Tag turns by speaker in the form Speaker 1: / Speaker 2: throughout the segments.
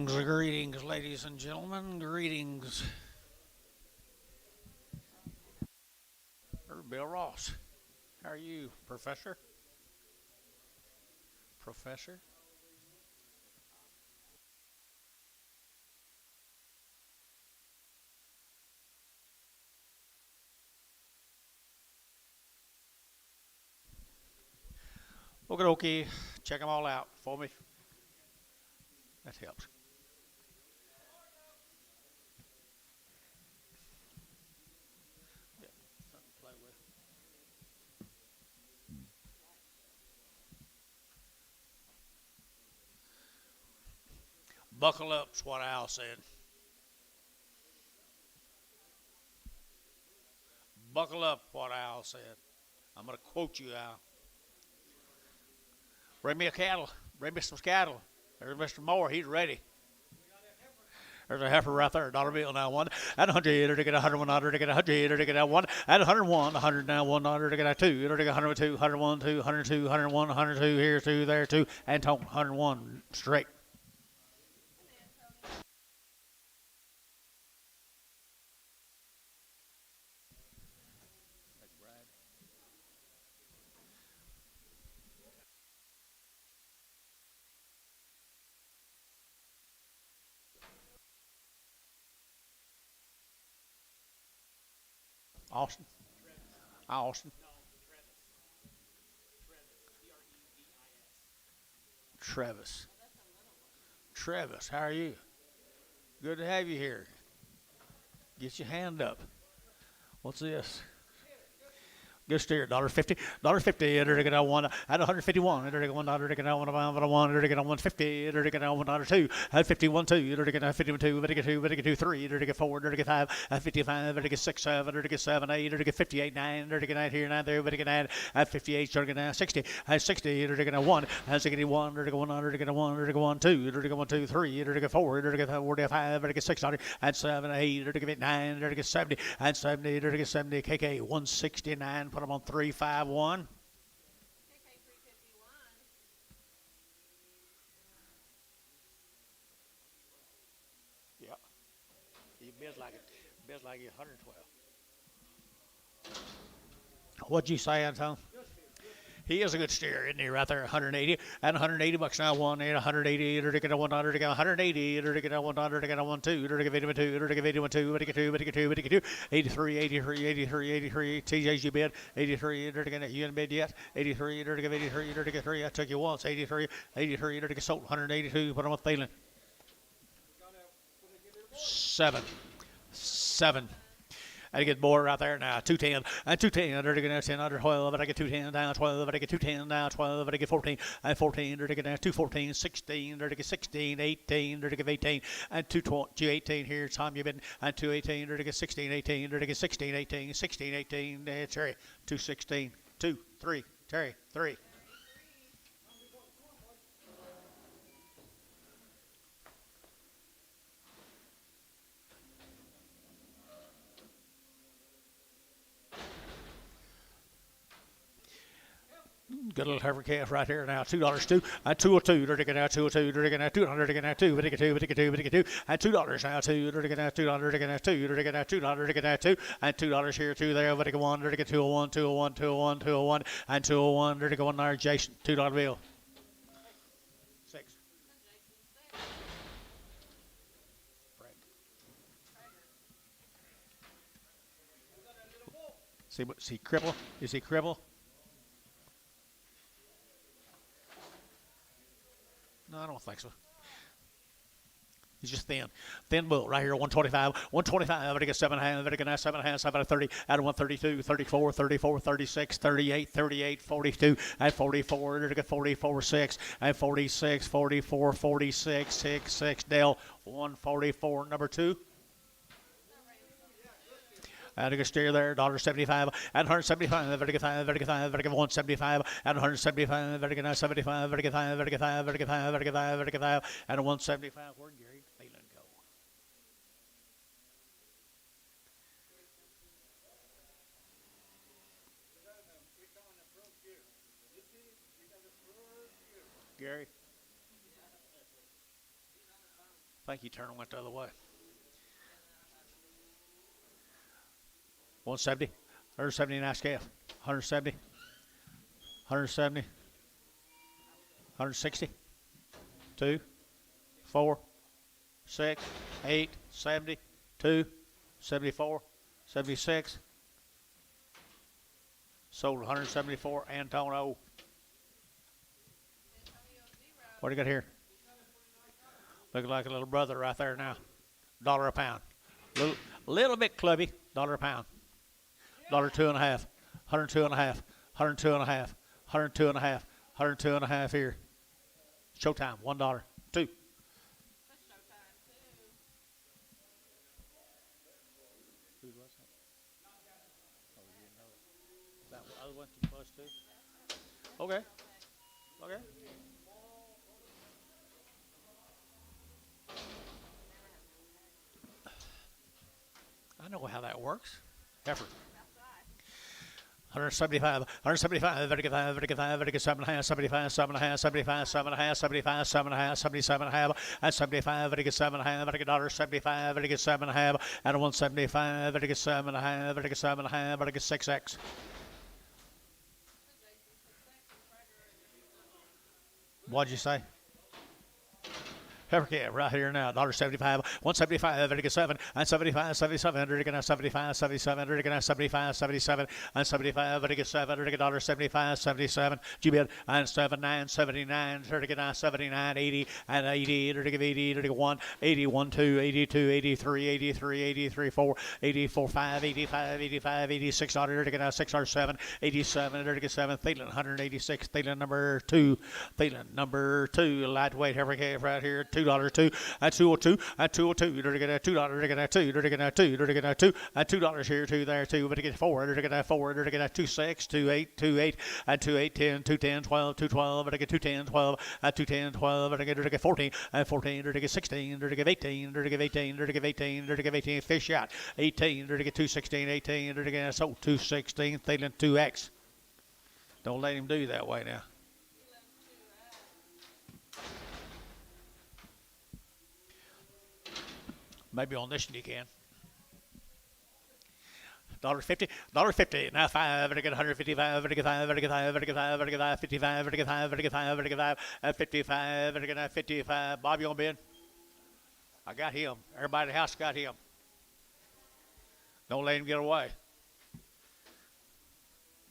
Speaker 1: Greetings, ladies and gentlemen. Greetings. Bill Ross. How are you, Professor? Professor? Okay. Check them all out for me. That helps. Yeah, something to play with. Buckle up's what Al said. Buckle up, what Al said. I'm going to quote you, Al. Bring me a cattle. Bring me some cattle. There's Mr. Moore. He's ready. There's a heifer right there, dollar bill now one, and 100 to get 100 to get 100 to get one, and 101, 100 now 100 to get a two, to get 102, 101, 2, 102, 101, 102, here's two, there two, and 101 straight. Austin. Austin. Travis. Travis, how are you? Good to have you here. Get your hand up. What's this? Good steer, $1.50, $1.50, to get one at 151, to get $1, to get one, to get 150, to get $1, at 51, 2, to get 51, 2, to get 2, to get 3, to get 4, to get 5, at 55, to get 6, 7, to get 7, 8, to get 58, 9, to get 9 here, 9 there, to get 9, at 58, to get 60, at 60, to get 1, at 61, to get 100, to get 1, to get 1, 2, to get 1, 2, 3, to get 4, to get 4, to get 5, to get 600, at 7, 8, to get 9, to get 70, at 70, to get 70, KK 169. Put them on 351. Yeah. He bids like it. Bids like it 112. What'd you say, Anton? He is a good steer, isn't he? Right there, 180 and 180 bucks now. One and 180, to get a $1, to get 180, to get a $1, to get a 1, 2, to get 81, 2, to get 81, 2, to get 2, to get 2, to get 2, 83, 83, 83, 83. TJ's you bid 83, to get you in bid yet? 83, to get 83, to get 3. I took you once. 83, 83, to get sold 182. Put him with feeling. 7, 7. I get bored right there now. 210. And 210. There to get 10 under 12. But I get 210 down 12. But I get 210 down 12. But I get 14. And 14. There to get 214. 16. There to get 16. 18. There to get 18. And 218 here. Tom, you've been. And 218. There to get 16. 18. There to get 16. 18. 16. 18. Terry. 216. 2. 3. Terry. 3. Good little heifer calf right here now. $2 two. 202. They're taking out 202. They're taking out 200. They're taking out 2. But they get 2. But they get 2. But they get 2. And $2 now 2. They're taking out $2. They're taking out 2. They're taking out $2. They're taking out 2. And $2 here 2 there. But they get 1. They're taking 201. 201. 201. 201. And 201. They're taking 1 there. Jason. $2 bill. 6. See cripple? Is he cripple? No, I don't think so. He's just thin. Thin bull right here, 125. 125, but he gets 7 hands, but he gets 7 hands, 7 30, out of 132, 34, 34, 36, 38, 38, 42, and 44, to get 44, 6, and 46, 44, 46, 6, 6, Dell, 144, number 2. And you can steer there, $1.75, and 175, vertical 5, vertical 5, vertical 175, and 175, vertical 75, vertical 5, vertical 5, vertical 5, vertical 5, vertical 5, and 175. Where'd Gary Phelan go? Gary? I think he turned and went the other way. 170. 170 nice calf. 170. 170. 160. 2. 4. 6. 8. 70. 2. 74. 76. Sold 174. Antonio. What do you got here? Looking like a little brother right there now. $1 a pound. Little bit clubby. $1 a pound. $2.50. 102.5. 102.5. 102.5. 102.5 here. Showtime. $1. 2. Who was that? Oh, you didn't know it. That other one plus 2. Okay. Okay. I know how that works. Heifer. 175, 175, 75, 75, 77 and a half, 75, 7 and a half, 75, 7 and a half, 75, 7 and a half, 77 and a half, and 75, $7 and a half, $75, $7 and a half, and 175, $7 and a half, $7 and a half, 6X. What'd you say? Heifer calf right here now, $1.75, 175, 7, and 75, 77, $75, 77, $75, 77, and 75, $7, $75, 77, GBid, and 79, 79, 79, 80, and 80, 80, 81, 81, 2, 82, 83, 83, 83, 4, 84, 5, 85, 85, 86, $6, 7, 87, 37, Thielen, 186, Thielen number 2, Thielen number 2, lightweight heifer calf right here, $2 2 at 202 at 202 you're gonna get $2 you're gonna 2 you're gonna 2 you're gonna 2 at $2 here 2 there 2 but get 4 you're gonna 4 you're gonna 26 28 28 at 28 10 210 12 212 but get 210 12 at 210 12 but get 14 at 14 you're gonna 16 you're gonna 18 you're gonna 18 you're gonna 18 you're gonna 18 fish out 18 you're gonna 216 18 you're gonna so 216 Thielen 2X. Don't let him do that way now. Maybe on this one you can. $1.50, $1.50. Now 5, and I get 155, and I get 5, and I get 5, and I get 5, and I get 5, 55, and I get 5, and I get 5, and I get 5, at 55, and I get 55. Bob, you gonna bid? I got him. Everybody in the house got him. Don't let him get away.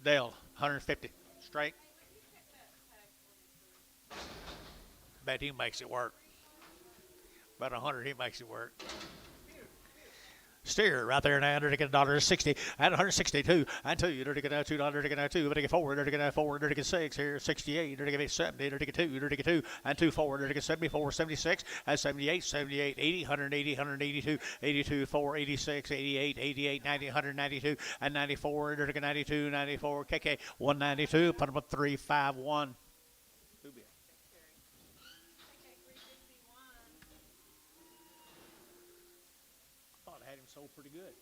Speaker 1: Dale, 150. Straight. Bet he makes it work. About 100, he makes it work. Steer right there now, to get $1.60 and 162 and 2, to get $2, to get 2, but to get 4, to get 4, to get 6 here, 68, to get 70, to get 2, to get 2 and 2 4, to get 74, 76 and 78, 78, 80, 180, 182, 82, 4, 86, 88, 88, 90, 192 and 94, to get 92, 94, KK 192, put him up 351. Sold pretty good.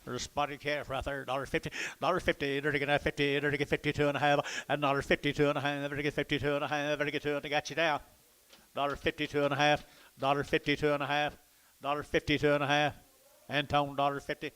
Speaker 1: There's a spotted calf right there, $1.50, $1.50, to get 50, to get 52 and a half, and $1.52 and a half, to get 52 and a half, to get 2, and they got you down. $1.52 and a half, $1.52 and a half, $1.52 and a half, Antone $1.50.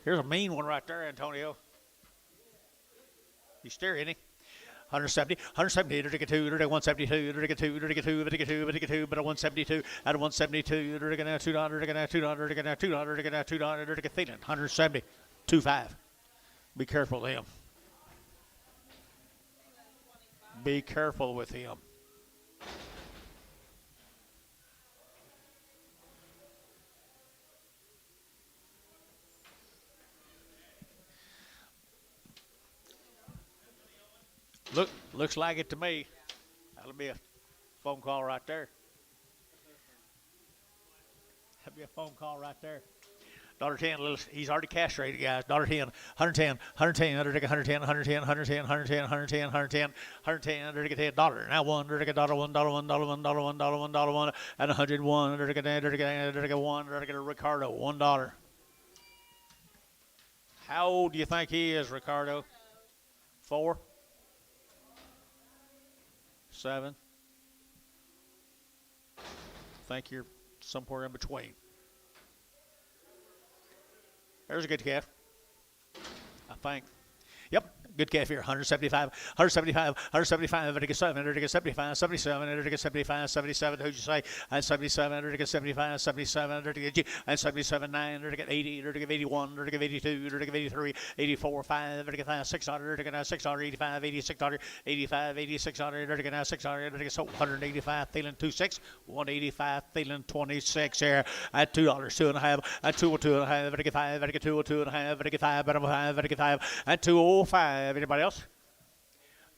Speaker 1: Here's a mean one right there, Antonio. You steer, isn't he? 170, 170, to get 2, to get 172, to get 2, to get 2, to get 2, to get 2, but a 172, at a 172, to get $2, to get $2, to get $2, to get $2, to get Thielen, 170, 2.5. Be careful of him. Be careful with him. Looks like it to me. That'll be a phone call right there. That'll be a phone call right there. Dollar 10, he's already castrated, guys. Dollar 10, 110, 110, 110, 110, 110, 110, 110, 110, 110, $10. Now one, $1, $1, $1, $1, $1, $1, $1, $1, and 101, $1, Ricardo, $1. How old do you think he is, Ricardo? 4? 7? I think you're somewhere in between. There's a good calf, I think. Yep, good calf here. 175, 175, 175, it gets 7, it gets 75, 77, it gets 75, 77. Who'd you say? And 77, it gets 75, 77, it gets and 77, 9, it gets 80, it gets 81, it gets 82, it gets 83, 84, 5, it gets 600, it gets 600, 85, 8600, 85, 8600, it gets 600, it gets 185, feeling 26, 185, feeling 26 here at $2, 2.5, at 202.5, it gets 5, it gets 202.5, it gets 5, it gets 5, at 205. Anybody else?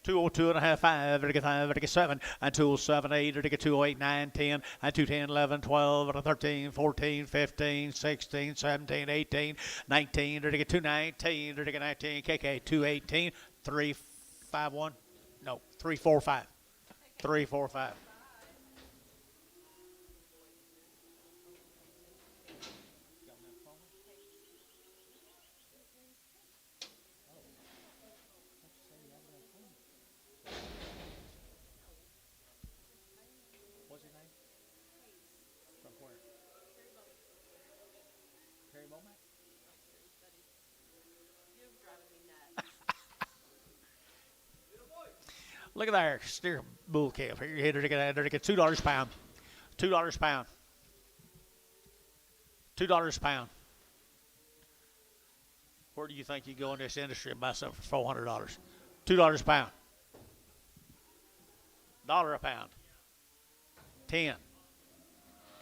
Speaker 1: 202.5, 5, 5, 7, and 207, 8, 208, 9, 10, and 210, 11, 12, 13, 14, 15, 16, 17, 18, 19, 219, 19, KK, 218, 351, no, 345, 345. Look at there, steer bull calf. Here you hit it again. $2 a pound. $2 a pound. $2 a pound. Where do you think you go in this industry and buy something for $400? $2 a pound. $1 a pound. 10.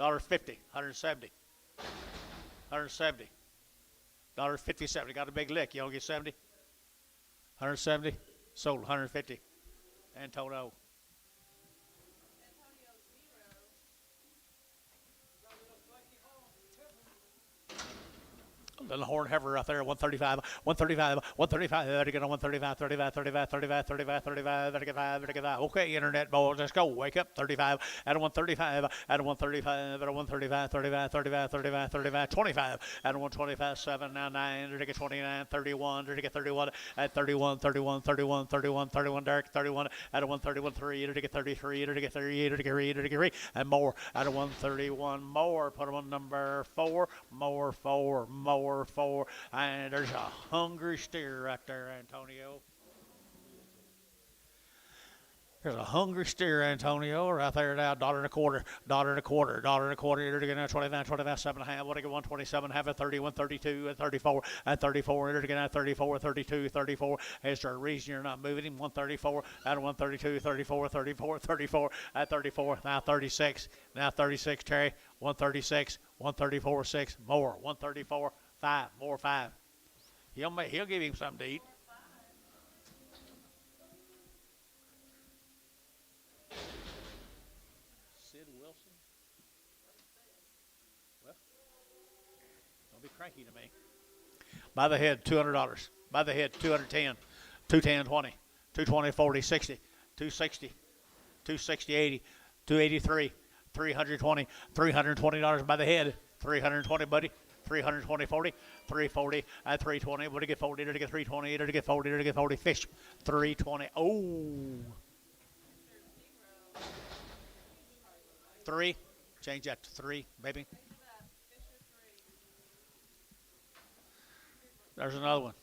Speaker 1: $1.50. 170. 170. $1.57. Got a big lick. You don't get 70. 170. Sold 150. Antonio. Little horn heifer right there, 135, 135, 135, 135, 35, 35, 35, 35, 35, 35, 35. Okay, internet boys, let's go. Wake up, 35, at a 135, at a 135, at a 135, 35, 35, 35, 35, 25, at a 125, 7, now 9, 29, 31, 31, at 31, 31, 31, 31, 31, dark, 31, at a 131, 3, 33, 33, and more, at a 131, more, put them on number 4, more, 4, more. 4, and there's a hungry steer right there, Antonio. There's a hungry steer, Antonio, right there now. $1.25, $1.25, $1.25. You're going to 25, 25, 7.5. What do you get? 127, have a 30, 132, and 34, and 34. You're going to 34, 32, 34. Is there a reason you're not moving him? 134, out of 132, 34, 34, 34, at 34. Now 36, now 36, Terry. 136, 134, 6, more. 134. 5, more 5. He'll give him something to eat. Sid Wilson. Well, don't be cranky to me. By the head, $200. By the head, 210, 210, 20, 220, 40, 60, 260, 260, 80, 283, 320, $320 by the head, 320, buddy. 320, 40, 340, at 320. What do you get 40? Did you get 320? Did you get 40? Did you get 40? Fish. 320. Oh. 3. Change that to 3, baby. There's another one.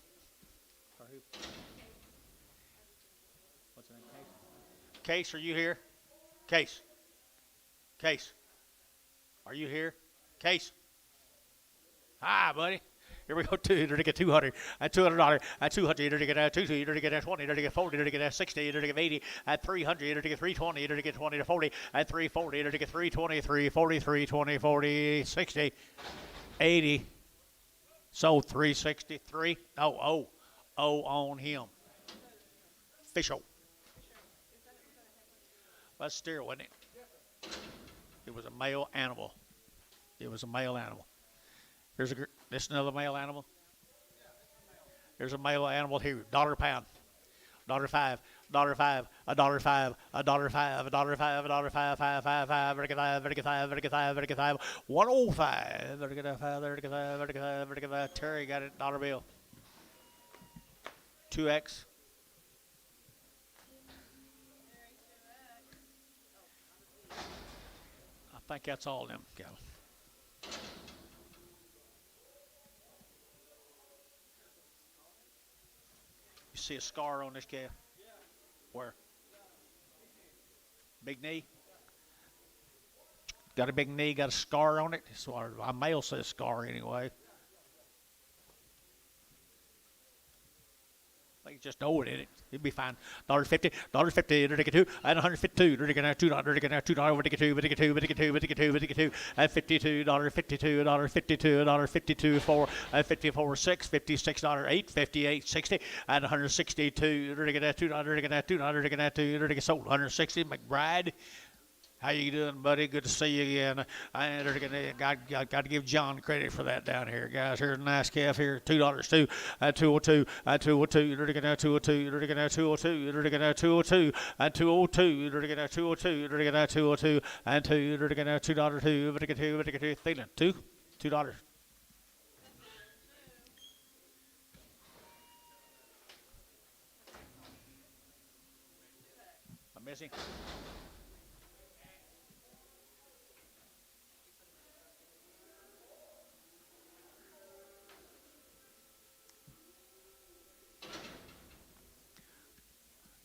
Speaker 1: What's the name? Case, are you here? Case. Case. Are you here? Case. Hi, buddy. Here we go. Two to get 200. At $200. At 200. To get 200. To get 20. To get 40. To get 60. To get 80. At 300. To get 320. To get 20 to 40. At 340. To get 320. 340. 320. 40. 60. 80. Sold 363. Oh on him. Official. That's steer, wasn't it? It was a male animal. It was a male animal. This is another male animal. There's a male animal here. $1 a pound. $5. $5. $5. $5. $5. $5. $5. 105. Terry got it. $1 bill. 2X. I think that's all of them, Calvin. You see a scar on this calf? Where? Big knee? Got a big knee, got a scar on it? So our male says scar anyway. I think just know it in it. It'd be fine. $1.50. $1.50. $2. And $152. $2. $2. $2. $2. $2. $2. And $52. $52. $52. $52. 4. And $54. 6. $56. 8. 58. 60. And $162. $2. Sold. $160. McBride. How you doing, buddy? Good to see you again. Got to give John credit for that down here, guys. Here's a nice calf here. $2 too. At 202. At 202. 202. 202. 202. At 202. 202. 202. And $2. Thielen. $2. I'm missing.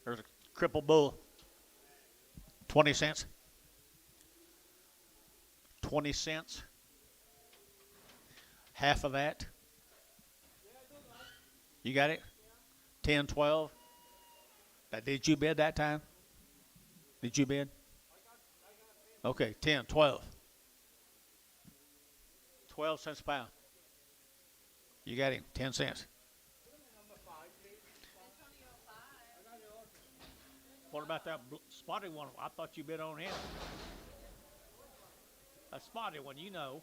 Speaker 1: There's a crippled bull. 20 cents. 20 cents. Half of that. You got it? 10, 12. Did you bid that time? Did you bid? Okay, 10, 12. 12 cents a pound. You got him. 10 cents. What about that spotted one? I thought you bid on him. A spotted one, you know.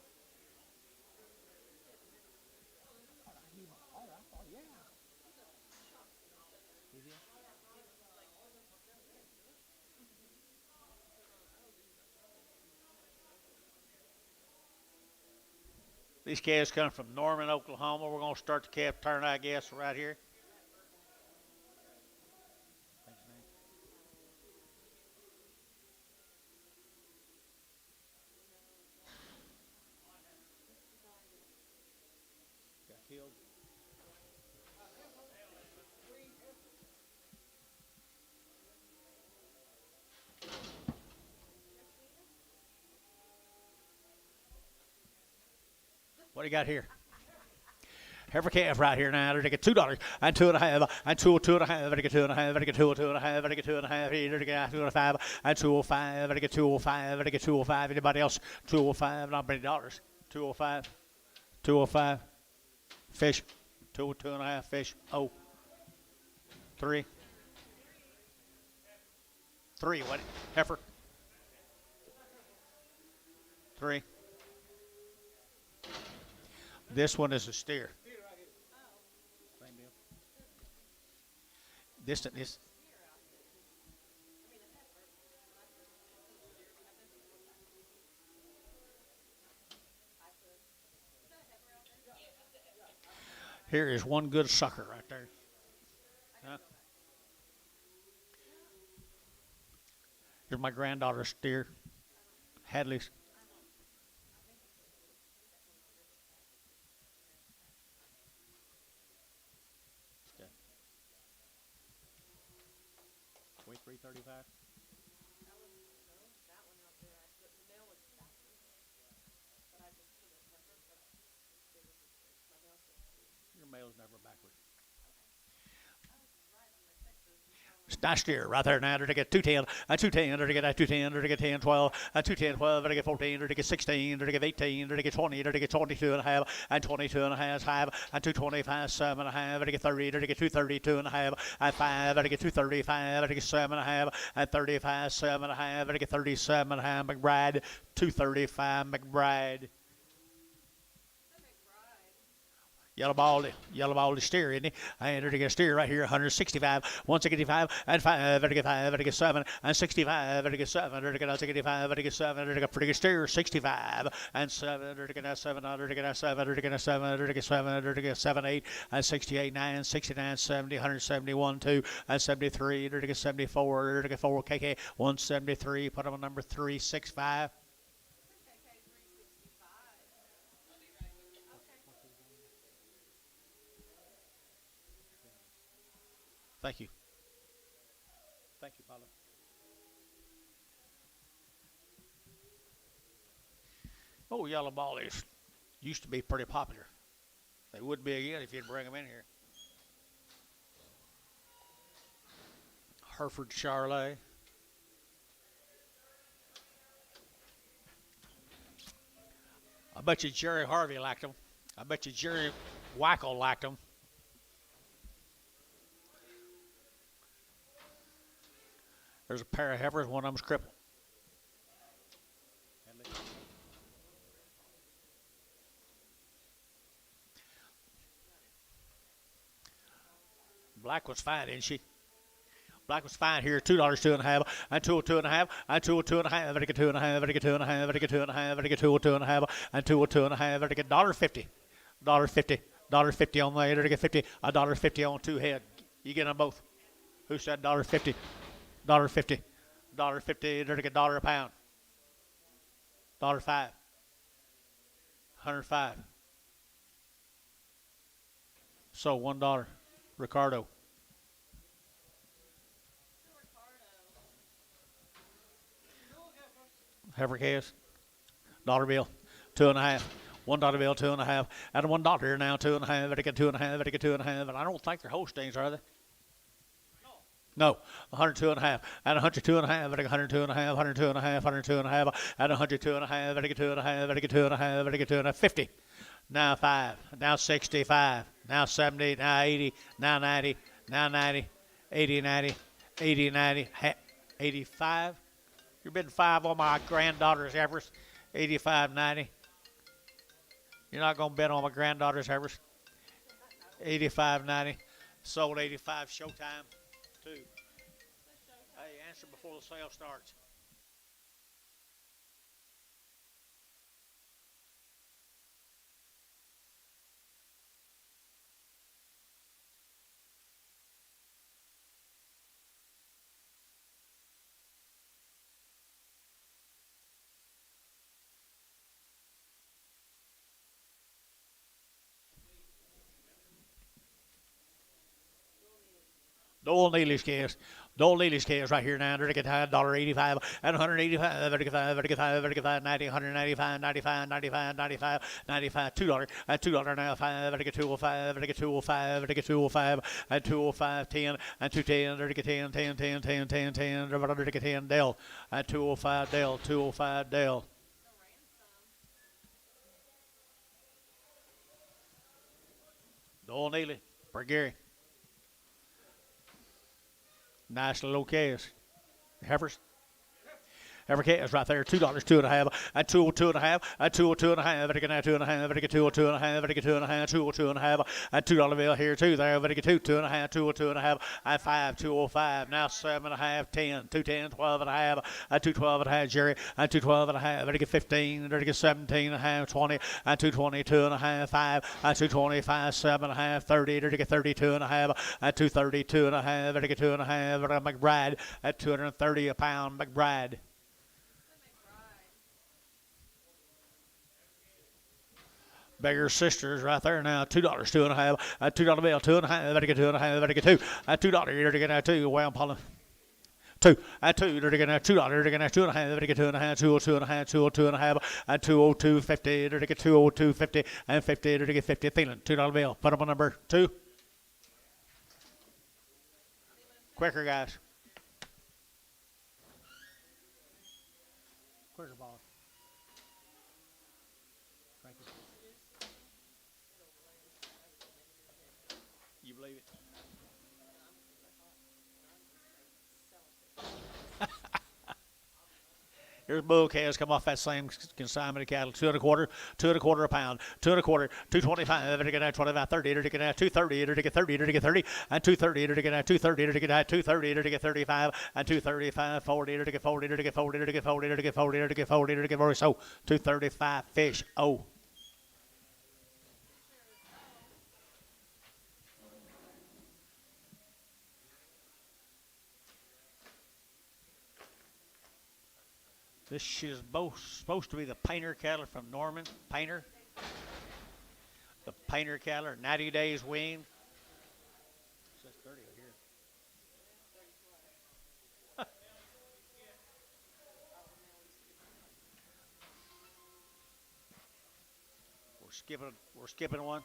Speaker 1: These calves come from Norman, Oklahoma. We're going to start the calf turn, I guess, right here. What do you got here? Heifer calf right here now. They get $2 and 2.5 and 2.5. They get 2.5. They get 2.5. They get 2.5. They get 2.5 and 2.05. They get 2.05. They get 2.05. Anybody else? 2.05. Not many dollars. 2.05. 2.05. Fish. 2.5 fish. Oh. 3. 3. What? Heifer. 3. This one is a steer. This. Here is one good sucker right there. Huh? Here's my granddaughter's steer. Hadley's. Okay. 23.35. The male's never backward. Nice steer right there now. To get 210, and 210, to get 210, to get 10, 12, and 210, 12, to get 14, to get 16, to get 18, to get 20, to get 22 and a half, and 22 and a half, 5, and 225, 7 and a half, to get 30, to get 232 and a half, and 5, to get 235, to get 7 and a half, and 35, 7 and a half, to get 37 and a half, McBride, 235, McBride. Yellow ball steer, isn't he? And to get a steer right here, 165, 165, and 5, to get 5, to get 7, and 65, to get 7, to get 65, to get 7, to get a pretty good steer, 65, and 7, to get 7, to get 7, to get 7, to get 7, to get 7, 8, and 68, 9, 69, 70, 171, 2, and 73, to get 74, to get 4, KK, 173, put him on number 365. Thank you. Thank you, Paula. Oh, yellow ballies used to be pretty popular. They would be again if you'd bring them in here. Hereford Charlet. I bet you Jerry Harvey liked them. I bet you Jerry Wackel liked them. There's a pair of heifers, one of them's crippled. Black was fine, didn't she? Black was fine here, $2, 2.5, and 202 and a half, and 202 and a half, and 2 and a half, and 2 and a half, and 2 and a half, and 202 and a half, and 202 and a half, and $1.50, $1.50, $1.50 on there, and 50, $1.50 on 2 head. You get them both. Who said $1.50? $1.50, $1.50, to get $1 a pound. $1.05, 105. So $1, Ricardo. Heifer case, $1 bill, 2.5. $1 bill, 2.5, and $1 now, 2.5. I get 2.5. I get 2.5, and I don't think they're Holsteins, are they? No, 102 and a half, and 102 and a half, and 102 and a half, 102 and a half, 102 and a half, and 102 and a half, and I get 2 and a half, and I get 2 and a half, and I get 2 and a half, 50. Now 5, now 65, now 70, now 80, now 90, now 90, 80, 90, 80, 90, 85. You're bidding 5 on my granddaughter's heifers, 85, 90. You're not going to bid on my granddaughter's heifers, 85, 90. Sold 85, showtime. Hey, answer before the sale starts. Dole Neely's case. Dole Neely's case right here now. $1.85 and 185, 95, 90, 195, 95, 95, 95, 95, $2 and $2 now 5, I get 205, I get 205, I get 205, and 205, 10 and 210, I get 10, 10, 10, 10, 10, 10, I get 10 Dell and 205 Dell, 205 Dell. Dole Neely for Gary. Nice little case. Heifers. Heifer case right there. $2, 2.5, and 202 and a half, and 202 and a half, and I get 2 and a half, and I get 202 and a half, and I get 2 and a half, 202 and a half, and $2 bill here too there, but I get 2 and a half, 202 and a half, and 5, 205, now 7 and a half, 10, 210, 12 and a half, and 212 and a half, Jerry, and 212 and a half, and I get 15, and I get 17 and a half, 20, and 222 and a half, 5, and 225, 7 and a half, 30, and I get 32 and a half, and 232 and a half, and I get 2 and a half, and McBride at 230 a pound, McBride. Beggar's Sisters right there now. $2, 2.5, $2 bill, 2.5, I get 2.5, I get 2, $2, you're to get 2, well, Paula. two and two. They're going to $2. They're going to 2.5. They're going to 2.5. 2.5. 2.5. And 202.50. They're going to 202.50 and 50. They're going to 50. Thielen, $2 bill. Put them on number 2. Quicker, guys. Quicker, boss. Thank you. You believe it? Here's bull calves come off that same consignment of cattle. 2 1/4, 2 1/4 a pound, 2 1/4, 225. They're going to 25, 30. They're going to 230. They're going to 30. They're going to 30 and 230. They're going to 230. They're going to 230. They're going to 35 and 235, 40. They're going to 40. They're going to 40. They're going to 40. They're going to 40. They're going to 40. They're going to 40. So 235 fish. Oh. This is both supposed to be the painter cattle from Norman. Painter. The painter cattle are 90 days weaned. It says 30 here. We're skipping one.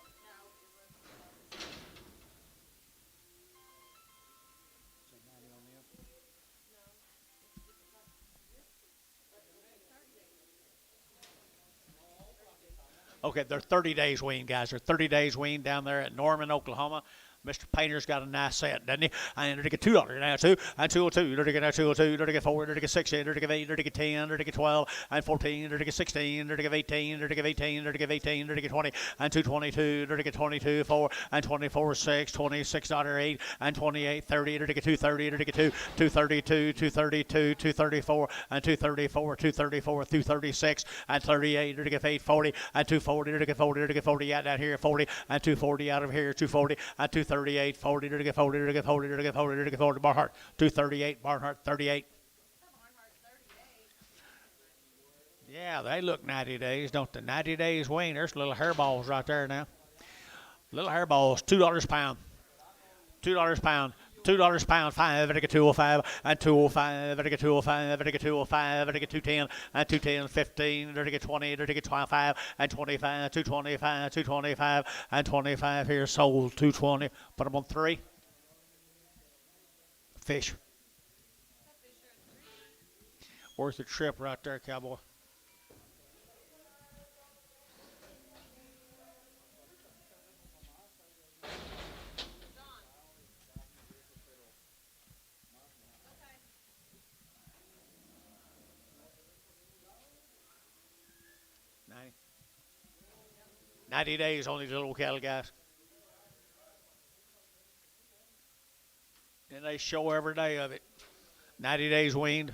Speaker 1: Okay, they're 30 days weaned, guys. They're 30 days weaned down there at Norman, Oklahoma. Mr. Painter's got a nice set, doesn't he? And they're to get $2 now, 2 and 202. They're to get 202. They're to get 4. They're to get 6. They're to get 8. They're to get 10. They're to get 12 and 14. They're to get 16. They're to get 18. They're to get 18. They're to get 18. They're to get 20 and 222. They're to get 22, 4 and 24, 6, $26.8 and 28, 30. They're to get 230. They're to get 232, 232, 234 and 234, 234, 236 and 38. They're to get 840 and 240. They're to get 40. They're to get 40 out down here, 40 and 240 out of here, 240 and 238, 40. They're to get 40. They're to get 40. They're to get 40. They're to get 40. Barnhart 238. Barnhart 38. Yeah, they look 90 days, don't they? 90 days wean. There's little hairballs right there now. Little hairballs, $2 a pound. $2 a pound. $2 a pound, 5, and I get 205, and 205, and I get 205, and I get 205, and I get 210, and 210, 15, and I get 20, and I get 25, and 25, 225, 225, and 25 here, sold 220. Put them on 3. Fish. Where's the trip right there, cowboy? $90. 90 days on these little cattle, guys. And they show every day of it. 90 days weaned.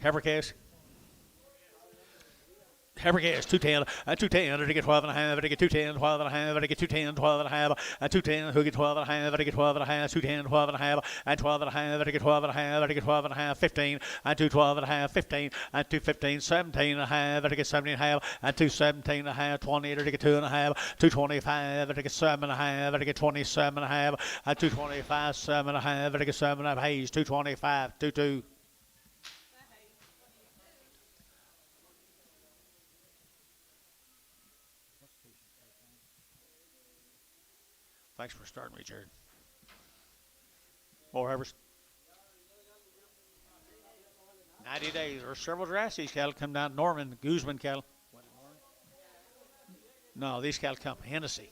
Speaker 1: Heifer calves. Heifer calves, 210, and 210, and I get 12 and a half, and I get 210, 12 and a half, and I get 210, 12 and a half, and 210, who get 12 and a half, and I get 12 and a half, 210, 12 and a half, and 12 and a half, and I get 12 and a half, and I get 12 and a half, 15, and 212 and a half, 15, and 215, 17 and a half, and I get 17 and a half, and 217 and a half, 20, and I get 2 and a half, 225, and I get 7 and a half, and I get 27 and a half, and 225, 7 and a half, and I get 7 and a half, Hayes, 225, 22. Thanks for starting me, Jared. More Heifers. 90 days. There's several Jurassic cattle come down. Norman, Guzman cattle. No, these cattle come Hennessy.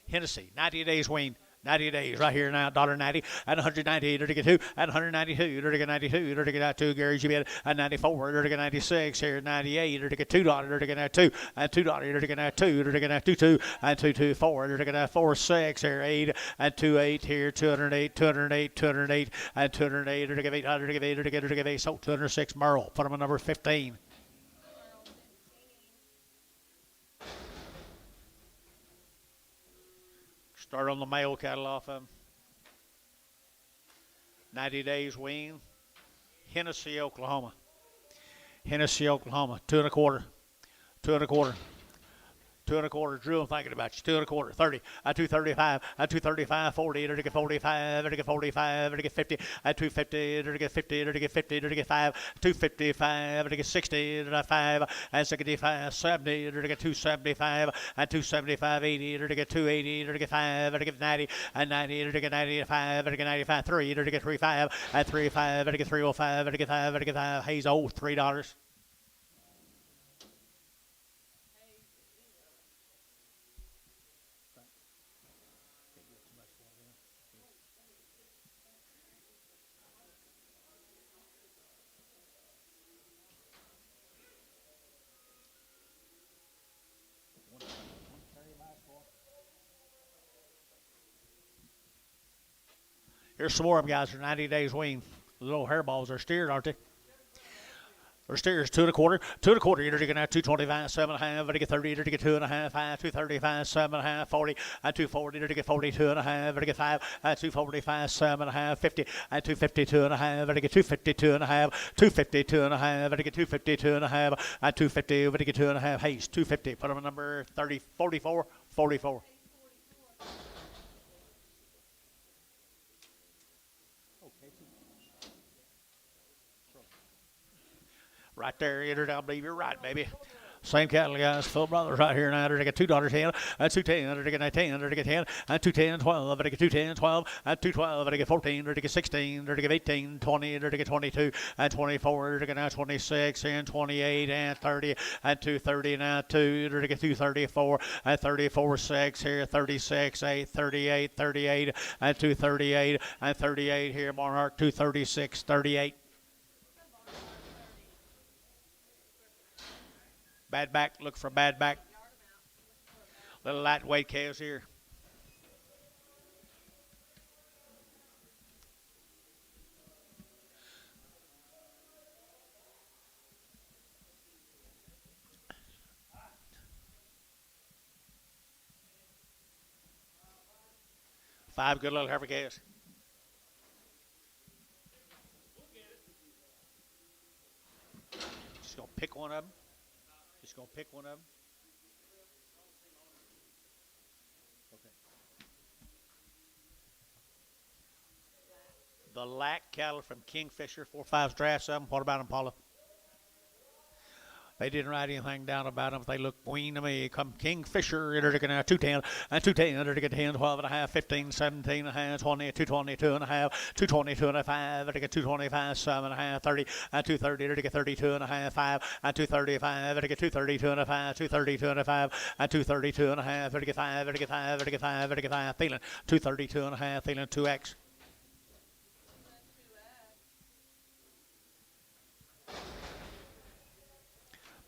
Speaker 1: Hennessy, 90 days weaned. 90 days right here now, $1.90 and 190, they're to get 2 and 192, they're to get 92, they're to get 2, Gary, you bet, and 94, they're to get 96, here 98, they're to get $2, they're to get 2 and $2, they're to get 2, they're to get 2 and 224, they're to get 46, here 8 and 28, here 208, 208, 208 and 208, they're to get 800, they're to get 8, so 206, Merle, put them on number 15. Start on the male cattle off of them. 90 days wean. Hennessy, Oklahoma. Hennessy, Oklahoma. 2 1/4. 2 1/4. Two and a quarter, Drew, I'm thinking about you. Two and a quarter, 30. At 235, at 235, 40, to get 45, to get 45, to get 50, at 250, to get 50, to get 50, to get 5, 255, to get 60, to get 5, and 65, 70, to get 275, and 275, 80, to get 280, to get 5, to get 90, and 90, to get 95, to get 95, 3, to get 35, and 35, to get 305, to get 5, to get 5. Hayes, $3. Here's some more of them, guys. They're 90 days weaned. The little hairballs are steered, aren't they? They're steers, two and a quarter. You're going to have 225, 7.5, to get 30, to get 2.5, 5, 235, 7.5, 40, at 240, to get 42.5, to get 5, at 245, 7.5, 50, at 252.5, to get 252.5, 252.5, to get 252.5, at 250, to get 2.5. Hayes, 250. Put them in number 30, 44, 44. Right there, I believe you're right, baby. Same cattle, guys. Full brothers right here now. They get $2.10. At 210, they get 10. They get 10. At 210, 12. They get 210, 12. At 212, they get 14. They get 16. They get 18, 20. They get 22. At 24, they get now 26 and 28 and 30. At 230 now 2. They get 234. At 34, 6 here. 36, 8, 38, 38. At 238 and 38 here. Barnhart 236, 38. Bad back, look for bad back. Little lightweight calves here. Five good little heifer calves. Just gonna pick one of them. Just going to pick one of them. Okay. The lack cattle from Kingfisher, 4-5 drafts of them. What about them, Paula? They didn't write anything down about them. They look weaned to me. Come Kingfisher, they're going to 210, and 210, they're going to 10, 12 and a half, 15, 17 and a half, 20, 222 and a half, 222 and a half, they get 225, 7 and a half, 30, and 230, they get 32 and a half, 5, and 235, they get 232 and a half, 232 and a half, and 232 and a half, they get 5, they get 5, they get 5, they get 5, feeling 232 and a half, feeling 2X.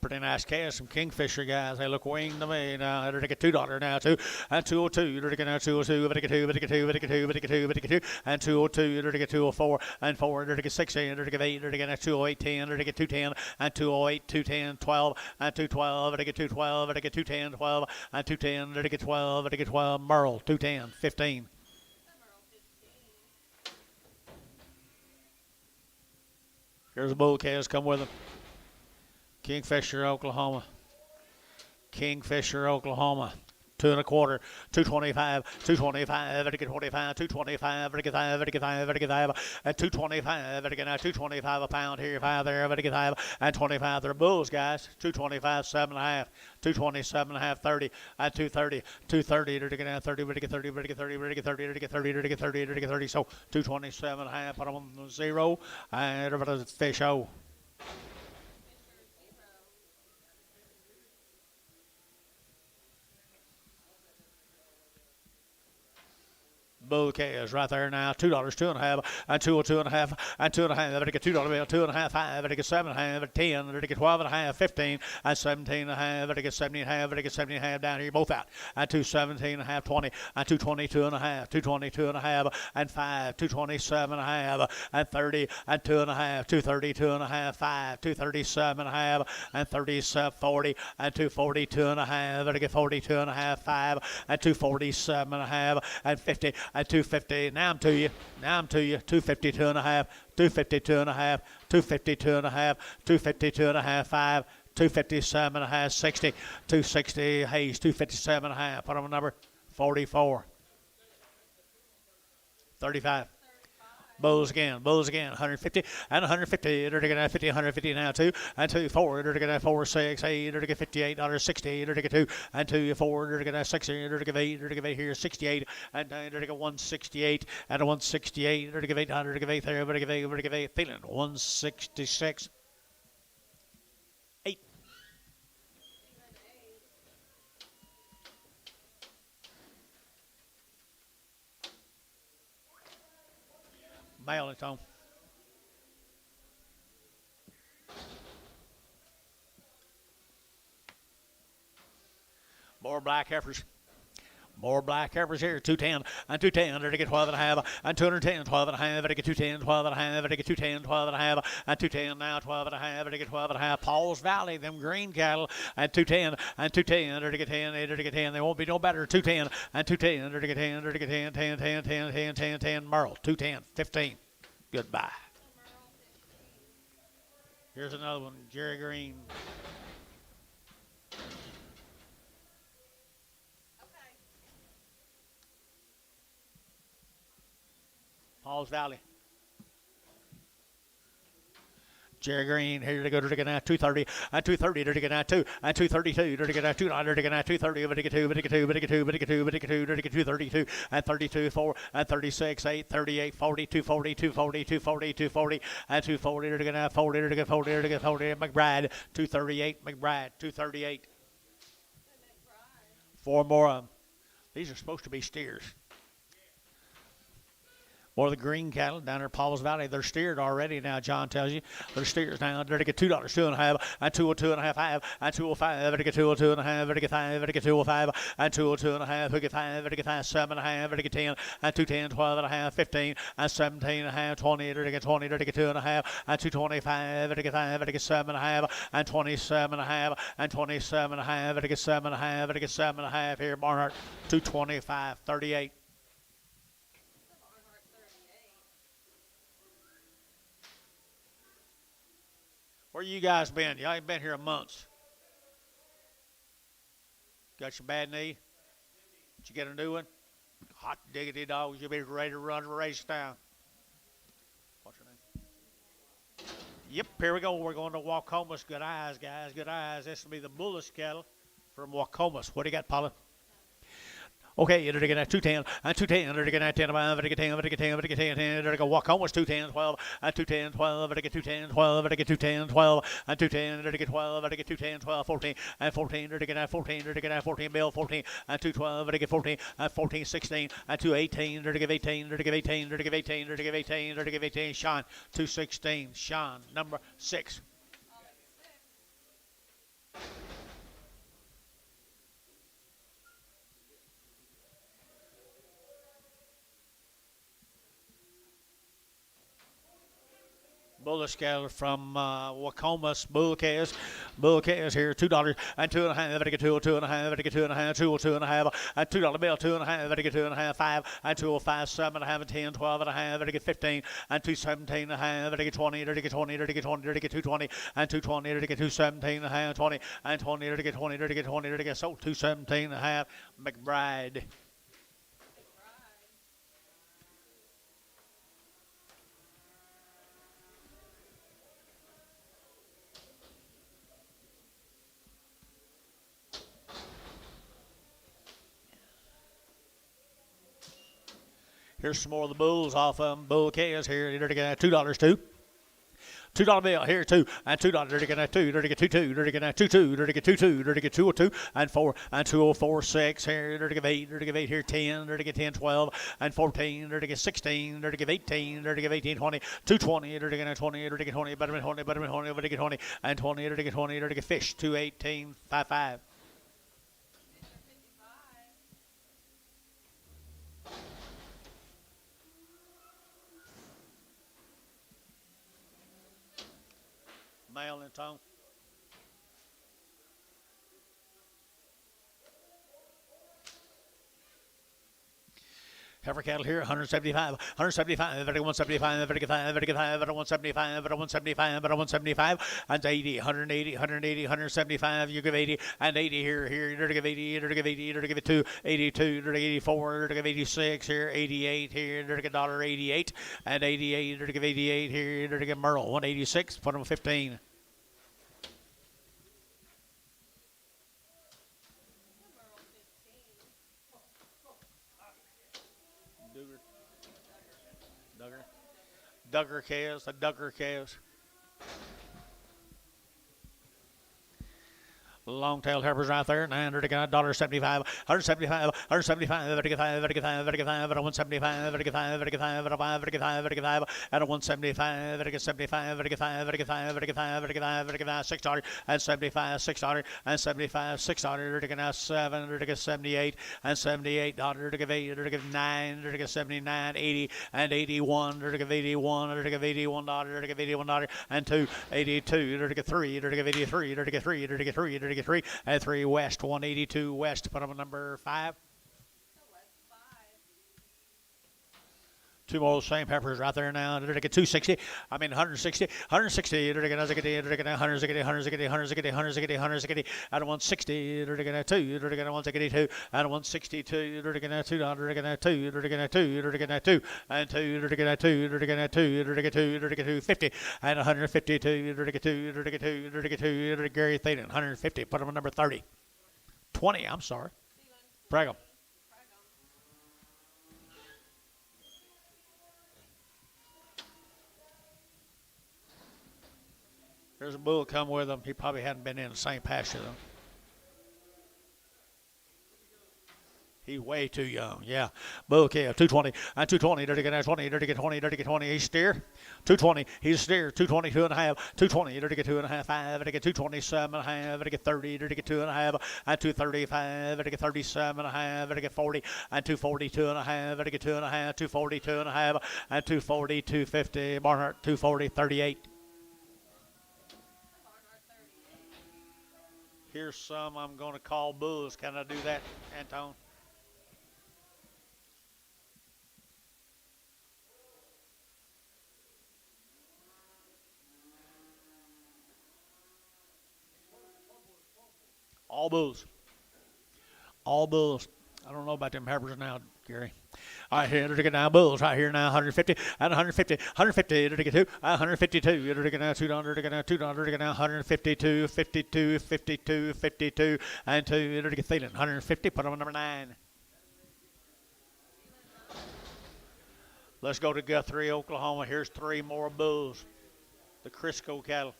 Speaker 1: Pretty nice calves, some Kingfisher guys. They look weaned to me. Now they're get $2 now too, and 202. They're now 202. They get 2. They get 2. They get 2. They get 2. They get 2. And 202. They're get 204 and 4. They're get 16. They're get 8. They're get 208 10. They're get 210 and 208 210 12 and 212. They get 212. They get 210 12 and 210. They get 12. They get 12. Merle 210 15. Here's the bull calves. Come with them. Kingfisher, Oklahoma. Kingfisher, Oklahoma. 2 and a quarter, 225, 225, they get 25, 225, they get 5, they get 5, they get 5, and 225, they get now 225 a pound here, 5 there, they get 5, and 25. They're bulls, guys. 225, 7.5, 227 and a half, 30, and 230, 230, they get now 30, they get 30, they get 30, they get 30, they get 30, they get 30, they get 30. So 227 and a half, put them on 0, and everybody's fish O. Bull calves right there now. $2, 2.5, and 202.5, and 2.5. They get $2 bill, 2.5, 5. They get 7.5, 10. They get 12.5, 15, and 17.5. They get 70.5. They get 70.5 down here, both out. And 217.5, 20, and 222.5, 222.5, and 5, 227.5, and 30, and 2.5, 232.5, 5, 237.5, and 37, 40, and 242.5. They get 42.5, 5, and 247.5, and 50. At 250, now I'm to you, 252 and a half, 252 and a half, 252 and a half, 252 and a half, 5, 257 and a half, 60, 260, Hayes, 257 and a half. Put on a number, 44, 35. Bulls again, 150 and 150. They're going to 50, 150 now, 2 and 2, 4. They're going to 4, 6, 8. They're going to 58, 60. They're going to 2 and 2, 4. They're going to 60. They're going to 8. They're going to 8 here, 68 and 9. They're going to 168 and a 168. They're going to 800. They're going to 8 there. They're going to 8. Feeling 166. 8. Mail it on. More black heifers. More black heifers here. 210 and 210. They're to get 12 and a half and 210, 12 and a half. They're to get 210, 12 and a half. They're to get 210, 12 and a half and 210 now, 12 and a half. They're to get 12 and a half. Paul's Valley, them green cattle at 210 and 210. They're to get 10. They're to get 10. They won't be no better. 210 and 210. They're to get 10. They're to get 10, 10, 10, 10, 10, 10, 10. Merle, 210, 15. Goodbye. Here's another one, Jerry Green. Paul's Valley. Jerry Green here to go to get out 230 and 230 to get out 2 and 232 to get out 2 to get out 230 but to get 2 but to get 2 but to get 2 but to get 2 but to get 2 to get 232 and 32 4 and 36 8 38 40 240 240 240 240 and 240 to get out 40 to get 40 to get 40 McBride 238 McBride 238. 4 more of them. These are supposed to be steers. More of the green cattle down there in Paul's Valley. They're steered already now, John tells you. They're steers now. They're to get $2, 2.5, and 202 and a half, 5, and 205. They're to get 202 and a half, they're to get 5, they're to get 205, and 202 and a half, they're to get 5, they're to get 5, 7 and a half, they're to get 10, and 210, 12 and a half, 15, and 17 and a half, 20, they're to get 20, they're to get 2 and a half, and 225, they're to get 5, they're to get 7 and a half, and 27 and a half, and 27 and a half, they're to get 7 and a half, they're to get 7 and a half here, Barnhart, 225, 38. Where you guys been? Y'all ain't been here a month. Got your bad knee? Did you get a new one? Hot diggity dogs. You'll be ready to run the race down. What's your name? Yep, here we go. We're going to Wacomas. Good eyes, guys. Good eyes. This will be the Bullish cattle from Wacomas. What do you got, Paula? Okay, you're going to get 210, and 210, they're going to get 10, they're going to get 10, they're going to get 10, they're going to get 10, they're going to go Wacomas 210, 12, and 210, 12, they're going to get 210, 12, they're going to get 210, 12, and 210, they're going to get 12, they're going to get 210, 12, 14, and 14, they're going to get 14, they're going to get 14, Bill 14, and 212, they're going to get 14, and 14, 16, and 218, they're going to give 18, they're going to give 18, they're going to give 18, they're going to give 18, they're going to give 18, Sean, 216, Sean, number 6. Bullish cattle from Wacomas, bull calves here, $2 and 2.5, to get 2, 2.5, to get 2.5, 2.5, and $2 bill, 2.5, to get 2.5, 5, and 205, 7.5, and 10, 12.5, to get 15, and 217.5, to get 20, to get 20, to get 20, to get 220, and 220, to get 217.5, 20, and 20, to get 20, to get 20, to get so 217.5, McBride. Here's some more of the bulls off of them. Bull calves here. They're to get $2 too. $2 bill here, 2 and $2. They're to get 2. They're to get 2. They're to get 2. They're to get 2. They're to get 202 and 4 and 204, 6 here. They're to give 8. They're to give 8 here, 10. They're to get 10, 12 and 14. They're to get 16. They're to give 18. They're to give 18, 20, 220. They're to get 20. They're to get 20. Betterman 20. Betterman 20. They're to get 20 and 20. They're to get 20. They're to get fish 218, 55. Male and tongue. Heifer cattle here, 175, 175, 175, 175, 175, 175, and 80, 180, 180, 175. You give 80 and 80 here. You're to give 80, you're to give 80, you're to give it 2, 82, you're to give 84, you're to give 86 here, 88 here, you're to give $88 and 88, you're to give 88 here, you're to give Merle 186, put him 15. Duggar calves, the Duggar calves. Long-tailed heifers right there, $900, $1.75, 175, 175, 175, 175, 175, 175, 175, and 175, 175, 175, $6 and 75, $6 and 75, $6, 7, 78 and $78, 8, 9, 79, 80 and 81, 81, $81 and 2, 82, 3, 83, 3 and 3 West, 182 West. Put them on number 5. Two more same peppers right there now. They're get 260. I mean 160. 160. They're get 160. 160. 160. 160. 160. Out of 160. They're get 2. They're get 162. Out of 162. They're get 2. They're get 2. They're get 2. They're get 2. And 2. They're get 2. They're get 2. They're get 2. They're get 250. And 152. They're get 2. They're get 2. They're get 2. They're Gary Thaden. 150. Put them on number 30. 20. I'm sorry. Brag 'em. There's a bull come with him. He probably hadn't been in the same pasture, though. He's way too young. Yeah. Bull calf, 220. And 220. Dirty get 20. Dirty get 20. Dirty get 20. He's steer. 220. He's a steer. 220. 2.5. 220. Dirty get 2.5. 5. Dirty get 227.5. Dirty get 30. Dirty get 2.5. And 235. Dirty get 37.5. Dirty get 40. And 242.5. Dirty get 2.5. 242.5. And 240. 250. Barnhart, 240. 38. Here's some I'm going to call bulls. Can I do that, Anton? All bulls. All bulls. I don't know about them heifers now, Gary. All right, here to get now bulls right here now, 150 and 150, 150 to get 2, 152 to get now $2 to get now $2 to get now 152, 52, 52, 52, and 2 to get Thielen, 150. Put them on number 9. Let's go to Guthrie, Oklahoma. Here's 3 more bulls. The Crisco cattle.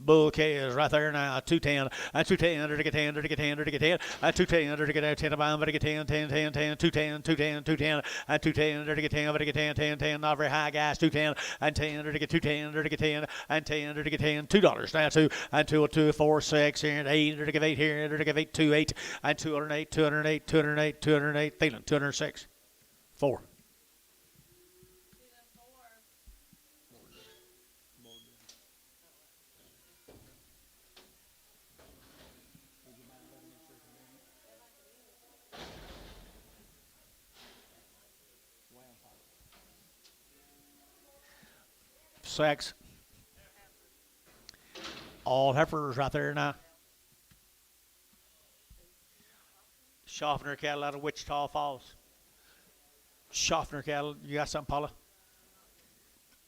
Speaker 1: Bull calves right there now, 210, and 210, to get 10, to get 10, to get 10, and 210, to get 10, about to get 10, 10, 10, 10, 210, 210, 210, and 210, to get 10, to get 10, 10, 10, not very high, guys, 210, and 10, to get 210, to get 10, and 10, to get 10, $2, now 2, and 2, 2, 4, 6, here, and 8, to get 8 here, to get 8, 2, 8, and 208, 208, 208, 208, Thielen, 206, 4. Sacks. All heifers right there now. Schaffner cattle out of Wichita Falls. Schaffner cattle. You got something, Paula?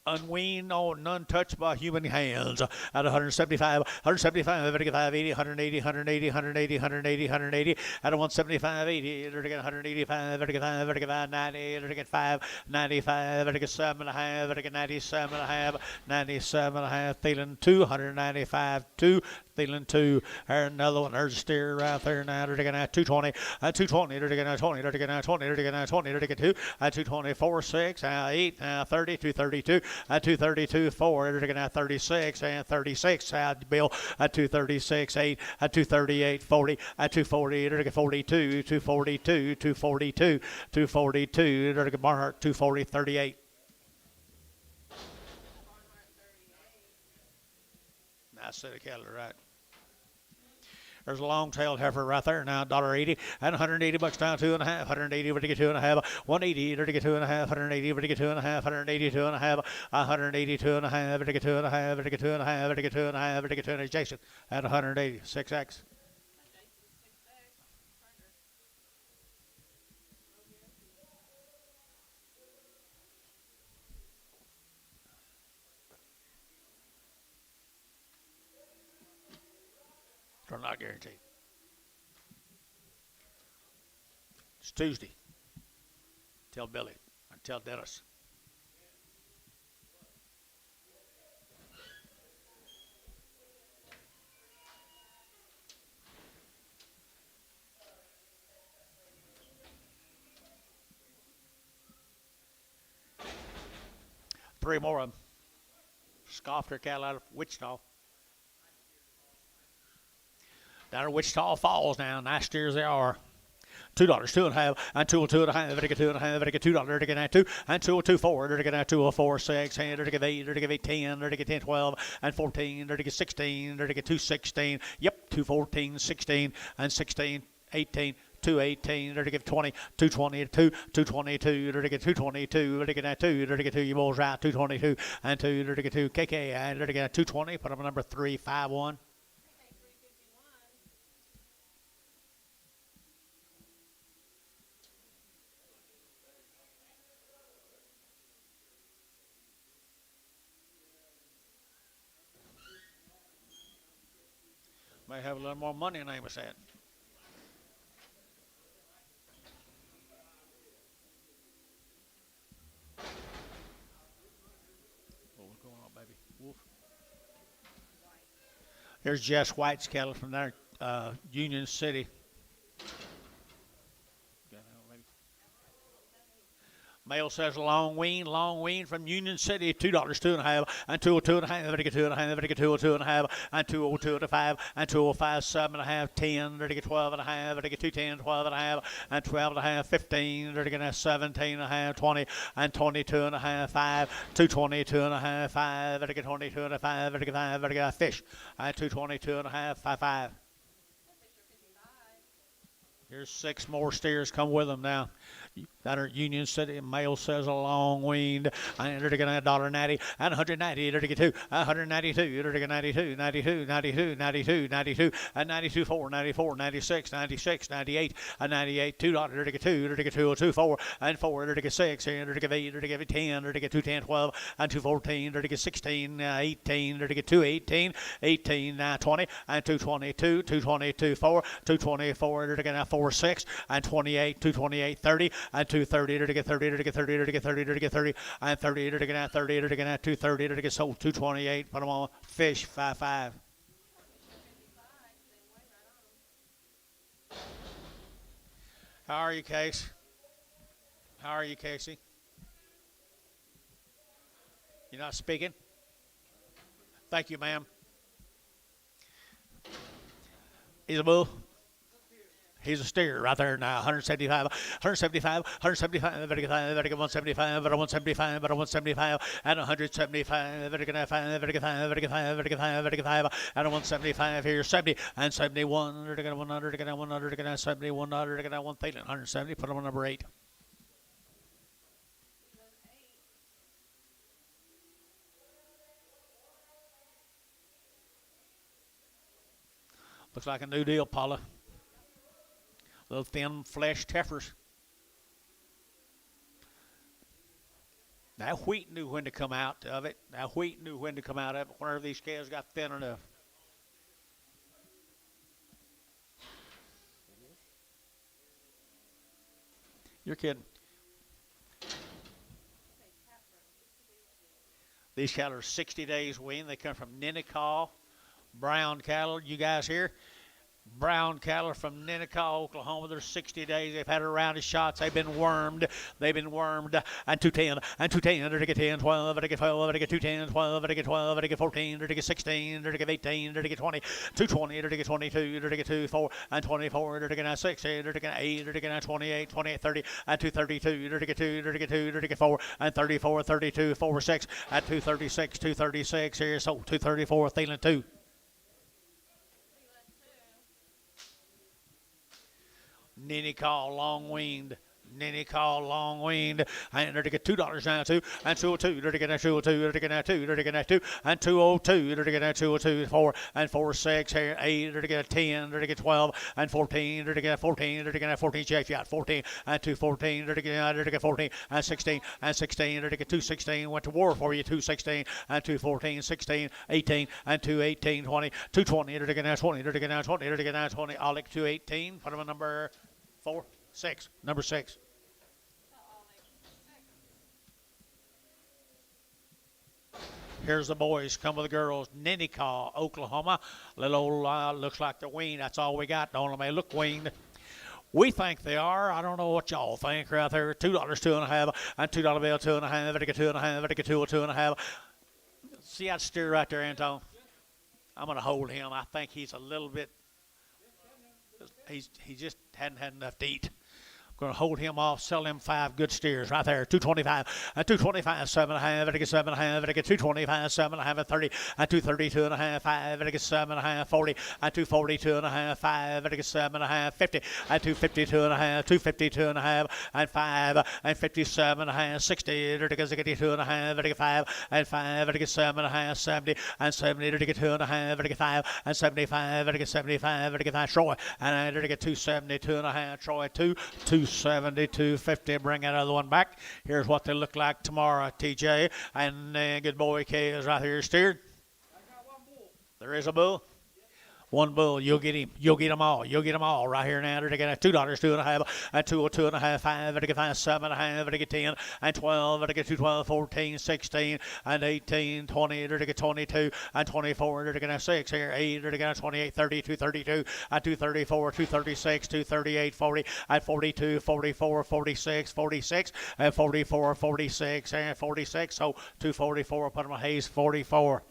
Speaker 1: Unweaned, none touched by human hands. At 175, 175, 80, 180, 180, 180, 180, 180. At 175, 80, 185, 90, 5, 95, 7.5, 97.5, 97.5. Thielen 2, 195, 2. Thielen 2. There's another one. There's a steer right there now. They're taking out 220. 220. They're taking out 20. They're taking out 20. They're taking out 20. They're taking 2. 224, 6. 8. 30. 232. 232, 4. They're taking out 36. And 36. Bill. 236, 8. 238, 40. 240. They're taking 42. 242. 242. 242. They're taking Barnhart 240, 38. Nice set of cattle, right? There's a long-tailed heifer right there now, $1.80 and $180 down 2.5, 180 to get 2.5, 180 to get 2.5, 180 to get 2.5, 182 1/2, 182 1/2 to get 2.5, to get 2.5, to get 2.5, to get 2.5, Jason at 180, 6X. They're not guaranteed. It's Tuesday. Tell Billy. I tell Dennis. Three more of them. Scoffed their cattle out of Wichita. Down at Wichita Falls now. Nice steers they are. $2, 2.5, and 2.5, to get 2.5, to get $2, to get 2, and 2.24, to get 2.4, 6, and to get 8, to get 8, 10, to get 10, 12, and 14, to get 16, to get 2.16. Yep, 2.14, 16, and 16, 18. 218, to get 20, 222, 222, to get 222, to get 2, to get 2, you bulls right, 222, and 2, to get 2, KK, and to get 220, put up number 351. May have a little more money in Amos said. What's going on, baby? Wolf. Here's Jess White's cattle from there, Union City. Male says long wean from Union City, $2, 2.5, and 202 1/2, to get 2 1/2, to get 202 1/2, and 202 5, and 205 7.5, 10, to get 12 1/2, to get 210, 12 1/2, and 12 1/2, 15, to get 17 1/2, 20, and 22 1/2, 5, 222 1/2, 5, to get 22 1/5, to get 5, to get a fish, and 222 1/2, 5. Here's 6 more steers come with them now. That are Union City. Male says a long weaned. And they're going to $1.90 and 190. They're going to get 192. They're going to 92, 92, 92, 92, 92, and 92, 4, 94, 96, 96, 98, and 98. $2. They're going to get 2. They're going to get 202, 4, and 4. They're going to get 6. They're going to get 8. They're going to get 10. They're going to get 210, 12, and 214. They're going to get 16, 18. They're going to get 218, 18, 20, and 222, 222, 4, 224. They're going to 4, 6, and 28, 228, 30. And 230 to get 30 to get 30 to get 30 to get 30 and 30 to get 30 to get 230 to get sold 228. Put them on fish 5. How are you, Case? How are you, Casey? You're not speaking? Thank you, ma'am. He's a bull. He's a steer right there now. 175, 175, 175, better get 175, better 175, better 175, and 175, better get 5, better get 5, better get 5, better get 5, better get 5, and 175 here, 70, and 71, better get 100, get 100, get 71, get 170, put him on number 8. Looks like a new deal, Paula. Little thin fleshed heifers. Now wheat knew when to come out of it. Whenever these calves got thin enough. You're kidding. These cattle are 60 days weaned. They come from Ninical. Brown cattle. You guys here? Brown cattle from Ninical, Oklahoma. They're 60 days. They've had a round of shots. They've been wormed. And 210, and 210, to get 10, 12, to get 12, to get 210, 12, to get 12, to get 14, to get 16, to get 18, to get 20, 220, to get 22, to get 24, and 24, to get 6, to get 8, to get 28, 28, 30, and 232, to get 2, to get 2, to get 4, and 34, 32, 4, 6, at 236, 236 here, so 234, Thielen 2. Ninical long weaned. Ninical long weaned, and they're to get $2 now too, and 202, they're to get that 202, they're to get that 2, they're to get that 2, and 202, they're to get that 202, 4, and 4, 6, 8, they're to get a 10, they're to get 12, and 14, they're to get 14, they're to get 14, check you out, 14, and 214, they're to get 14, and 16, and 16, they're to get 216, went to war for you, 216, and 214, 16, 18, and 218, 20, 220, they're to get 20, they're to get 20, they're to get 20, I'll like 218, put them on number 4. 6, number 6. Here's the boys. Come with the girls. Ninical, Oklahoma. Little old, looks like they're weaned. That's all we got. Don't let me look weaned. We think they are. I don't know what y'all think. Right there, $2, 2.5, and $2 bill, 2.5. They get 2.5. They get 2.5. See that steer right there, Anton? I'm gonna hold him. I think he's a little bit. He just hadn't had enough to eat. Going to hold him off, sell him 5 good steers right there. 225 and 225, 7.5. And I get 7.5. And I get 225, 7.5 and 30 and 232 and a half, 5. And I get 7.5, 40 and 242 and a half, 5. And I get 7.5, 50 and 252 and a half, 252 and a half, and 5 and 57 and a half, 60. And I get 82 and a half. And I get 5 and 5. And I get 7.5, 70 and 70. And I get 2 and a half. And I get 5 and 75. And I get 75. And I get 5. Troy and I get 272 and a half. Troy 270, 250. Bring another one back. Here's what they look like tomorrow, TJ. And good boy K is right here steered.
Speaker 2: I got one bull.
Speaker 1: There is a bull. One bull, you'll get him. You'll get them all. You'll get them all right here now. They get $2, 2.5, and 202 and a half, 5. They get 5, 7.5. They get 10 and 12. They get 212, 14, 16, and 18, 20. They get 22 and 24. They get 6 here, 8. They get 28, 30, 232, and 234, 236, 238, 40, and 42, 44, 46, 46, and 44, 46, and 46. So 244. Put them on Hayes 44.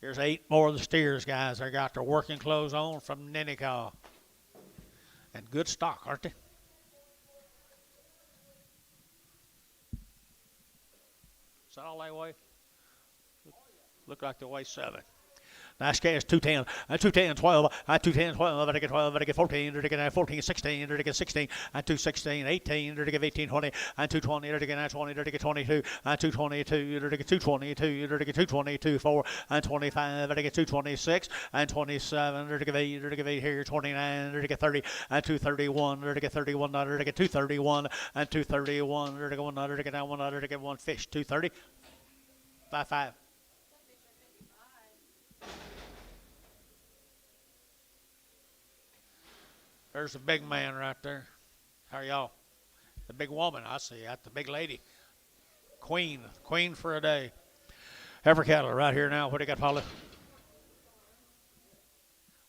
Speaker 1: Here's 8 more of the steers, guys. They got their working clothes on from Ninical. And good stock, aren't they? Is that all they weigh? Look like they weigh 7. Nice cast, 210, and 210, 12, and 210, 12, and I get 12, and I get 14, and I get 14, 16, and I get 16, and 216, 18, and I get 18, 20, and 220, and I get 20, and I get 22, and 222, and I get 222, and I get 222, 4, and 25, and I get 226, and 27, and I get 8, and I get 8 here, 29, and I get 30, and 231, and I get 31, and I get 231, and 231, and I get 1, and I get 1, and I get 1 fish, 230, 5. There's the big man right there. How are y'all? The big woman, I see that. The big lady. Queen for a day. Heifer cattle right here now. What do you got, Paula?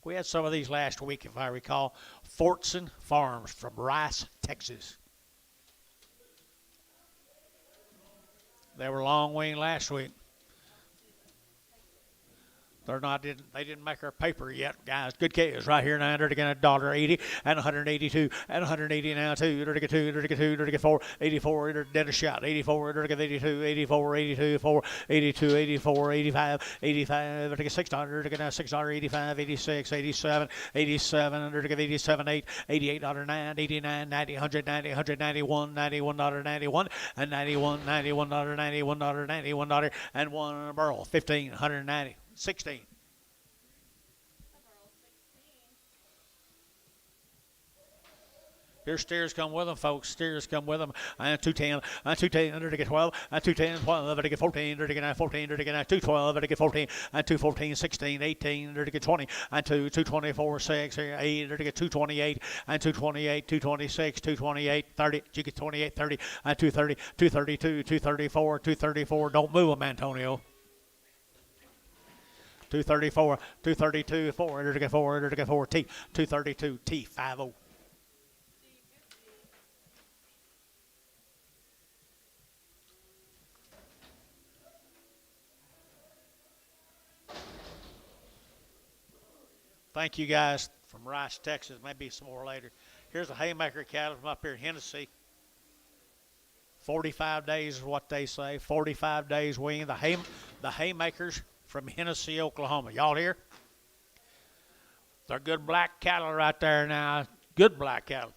Speaker 1: We had some of these last week, if I recall. Fortson Farms from Rice, Texas. They were long weaned last week. They didn't make our paper yet, guys. Good case right here now. They're to get $1.80 and 182 and 180 now too. They're to get 2, they're to get 2, they're to get 4, 84. They're dead a shot. 84. They're to get 82, 84, 82, 4, 82, 84, 85, 85. They're to get $6. They're to get $6, 85, 86, 87, 87. They're to get 87, 8, $88, 89, 90, 190, 191, $91.91, and 91, $91, $91, and one burl, 15, 190. 16. Here's steers come with them, folks. Steers come with them. And 210, and 210, they're to get 12, and 210, 12, they're to get 14, they're to get 14, they're to get 212, they're to get 14, and 214, 16, 18, they're to get 20, and 224, 6, 8, they're to get 228, and 228, 226, 228, 30, you get 28, 30, and 230, 232, 234, 234. Don't move them, Antonio. 234, 232, 4, to get 4, to get 4, T, 232, T, 50. Thank you guys from Rice, Texas. Maybe some more later. Here's a haymaker cattle from up here in Hennessy. 45 days is what they say. 45 days weaned. The haymakers from Hennessy, Oklahoma. Y'all here? They're good black cattle right there now. Good black cattle.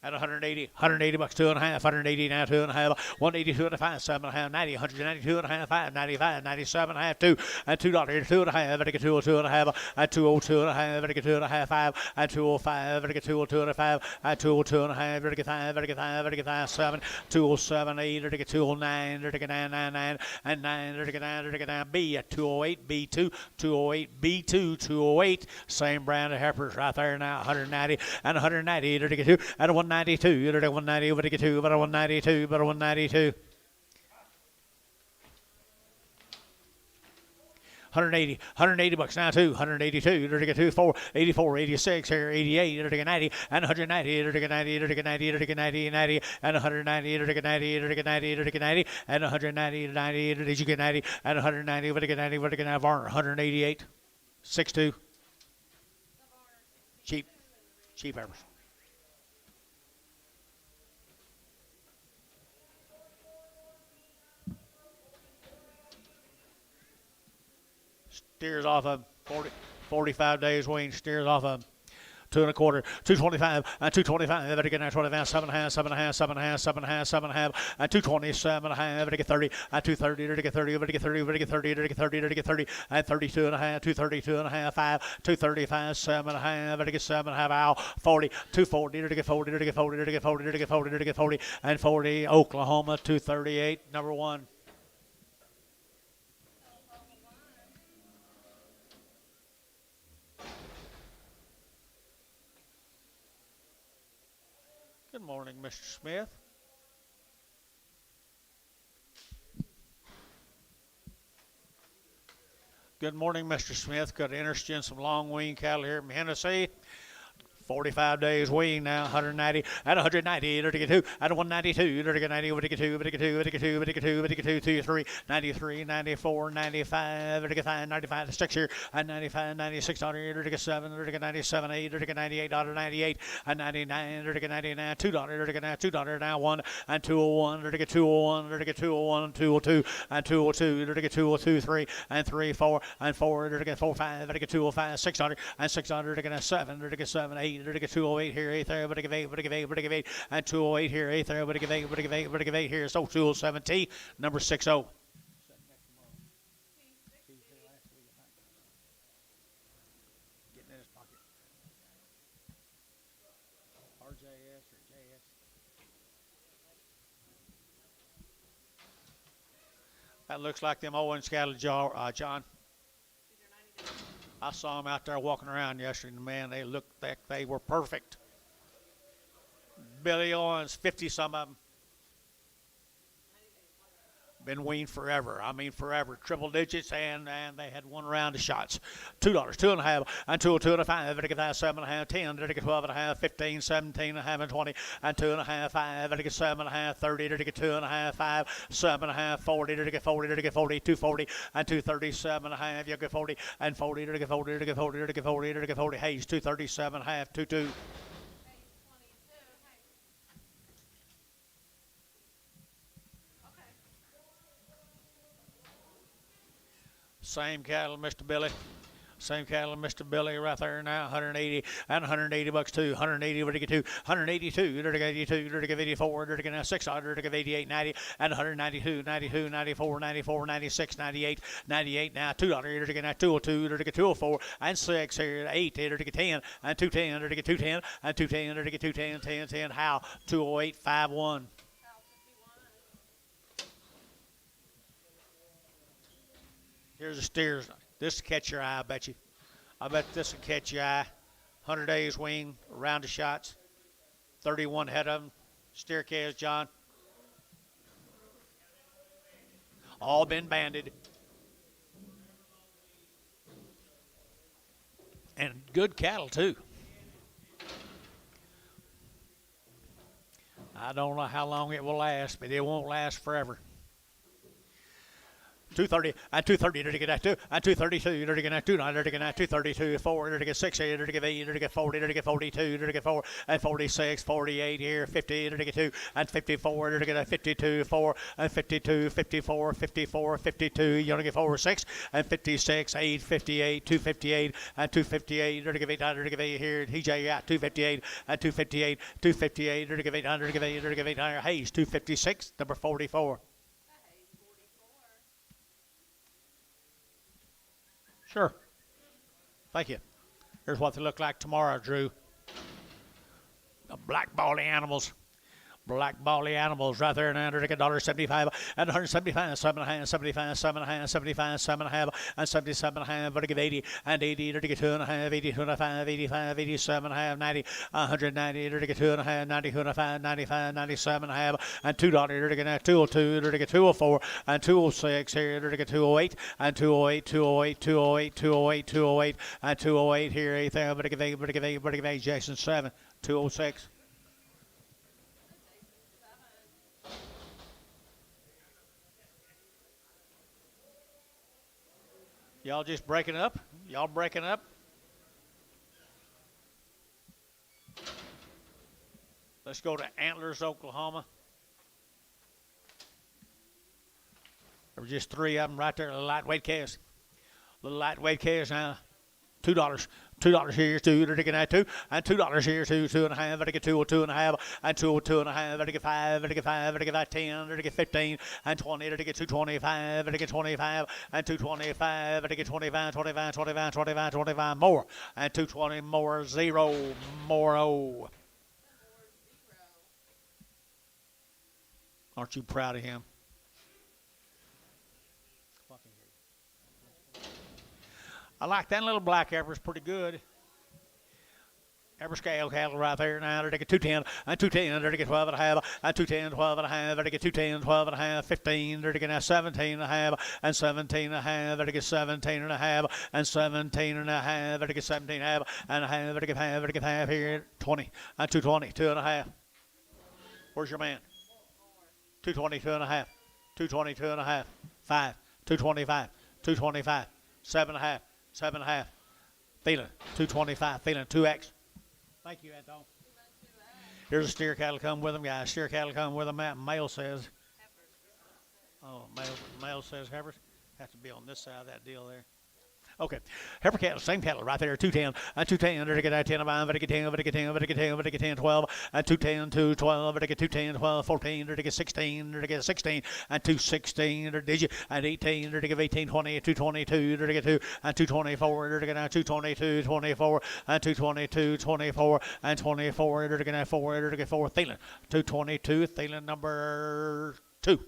Speaker 1: At 180 bucks, 2.5, 180 now, 2.5, 182 and a half, 7.5, 90, 192 and a half, 5, 95, 97 and a half, 2, and $2, 2.5, and get 202 and a half, and 202 and a half, and get 2.5, 5, and 205, and get 202 and a half, and 202 and a half, and get 5, and get 5, and get 5, 7, 207, 8, and get 209, and get 999, and 9, and get 9, and get 9, B at 208, B2, 208, B2, 208, same brand of heifers right there now, 190, and 190, and get 2, and 192, you're at 190, over to get 2, but 192, but 192. 180 bucks now, 2, 182, you're to get 2, 4, 84, 86, here, 88, you're to get 90, and 190, you're to get 90, you're to get 90, you're to get 90, 90, and 190, you're to get 90, you're to get 90, you're to get 90, and 190, 90, did you get 90, and 190, over to get 90, over to get 90, 188, 62. Cheap heifers. Steers off of 45 days weaned, steers off of 2.25, 225, and 225, better get 25, 7.5, 7.5, 7.5, 7.5, 7.5, and 227.5, better get 30, and 230, better get 30, better get 30, better get 30, better get 30, better get 30, and 32.5, 232.5, 5, 235, 7.5, better get 7.5, ow, 40, 240, better get 40, better get 40, better get 40, better get 40, better get 40, and 40, Oklahoma, 238, number 1. Good morning, Mr. Smith. Good morning, Mr. Smith. Got interest in some long weaned cattle here in Tennessee. 45 days weaned now, 190, and 190, you're to get 2, and 192, you're to get 90, you're to get 2, you're to get 2, you're to get 2, you're to get 2, you're to get 2, 2, 3, 93, 94, 95, you're to get 5, 95 to 6 here, and 95, 96, you're to get 7, you're to get 97, 8, you're to get 98, 98, and 99, you're to get 99, $2, you're to get $2 now, 1, and 201, you're to get 201, you're to get 201, and 202, and 202, you're to get 202, 3, and 3, 4, and 4, you're to get 4, 5, you're to get 205, 600, and 600, you're to get 7, you're to get 7, 8, you're to get 208 here, 8 there, but to give 8, but to give 8, but to give 8, and 208 here, 8 there, but to give 8, but to give 8, but to give 8 here, so 207T, number 60. Getting in his pocket. RJS or JS. That looks like them Owens cattle, John. I saw them out there walking around yesterday, and man, they looked like they were perfect. Billy Owens, 50 some of them. Been weaned forever. I mean forever. Triple digits, and they had one round of shots. $2, 2.5, and 202 and a 5, better get that 7.5, 10, better get 12.5, 15, 17.5, and 20, and 2.5, 5, better get 7.5, 30, better get 2.5, 5, 7.5, 40, better get 40, better get 40, 240, and 237.5, you get 40, and 40, better get 40, better get 40, better get 40, better get 40, Hayes, 237.5, 22. Same cattle, Mr. Billy. Same cattle, Mr. Billy, right there now, 180 and 180 bucks too. 180, where to get to? 182, you're to get 82, you're to get 84, you're to get 600, you're to get 88, 90, and 192, 92, 94, 94, 96, 98, 98 now, $2, you're to get 202, you're to get 204, and 6 here, 8, you're to get 10, and 210, you're to get 210, and 210, you're to get 210, 10, 10, how? 208, 51. Here's the steers. This will catch your eye, I bet you. I bet this will catch your eye. 100 days weaned, round of shots. 31 head of them. Steer calves, John. All been banded. And good cattle, too. I don't know how long it will last, but it won't last forever. 230 and 230 to get that 2 and 232 to get that 290 to get that 232 4 to get 60 to get 8 to get 40 to get 42 to get 4 and 46 48 here 50 to get 2 and 54 to get a 52 4 and 52 54 54 52 you want to get 4 6 and 56 8 58 258 and 258 to get 800 to get 8 here TJ got 258 and 258 258 to get 800 to get 8 to get 800 Hayes 256 number 44. Sure. Thank you. Here's what they look like tomorrow, Drew. The black bally animals. Black bally animals right there and under $1.75 and 175, 7.5, 75, 7.5, 75, 7.5, and 77.5. But to give 80 and 80 to get 2.5, 80, 2.5, 85, 87.5, 90, 190 to get 2.5, 90, 2.5, 95, 97.5, and $2 to get 202 to get 204, and 206 here to get 208, and 208, 208, 208, 208, 208, and 208 here. Anything but to give 8, Jason 7, 206. Y'all just breaking up? Y'all breaking up? Let's go to Antlers, Oklahoma. There were just 3 of them right there, little lightweight calves. Little lightweight calves now. $2. $2 here, 2 to get that 2, and $2 here, 2, 2.5, to get 2 or 2.5, and 2 or 2.5, to get 5, to get 5, to get that 10, to get 15, and 20, to get 225, to get 25, and 225, to get 25, 25, 25, 25, 25 more, and 220 more, 0 more. Oh. Aren't you proud of him? I like that little black heifer's pretty good. Heifer scale cattle right there now. They're to get 210 and 210. They're to get 12 and a half and 210, 12 and a half. They're to get 210, 12 and a half, 15. They're to get 17 and a half and 17 and a half. They're to get 17 and a half and 17 and a half. They're to get 17 and a half and a half. They're to get half. They're to get half here. 20 and 220, 2 and a half. Where's your man? 220, 2 and a half. 220, 2 and a half. 5, 225, 225, 7 and a half. 7.5. Feeling 225. Feeling 2X. Thank you, Anton. Here's a steer cattle come with them, guys. Steer cattle come with them. Male says. Oh, male says heifers. Have to be on this side of that deal there. Okay. Heifer cattle, same cattle right there, 210, and 210, to get 10, to get 10, to get 10, to get 10, to get 10, 12, and 210, 212, to get 210, 12, 14, to get 16, to get 16, and 216, to digit, and 18, to get 18, 20, 222, to get 2, and 224, to get 222, 24, and 222, 24, and 24, to get 4, to get 4, Thielen, 222, Thielen number 2.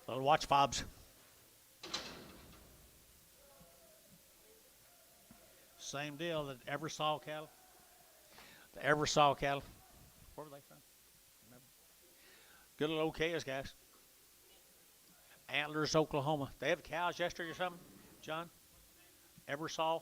Speaker 1: Little watch fobs. Same deal that ever saw cattle. The ever saw cattle. Where were they from? Remember? Good little OKs, guys. Antlers, Oklahoma. They have cows yesterday or something, John? Ever saw?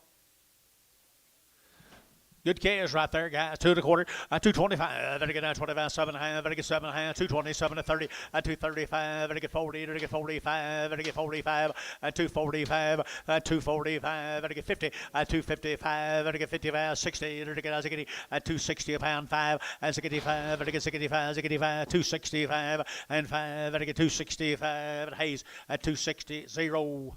Speaker 1: Good calves right there, guys. 2 1/4, 225. Better get 25, 7.5. Better get 7.5, 227 to 30, 235. Better get 40, better get 45. Better get 45, 245, 245. Better get 50, 255. Better get 55, 60. Better get 260 a pound 5, 65. Better get 65, 65, 265 and 5. Better get 265. And Hayes at 260, 0.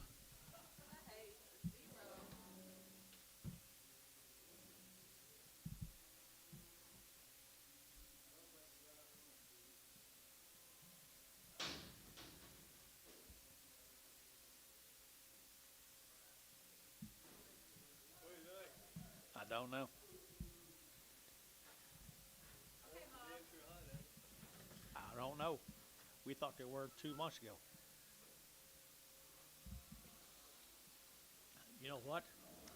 Speaker 1: I don't know. I don't know. We thought they were 2 months ago. You know what?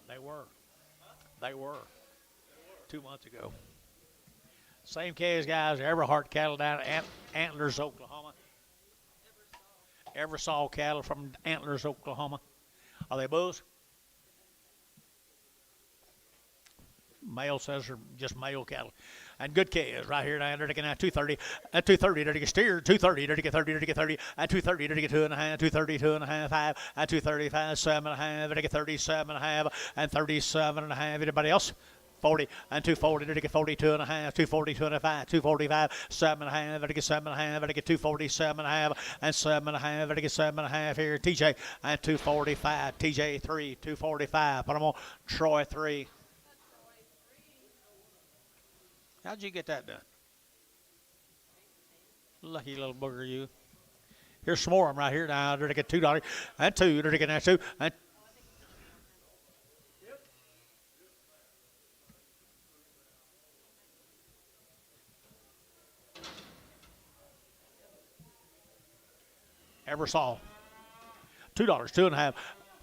Speaker 1: They were. They were 2 months ago. Same calves, guys. Everhart cattle down at Antlers, Oklahoma. Ever saw cattle from Antlers, Oklahoma? Are they bulls? Male says they're just male cattle. And good calves right here now. They're taking out 230. At 230, they're to get steered. 230, they're to get 30, they're to get 30. At 230, they're to get 2.5. 230, 2.5, 5. At 235, 7.5. They're to get 37.5 and 37.5. Anybody else? 40 and 240, they're to get 42 and a half, 240, 205, 245, 7.5, they're to get 7.5, they're to get 247.5 and 7.5, they're to get 7.5 here. TJ and 245, TJ 3, 245. Put them on Troy 3. How'd you get that done? Lucky little booger you. Here's some more of them right here now. They're to get $2 and 2. They're to get that 2 and ever saw. $2, 2.5.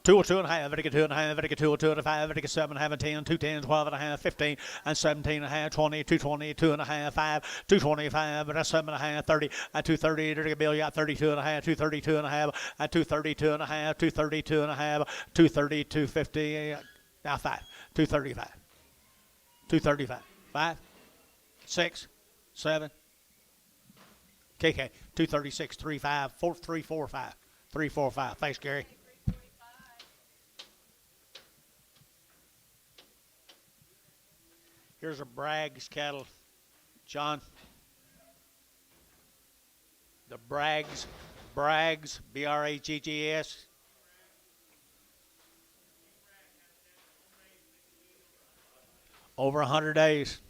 Speaker 1: 2.5, to get 2.5, to get 2.5, to get 7.5 and 10, 2.10, 12.5, 15 and 17.5, 20, 2.20, 2.5, 5, 2.25, and 7.5, 30, and 2.30, to get Bill, you got 32.5, 2.32.5, and 2.32.5, 2.32.5, 2.30, 2.50, now 5, 2.35, 2.35, 5, 6, 7, KK, 2.36, 3.5, 4, 3.45, 3.45. Thanks, Gary. Here's a Bragg's cattle, John. The Bragg's, B-R-A-G-G-S. Over 100 days.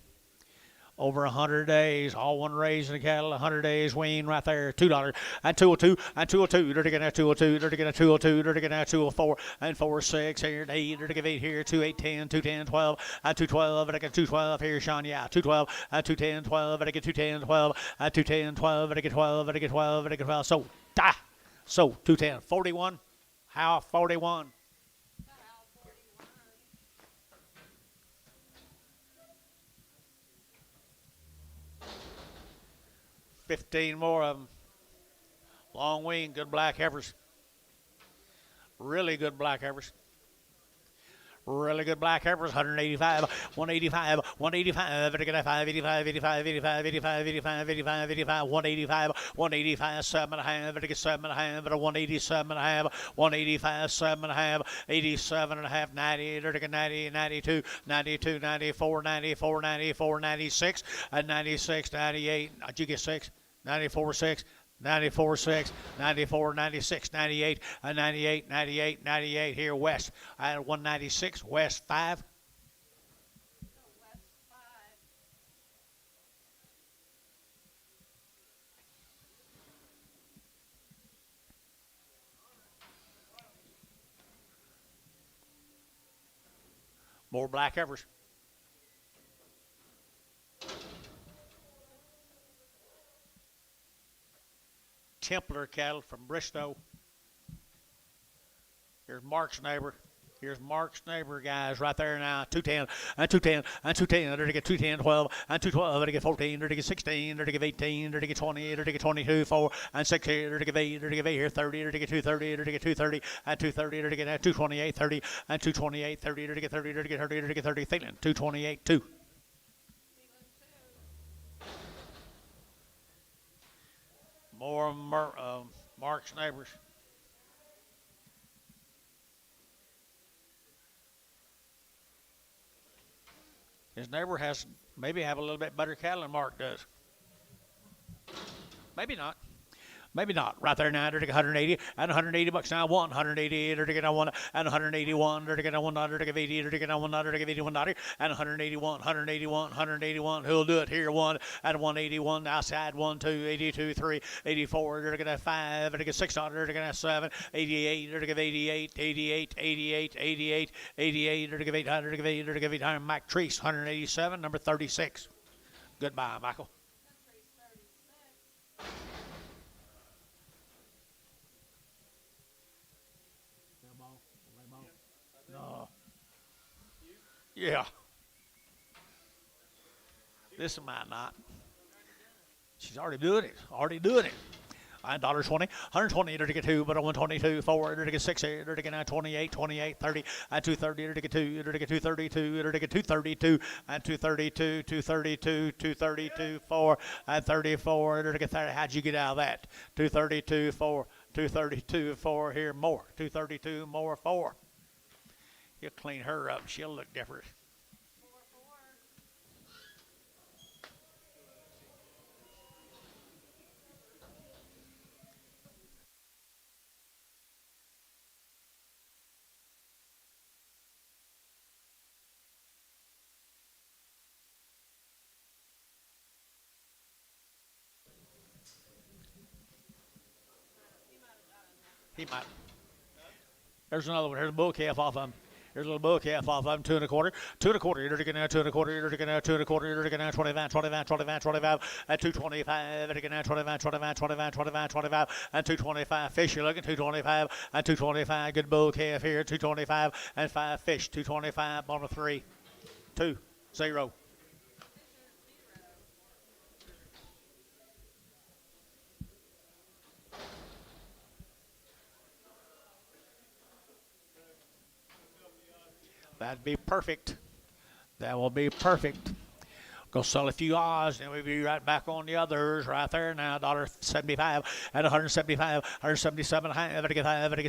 Speaker 1: Over 100 days, all one raising the cattle, 100 days weaned right there, $2 and 202 and 202. They're to get that 202, they're to get that 202, they're to get that 204 and 46 here, 8, they're to get 8 here, 2, 8, 10, 2, 10, 12 and 212, and I get 212 here, Sean, yeah, 212 and 2, 10, 12, and I get 2, 10, 12 and 2, 10, 12, and I get 12, and I get 12, and I get 12. So, 210, 41, how 41? 15 more of them. Long wing, good black heifers. Really good black heifers. Really good black heifers, 185, 185, 185, 585, 85, 85, 85, 85, 85, 85, 185, 185, 7.5, 7.5, 187.5, 185, 7.5, 87.5, 90, 90, 92, 92, 94, 94, 94, 96, and 96, 98. Did you get 6? 94, 6. 94, 6, 94, 96, 98, 98, 98, 98 here west. I had 196, west 5. More black heifers. Templar cattle from Bristow. Here's Mark's neighbor. Here's Mark's neighbor, guys, right there now. 210 and 210 and 210. They're to get 210, 12 and 212. They're to get 14. They're to get 16. They're to get 18. They're to get 20. They're to get 22, 4 and 6 here. They're to get 8. They're to get 8 here. 30. They're to get 230. They're to get 230 and 230. They're to get 228, 30 and 228, 30. They're to get 30. They're to get 30. They're to get 30. Thickland 228, 2. More Mark's neighbors. His neighbor has maybe have a little bit better cattle than Mark does. Maybe not. Maybe not. Right there now, they're to get 180 and 180 bucks now. 180, they're to get 1 and 181, they're to get 1, they're to get 80, they're to get 1, they're to get 81, and 181, 181, 181. Who'll do it here? 1 and 181 outside. 1, 2, 82, 3, 84. They're to get 5, they're to get 6, they're to get 7, 88, they're to get 88, 88, 88, 88, 88. They're to get 800, they're to get 8, they're to get 800. Mike Treese, 187, number 36. Goodbye, Michael. No. Yeah. This might not. She's already doing it. and $1.20, 120 to get two, but 122, 4 to get 6, to get now 28, 28, 30, and 230 to get 2, to get 232, to get 232, and 232, 232, 232, 4, and 34 to get 30. How'd you get out of that? 232, 4, 232, 4 here, more, 232, more, 4. You'll clean her up, she'll look different. He might. There's another one. There's a bull calf off of him. There's a little bull calf off of him. 2 1/4. 2 1/4. You're taking now 2 1/4. You're taking now 2 1/4. You're taking now 25, 25, 25, 25, and 225. You're taking now 25, 25, 25, 25, 25, and 225 fish. You're looking 225 and 225. Good bull calf here. 225 and 5 fish. 225 on a 3, 2, 0. That'd be perfect. That will be perfect. Go sell a few odds, and we'll be right back on the others right there now. $1.75 and 175, 177 and a half,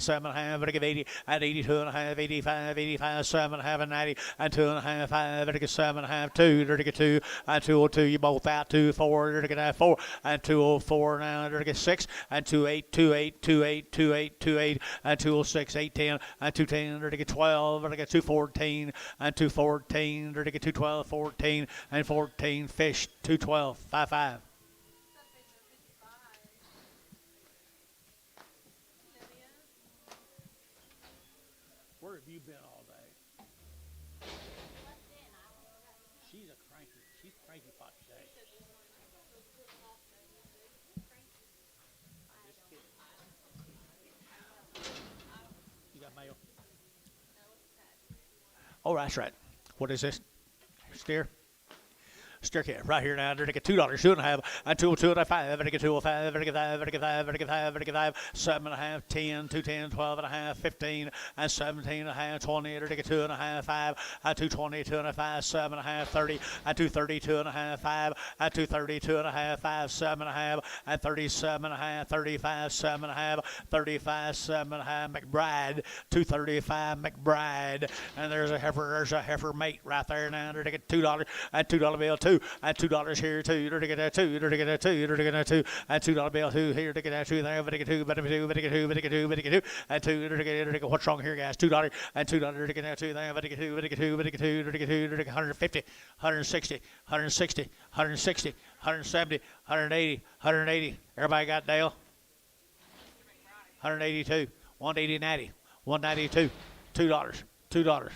Speaker 1: 7 and a half, 80 and 82 and a half, 85, 85, 7 and a half, and 90 and 2 and a half, 7 and a half, 2, 2 and 202. You both out 2, 4, 4 and 204 now, 6 and 28, 28, 28, 28, 28 and 206, 810 and 210, 12, 214 and 214, 212, 14 and 14 fish, 212, 55. Where have you been all day? She's cranky pot today. You got mail? Oh, that's right. What is this? Steer? Steer calf right here now. They're to get $2, 2 and a half, and 202 and a 5, and get 205, and get 5, and get 5, and get 5, and get 5, 7 and a half, 10, 210, 12 and a half, 15, and 17 and a half, 20, and get 2 and a half, 5, and 222 and a 5, 7 and a half, 30, and 232 and a half, 5, and 232 and a half, 5, 7 and a half, and 37 and a half, 35, 7 and a half, 35, 7 and a half, McBride, 235 McBride, and there's a heifer mate right there now. They're to get $2 and $2 bill, 2 and $2 here, 2, you're to get a 2, you're to get a 2, you're to get a 2, and $2 bill, 2 here to get a 2 there, but get 2, but get 2, but get 2, but get 2, but get 2, and 2, you're to get what's wrong here, guys? $2 and $2 to get a 2 there, but get 2, but get 2, but get 2, you're to get 2, you're to get 150, 160, 160, 160, 170, 180, 180. Everybody got Dale? 182, 180, 90, 192, $2, $2.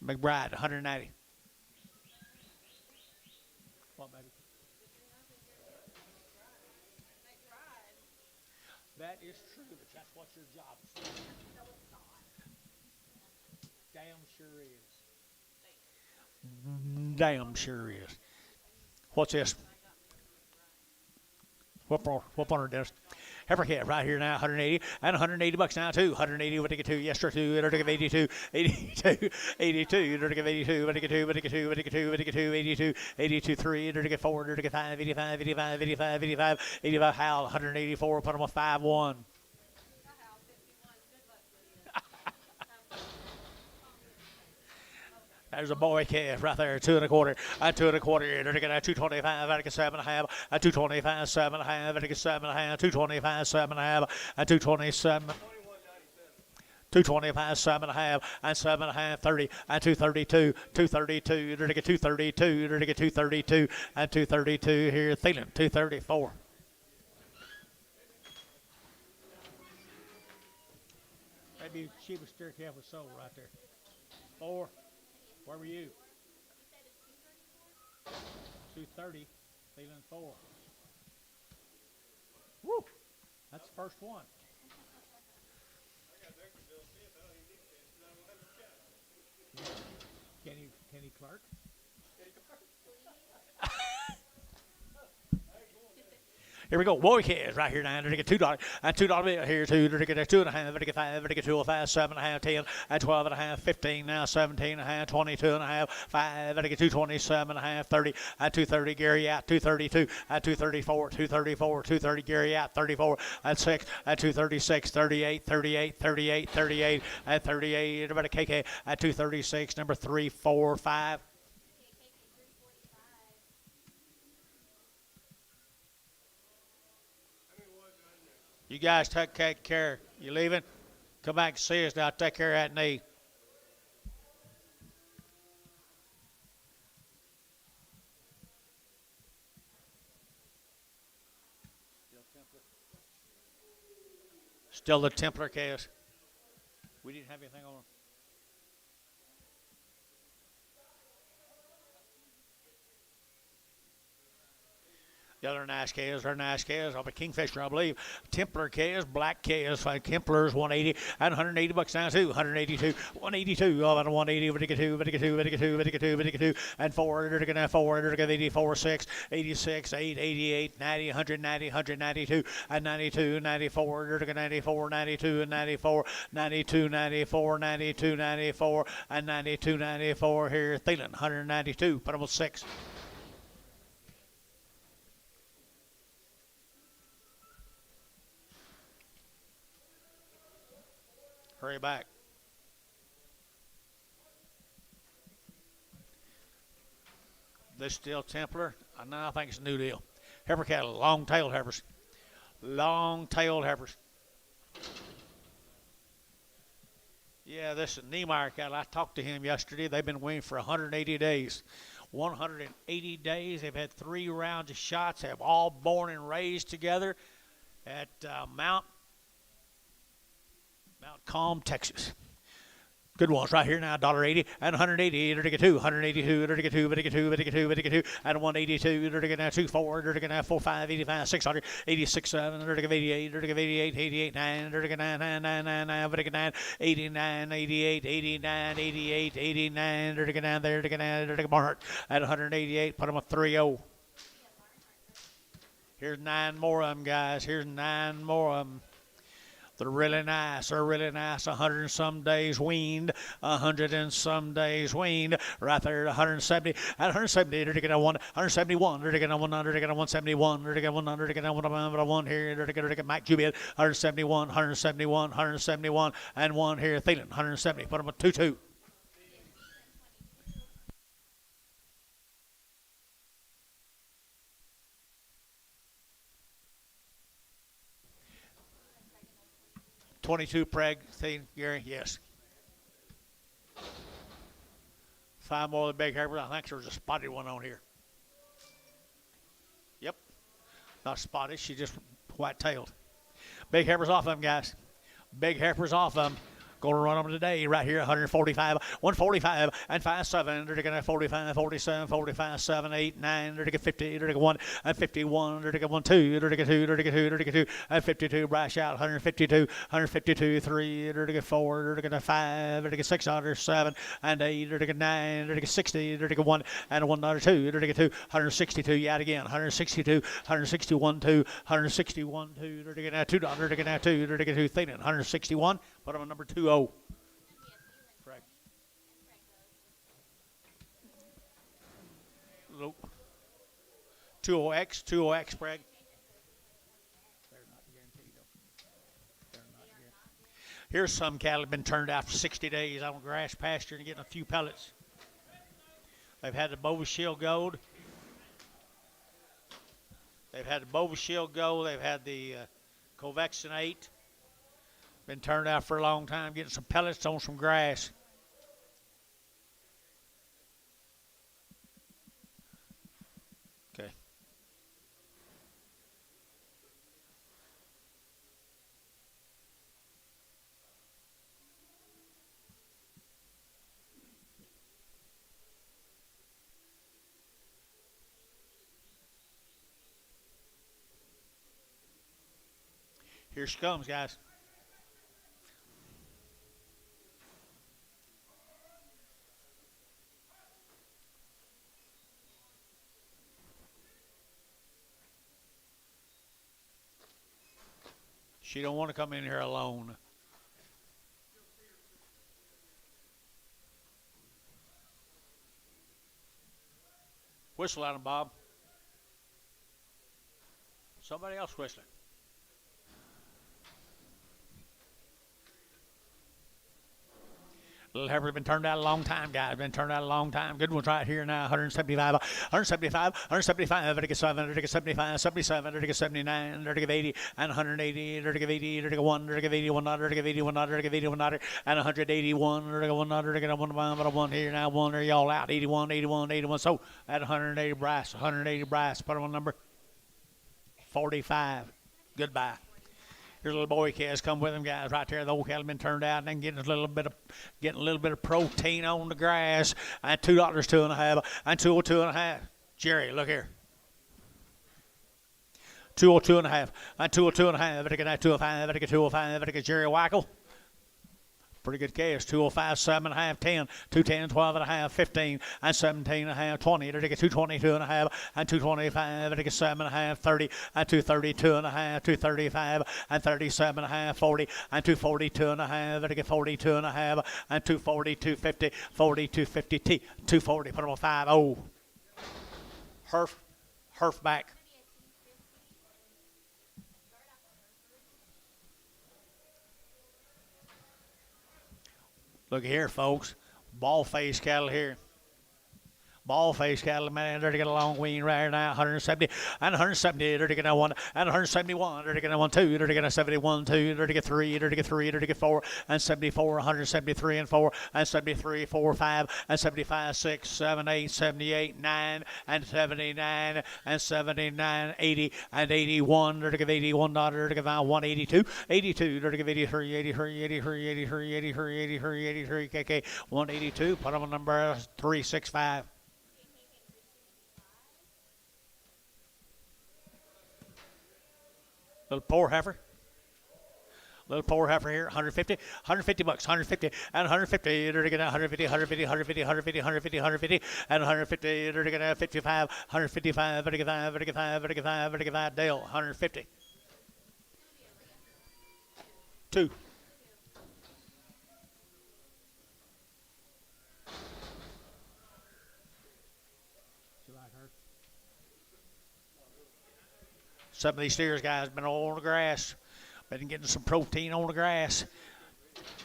Speaker 1: McBride, 190. What, baby? That is true, but that's what your job is. Damn sure is. Damn sure is. What's this? Whoop on her, Dennis. Heifer calf right here now, 180 and 180 bucks now too. 180, what to get 2? Yes, sir, 2. What to get 82, 82, 82. What to get 82, what to get 2, what to get 2, what to get 2, what to get 2, 82, 82, 3. What to get 4, what to get 5, 85, 85, 85, 85, 85. Hal, 184. Put them on 5-1. There's a boy calf right there, 2 1/4, and 2 1/4. They're get a 225, and 7 and a half, and 225, 7 and a half, and 7 and a half, 225, 7 and a half, and 227. 225, 7 and a half, and 7 and a half, 30, and 232, 232. You're to get 232, you're to get 232, and 232 here. Thielen, 234. Maybe cheapest steer calf was sold right there. 4. Where were you? 230, Thielen 4. Woo! That's the first one. Kenny Clark? Here we go. Boy kids right here now. They're get $2 and $2 bill here too. They're get 2.5. They're get 5. They're get 2 5, 7.5, 10 and 12.5, 15 now, 17.5, 22.5, 5. They're get 227.5, 30 and 230. Gary out 232 and 234, 234, 230. Gary out 34 and 6 and 236, 38, 38, 38, 38 and 38. Everybody KK at 236. Number 3, 4, 5. You guys take care. You leaving? Come back and see us now. Take care of that knee. Still the Templar case. We didn't have anything on them. The other nice calves are nice calves. I'll be Kingfisher, I believe. Templar calves, black calves, Templars, 180 and 180 bucks down too. 182, 182, about 180, and 4, 84, 6, 86, 8, 88, 90, 190, 192, and 92, 94, 94, 92, and 94, 92, 94, 92, 94, and 92, 94 here. Thielen, 192, put them on 6. Hurry back. This still Templar? No, I think it's a new deal. Heifer cattle, long-tailed heifers. Long-tailed heifers. Yeah, this is Niemeyer cattle. I talked to him yesterday. They've been weaned for 180 days. 180 days. They've had 3 rounds of shots. They've all born and raised together at Mount Calm, Texas. Good ones right here now, $1.80 and 180. They're to get 2, 182. They're to get 2, but to get 2, but to get 2, but to get 2, and 182. They're to get now 2, 4. They're to get now 4, 5, 85, 600, 86, 7. They're to get 88. They're to get 88, 88, 9. They're to get 9, 9, 9, 9, 9. But to get 9, 89, 88, 89, 88, 89. They're to get 9 there. To get 9. They're to get Barnhart at 188. Put them up 3-0. Here's 9 more of them, guys. Here's 9 more of them. They're really nice. They're really nice. 100 and some days weaned. 100 and some days weaned. Right there, 170. At 170, they're to get a 171. They're to get a 100. They're to get a 171. They're to get 100. They're to get a 1 here. They're to get Mike Jubilee. 171, 171, 171, and 1 here. Thielen, 170. Put them at 2-2. $22 preg thing, Gary? Yes. 5 more of the big heifers. I think there's a spotted one on here. Yep. Not spotted. She's just white-tailed. Big heifers off them, guys. Big heifers off them. Going to run them today right here, 145, 145, and 5, 7. They're going to 45, 47, 45, 7, 8, 9. They're going to 50. They're going to 1 and 51. They're going to 1, 2. They're going to 2. They're going to 2. They're going to 2 and 52. Brash out, 152, 152, 3. They're going to 4. They're going to 5. They're going to 6, 7 and 8. They're going to 9. They're going to 60. They're going to 1 and 1, 2. They're going to 2. 162. Yet again, 162, 161, 2, 161, 2. They're going to $2. They're going to 2. They're going to 2. Thielen, 161. Put them on number 2-0. Correct. Nope. 20X, 20X, Craig. They're not guaranteed, though. They're not guaranteed. Here's some cattle have been turned out for 60 days on grass pasture and getting a few pellets. They've had the Bovis Shield Gold. They've had the Bovis Shield Gold. They've had the Covexinate. Been turned out for a long time, getting some pellets on some grass. Okay. Here she comes, guys. She don't want to come in here alone. Whistle at him, Bob. Somebody else whistling. Little heifer been turned out a long time, guys. Been turned out a long time. Good one's right here now. 175, 175, 175, 175, 75, 77, 79, 80, and 180, 80, 81, 81, 81, 81, and 181, 1 here now. One there, y'all out. 81, 81, 81. So at 180 brass, 180 brass. Put on number 45. Goodbye. Here's a little boy calves come with him, guys. Right there, the old cattle been turned out, and then getting a little bit of protein on the grass. And $2, 2.5, and 202 and a half. Jerry, look here. 202 and a half, and 202 and a half. Better get that 205. Better get 205. Better get Jerry Wackel. Pretty good calves. 205, 7 and a half, 10, 210, 12 and a half, 15, and 17 and a half, 20. Better get 222 and a half, and 225. Better get 7 and a half, 30, and 232 and a half, 235, and 37 and a half, 40, and 242 and a half. Better get 42 and a half, and 240, 250, 40, 250, 240. Put them on 5. Oh, Herf back. Look here, folks. Ball-faced cattle here. Ball-faced cattle, man, they're to get a long wean right now. 170 and 170. They're to get a 1 and 171. They're to get a 1, 2. They're to get a 71, 2. They're to get 3. They're to get 3. They're to get 4 and 74. 173 and 4 and 73, 4, 5 and 75, 6, 7, 8, 78, 9 and 79 and 79, 80 and 81. They're to give 81. They're to give 182, 82. They're to give 83, 83, 83, 83, 83, 83, 83. KK 182. Put them on number 365. Little poor heifer. Little poor heifer here, 150, 150 bucks, 150, and 150. They're going to 150, 150, 150, 150, 150, 150, and 150. They're going to 55, 155, 55, 55, 55, 55. Dale, 150. 2. Some of these steers, guys, been all on the grass. Been getting some protein on the grass.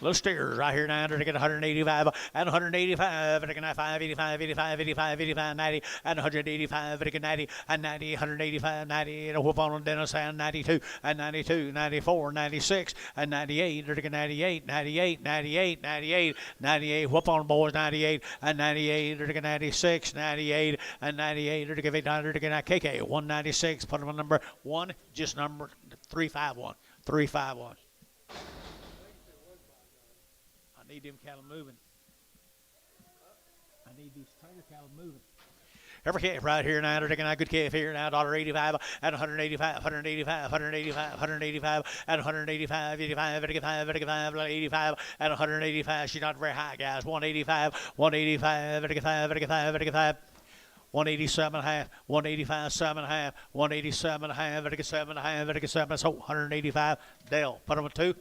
Speaker 1: Little steers right here now. They're to get 185 and 185. They're going to 5, 85, 85, 85, 85, 90, and 185. They're going 90 and 90, 185, 90. And a whoop on Dennis and 92 and 92, 94, 96, and 98. They're going 98, 98, 98, 98, 98. Whoop on boys, 98 and 98. They're going 96, 98, and 98. They're going 800. They're going KK 196. Put them on number 1, just number 351. 351. I need them cattle moving. I need these trailer cattle moving. Every calf right here now, they're taking a good calf here now, $1.85 and 185, 185, 185, 185, and 185, 85, 85, 85, 85, and 185. She's not very high, guys. 185, 185, 85, 85, 85. 187 and a half, 185, 7 and a half, 187 and a half, 87 and a half, 87. So 185. Dale, put them at 2.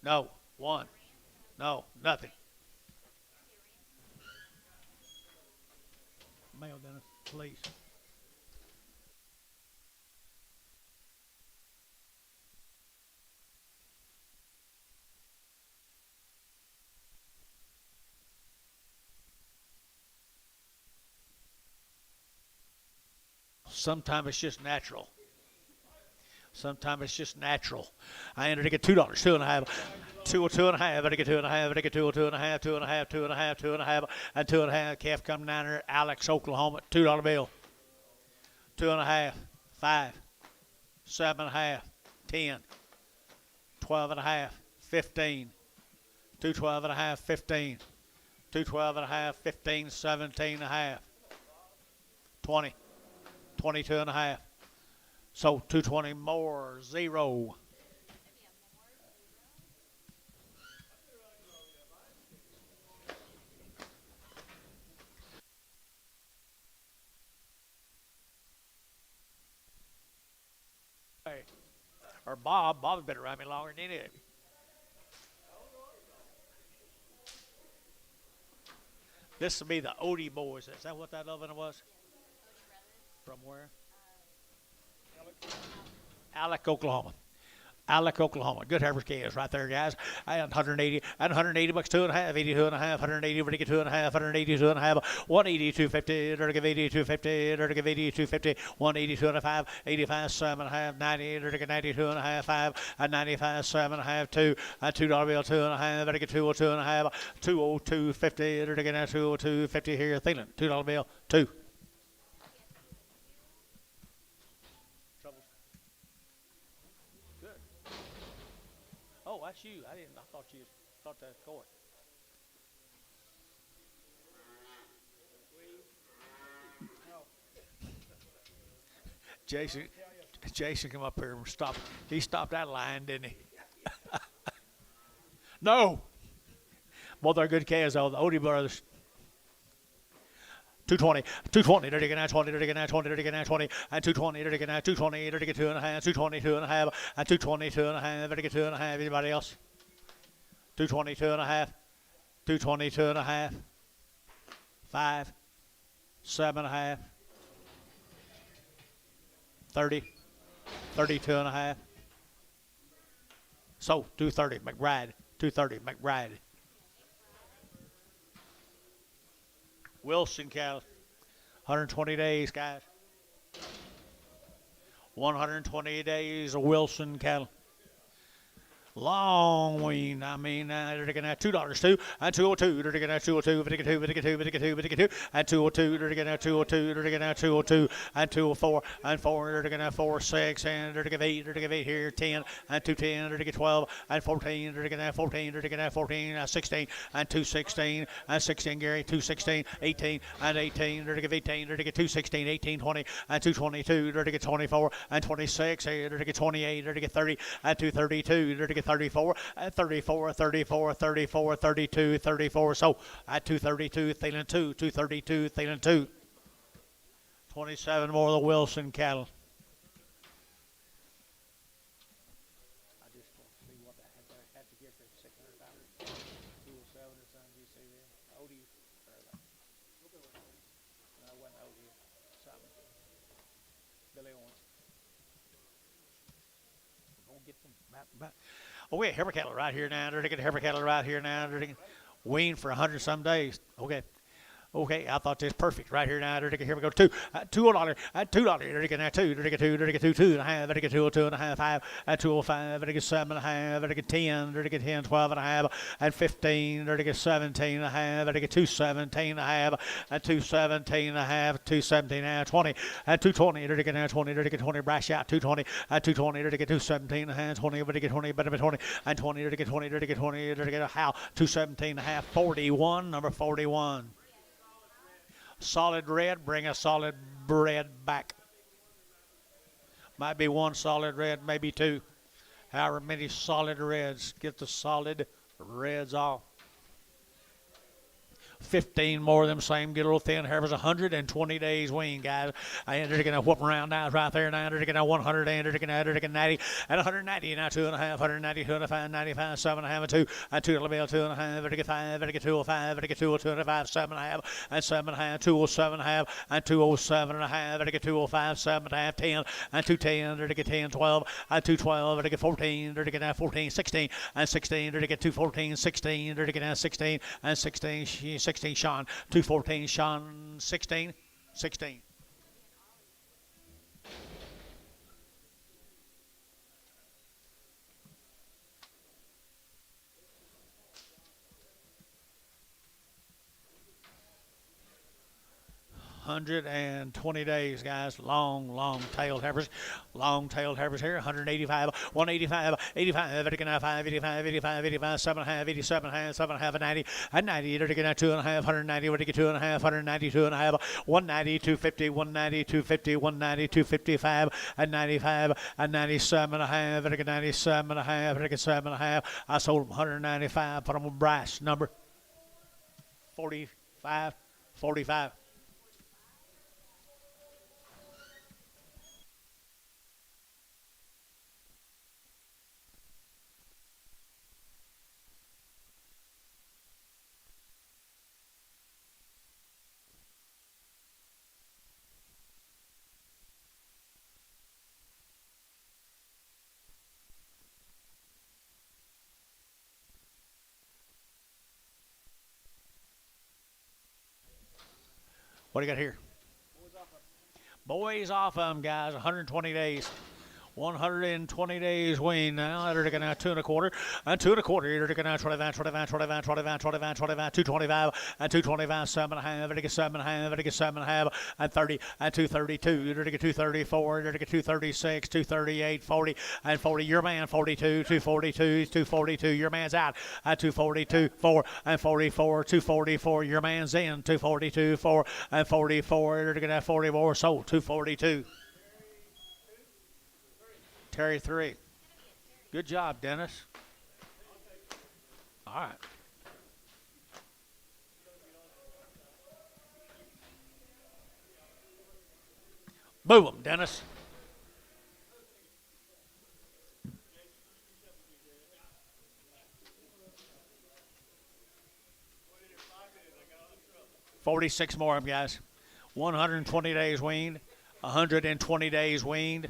Speaker 1: No, 1. No, nothing. Mail, Dennis, please. Sometimes it's just natural. Sometimes it's just natural. I ended to get $2, 2.5, 2.5. Better get 2.5. Better get 2.5, 2.5, 2.5, 2.5, and 2.5. Calf coming down there, Alex, Oklahoma, $2 bill. 2.5, 5, 7.5, 10, 12.5, 15, 212.5, 15, 212.5, 15, 17.5, 20, 22.5. So 220 more, 0. Or Bob. Bob's been around me longer than any of you. This will be the Odie boys. Is that what that oven was? From where? Alec, Oklahoma. Alec, Oklahoma. Good Heifers calves right there, guys. And 180, and 180 bucks, 2.5, 82 and a half, 180, ready to get 2.5, 182 and a half, 180, 250, ready to give 80, 250, ready to give 80, 250, 182 and a half, 85, 7.5, 90, ready to get 92 and a half, 5, and 95, 7.5, 2, and $2 bill, 2.5, ready to get 202 and a half, 202, 50, ready to get 202, 50 here, Thielen, $2 bill, 2. Oh, that's you. I thought you thought that was Coy. Jason come up here and stop. He stopped that line, didn't he? No. Both are good calves, though. The Odie brothers. 220, 220, dirty get 20, dirty get 20, dirty get 20, and 220, dirty get 220, dirty get 2.5, 222 and a half, and 222 and a half, dirty get 2.5. Anybody else? 222 and a half, 222 and a half, 5, 7.5, 30, 32 and a half. So 230, McBride, 230, McBride. Wilson cattle, 120 days, guys. 120 days of Wilson cattle. Long weaned, I mean, they're taking that $2 too, and 202, they're taking that 202, 52, 52, 52, 52, and 202, they're taking that 202, they're taking that 202, and 204, and 4, they're taking that 4, 6, and they're taking 8, they're taking 8 here, 10, and 210, they're taking 12, and 14, they're taking that 14, they're taking that 14, 16, and 216, and 16, Gary, 216, 18, and 18, they're taking 18, they're taking 216, 18, 20, and 222, they're taking 24, and 26, they're taking 28, they're taking 30, and 232, they're taking 34, and 34, 34, 34, 32, 34. So at 232, Thielen 2, 232, Thielen 2. 27 more of the Wilson cattle. I just want to see what I had to get for $600. 207 or something, you see there? Odie. No, it wasn't Odie. Something. Billy Owens. We're going to get them back. Oh, we have heifer cattle right here now. They're taking heifer cattle right here now. They're taking weaned for 100 some days. Okay. Okay, I thought this perfect right here now. They're taking, here we go, $2, $2, $2. They're taking that 2, they're taking 2, they're taking 2, 2.5, they're taking 2, 2.5, 5, and 205, they're taking 7.5, they're taking 10, they're taking 10, 12.5, and 15, they're taking 17.5, they're taking 217.5, and 217.5, 217.5, 20, and 220, they're taking 20, they're taking 20, brash out, 220, and 220, they're taking 217.5, 20, they're taking 20, better than 20, and 20, they're taking 20, they're taking 20, they're taking a how, 217.5, 41, number 41. Solid red, bring a solid red back. Might be one solid red, maybe two. However many solid reds. Get the solid reds off. 15 more of them same good little thin heifers, 120 days weaned, guys. And they're going to whoop around now right there now. They're going to 100 and they're going to 90 and 190 now 2.5, 190, 2.5, 95, 7.5, and 2, and 2 little bill, 2.5, they're going to 5, they're going to 205, they're going to 202.5, 7.5, and 7.5, 207.5, and 207.5, they're going to 205, 7.5, 10, and 210, they're going to 10, 12, and 212, they're going to 14, they're going to 14, 16, and 16, they're going to 214, 16, they're going to 16, and 16, 16, Sean, 214, Sean, 16, 16. $120 days, guys. Long-tailed heifers. Long-tailed heifers here. 185, 185, 85, 85, 85, 85, 85, 7.5, 87, 7.5, 90, and 90. They're taking out 2.5, 190, we're taking 2.5, 192 and a half, 190, 250, 190, 250, 190, 255, and 95, and 97 and a half, they're taking 97 and a half, they're taking 7 and a half. I sold them 195, put them on brass number 45, 45. What do you got here? Boys off of them, guys. 120 days. 120 days weaned now. They're taking out 2 1/4 and 2 1/4. They're taking out 25, 25, 25, 25, 25, 25, 225 and 225, 7.5. They're taking 7.5. They're taking 7.5 and 30 and 232. They're taking 234. They're taking 236, 238, 40 and 40. Your man 42, 242, 242. Your man's out at 242, 4 and 44, 244. Your man's in 242, 4 and 44. They're taking out 44. Sold 242. Terry 3. Good job, Dennis. All right. Move them, Dennis. $46 more of them, guys. 120 days weaned. 120 days weaned.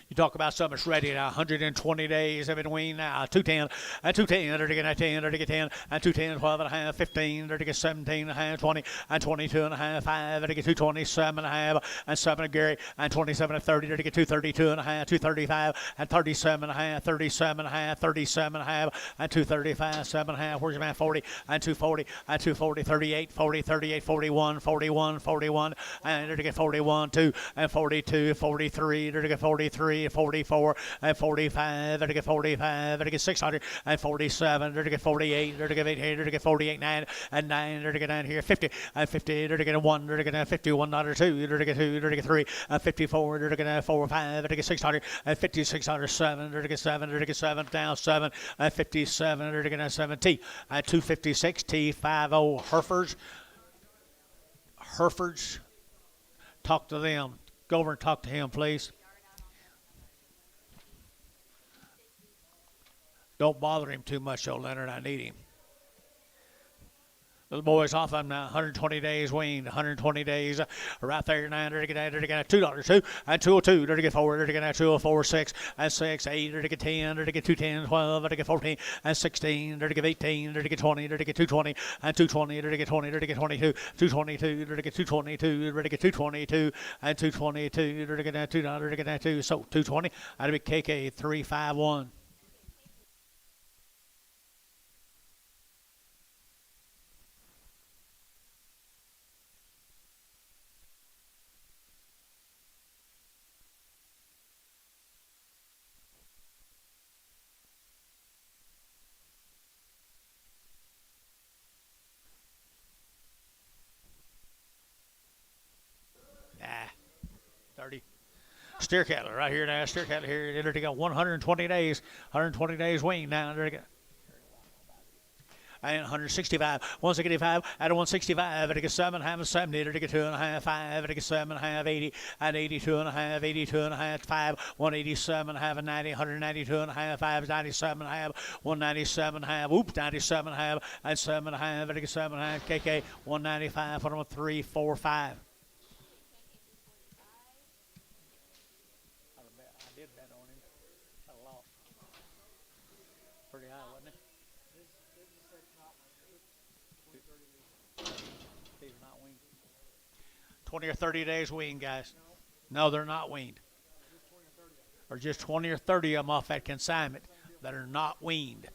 Speaker 1: You talk about something that's ready now. 120 days have been weaned now. 210 and 210. They're to get 10. They're to get 10 and 210, 12 and a half, 15. They're to get 17 and a half, 20 and 22 and a half, 5. They're to get 227 and a half and 7 and Gary and 27 and 30. They're to get 232 and a half, 235 and 37 and a half, 37 and a half, 37 and a half and 235, 7 and a half. Where's your man? 40 and 240 and 240, 38, 40, 38, 41, 41, 41. And they're to get 41, 2 and 42, 43. They're to get 43. 44 and 45, they're to get 45, they're to get 647, they're to get 48, they're to get 800, they're to get 48, 9 and 9, they're to get down here 50 and 50, they're to get 1, they're to get 51, $2, they're to get 2, they're to get 3 and 54, they're to get 4, 5, they're to get 600 and 50, 607, they're to get 7, they're to get 7 down 7 and 57, they're to get 70 and 256 T50 Heifers. Talk to them. Go over and talk to him, please. Don't bother him too much, though, Leonard. I need him. Those boys off them now. 120 days weaned. 120 days right there. 9. They're to get $2. 2 and 202. They're to get 4. They're to get 204. 6 and 6. 8. They're to get 10. They're to get 210. 12. They're to get 14 and 16. They're to get 18. They're to get 20. They're to get 220 and 220. They're to get 20. They're to get 22. 222. They're to get 222. They're to get 222 and 222. They're to get $2. They're to get 2. So 220. That'd be KK 351. Nah, 30. Steer cattle right here now. Steer cattle here. They're to go 120 days. 120 days weaned now. They're to go. And 165, 165, at 165, at a 7, half and 70, at a 2.5, 5, at a 7, half, 80, and 82 and a half, 82 and a half, 5, 187, half, and 90, 192 and a half, 5, 97 half, 197 half, 97 half, and 7 half, at a 7 half, KK, 195, 103, 4, 5. I did bet on him. I lost. Pretty high, wasn't it? These are not weaned. 20 or 30 days weaned, guys. No, they're not weaned. Or just 20 or 30 of them off that consignment that are not weaned.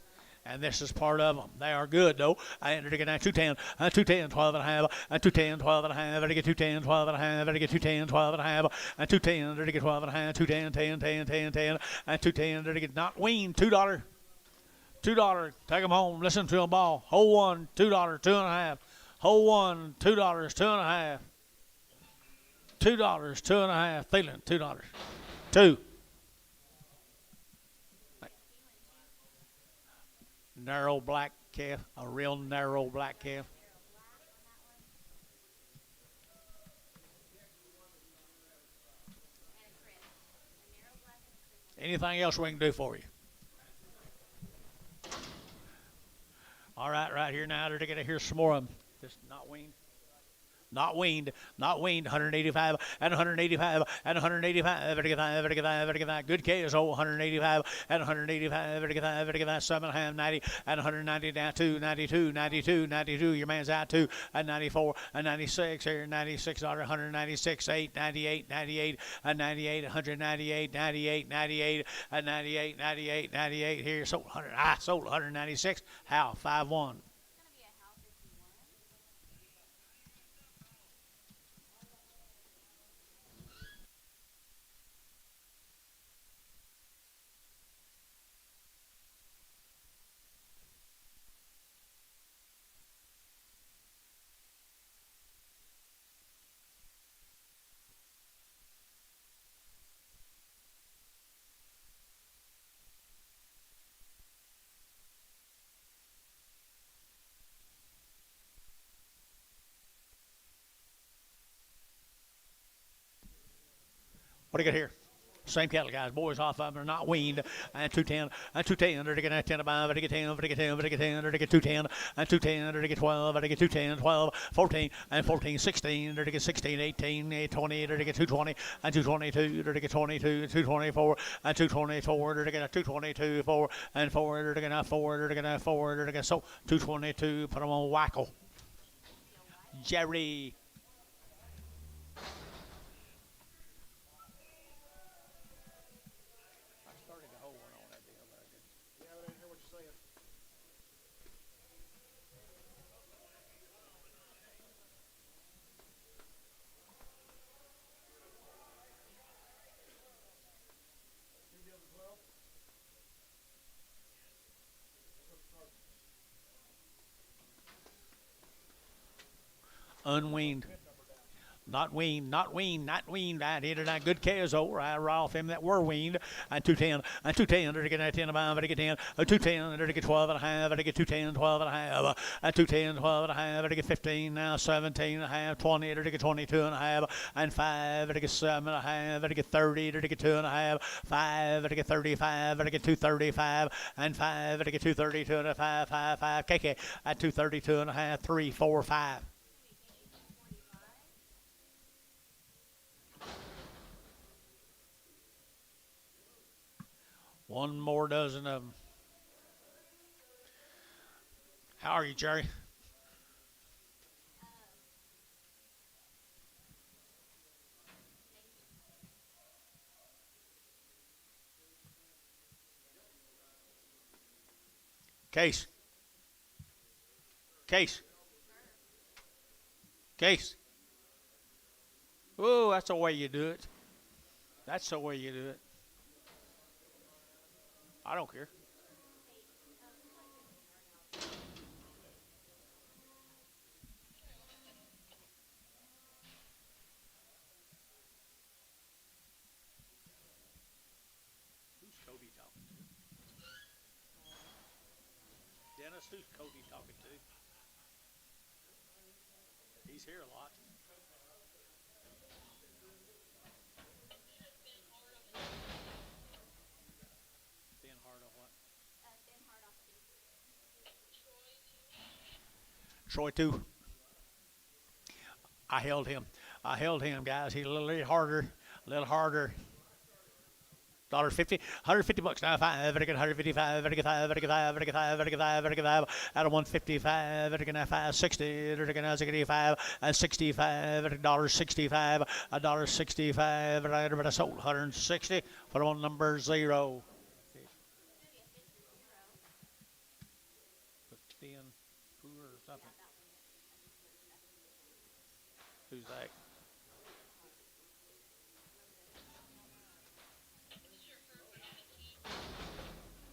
Speaker 1: And this is part of them. They are good, though. I entered again at 210, 210, 12 and a half, and 210, 12 and a half, and I get 210, 12 and a half, and I get 210, 12 and a half, and 210, I get 12 and a half, 210, 10, 10, 10, 10, and 210, I get not weaned, $2. $2. Take them home. Listen to them all. Whole one, $2, 2.5. Whole one, $2, 2.5. $2, 2.5. Feeling $2. 2. Narrow black calf, a real narrow black calf. Anything else we can do for you? All right, right here now. They're going to hear some more of them. Just not weaned. Not weaned, not weaned. 185 and 185 and 185. Good KSO. 185 and 185. 7 half 90 and 190 down to 92, 92, 92. Your man's out to 94 and 96 here. 96 196 8 98 98 and 98 198 98 98 and 98 98 98 here. Sold 100. I sold 196. How 5-1. What do you got here? Same cattle, guys. Boys off of them are not weaned. And 210, and 210, to get 10 about, to get 10, to get 10, to get 10, to get 210, and 210, to get 12, to get 210, 12, 14, and 14, 16, to get 16, 18, 20, to get 220, and 222, to get 22, 224, and 224, to get 222, 4, and 4, to get 4, to get 4, to get so 222, put them on Wacko. Jerry. Unweaned. Not weaned, not weaned, not weaned. I did it. I good KSO. I off them that were weaned. And 210, and 210, to get 10 about, to get 10, 210, to get 12 and a half, to get 210, 12 and a half, and 210, 12 and a half, to get 15, now 17 and a half, 20, to get 22 and a half, and 5, to get 7 and a half, to get 30, to get 2 and a half, 5, to get 35, to get 235, and 5, to get 232 and a 5, 5, KK at 232 and a half, 3, 4, 5. One more dozen of them. How are you, Jerry? Case. Case. Case. Oh, that's the way you do it. That's the way you do it. I don't care. Who's Cody talking to? Dennis, who's Cody talking to? He's here a lot. Ben Hart on what? Troy too. I held him. I held him, guys. He's a little harder. A little harder. $1.50, $150 now. 5, 155, 155, 155, 155, 155, out of 155, 560, 65, and 65, $1.65, $1.65, but I sold 160. Put on number 0. Thin, poor or something. Who's that?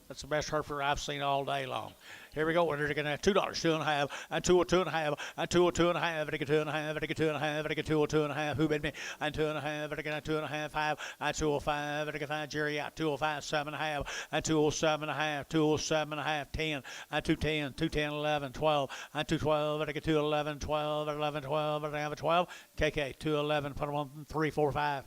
Speaker 1: That's the best Heifer I've seen all day long. Here we go. We're going to have $2, 2 and a half, and 202 and a half, and 202 and a half, and 2 and a half, and 2 and a half, and 202 and a half. Who bid me? And 2 and a half, and 2 and a half, 5, and 205, and 5. Jerry out 205, 7 and a half, and 207 and a half, 207 and a half, 10, and 210, 210, 11, 12, and 212, and 211, 12, 11, 12, and I have a 12. KK 211. Put them on 3, 4, 5.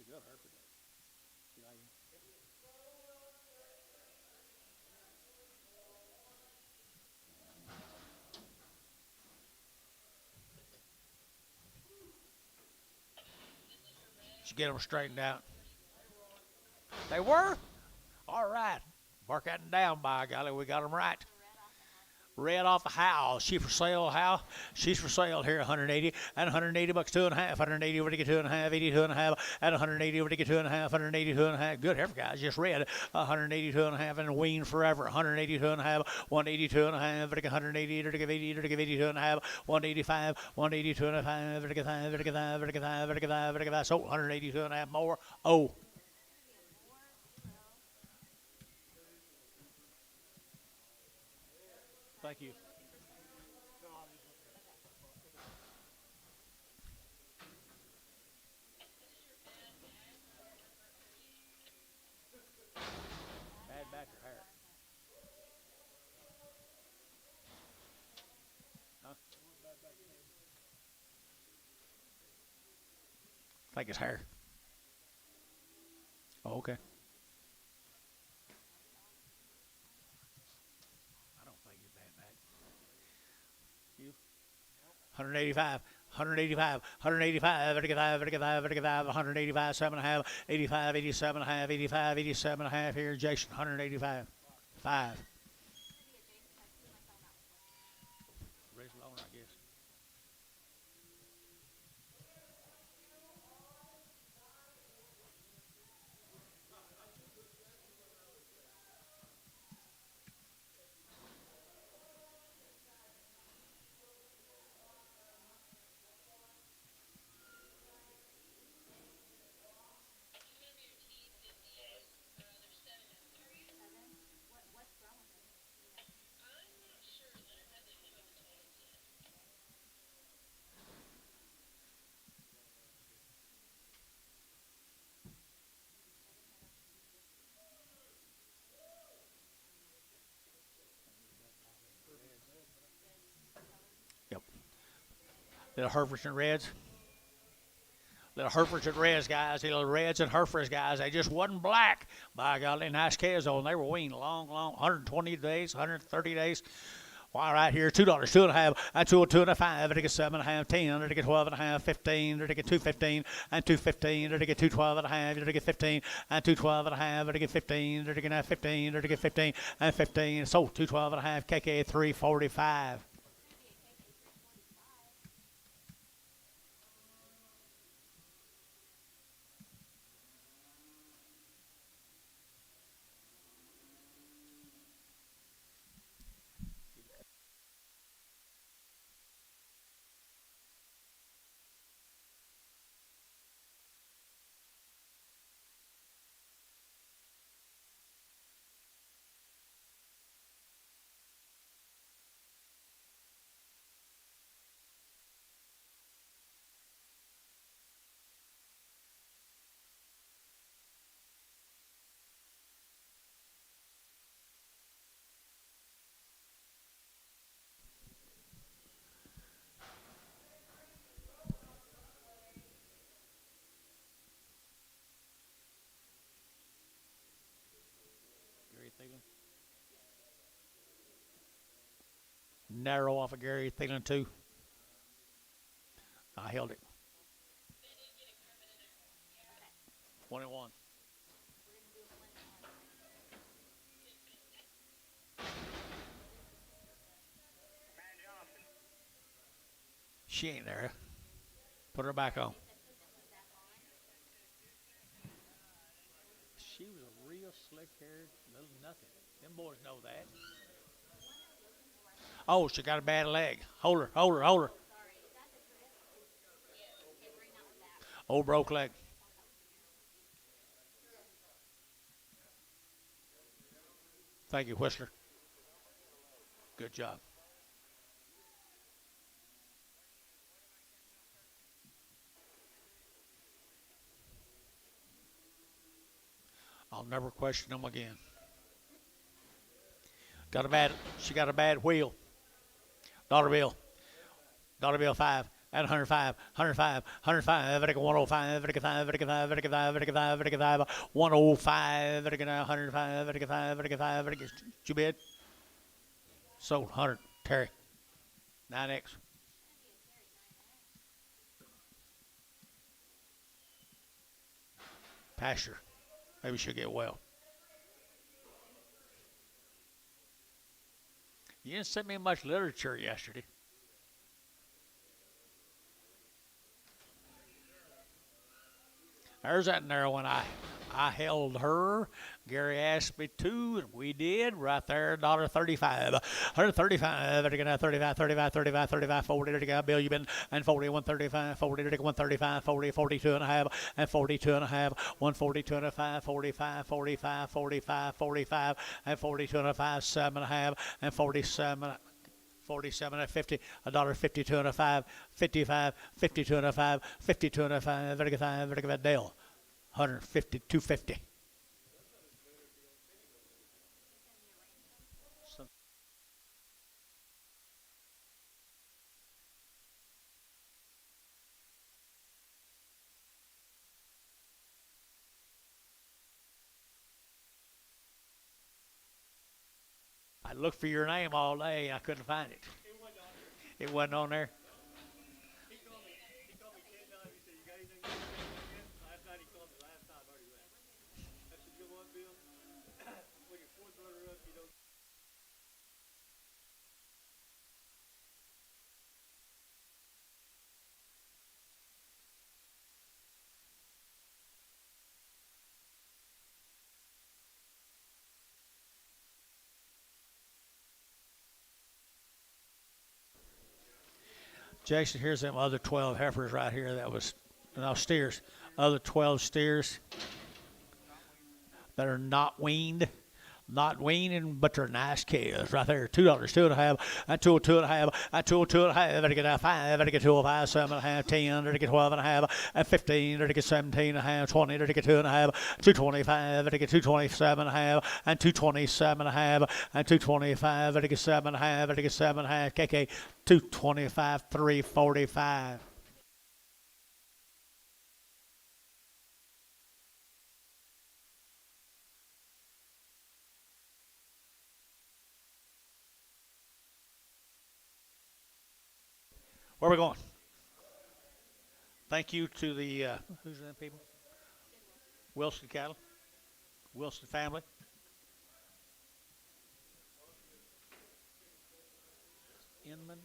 Speaker 1: good, Hereford. She like him. Did you get them straightened out? They were? All right. Mark that down, by golly. We got them right. Red off the house. She for sale, how? She's for sale here, 180 and 180 bucks, 2.5. 180 over to get 2.5, 82 and a half, and 180 over to get 2.5, 182 and a half. Good heifer, guys. Just red. 182 and a half and weaned forever. 182 and a half, 182 and a half, 180, 80, 82 and a half, 185, 182 and a half, 5, so 182 and a half more. Oh. Thank you. Bad back or hair? Huh? I think it's hair. Oh, okay. I don't think it's bad back. You? 185. 185, 185, 185, 7.5, 85, 87.5, 85, 87.5 here, Jason, 185, 5. Raise loan, I guess. Yep. Little Heifers and Reds. Little Heifers and Reds, guys. Little Reds and Heifers, guys. They just wasn't black. By golly, nice calves on. They were weaned long, 120 days, 130 days. Why, right here, $2, 2.5, and 2.5, I get 7.5, 10, I get 12.5, 15, I get 2.15, and 2.15, I get 2.12.5, I get 15, and 2.12.5, I get 15, I get 15, I get 15, and 15. So 2.12.5, KK 345. Gary Thielen. Narrow off of Gary Thielen, too. I held it. 21. She ain't there. Put her back on. She was a real slick-haired little nothing. Them boys know that. Oh, she got a bad leg. Hold her, hold her, hold her. Old broke leg. Thank you, Whistler. Good job. I'll never question them again. She got a bad wheel. Dollar bill. $5. at 105, 105, 105, vertical 105, vertical 5, vertical 5, vertical 5, vertical 5, vertical 5, 105, vertical 105, vertical 5, vertical 5, vertical. Did you bid? Sold 100. Terry. 9X. Pasture. Maybe she'll get well. You didn't send me much literature yesterday. There's that narrow one. I held her. Gary asked me to, and we did. Right there, $1.35. 135, 35, 35, 35, 35, 40, Bill, you've been, and 40, 135, 40, 135, 40, 42 and a half, and 42 and a half, 142 and a half, 45, 45, 45, 45, and 42 and a half, 7 and a half, and 47. 47 and 50, $1.52 and a 5, 55, 52 and a 5, 52 and a 5, vertical 5, vertical Dale, 150, 250. I looked for your name all day. I couldn't find it. It wasn't on there. He called me 10 times. He said, "You got anything to do yet?" Last night he called me last time. I already left. I said, "You know what, Bill? When your fourth runner up, you don't." Jason, here's them other 12 heifers right here. That was, no, steers. Other 12 steers that are not weaned. Not weaned, but they're nice calves right there. $2, 2 and a half, and 202 and a half, and 202 and a half. Better get 5, better get 205, 7 and a half, 10, better get 12 and a half, and 15, better get 17 and a half, 20, better get 2 and a half, 225, better get 227 and a half, and 227 and a half, and 225, better get 7 and a half, better get 7 and a half. KK, 225, 345. Where are we going? Thank you to the, who's the people? Wilson Cattle, Wilson family. Inman?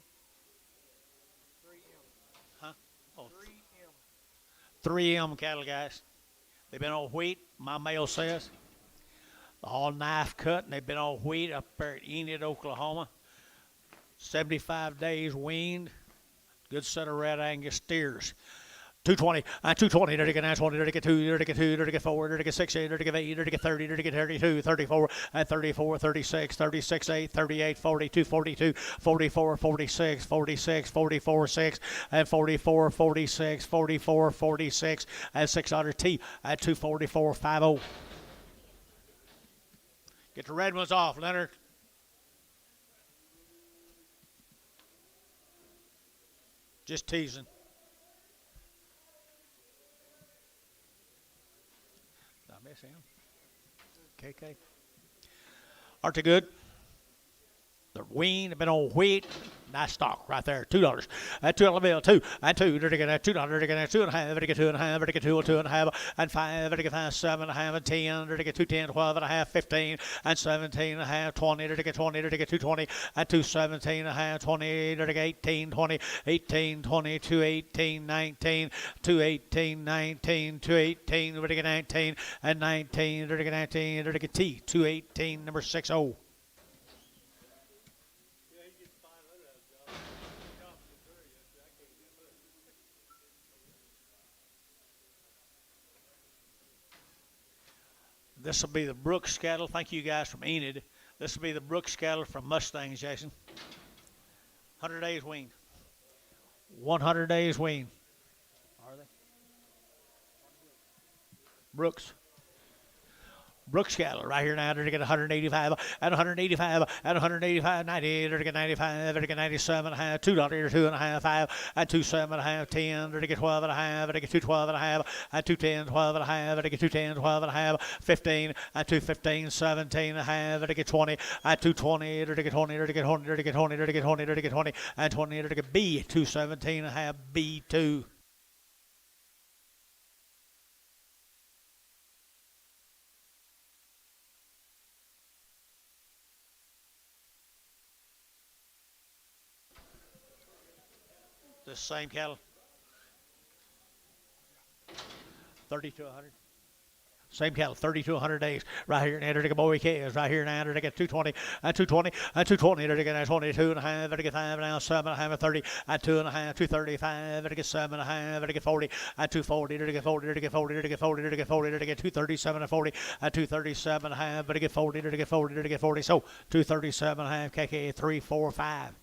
Speaker 1: 3M. Huh? Oh, 3M cattle, guys. They've been on wheat, my mail says. All knife cut, and they've been on wheat up there at Weaned, Oklahoma. 75 days weaned. Good set of red Angus steers. 220, 220, 920, 32, 32, 34, 36, 38, 30, 32, 34, 34, 36, 36, 8, 38, 42, 42, 44, 46, 46, 44, 6, and 44, 46, 44, 46, and 600 T at 244, 50. Get the red ones off, Leonard. Just teasing. Did I miss him? KK. Aren't they good? The weaned have been on wheat. Nice stock right there. $2. At $2 bill, 2 and 2. They're going to $2. They're going to 2 and a half. They're going to 2 and a half. They're going to 2 and a half. And 5. They're going to 5, 7 and a half and 10. They're going to 2, 10, 12 and a half, 15 and 17 and a half, 20. They're going to 20. They're going to 220 and 217 and a half, 20. They're going to 18, 20, 18, 20, 218, 19, 218, 19, 218. They're going to get 19 and 19. They're going to 19. They're going to T 218 number 60. This will be the Brooks cattle. Thank you guys from Enid. This will be the Brooks cattle from Mustangs, Jason. 100 days weaned. 100 days weaned. Are they? Brooks. Brooks cattle right here now. They're to get 185 and 185 and 185, 90. They're to get 95. They're to get 97 and a half. $2, 2.5, 5 and 27 and a half. 10. They're to get 12 and a half. They're to get 212 and a half and 210, 12 and a half. They're to get 210, 12 and a half. 15 and 215, 17 and a half. They're to get 20 and 220. They're to get 20. They're to get 20. They're to get 20. They're to get 20. They're to get 20 and 20. They're to get B 217 and a half. B2. The same cattle, 30 to 100. Same cattle, 30 to 100 days. Right here, and they're to boy calves. Right here now, they're to get 220 and 220 and 220. They're to get 22 and a half. They're to get 5 now, 7 and a half, 30 and 2 and a half, 235. They're to get 7 and a half. They're to get 40 and 240. They're to get 40. They're to get 40. They're to get 40. They're to get 40. They're to get 237 and 40 and 237 and a half. They're to get 40. They're to get 40. They're to get 40. So 237 and a half. KK 3, 4, 5.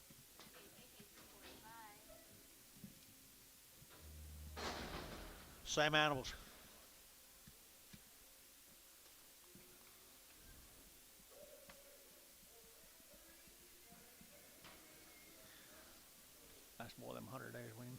Speaker 1: Same animals. That's more than 100 days, Weaned.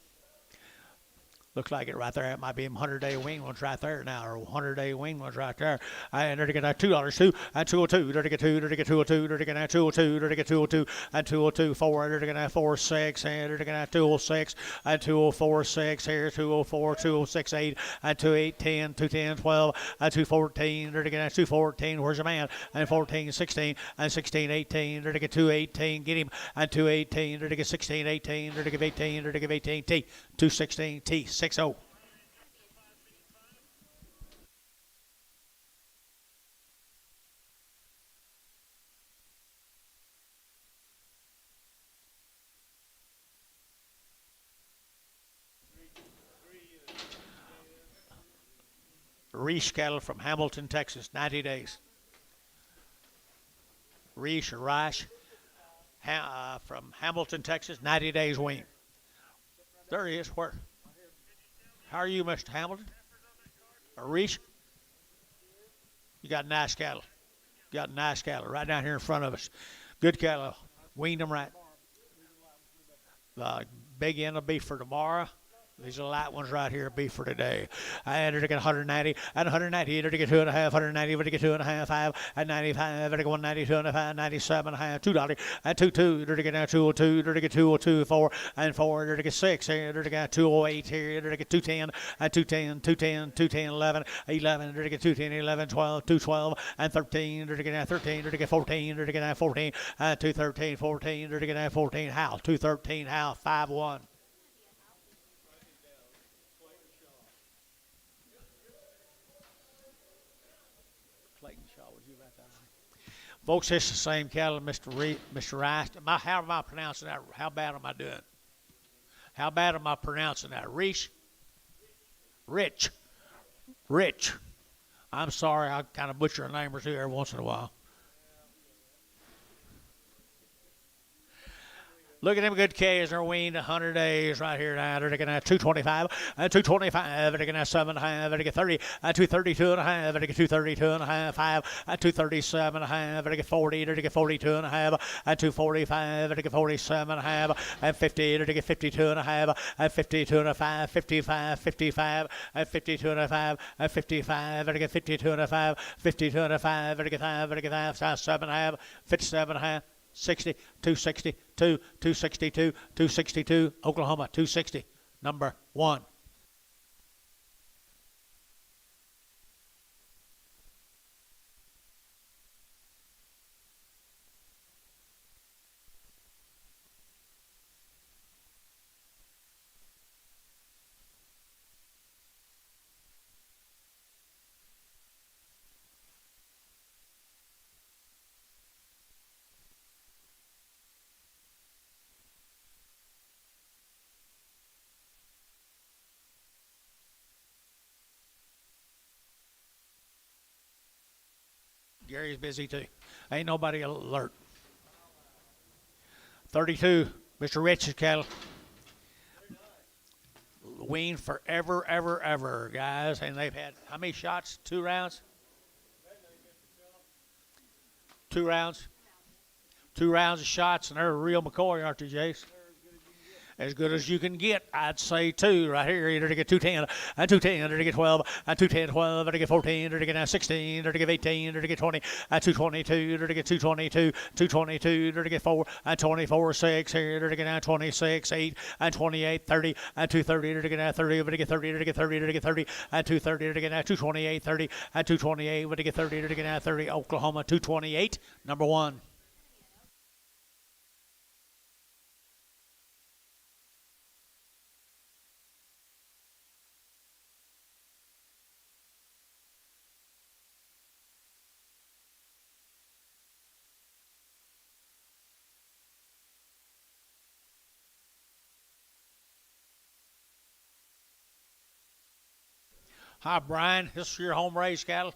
Speaker 1: Looks like it right there. It might be 100-day weaned ones right there now, or 100-day weaned ones right there. And they're to get $2, 2 and 202. They're to get 2. They're to get 202. They're to get 202. They're to get 202 and 202. 4. They're to get 46. And they're to get 206 and 204 6. Here 204, 206 8 and 28 10, 210 12 and 214. They're to get 214. Where's your man? And 14 16 and 16 18. They're to get 218. Get him and 218. They're to get 16 18. They're to get 18. They're to get 18 T 216 T 60. Reese cattle from Hamilton, Texas, 90 days. Reese or Rice from Hamilton, Texas, 90 days weaned. There he is. Where? How are you, Mr. Hamilton? Reese? You got nice cattle. You got nice cattle right down here in front of us. Good cattle. Weaned them right. The big end will be for tomorrow. These are light ones right here, be for today. And they're to get 190 and 190. They're to get 2.5, 190. They're to get 2.5, 5 and 95. They're to get 192 and a 5, 97 and a half, $2 and 22. They're to get 202. They're to get 202, 4 and 4. They're to get 6 here. They're to get 208 here. They're to get 210 and 210, 210, 210, 11, 11. They're to get 210, 11, 12, 212 and 13. They're to get 13. They're to get 14. They're to get 14 and 213, 14. They're to get 14. How? 213. How? 5-1. Folks, it's the same cattle, Mr. Rice. How am I pronouncing that? How bad am I doing? How bad am I pronouncing that? Reese? Rich. I'm sorry, I kind of butcher a name or two every once in a while. Look at them good calves. They're weaned 100 days right here now. They're going to 225 and 225. They're going to 7.5. They're going to 30 and 232 and a half. They're going to 232 and a half. 5 and 237 and a half. They're going to 40. They're going to 42 and a half and 245. They're going to 47 and a half and 50. They're going to 52 and a half and 52 and a 5. 55, 55 and 52 and a 5 and 55. They're going to 52 and a 5. 52 and a 5. They're going to 5. They're going to 5. 7 and a half. 57 and a half. 60, 262, 262, 262, Oklahoma, 260, number 1. Gary's busy too. Ain't nobody alert. 32, Mr. Rich's cattle. Weaned forever, ever, guys. And they've had how many shots? 2 rounds? 2 rounds. 2 rounds of shots, and they're real McCoy, aren't they, Jace? As good as you can get, I'd say 2 right here. Either to get 210, and 210, or to get 12, and 210, 12, or to get 14, or to get 16, or to get 18, or to get 20, and 222, or to get 222, 222, or to get 4, and 24, 6 here, or to get 26, 8, and 28, 30, and 230, or to get 30, or to get 30, or to get 30, or to get 30, and 230, or to get 228, 30, and 228, or to get 30, or to get 30. Oklahoma 228, number 1. Hi, Brian. This is your home raised cattle.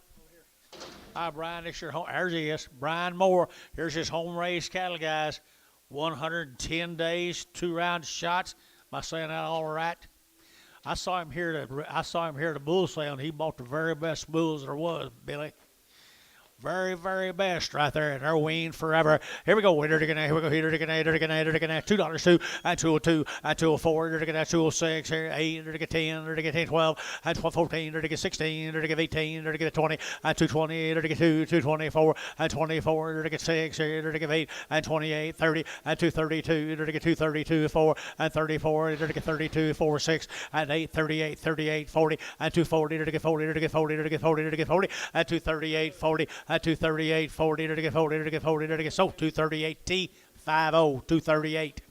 Speaker 1: Hi, Brian. This is your home. There's he is. Brian Moore. Here's his home raised cattle, guys. 110 days, 2 round shots. Am I saying that all right? I saw him here at the bull sale, and he bought the very best bulls there was, Billy. Very, very best right there. They're weaned forever. Here we go. Here we go. Here we go. $2, $2, and 202, and 204, $2, 206, here, 8, $10, $10, 12, and 14, $16, $18, $20, and 220, $2, 224, and 24, $6, here, $8, and 28, 30, and 232, $232, 4, and 34, $32, 4, 6, and 8, 38, 38, 40, and 240, $40, 40, 40, 40, and 238, 40, at 238, 40, to get 40, to get 40, to get so 238 T 50 238.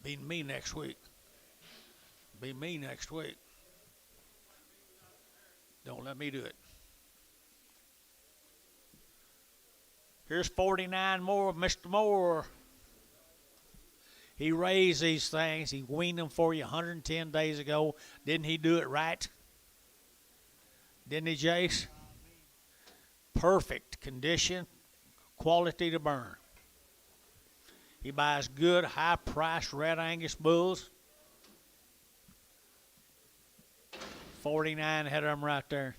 Speaker 1: Be me next week. Be me next week. Don't let me do it. Here's 49 more of Mr. Moore. He raised these things. He weaned them for you 110 days ago. Didn't he do it right? Didn't he, Jace? Perfect condition, quality to burn. He buys good, high-priced Red Angus bulls. 49 head of them right there.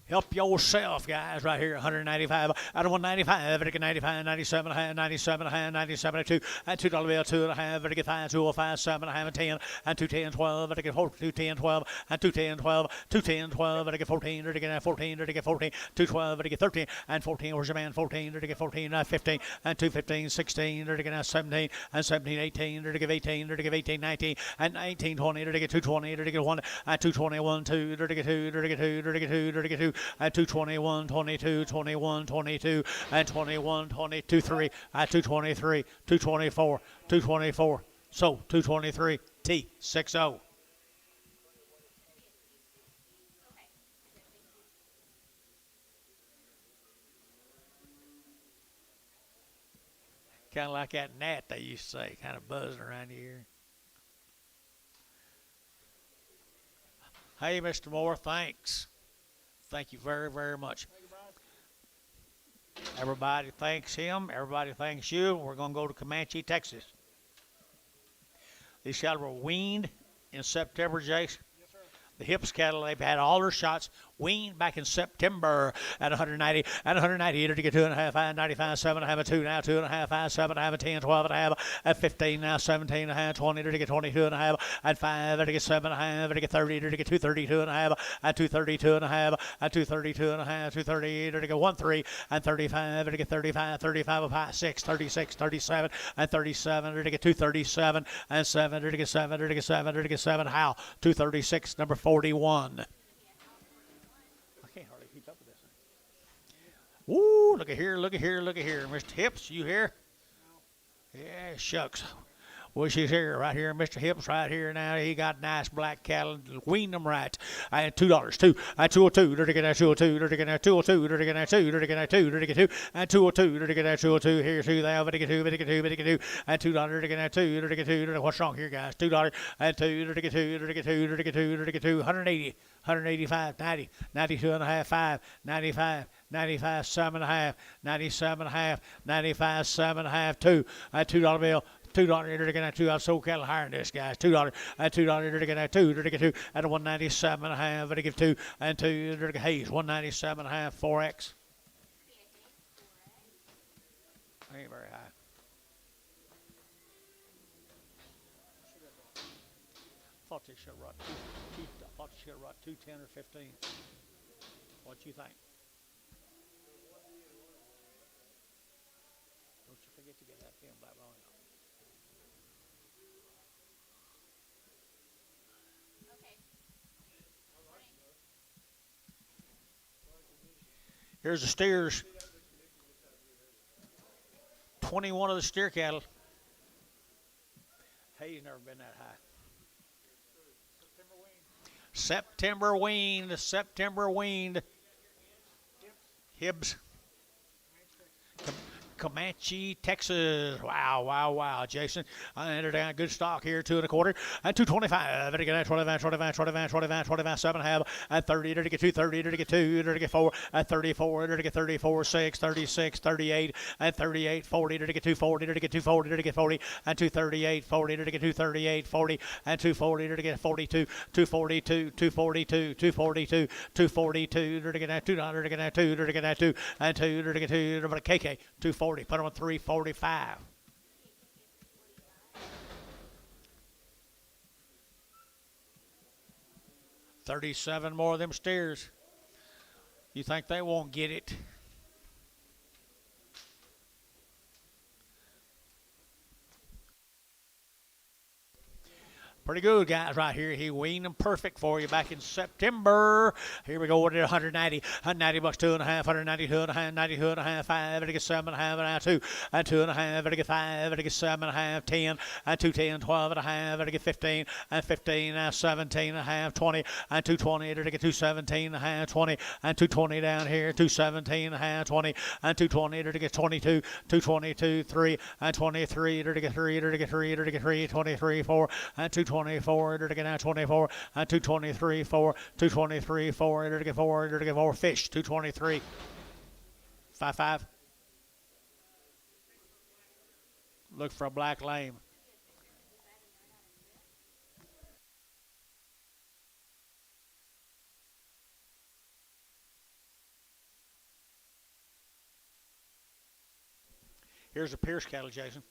Speaker 1: Help yourself, guys, right here. 195 out of 195. 95, 97, 97, 97, 2, and $2 bill, 2.5, 5, 205, 7, and 10, and 210, 12, 210, 12, and 210, 12, 210, 12, 14, 14, 14, 212, 13, and 14. Where's your man? 14, 14, 15, and 215, 16, 17, and 17, 18, 18, 18, 19, and 19, 20, 220, 1, and 221, 2, 2, 2, 2, and 221, 22, 21, 22, and 21, 22, 3, and 223, 224, 224. So 223 T60. Kind of like that gnat they used to say, kind of buzzing around here. Hey, Mr. Moore, thanks. Thank you very, very much. Everybody thanks him. Everybody thanks you. We're going to go to Comanche, Texas. These cattle were weaned in September, Jace.
Speaker 2: Yes, sir.
Speaker 1: The hips cattle, they've had all their shots weaned back in September at 190, at 190, to get 2.5, 95, 7.5, 2, now 2.5, 5, 7.5, 10, 12.5, at 15, now 17.5, 20, to get 22.5, at 5, to get 7.5, to get 30, to get 232.5, at 232.5, at 232.5, 230, to get 13, and 35, to get 35, 35, 5, 6, 36, 37, and 37, to get 237, and 7, to get 7, to get 7, to get 7, how? 236, number 41. Can't hardly keep up with this thing. Ooh, look at here, look at here, look at here. Mr. Hips, you here?
Speaker 2: No.
Speaker 1: Yeah, shucks. Well, she's here, right here. Mr. Hips right here now. He got nice black cattle. Weaned them right. And $2. Two. And 202. Dirty get 202. Dirty get 202. Dirty get 2. Dirty get 2. Dirty get 2. And 202. Dirty get 202. Here's 2 there. Dirty get 2. Dirty get 2. Dirty get 2. And $2. Dirty get 2. Dirty get 2. What's wrong here, guys? $2. And 2. Dirty get 2. Dirty get 2. Dirty get 2. Dirty get 2. 180. 185. 90. 92 and a half. 5. 95. 95. 7 and a half. 97 and a half. 95. 7 and a half. 2. And $2 bill. $2 you're getting at 2. I've sold cattle higher than this, guys. $2 and $2 you're getting at 2. You're getting 2 at a 197 and a half. But I give 2 and 2. You're getting Hayes 197 and a half. 4X. Ain't very high. Thought they should have run 210 or 15. What you think? Don't you forget to get that thin black line. Here's the steers. 21 of the steer cattle. Hay's never been that high. September weaned. September weaned. Hibbs. Comanche, Texas. Wow, wow, wow, Jason. I entered down good stock here, 2 1/4 and 225. Did get 25, 25, 25, 25, 25, 7 and a half, and 30. Did get 2, 30. Did get 2, did get 4, and 34. Did get 34, 6, 36, 38, and 38, 40. Did get 240. Did get 240. Did get 40, and 238, 40. Did get 238, 40, and 240. Did get 42, 242, 242, 242, 242. Did get that 2, did get that 2, did get that 2, and 2. Did get 2. But a KK 240. Put them on 345. $37 more of them steers. You think they won't get it? Pretty good, guys, right here. He weaned them perfect for you back in September. Here we go with it, 190. 190 bucks, 2 and a half, 192 and a half, 92 and a half, 5, and it gets 7 and a half, and now 2, and 2 and a half, and it gets 5, and it gets 7 and a half, 10, and 210, 12 and a half, and it gets 15, and 15, now 17 and a half, 20, and 220, and it gets 217 and a half, 20, and 220 down here, 217 and a half, 20, and 220, and it gets 22, 222, 3, and 23, and it gets 3, and it gets 3, and it gets 3, 23, 4, and 224, to get out 24, and 223, 4, 223, 4, to get 4, to get 4, fish, 223, 5. Look for a black lame. Here's a Pierce cattle, Jason.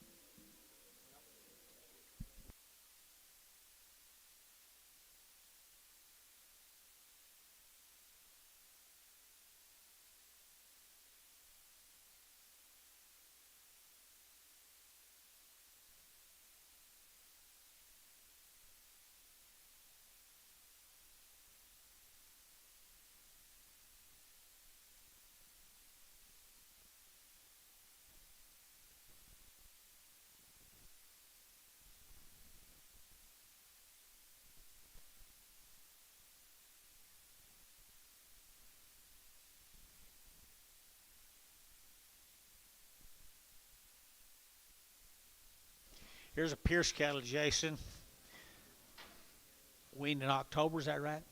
Speaker 1: Here's a Pierce cattle, Jason. Weaned in October, is that right?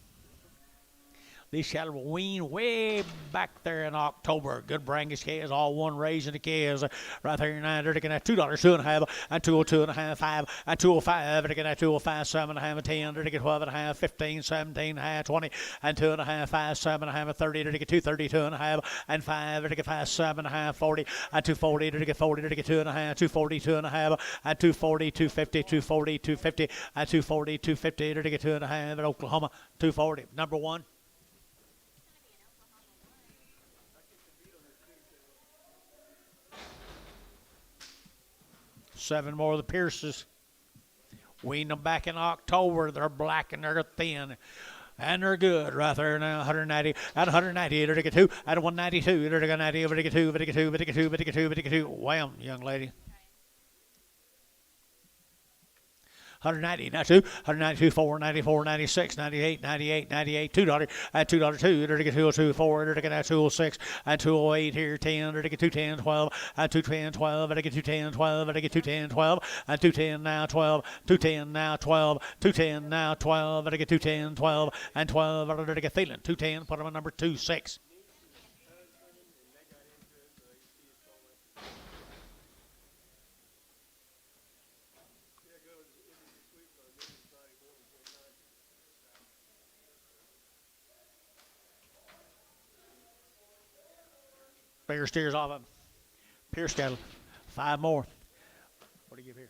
Speaker 1: These cattle were weaned way back there in October. Good Brangus calves, all one raising the calves. Right there, $9. They're getting at $2, 2 and a half, and 202 and a half, 5, and 205. They're getting at 205, 7 and a half, and 10. They're getting 12 and a half, 15, 17 and a half, 20, and 2 and a half, 5, 7 and a half, and 30. They're getting 232 and a half, and 5. They're getting 5, 7 and a half, 40, and 240. They're getting 40. They're getting 2 and a half, 242 and a half, and 240, 250, 240, 250, and 240, 250. They're getting 2 and a half at Oklahoma, 240. Number 1. Seven more of the Pierces. Weaned them back in October. They're black and they're thin. And they're good right there now. 190 at 190. They're get 2 at 192. They're get 90. They're get 2. They're get 2. They're get 2. They're get 2. They're get 2. Wham, young lady. 190, 92, 192, 4, 94, 96, 98, 98, 98, $2, and $2, 2, to get 202, 4, to get 206, and 208 here, 10, to get 210, 12, and 210, 12, and to get 210, 12, and to get 210, 12, and 210 now, 12, 210 now, 12, 210 now, 12, and to get 210, 12, and 12, and to get feeling, 210, put them on number 26. Bigger steers off of them. Pierce cattle. 5 more. What do you give here?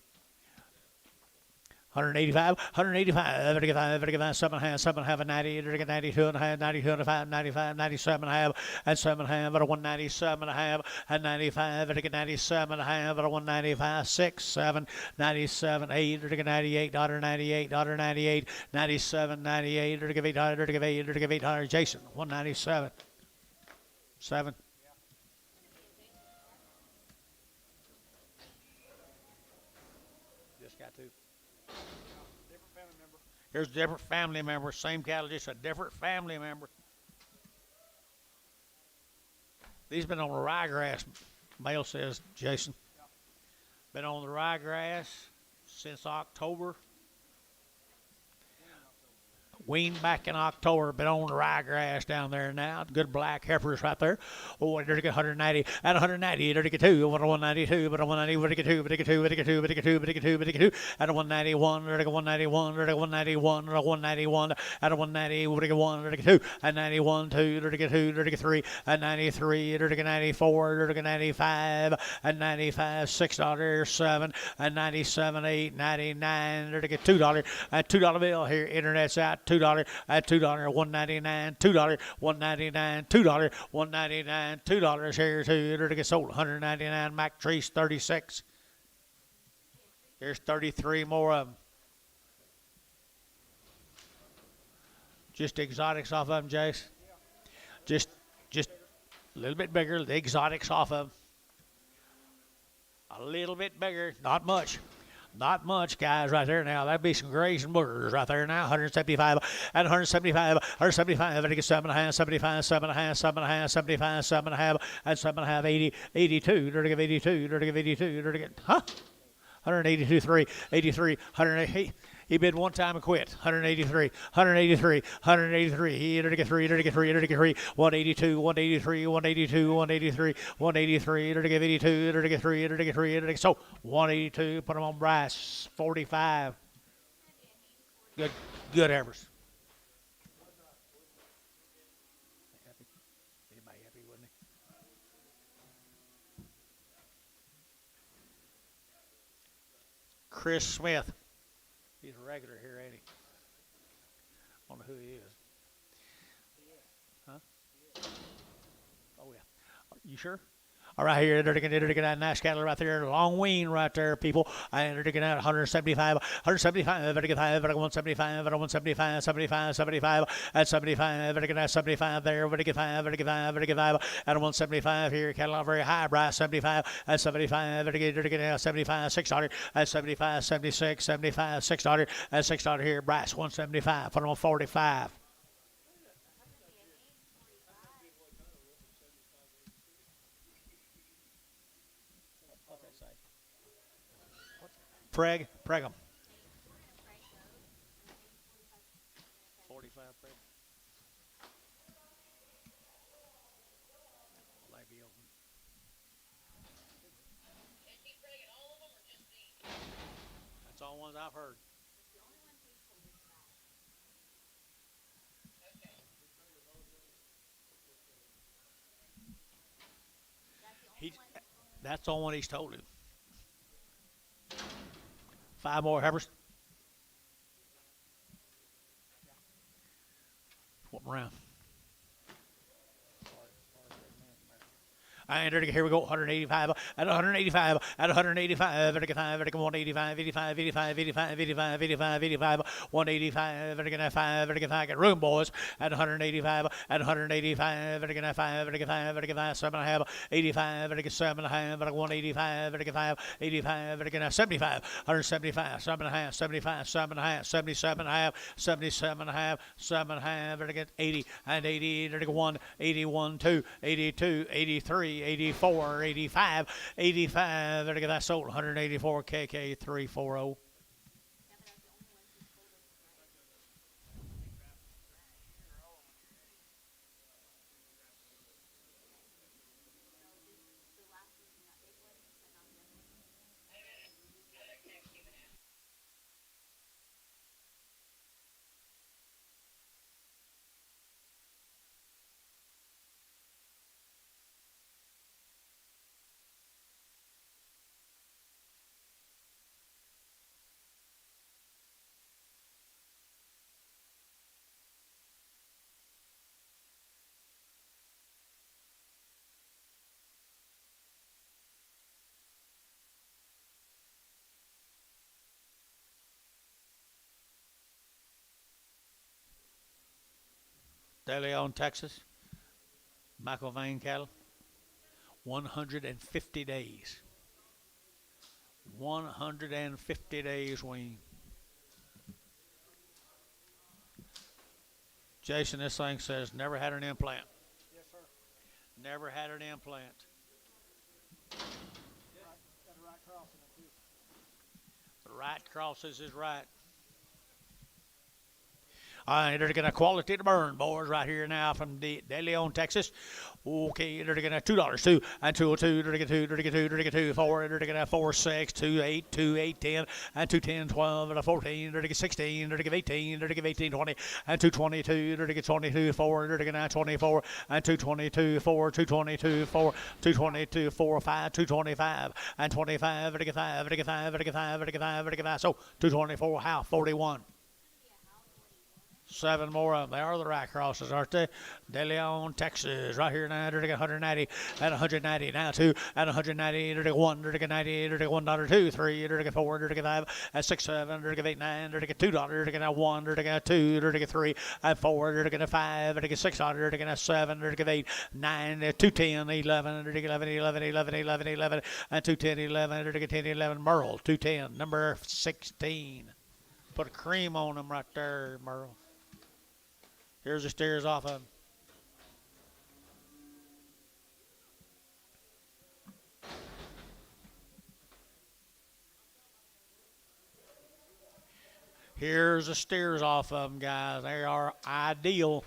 Speaker 1: 185, 185, 75, 7 half, 90, 92 and a half, 92 and a half, 95, 97 and a half, and 7 and a half, and 197 and a half, and 95, and 97 and a half, and 195, 6, 7, 97, 8, 98, $98, $98, 97, 98, 8, Jason, 197, 7. Just got to. Here's a different family member. Same cattle, just a different family member. These been on the ryegrass, male says Jason. Been on the ryegrass since October. Weaned back in October, been on the ryegrass down there now. Good black heifers right there. Oh, they're to get 190 and 190. They're to get 2, 192, but 190, but to get 2, but to get 2, but to get 2, but to get 2, but to get 2, but to get 2, and 191, they're to get 191, they're to get 191, they're to get 191, and 190, but to get 1, they're to get 2, and 91, 2, they're to get 2, they're to get 3, and 93, they're to get 94, they're to get 95, and 95, $6, 7, and 97, 8, 99, they're to get $2, and $2 bill here. Internet's out. $2 at $2, $1.99, $2, $1.99, $2, $1.99, $2 here too. To get sold 199. Mac Trees 36. Here's 33 more of them. Just exotics off of them, Jace. Just a little bit bigger. The exotics off of them. A little bit bigger, not much. Not much, guys, right there now. That'd be some grays and boogers right there now. 175 and 175, 175, and 7.5, 75, 7.5, 7.5, 75, 7.5, and 7.5, 80, 82. They're to give 82. They're to give 82. They're to get, 182, 3, 83, 180. He bid one time and quit. 183, 183, 183. He entered to get 3, entered to get 3, entered to get 3. 182, 183, 182, 183, 183. Entered to get 82, entered to get 3, entered to get 3, entered to get so 182. Put him on Bryce. 45. Good heifers. Happy? Anybody happy, wasn't he? Chris Smith. He's a regular here, ain't he? I don't know who he is. Huh? Oh, yeah. You sure? All right, here, they're taking that nice cattle right there, long wean right there, people. And they're taking out 175, 175, 175, 175, 75, 75, and 75, they're taking out 75 there, they're taking 5, they're taking 5, they're taking 5, and 175 here, cattle very high, Bryce, 75, and 75, they're taking out 75, $6, and 75, 76, 75, $6, and $6 here, Bryce, 175, put them on 45. Preg them. 45 preg. That's all ones I've heard. That's all one he's told him. 5 more heifers. Flip them around. And here we go, 185, at 185, at 185, vertical 5, vertical 185, 85, 85, 85, 85, 85, 85, 185, vertical 5, vertical 5, get room, boys, at 185, at 185, vertical 5, vertical 5, vertical 5, 7.5, 85, vertical 7.5, vertical 185, vertical 5, 85, vertical 75, 175, 7.5, 75, 7.5, 77.5, 77.5, 7.5, vertical 80, and 80, vertical 1, 81, 2, 82, 83, 84, 85, 85, vertical that sold, 184, KK 340. De Leon, Texas, McIlvain cattle, 150 days. 150 days weaned. Jason, this thing says never had an implant.
Speaker 2: Yes, sir.
Speaker 1: Never had an implant.
Speaker 2: Got a right cross in it, too.
Speaker 1: The right crosses is right. They're going to quality to burn, boys, right here now from De Leon, Texas. Okay, they're going to $2, 2, and 202, they're going to 2, they're going to 2, they're going to 2, 4, they're going to 4, 6, 2, 8, 2, 8, 10, and 2, 10, 12, and 14, they're going to 16, they're going to 18, they're going to 18, 20, and 222, they're going to 22, 4, they're going to 24, and 222, 4, 222, 4, 222, 4, 5, 225, and 25, they're going to 5, they're going to 5, they're going to 5, they're going to 5, they're going to 5, so 224, how, 41. 7 more of them. They are the right crosses, aren't they? De Leon, Texas, right here now. They're going 190 and 190 now 2 and 190. They're going 1. They're going 90. They're going $1, 2, 3. They're going 4. They're going 5 and 6, 7. They're going 8, 9. They're going $2. They're going 1. They're going 2. They're going 3 and 4. They're going 5. They're going 6. They're going 7. They're going 8, 9. 210, 11. They're going 11, 11, 11, 11, 11, and 210, 11. They're going 10, 11. Merle, 210, number 16. Put a cream on them right there, Merle. Here's the steers off of them. Here's the steers off of them, guys. They are ideal.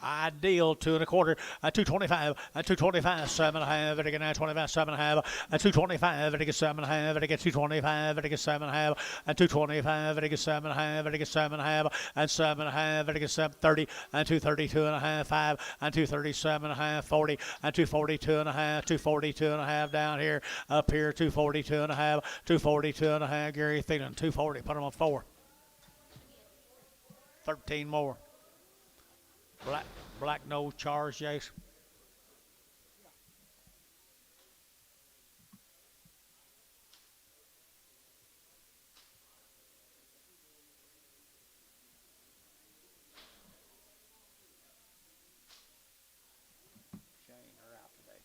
Speaker 1: Ideal 2 1/4, 225, 225, 7.5, vertical 925, 7.5, 225, vertical 7.5, vertical 225, vertical 7.5, 225, vertical 7.5, vertical 7.5, 7.5, vertical 730, 232.5, 5, 237.5, 40, 242.5, 242.5 down here, up here 242.5, 242.5. Gary Thielen 240. Put them on 4. 13 more. Black nose charge, Jace. Shane are out today.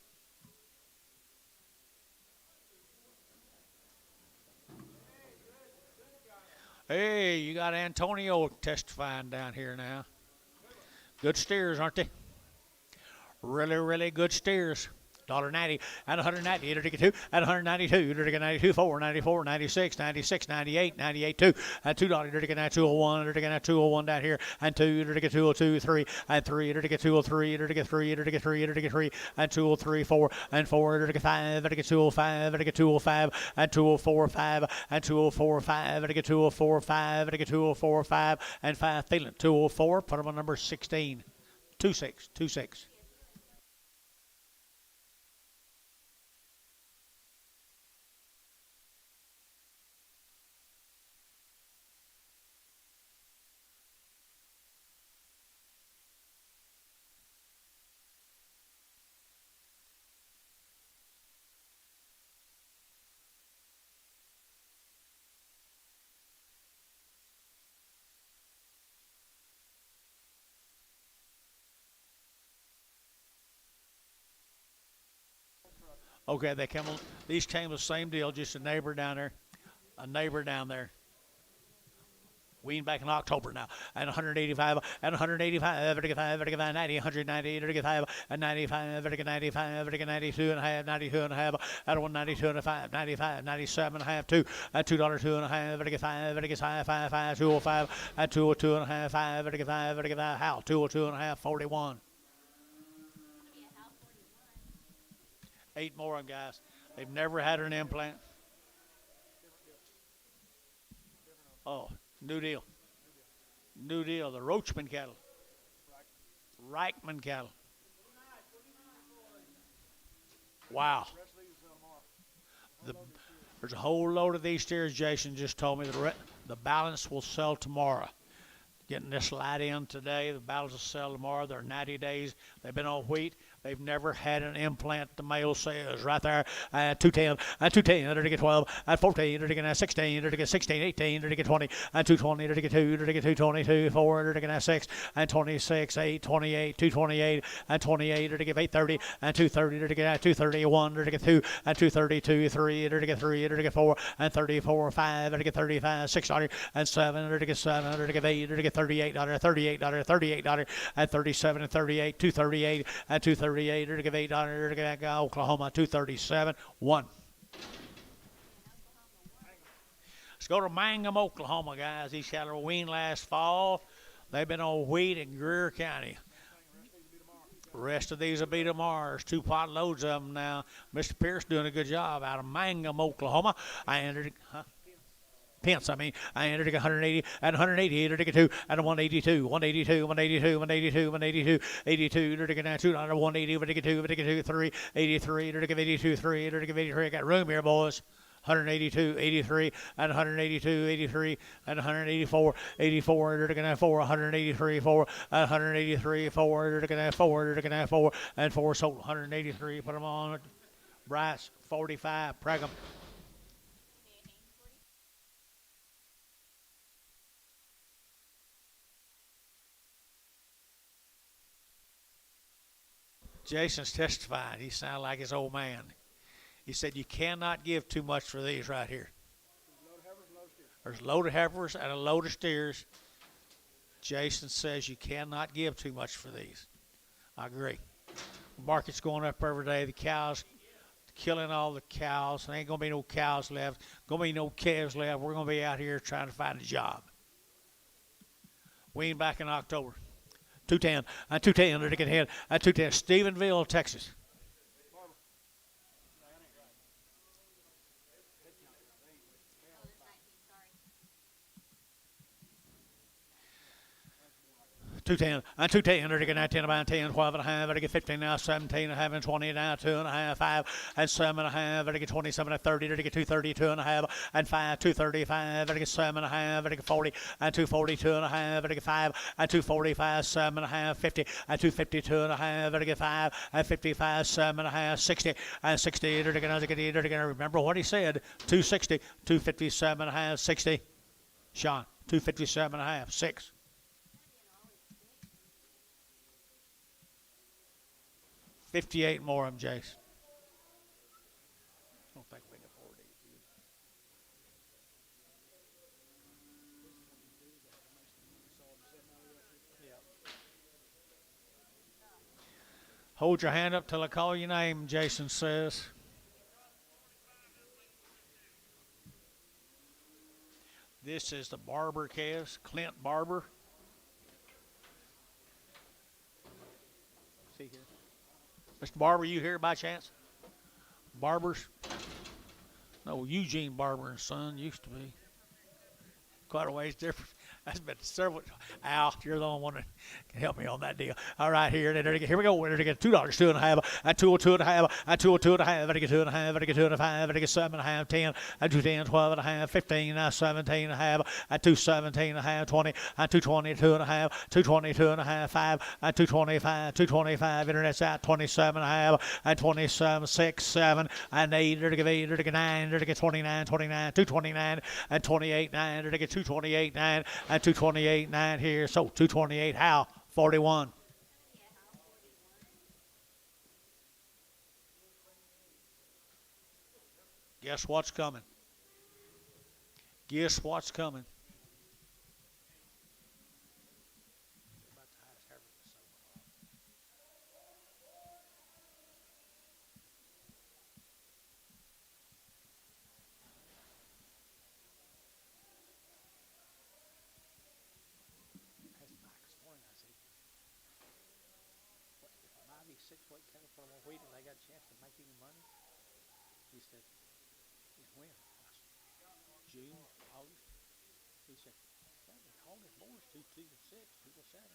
Speaker 1: Hey, you got Antonio testifying down here now. Good steers, aren't they? Really, really good steers. $1.90 and 190, they're $2 and 192, they're 92, 4, 94, 96, 96, 98, 98, 2, and $2, they're 201, they're 201 down here, and 2, they're 202, 3, and 3, they're 203, they're 3, they're 3, they're 3, and 203, 4, and 4, they're 5, they're 205, they're 205, and 204, 5, and 204, 5, they're 204, 5, they're 204, 5, and 5, Thielen, 204, put them on number 16, 26, 26. Okay, they come. These came the same deal, just a neighbor down there. A neighbor down there. Weaned back in October now, and 185, and 185, 90, 190, 95, and 95, 95, 92 and a half, 92 and a half, and 192 and a 5, 95, 97 and a half, 2, and $2 2 and a half, 5, 5, 5, 205, and 202 and a half, 5, 5, how, 202 and a half, 41. 8 more of them, guys. They've never had an implant. Oh. New deal. New deal. The Roachman cattle. Reichman cattle. Wow. There's a whole load of these steers. Jason just told me the balance will sell tomorrow. Getting this light in today. The balance will sell tomorrow. They're 90 days. They've been on wheat. They've never had an implant, the male says, right there. 210, 210, to get 12, 14, to get 16, to get 16, 18, to get 20, 220, to get 2, to get 222, 4, to get 6, 26, 8, 28, 228, 28, to get 830, 230, to get 231, to get 2, 232, 3, to get 3, to get 4, 34, 5, to get 35, 6, 7, to get 7, to get 8, to get $38, $38, $38, 37, 38, 238, 238, to give $8, to give Oklahoma 237, 1. Let's go to Mangum, Oklahoma, guys. These cattle were weaned last fall. They've been on wheat in Greer County. The rest of these will be tomorrow. There's 2 pot loads of them now. Mr. Pierce doing a good job out of Mangum, Oklahoma. I entered, Pence, I entered 180 and 180 to get 2 and 182, 182, 182, 182, 182, 82 to get 2 on 180 to get 2, to get 2, 3, 83 to get 82, 3 to get 83. I got room here, boys. 182, 83, and 182, 83, and 184, 84, to get 4, 183, 4, 183, 4, to get 4, to get 4, and 4 sold 183. Put them on. Bryce, 45, Pregum. Jason's testifying. He sounded like his old man. He said you cannot give too much for these right here. There's a load of heifers and a load of steers. Jason says you cannot give too much for these. I agree. The market's going up every day. The cows, killing all the cows. There ain't going to be no cows left. Going to be no calves left. We're going to be out here trying to find a job. Weaned back in October. 210, 210 to get ahead, 210, Stephenville, Texas. 210, 210, to get 10, about 10, 12 and a half, to get 15 now, 17 and a half, and 20 now, 2 and a half, 5, and 7 and a half, to get 27 and 30, to get 232 and a half, and 5, 235, to get 7 and a half, to get 40, and 242 and a half, to get 5, and 245, 7 and a half, 50, and 252 and a half, to get 5, and 55, 7 and a half, 60, and 60, to get, remember what he said, 260, 257 and a half, 60, Sean, 257 and a half, 6. 58 more of them, Jace. I don't think we can afford these. Hold your hand up till I call your name, Jason says. This is the Barber calves, Clint Barber. See here. Mr. Barber, you here by chance? Barbers? No, Eugene Barber and Son used to be. Quite a ways different. That's been several. Al, you're the only one that can help me on that deal. All right, here we go. We're going to get $2, 2 and a half, and 202 and a half, and 202 and a half, and get 2 and a half, and get 2 and a half, and get 7 and a half, 10, and 210, 12 and a half, 15, now 17 and a half, and 217 and a half, 20, and 222 and a half, 222 and a half, 5, and 225, internet's out, 27 and a half, and 27, 6, 7, and 8, to get 8, to get 9, to get 29, 229, and 28, 9, to get 228, 9, and 228, 9 here. So 228, how? 41. Guess what's coming? Guess what's coming? About the highest heifer that's sold. Asked Mike this morning, I said, what, if I buy these 6 weight cattle for more wheat and they got a chance to make any money? He said, when? I said, June, August. He said, well, the August board's 2, 2 to 6, 2 to 7.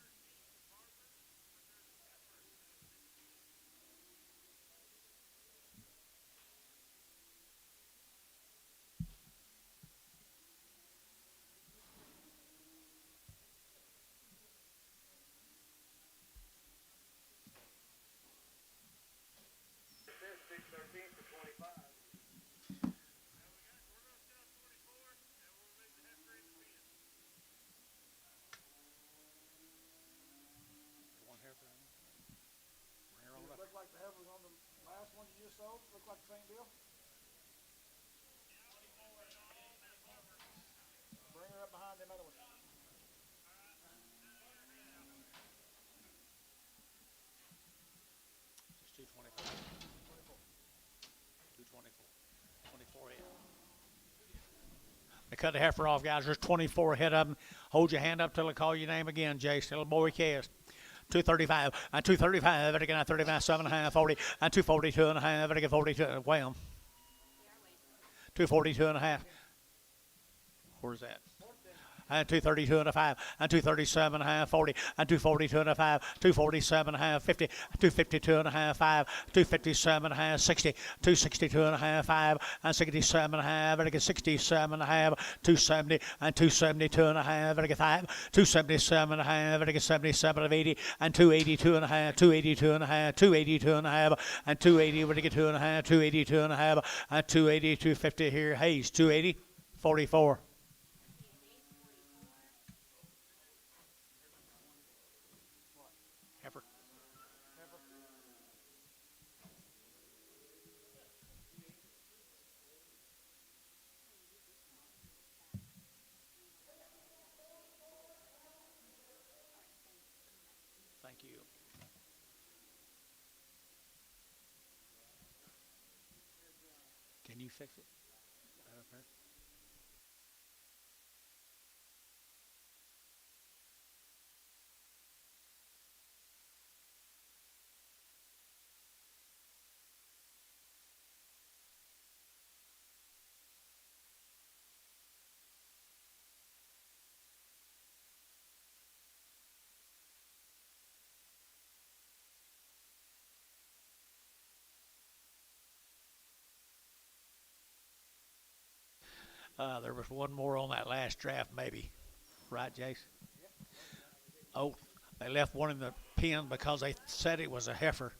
Speaker 1: One heifer in there. Bring her on up.
Speaker 2: Look like the heifers on the last one you just sold. Look like the same deal. Bring her up behind them other ones.
Speaker 1: Just 224. 224. 24 head. They cut the heifer off, guys. There's 24 head of them. Hold your hand up till I call your name again, Jace. Little boy cast. 235 and 235. And again, 35, 7.5, 40 and 242 and a half. And again, 42. Wham. 242 and a half. Where's that? And 232 and a 5, and 237 and a half, 40, and 242 and a 5, 247 and a half, 50, 252 and a half, 5, 257 and a half, 60, 262 and a half, 5, and 67 and a half, and again 67 and a half, 270, and 272 and a half, and again 5, 277 and a half, and again 77 of 80, and 282 and a half, 282 and a half, 282 and a half, and 280, when you get 2 and a half, 282 and a half, and 280, 250 here, Hayes, 280, 44. Thank you. Can you fix it? Right up there? There was one more on that last draft, maybe. Right, Jace? Oh, they left one in the pen because they said it was a heifer.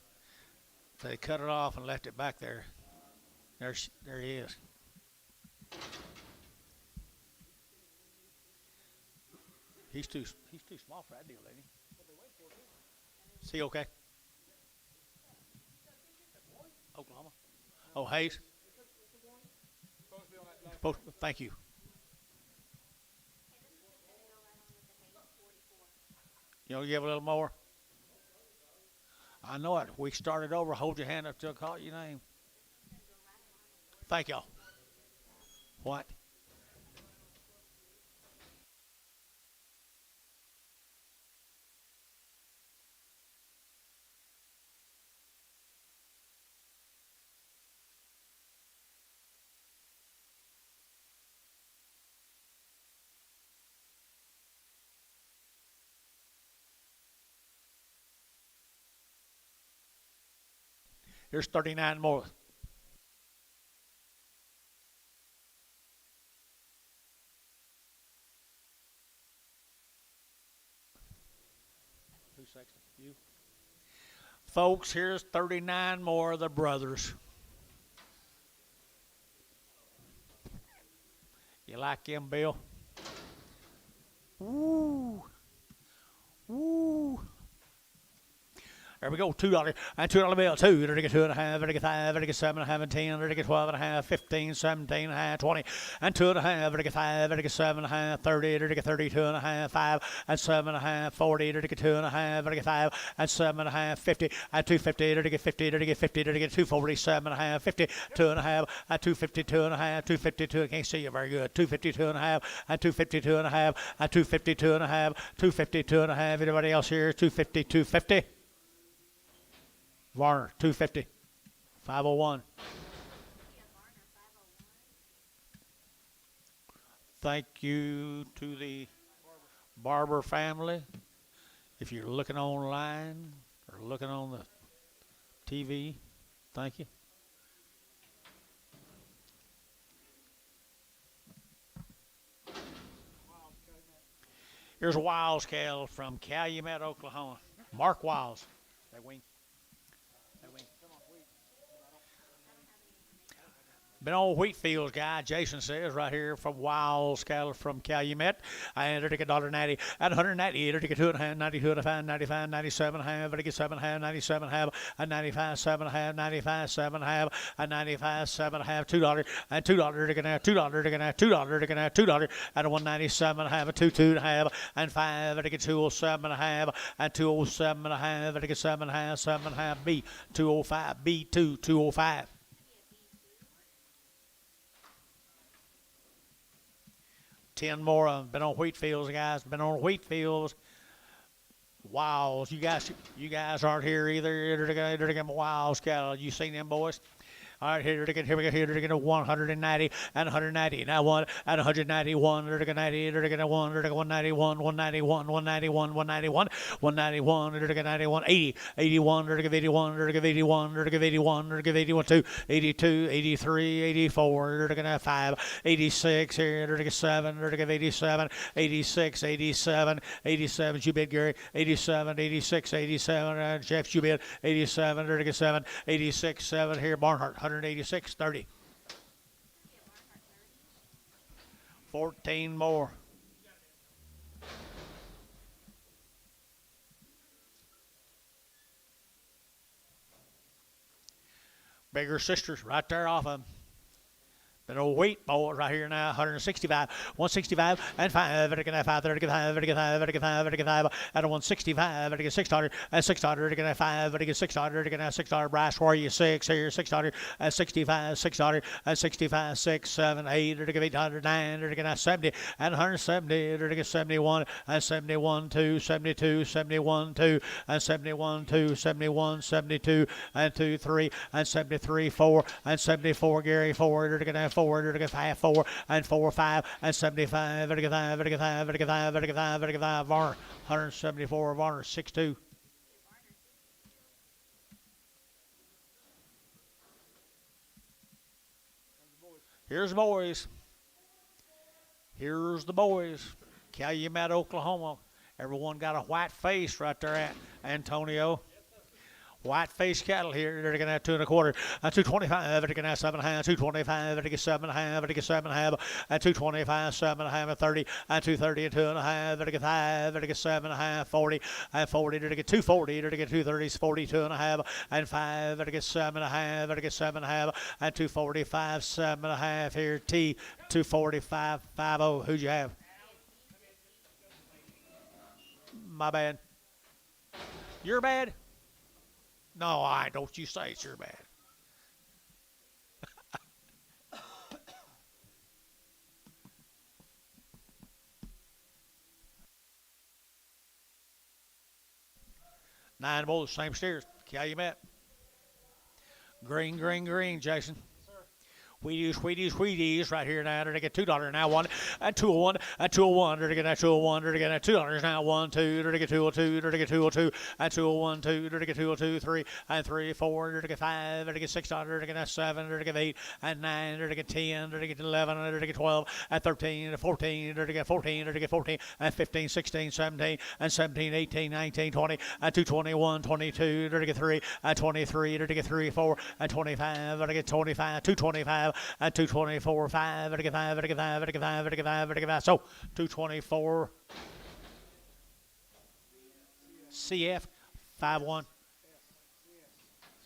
Speaker 1: So they cut it off and left it back there. There he is. He's too small for that deal, ain't he? Is he okay? Oklahoma. Oh, Hayes. Thank you. You want to give a little more? I know it. We started over. Hold your hand up till I call your name. Thank y'all. What? Here's 39 more. Who's sexy? You? Folks, here's 39 more of the brothers. You like him, Bill? Woo! Woo! There we go, $2 and $2 bill, 2, 2.5, 5, 7 and a half, and 10, 12 and a half, 15, 17 and a half, 20, and 2.5, 5, 7 and a half, 30, 32 and a half, 5, and 7 and a half, 40, 2 and a half, 5, and 7 and a half, 50, and 250, 50, 50, 247 and a half, 50, 2 and a half, and 252 and a half, 252, I can't see you very good, 252 and a half, and 252 and a half, and 252 and a half, 252 and a half, anybody else here, 250, 250? Varner, 250, 501. Thank you to the Barber family. If you're looking online or looking on the TV, thank you. Here's a Wiles cattle from Calumet, Oklahoma. Mark Wiles. That wing. Been on wheat fields, guy. Jason says right here from Wiles cattle from Calumet. And they're taking $1.90 and 190. They're taking 2.5, 92 and a half, 95, 97 and a half. They're taking 7 and a half, 97 and a half, and 95, 7 and a half, 95, 7 and a half, and 95, 7 and a half. $2 and $2. They're going to have $2. They're going to have $2. They're going to have $2 and a 197 and a half, a 22 and a half, and 5. They're taking 207 and a half, and 207 and a half. They're taking 7 and a half, 7 and a half. B 205, B2 205. 10 more of them. Been on wheat fields, guys. Been on wheat fields. Wiles. You guys aren't here either. They're getting Wiles cattle. You seen them boys? All right, here we go. Here they're going to 190 and 190. Now 1 and 191. They're going to 90. They're going to 1. They're going to 191, 191, 191, 191, 191. They're going to 91, 80, 81. They're going to 81. They're going to 81. They're going to 81. They're going to 81, 2, 82, 83, 84. They're going to 5, 86. Here they're going to 7. They're going to 87, 86, 87, 87. You bid, Gary. 87, 86, 87. Jeff, you bid. 87. They're going to 7, 86, 7. Here, Barnhart. 186, 30. 14 more. Bigger sisters right there off of them. Been old wheat boy right here now, 165, 165, and 5, 5, 35, 35, 35, 35, and a 165, 600, and 600, 5, 600, 600, Bryce, where are you? 6 here, 600, and 65, 600, and 65, 6, 7, 8, 800, 9, 70, and 170, 71, and 71, 2, 72, 71, 2, and 71, 2, 71, 72, and 2, 3, and 73, 4, and 74, Gary, 4, they're going to have 4, they're going to 5, 4, and 4, 5, and 75, 55, 55, 55, 55, 55, Varner, 174, Varner, 6'2". Here's the boys. Here's the boys. Calumet, Oklahoma. Everyone got a white face right there at Antonio. White face cattle here. They're going to have 2 1/4, 225. They're going to have 7 1/2, 225. They're going to get 7 1/2. They're going to get 7 1/2, and 225, 7 1/2, and 30, and 230, and 2 1/2. They're going to get 5. They're going to get 7 1/2, 40, and 40. They're going to get 240. They're going to get 230, 42 1/2, and 5. They're going to get 7 1/2. They're going to get 7 1/2, and 245, 7 1/2 here. T 245, 50. Who'd you have? My bad. You're bad. No, I don't you say it's your bad. Nine bulls, same steers. Calumet. Green, green, green, Jason. Wheaties, right here now. They're going to get $2 now, 1, and 201, and 201. They're going to get 201. They're going to get $2 now, 1, 2. They're going to get 202. They're going to get 202, and 201, 2. They're going to get 202, 3, and 3, 4. They're going to get 5. They're going to get 600. They're going to get 7. They're going to get 8, and 9. They're going to get 10. They're going to get 11. They're going to get 12, and 13, and 14. They're going to get 14. They're going to get 14, and 15, 16, 17, and 17, 18, 19, 20, and 221, 22. They're going to get 3, and 23. They're going to get 3, 4, and 25. They're going to get 25, 225. And 224, 5, 5, 5, 5, 5, 5. So 224 CF 51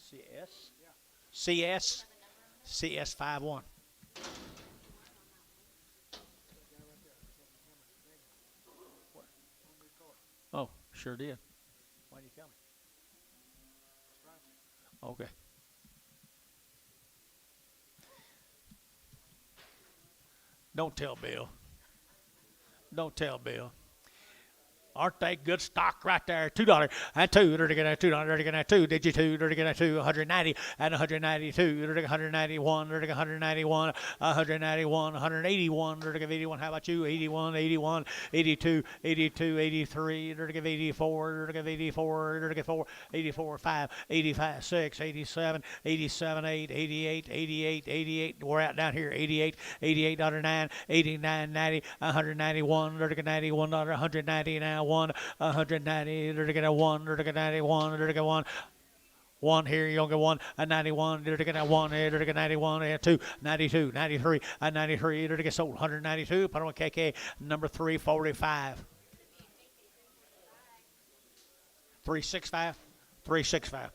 Speaker 1: CS?
Speaker 2: Yeah.
Speaker 1: CS? CS51.
Speaker 2: That guy right there. That's on the camera.
Speaker 1: Where?
Speaker 2: On your car.
Speaker 1: Oh, sure did. Why did you tell me?
Speaker 2: That's right.
Speaker 1: Okay. Don't tell Bill. Don't tell Bill. Aren't they good stock right there? $2 and two. They're gonna $2. They're gonna two. Did you two? They're gonna two. 190 and 192. They're gonna 191. They're gonna 191. 191. 181. They're gonna 81. How about you? 81. 81. 82. 82. 83. They're gonna 84. They're gonna 84. They're gonna 4. 84. 5. 85. 6. 87. 87. 8. 88. 88. 88. We're out down here. 88. 88. 9. 89. 90. 191. They're gonna 91. 190 now. 190, they're gonna 1, they're gonna 91, they're gonna 1 here, you don't get 1, a 91, they're gonna 1, they're gonna 91, and 2, 92, 93, a 93, they're gonna sold 192, put on KK, number 345. 365, 365.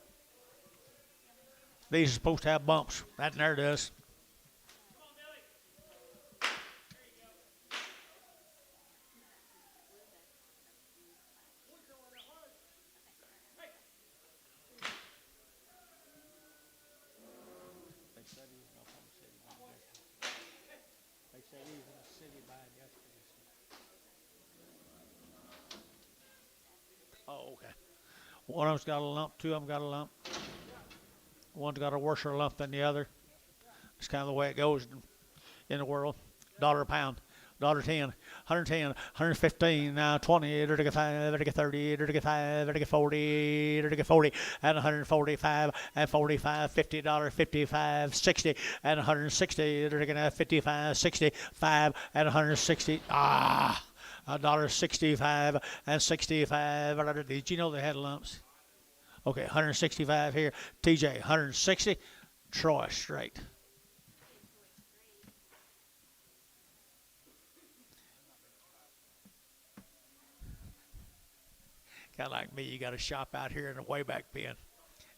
Speaker 1: These are supposed to have bumps. That and there does. They said he was in the city buying yesterday. Oh, okay. One of them's got a lump, two of them got a lump. One's got a worse lump than the other. It's kind of the way it goes in the world. Dollar a pound. $1.10, 110, 115, 20, 35, 30, 35, 40, 40, and 145, and 45, $50, 55, 60, and 160, 55, 65, and 160. $1.65 and 65. Did you know they had lumps? Okay, 165 here. TJ, 160. Troy straight. Kind of like me, you got a shop out here in the Wayback Pen.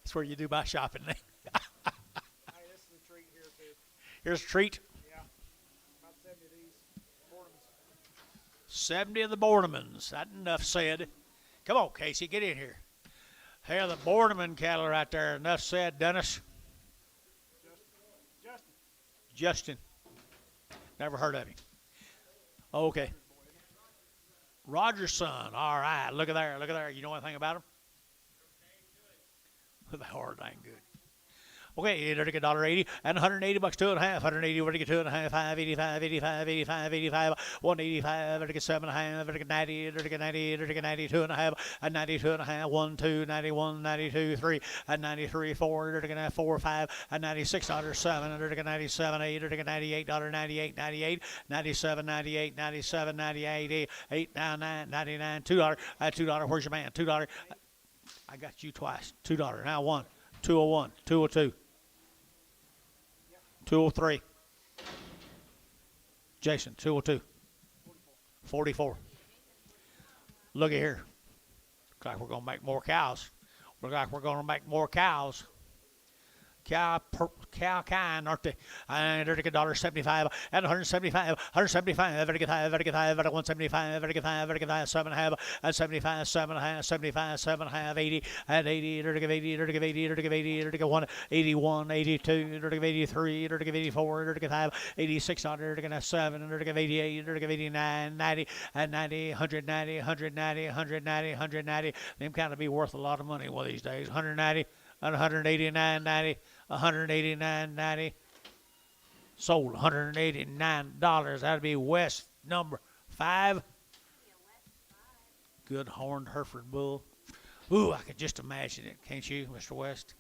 Speaker 1: That's where you do my shopping.
Speaker 2: Hey, this is a treat here, too.
Speaker 1: Here's a treat.
Speaker 2: Yeah. About 70 of these ornaments.
Speaker 1: 70 of the Boardmans. That enough said. Come on, Casey, get in here. Hey, the Boardman cattle right there. Enough said, Dennis. Justin. Never heard of him. Okay. Roger's son. All right. Look at there. Look at there. You know anything about him? They are dang good. Okay, they're to get $1.80 and $180 2.5. 180, we're to get 2.5, 5, 85, 85, 85, 85, 185, they're to get 7.5, they're to get 90, they're to get 90, they're to get 92.5, and 92.5, 1, 2, 91, 92, 3, and 93, 4, they're to get 4, 5, and $96, 7, they're to get 97, 8, they're to get $98, 98, 98, 97, 98, 97, 98, 8, 99, 99, $2, $2, where's your man? $2. I got you twice. $2. Now 1, 201, 202. 203. Jason, 202. 44. Look at here. Looks like we're going to make more cows. Looks like we're going to make more cows. Cow kind, aren't they? And they're to $1.75 and 175, 175, very good, 175, very good, 7.5, and 75, 7.5, 75, 7.5, 80, and 80, they're to give 80, they're to give 80, they're to give 80, they're to give 1, 81, 82, they're to give 83, they're to give 84, they're to give 5, 86, they're to give 7, they're to give 88, they're to give 89, 90, and 90, 190, 190, 190, 190. Them kind of be worth a lot of money one of these days. 190 and 189.90. 189.90. Sold $189. That'd be West number 5. Good horned Hereford bull. Ooh, I could just imagine it, can't you, Mr. West?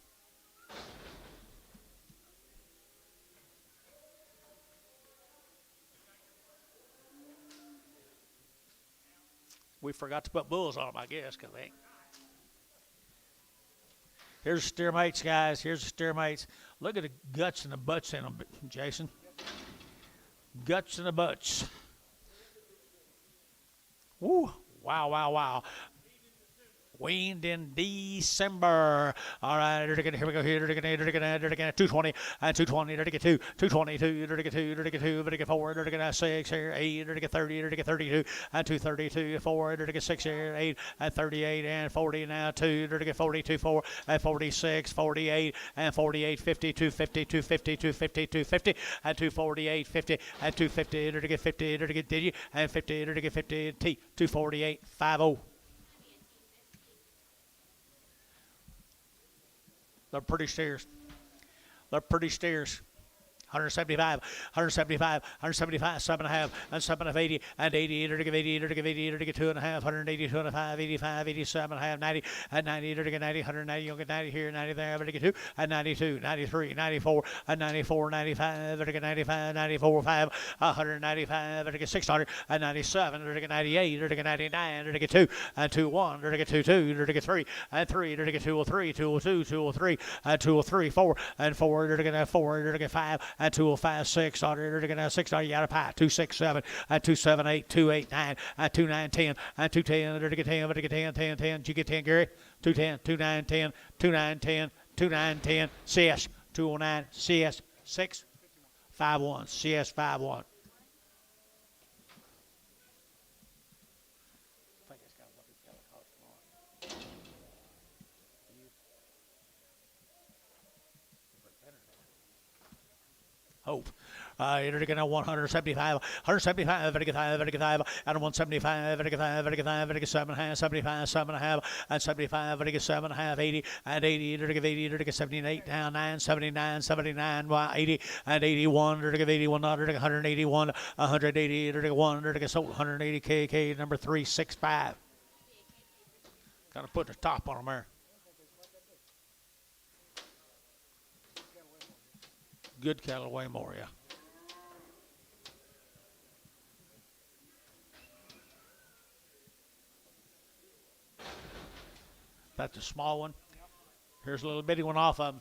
Speaker 1: We forgot to put bulls on them, I guess, because they ain't. Here's the steer mates, guys. Here's the steer mates. Look at the guts and the butts in them, Jason. Guts and the butts. Woo. Wow, wow, wow. Weaned in December. All right, here we go. Here, 220 and 220. 222, 4, 6 here, 8, 30, 32 and 232, 4, 6 here, 8 and 38 and 40 now 2, 42, 4 and 46, 48 and 48, 50, 250, 250, 250, 250 and 248, 50 and 250, 50, and 50, 50 T 248, 50. They're pretty steers. They're pretty steers. 175, 175, 175, 7.5, and 7.5, 80, and 80, 80, 80, 80, 2.5, 180, 2.5, 85, 87, half, 90, and 90, 90, 190, you'll get 90 here, 90 there, 92, and 92, 93, 94, and 94, 95, 95, 94, 5, 195, 600, and 97, 98, 99, 2, and 21, 22, 3, and 3, 203, 202, 203, and 203, 4, and 4, 4, 5, and 205, 600, 600, you got a pie, 267, and 278, 289, and 29, 10, and 210, 10, 10, 10, did you get 10, Gary? 210, 29, 10, 29, 10, 29, 10, CS, 209, CS, 6, 51, CS, 51. Hope. You're going to 175, 175, 55, and 175, 55, 75, 7.5, and 75, 7.5, 80, and 80, 78, down 9, 79, 80, and 81, 81, 181, 180, 1, sold 180, KK, number 365. Got to put the top on them there. Good cattle weigh more, yeah. That's a small one. Here's a little bitty one off of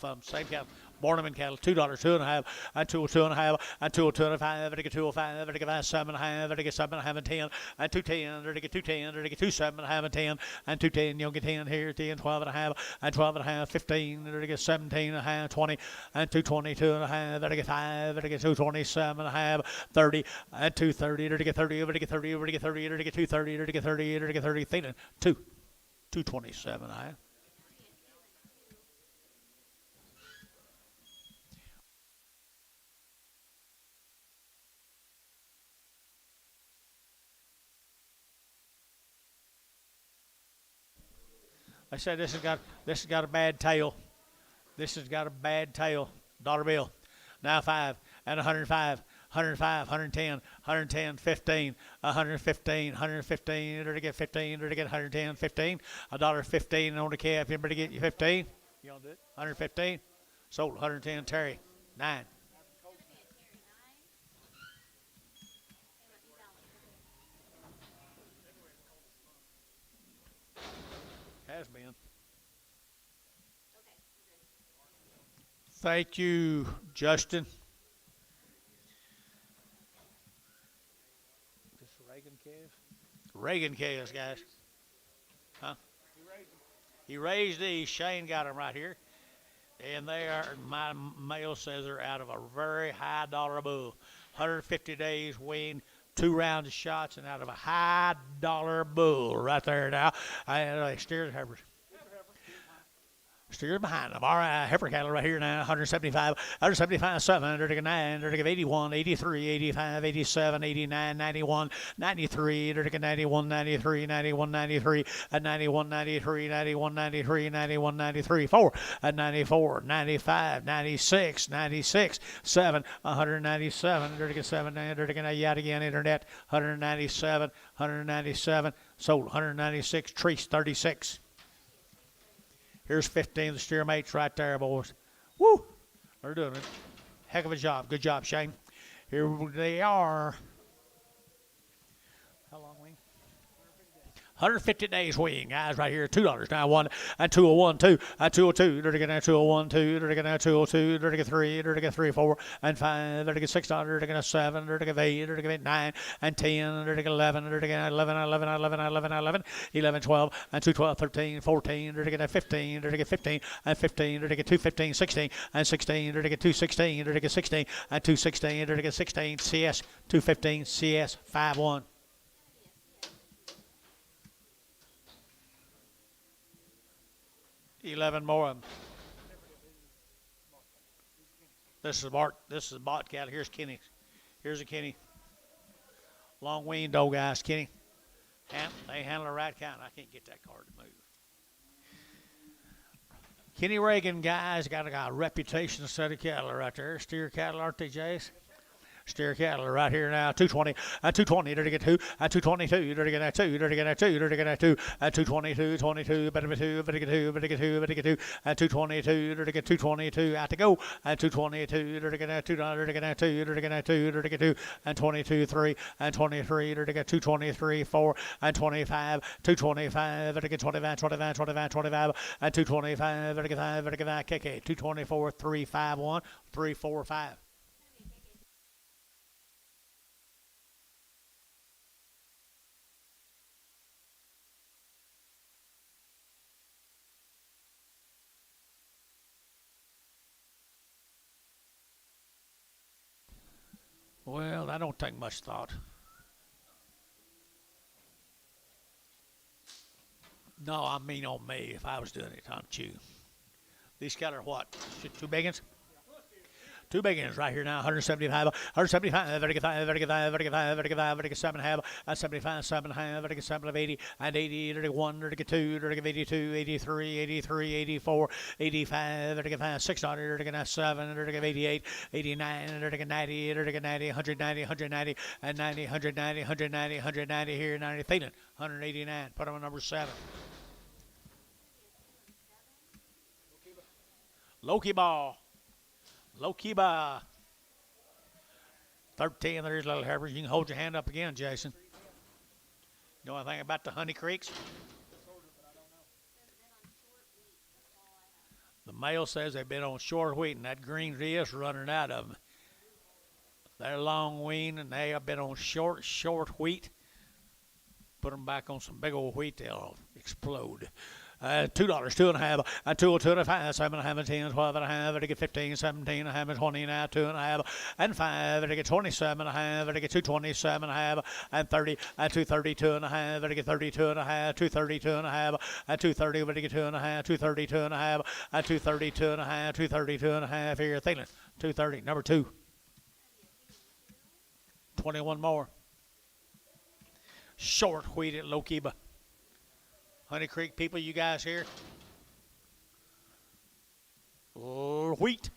Speaker 1: them. Same cattle. Borneman cattle, $2, 2.5, and 2.5, and 2.25, and 2.05, and 7.5, and 7.5, and 10, and 210, and 210, and 27.5, and 10, and 210, you'll get 10 here, 10, 12.5, and 12.5, 15, and 17.5, 20, and 222.5, and 5, and 227.5, 30, and 230, and 30, and 30, and 30, and 230, and 30, and 30, thinning, 227, I said this has got a bad tail. This has got a bad tail. Dollar bill. Now 5 and 105. 105, 110, 110, 15, 115, 115, to get 15, to get 110, 15, $1.15 on the calf. Anybody get you 15? You want to do it? 115. Sold 110. Terry 9. Has been. Thank you, Justin. This Reagan calves? Reagan calves, guys. Huh? He raised these. Shane got them right here. And they are, my mail says they're out of a very high dollar bull. 150 days weaned, 2 rounds of shots, and out of a high dollar bull right there now. And steers and heifers. Steers behind them. All right, heifer cattle right here now. 175, 7, 9, 81, 83, 85, 87, 89, 91, 93, 91, 93, 91, 93, 91, 93, 91, 93, 91, 93, 4, 94, 95, 96, 96, 7, 197, 7, yet again, internet, 197, 197, sold 196, Treese 36. Here's 15 of the steer mates right there, boys. Woo! They're doing a heck of a job. Good job, Shane. Here they are. How long, Wayne? 150 days weaning, guys, right here. $2 now. 1 and 201, 2 and 202. Dirty get now 201, 2. Dirty get now 202. Dirty get 3. Dirty get 3, 4 and 5. Dirty get $6. Dirty get 7. Dirty get 8. Dirty get 9 and 10. Dirty get 11. Dirty get 11, 11, 11, 11, 11, 11, 12 and 2, 12, 13, 14. Dirty get 15. Dirty get 15 and 15. Dirty get 2, 15, 16 and 16. Dirty get 2, 16. Dirty get 16 and 2, 16. Dirty get 16. CS 215. CS 5-1. $11 more of them. This is Bart. This is Bot cattle. Here's Kenny. Here's a Kenny. Long weaned dog, guys. Kenny. They handle the right kind. I can't get that card to move. Kenny Reagan, guys, got a reputation set of cattle right there. Steer cattle, aren't they, Jace? Steer cattle right here now. 220 and 220. Dirty get 2 and 222. Dirty get that 2. Dirty get that 2. Dirty get that 2 and 222. 22. Better get 2. Better get 2. Better get 2. Better get 2 and 222. Dirty get 222. Out to go and 222. Dirty get that $2. Dirty get that 2. Dirty get that 2. Dirty get 2 and 22. 3 and 23. Dirty get 223. 4 and 25. 225. Dirty get 25. 25. 25. 25 and 225. Dirty get 5. Dirty get 5. KK 224. 3 5 1 3 4 5. Well, that don't take much thought. No, I mean on me if I was doing it, not you. These cattle are what? 2 big ones? 2 big ones right here now. 175, 175, vertical 5, vertical 5, vertical 5, vertical 5, vertical 7 half, 75, 7 half, vertical 7 of 80, and 80, vertical 1, vertical 2, vertical 82, 83, 83, 84, 85, vertical 5, $6, vertical 7, vertical 88, 89, vertical 90, vertical 90, 190, 190, and 90, 190, 190, 190 here, 90, feeling, 189. Put them on number 7. Loki ball. Lokiba. 13 there's little heifers. You can hold your hand up again, Jason. You know anything about the Honey Creeks? The male says they've been on short wheat, and that green is running out of them. They're long weaned, and they have been on short wheat. Put them back on some big old wheat, they'll explode. $2, 2.5, and 2, 2.5, 7.5, 10, 12.5, to get 15, 17.5, 20 now, 2.5, and 5, to get 27.5, to get 227.5, and 30, and 232.5, to get 32.5, 232.5, and 230, to get 2.5, 232.5, and 232.5, 232.5 here, Thielen, 230, number 2. 21 more. Short wheat at Lokiba. Honey Creek people, you guys here? Wheat.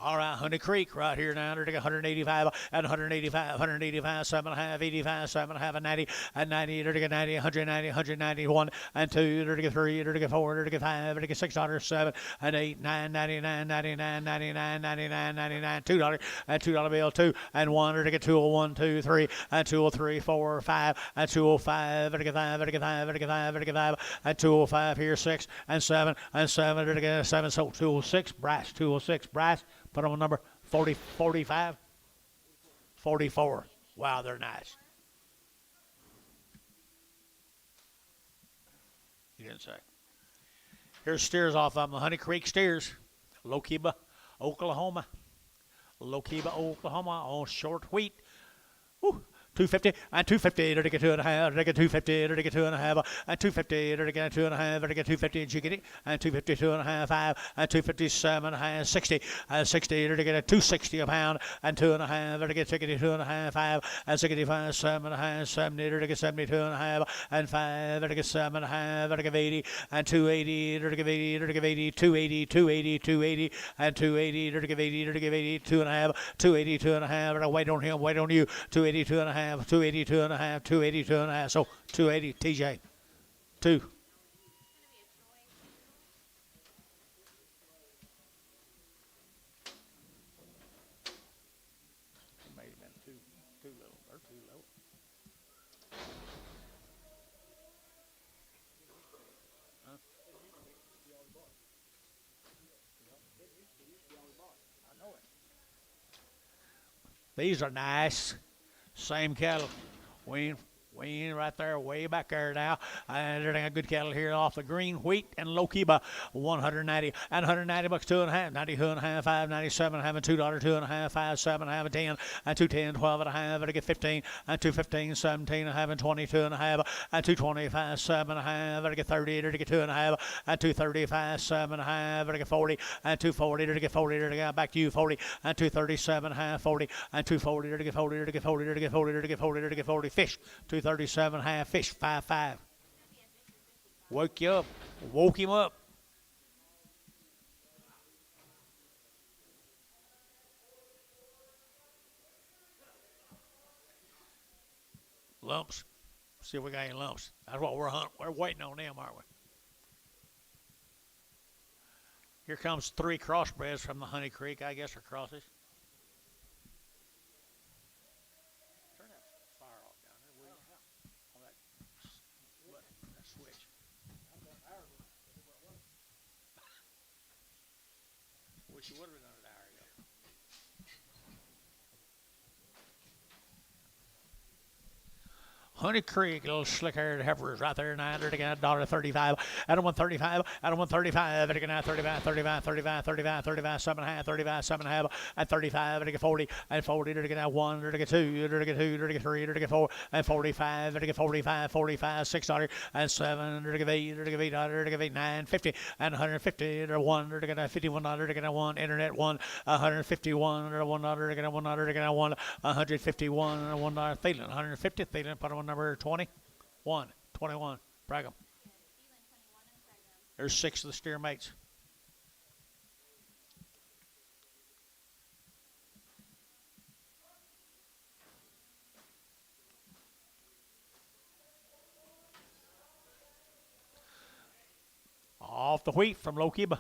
Speaker 1: All right, Honey Creek right here now. They're 185 and 185, 185, 7.5, 85, 7.5, and 90, and 90, they're 90, 190, 191, and 2, they're 3, they're 4, they're 5, they're $6, 7, and 8, 9, 99, 99, 99, 99, 99, $2, and $2 bill, 2, and 1, they're 201, 2, 3, and 203, 4, 5, and 205, they're 5, they're 5, they're 5, they're 5, and 205 here, 6, and 7, and 7, they're 7, so 206, brass, 206, brass. Put them on number 40, 45, 44. Wow, they're nice. You didn't say. Here's steers off of them. Honey Creek steers. Lokiba, Oklahoma. Lokiba, Oklahoma on short wheat. Woo. 250 and 250, to get 2.5, to get 250, to get 2.5, and 250, to get 2.5, to get 250 and chickadee, and 250, 2.5, 5, and 257, and 60, and 60, to get a 260 a pound, and 2.5, to get chickadee, 2.5, 5, and 65, 7.5, 70, to get 72.5, and 5, to get 7.5, to get 80, and 280, to get 80, to get 80, 280, 280, 280, and 280, to get 80, to get 80, 2.5, 280, 2.5, to wait on him, wait on you, 280, 2.5. 282.5, 282.5, so 280, TJ, 2. May have been too little, or too low.
Speaker 2: I know it.
Speaker 1: These are nice. Same cattle. Weaned right there, way back there now. And they're good cattle here off the green wheat and low kiba. 190 and 190 bucks, 2.5, 92 and a half, 5, 97, having $2, 2.5, 5, 7, having 10, and 210, 12 and a half, and I get 15, and 215, 17, and having 22 and a half, and 225, 7 and a half, and I get 30, and I get 2 and a half, and 235, 7 and a half, and I get 40, and 240, and I get 40, and I get back to you 40, and 237 and a half, 40, and 240, and I get 40, and I get 40, and I get 40, and I get 40, and I get 40, fish, 237 and a half, fish, 5.5. Woke you up, woke him up. Lumps. See if we got any lumps. That's what we're hunting. We're waiting on them, aren't we? Here comes 3 crossbreds from the Honey Creek, I guess, or crosses. Turn that fire off down there, will you? On that button, that switch. Wish you would have been under the hour ago. Honey Creek, little slick-haired heifers right there, $9 again, $1.35, at a 135, at a 135, at a 35, 35, 35, 35, 35, 7.5, 35, 7.5, at 35, at a 40, and 40, at a 1, at a 2, at a 2, at a 3, at a 4, and 45, at a 45, 45, $6, and 7, at a 8, at a 8, at a 8, 9, 50, and 150, at a 1, at a 51, at a 1, internet 1, 151, at a $1, at a 1, at a 1, 151, at a $1, Thielen, 150, Thielen, put on number 21, 21, Bragum. There's 6 of the steer mates. Off the wheat from Low Kiba.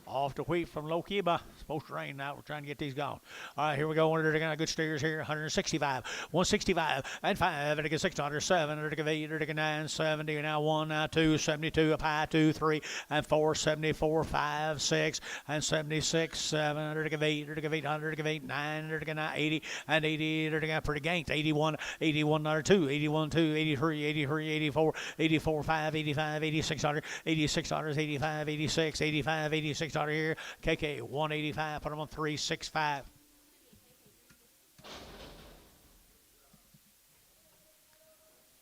Speaker 1: Off the wheat from Low Kiba. Supposed to rain now. We're trying to get these gone. All right, here we go. They're got good steers here. 165, 165, and 5, and I get $6, 7, and I get 8, and I get 9, 70, now 1, now 2, 72, up high, 2, 3, and 4, 74, 5, 6, and 76, 7, and I get 8, and I get 800, and I get 8, 9, and I get 80, and 80, and I get pretty ganked. 81, 81, 2, 81, 2, 83, 83, 84, 84, 5, 85, 86, 86, 85, 86, 85, 86 here. KK 185. Put them on 365.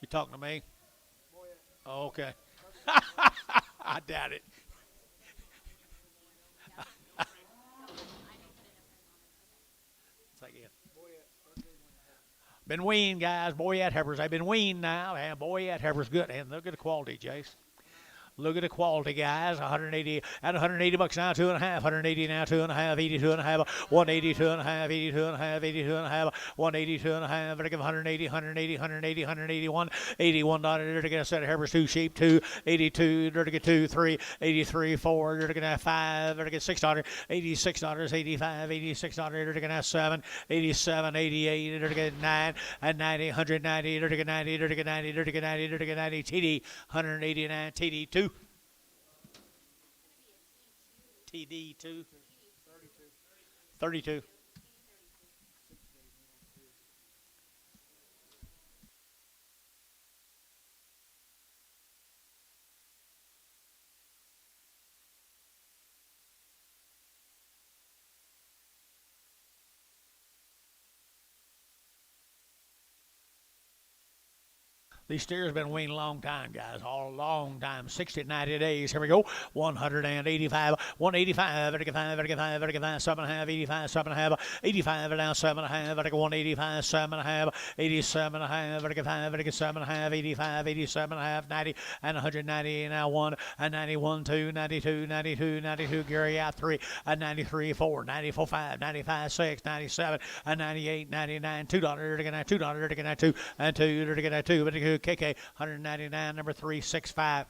Speaker 1: You talking to me? Oh, okay. I doubt it. Been weaned, guys. Boyette heifers. They've been weaned now. And Boyette heifers good. And look at the quality, Jace. Look at the quality, guys. 180 at 180 bucks now, 2.5. 180 now, 2.5. 82 and a half. 182 and a half. 82 and a half. 82 and a half. 182 and a half. But I give 180, 180, 180, 181. $81 to get a set of heifers. 2 sheep. 2. 82 to get 2. 3. 83. 4 to get 5. To get $6. $86. 85. $86 to get 7. 87. 88 to get 9. And 90. 190 to get 90. To get 90. To get 90. To get 90. TD 189. TD 2. TD 2. 32. These steers have been weaned a long time, guys. All a long time. 60 to 90 days. Here we go. 185. 185. 85. 85. 85. 7.5. 85. 7.5. 85. Now 7.5. 185. 7.5. 87.5. 85. 87.5. 85. 87.5. 90. And 190. Now 1. And 91. 2. 92. 92. 92. Gary out 3. And 93. 4. 94. 5. 95. 6. 97. And 98. 99. $2 to get $2 to get 2. And 2 to get 2. But KK 199, number 365.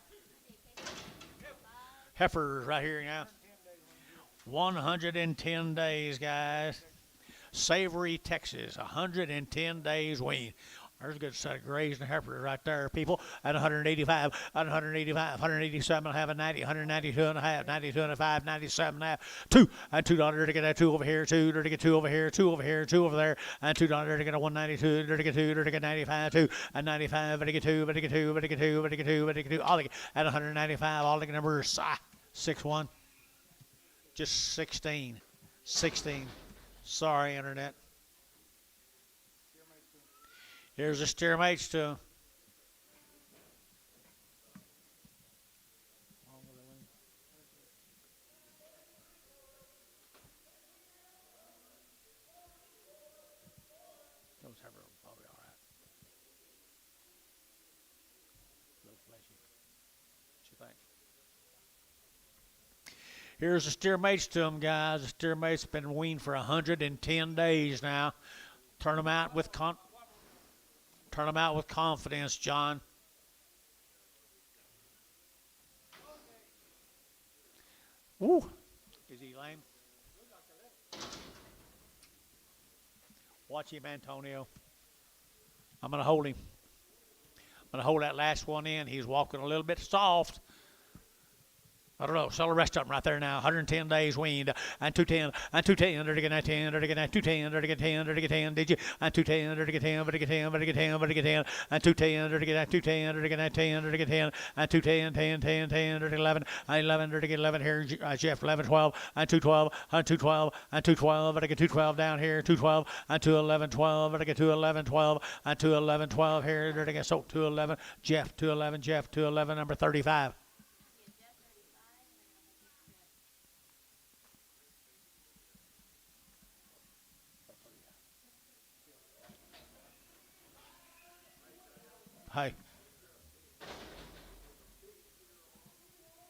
Speaker 1: Heifers right here now. 110 days, guys. Savory, Texas. 110 days weaned. There's a good set of grays and heifers right there, people. At 185, at 185, 187 and a half, and 90, 192 and a half, 92 and a half, 97 and a half, two, and $2 to get that two over here, two to get two over here, two over here, two over there, and $2 to get a 192, to get two, to get 95, two, and 95, to get two, to get two, to get two, to get two, to get two, all at 195, all the numbers 6-1, just 16, 16. Sorry, internet. Here's the steer mates to him. Those heifers are probably all right. A little fleshy. What you think? Here's the steer mates to them, guys. The steer mates have been weaned for 110 days now. Turn them out with confidence, John. Woo. Is he lame? Watch him, Antonio. I'm going to hold him. I'm going to hold that last one in. He's walking a little bit soft. I don't know. Sell the rest of them right there now. 110 days weaned. And 210. And 210. Or to get that 10. Or to get that 210. Or to get 10. Or to get 10. Did you? And 210. Or to get 10. Or to get 10. Or to get 10. Or to get 10. And 210. Or to get that 210. Or to get that 10. Or to get 10. And 210. 10. 10. 10. Or to get 11. And 11. Or to get 11 here. Jeff. 11. 12. And 212. And 212. And 212. Or to get 212 down here. 212. And 211. 12. Or to get 211. 12. And 211. 12 here. Or to get 211. Jeff. 211. Jeff. 211. Number 35. Hey,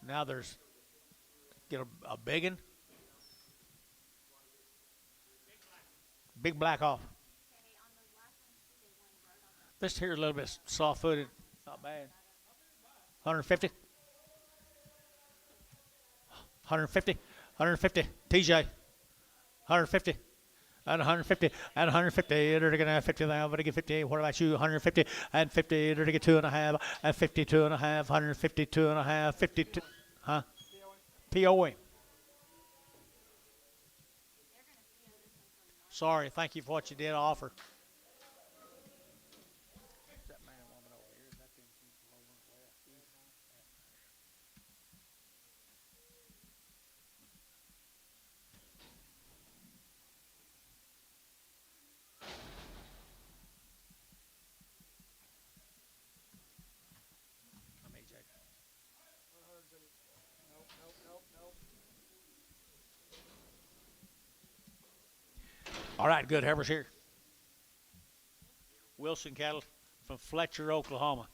Speaker 1: now there's get a big one, big black off. This here is a little bit soft-footed, not bad. 150, 150, 150. TJ, 150. And 150, and 150, they're going to have 50 now, but to get 50. What about you? 150, and 50, they're to get 2.5, and 52 and a half, 152 and a half, 52, huh? POA. Sorry, thank you for what you did offer. All right, good. Heifers here. Wilson cattle from Fletcher, Oklahoma.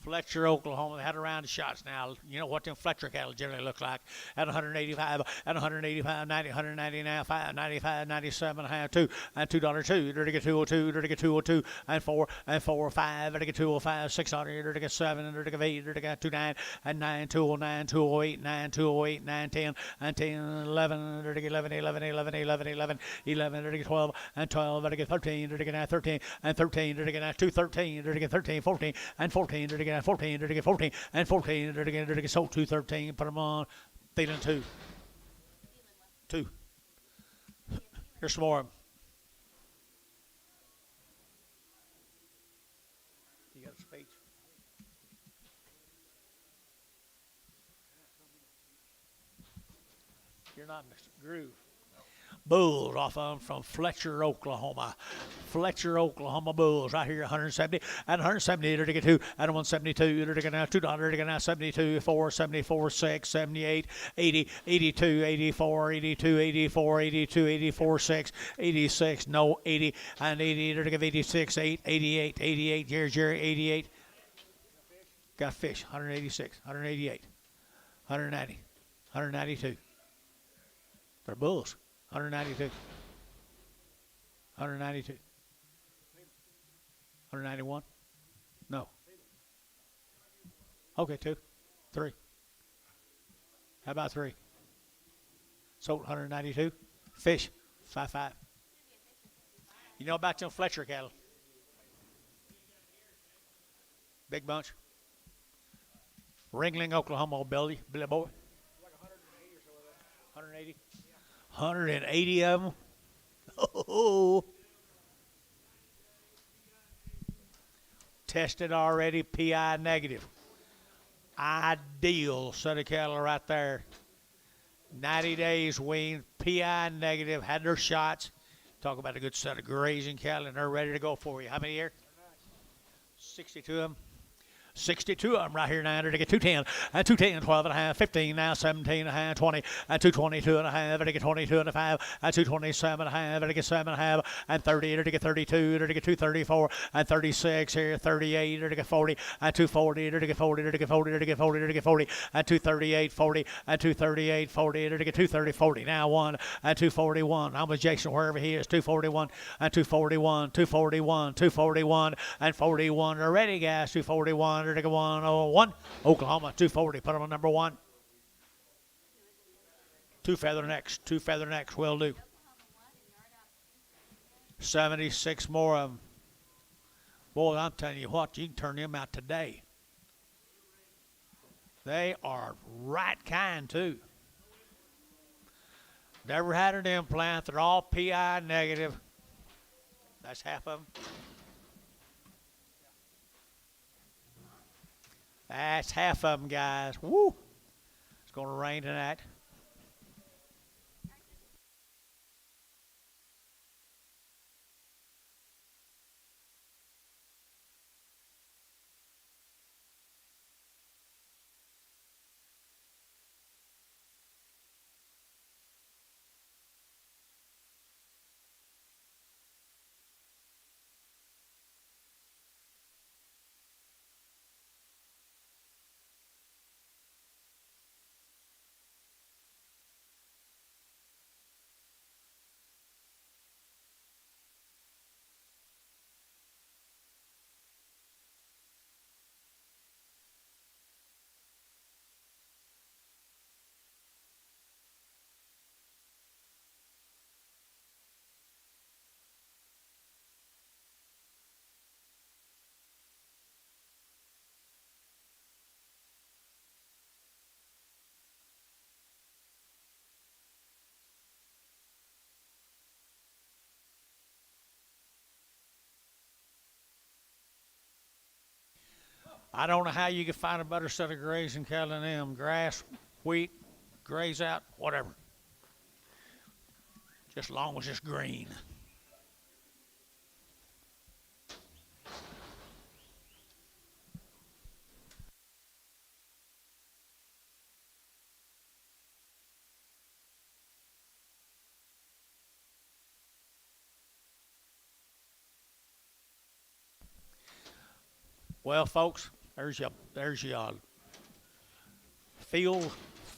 Speaker 1: Fletcher, Oklahoma. They had a round of shots now. You know what them Fletcher cattle generally look like. At 185, at 185, 90, 199, 95, 97 and a half, 2, and $2, 2. They're to get 202, they're to get 202, and 4, and 4, 5, they're to get 205, 600, they're to get 7, they're to get 8, they're to get 29, and 9, 209, 208, 9, 208, 9, 10, and 10, 11, they're to get 11, 11, 11, 11, 11, 11, they're to get 12, and 12, they're to get 13, they're to get 13, and 13, they're to get 2, 13, they're to get 13, 14, and 14, they're to get 14, they're to get 14, and 14, they're to get sold 2, 13, put them on, feeling 2. 2. Here's some more. You got a speech? You're not in the groove. Bulls off of them from Fletcher, Oklahoma. Fletcher, Oklahoma bulls right here, 170. At 170, they're to get 2. At 172, they're to get now $2. They're to get now 72, 4, 74, 6, 78, 80, 82, 84, 82, 84, 82, 84, 6, 86, no, 80, and 80, they're to get 86, 8, 88, 88, Jerry, 88. Got fish, 186, 188, 190, 192. They're bulls. 192. 192. 191. No. Okay, 2. 3. How about 3? Sold 192. Fish 55. You know about them Fletcher cattle? Big bunch. Ringling, Oklahoma, Billy boy.
Speaker 2: Like 180 or so of them.
Speaker 1: 180. 180 of them. Oh. Tested already, PI negative. Ideal set of cattle right there. 90 days weaned, PI negative, had their shots. Talk about a good set of grazing cattle, and they're ready to go for you. How many here? 62 of them. 62 of them right here now. They're to get 210, and 210, 12 and a half, 15, now 17 and a half, 20, and 222 and a half, and to get 22 and a half, and 227 and a half, and to get 7 and a half, and 30, and to get 32, and to get 234, and 36 here, 38, and to get 40, and 240, and to get 40, and to get 40, and to get 40, and to get 40, and 238, 40, and 238, 40, and to get 230, 40. Now 1, and 241. I'm with Jason wherever he is. 241, and 241, 241, 241, and 41. They're ready, guys. 241. To 101. Oklahoma 240. Put them on number 1. 2 feather necks. 2 feather necks will do. 76 more of them. Boy, I'm telling you what, you can turn them out today. They are right kind too. Never had an implant. They're all PI negative. That's half of them. That's half of them, guys. Woo! It's going to rain tonight. I don't know how you can find a better set of grazing cattle than them. Grass, wheat, graze out, whatever. Just as long as it's green. Well, folks, there's your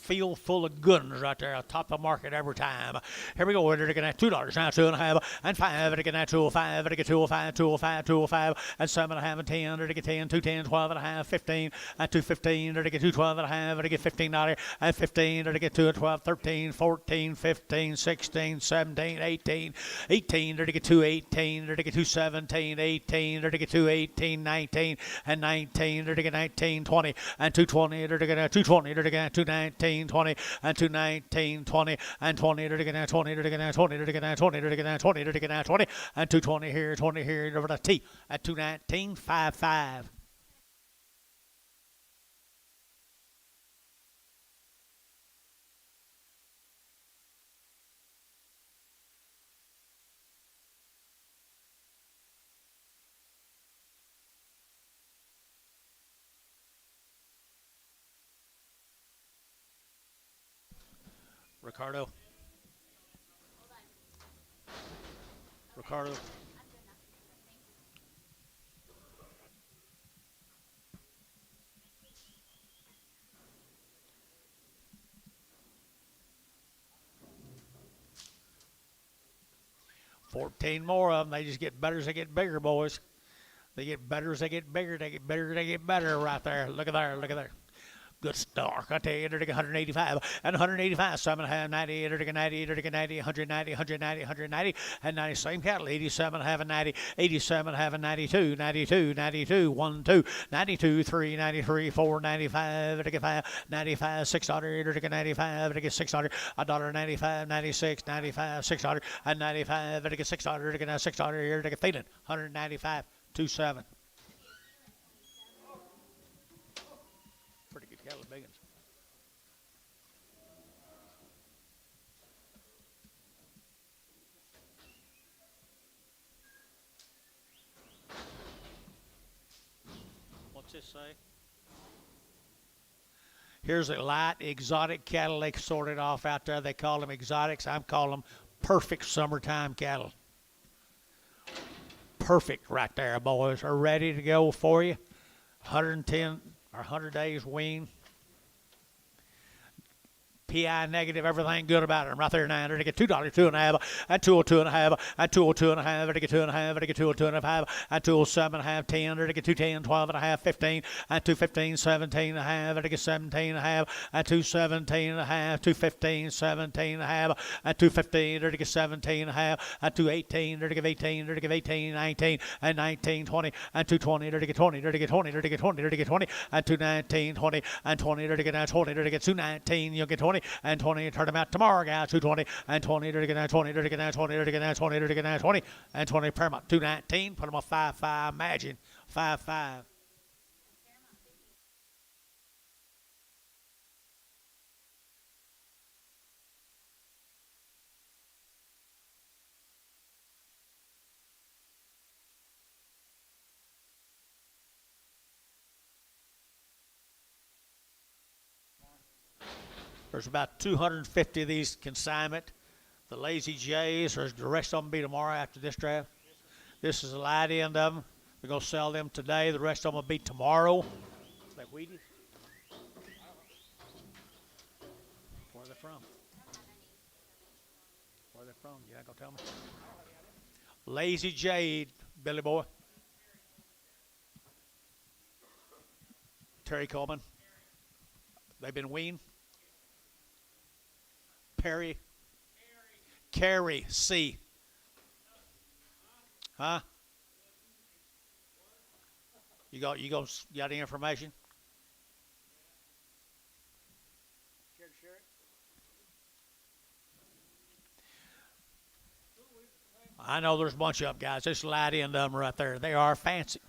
Speaker 1: field full of good ones right there, top of the market every time. Here we go. We're looking at $2 now, 2.5, and 5. Looking at 205. Looking at 205, 205, 205, and 7.5, and 10. Looking at 10, 210, 12.5, 15, and 215. Looking at 212.5. Looking at $15, and 15. Looking at 212, 13, 14, 15, 16, 17, 18, 18. Looking at 218. Looking at 217, 18. Looking at 218, 19, and 19. Looking at 19, 20, and 220. Looking at 220. Looking at 219. 20 and 219, 20 and 20, to get 20, to get 20, to get 20, to get 20, to get 20, and 220 here, 20 here, over to T at 219, 55. Ricardo. 14 more of them. They just get better as they get bigger, boys. They get better as they get bigger. They get bigger. They get better right there. Look at there. Look at there. Good star. I tell you, 185 and 185, 7.5, 90, 90, 90, 190, 190, 190, and 90. Same cattle, 87, half and 90, 87, half and 92, 92, 92, 1, 2, 92, 3, 93, 4, 95, 5, 95, 600, 95, 600, $1.95, 96, 95, 600, and 95, 600, 600, feeling 195, 27. Pretty good cattle, big ones. What's this say? Here's a light exotic cattle they sorted off out there. They call them exotics. I'm calling them perfect summertime cattle. Perfect right there, boys. Are ready to go for you. 110 or 100 days wean. PI negative, everything good about it. I'm right there now. To get $2, 2.5, and 202.5, and 202.5, to get 2.5, to get 202.5, and 207.5, 10, to get 210, 12.5, 15, and 215, 17.5, to get 17.5, and 217.5, 215, 17.5, and 215, to get 17.5, and 218, to get 18, to get 18, 19, and 19, 20, and 220, to get 20, to get 20, to get 20, to get 20, and 219, 20, and 20, to get 20, to get 219, you'll get 20. And 20, turn them out tomorrow, guys. 220 and 20, to get 20, to get 20, to get 20, to get 20, and 20 Paramount. 219, put them on 5.5. Imagine 5.5. There's about 250 of these consignment. The Lazy Jays, or the rest of them be tomorrow after this draft. This is the light end of them. We're going to sell them today. The rest of them will be tomorrow. Like Weaned? Where are they from? Where are they from? You ain't going to tell me? Lazy Jade, Billy Boy. Terry Coleman. They've been weaned. Perry. Carrie. C. Huh? You got any information?
Speaker 2: Care to share it?
Speaker 1: I know there's a bunch of them, guys. This light end of them right there. They are fancy.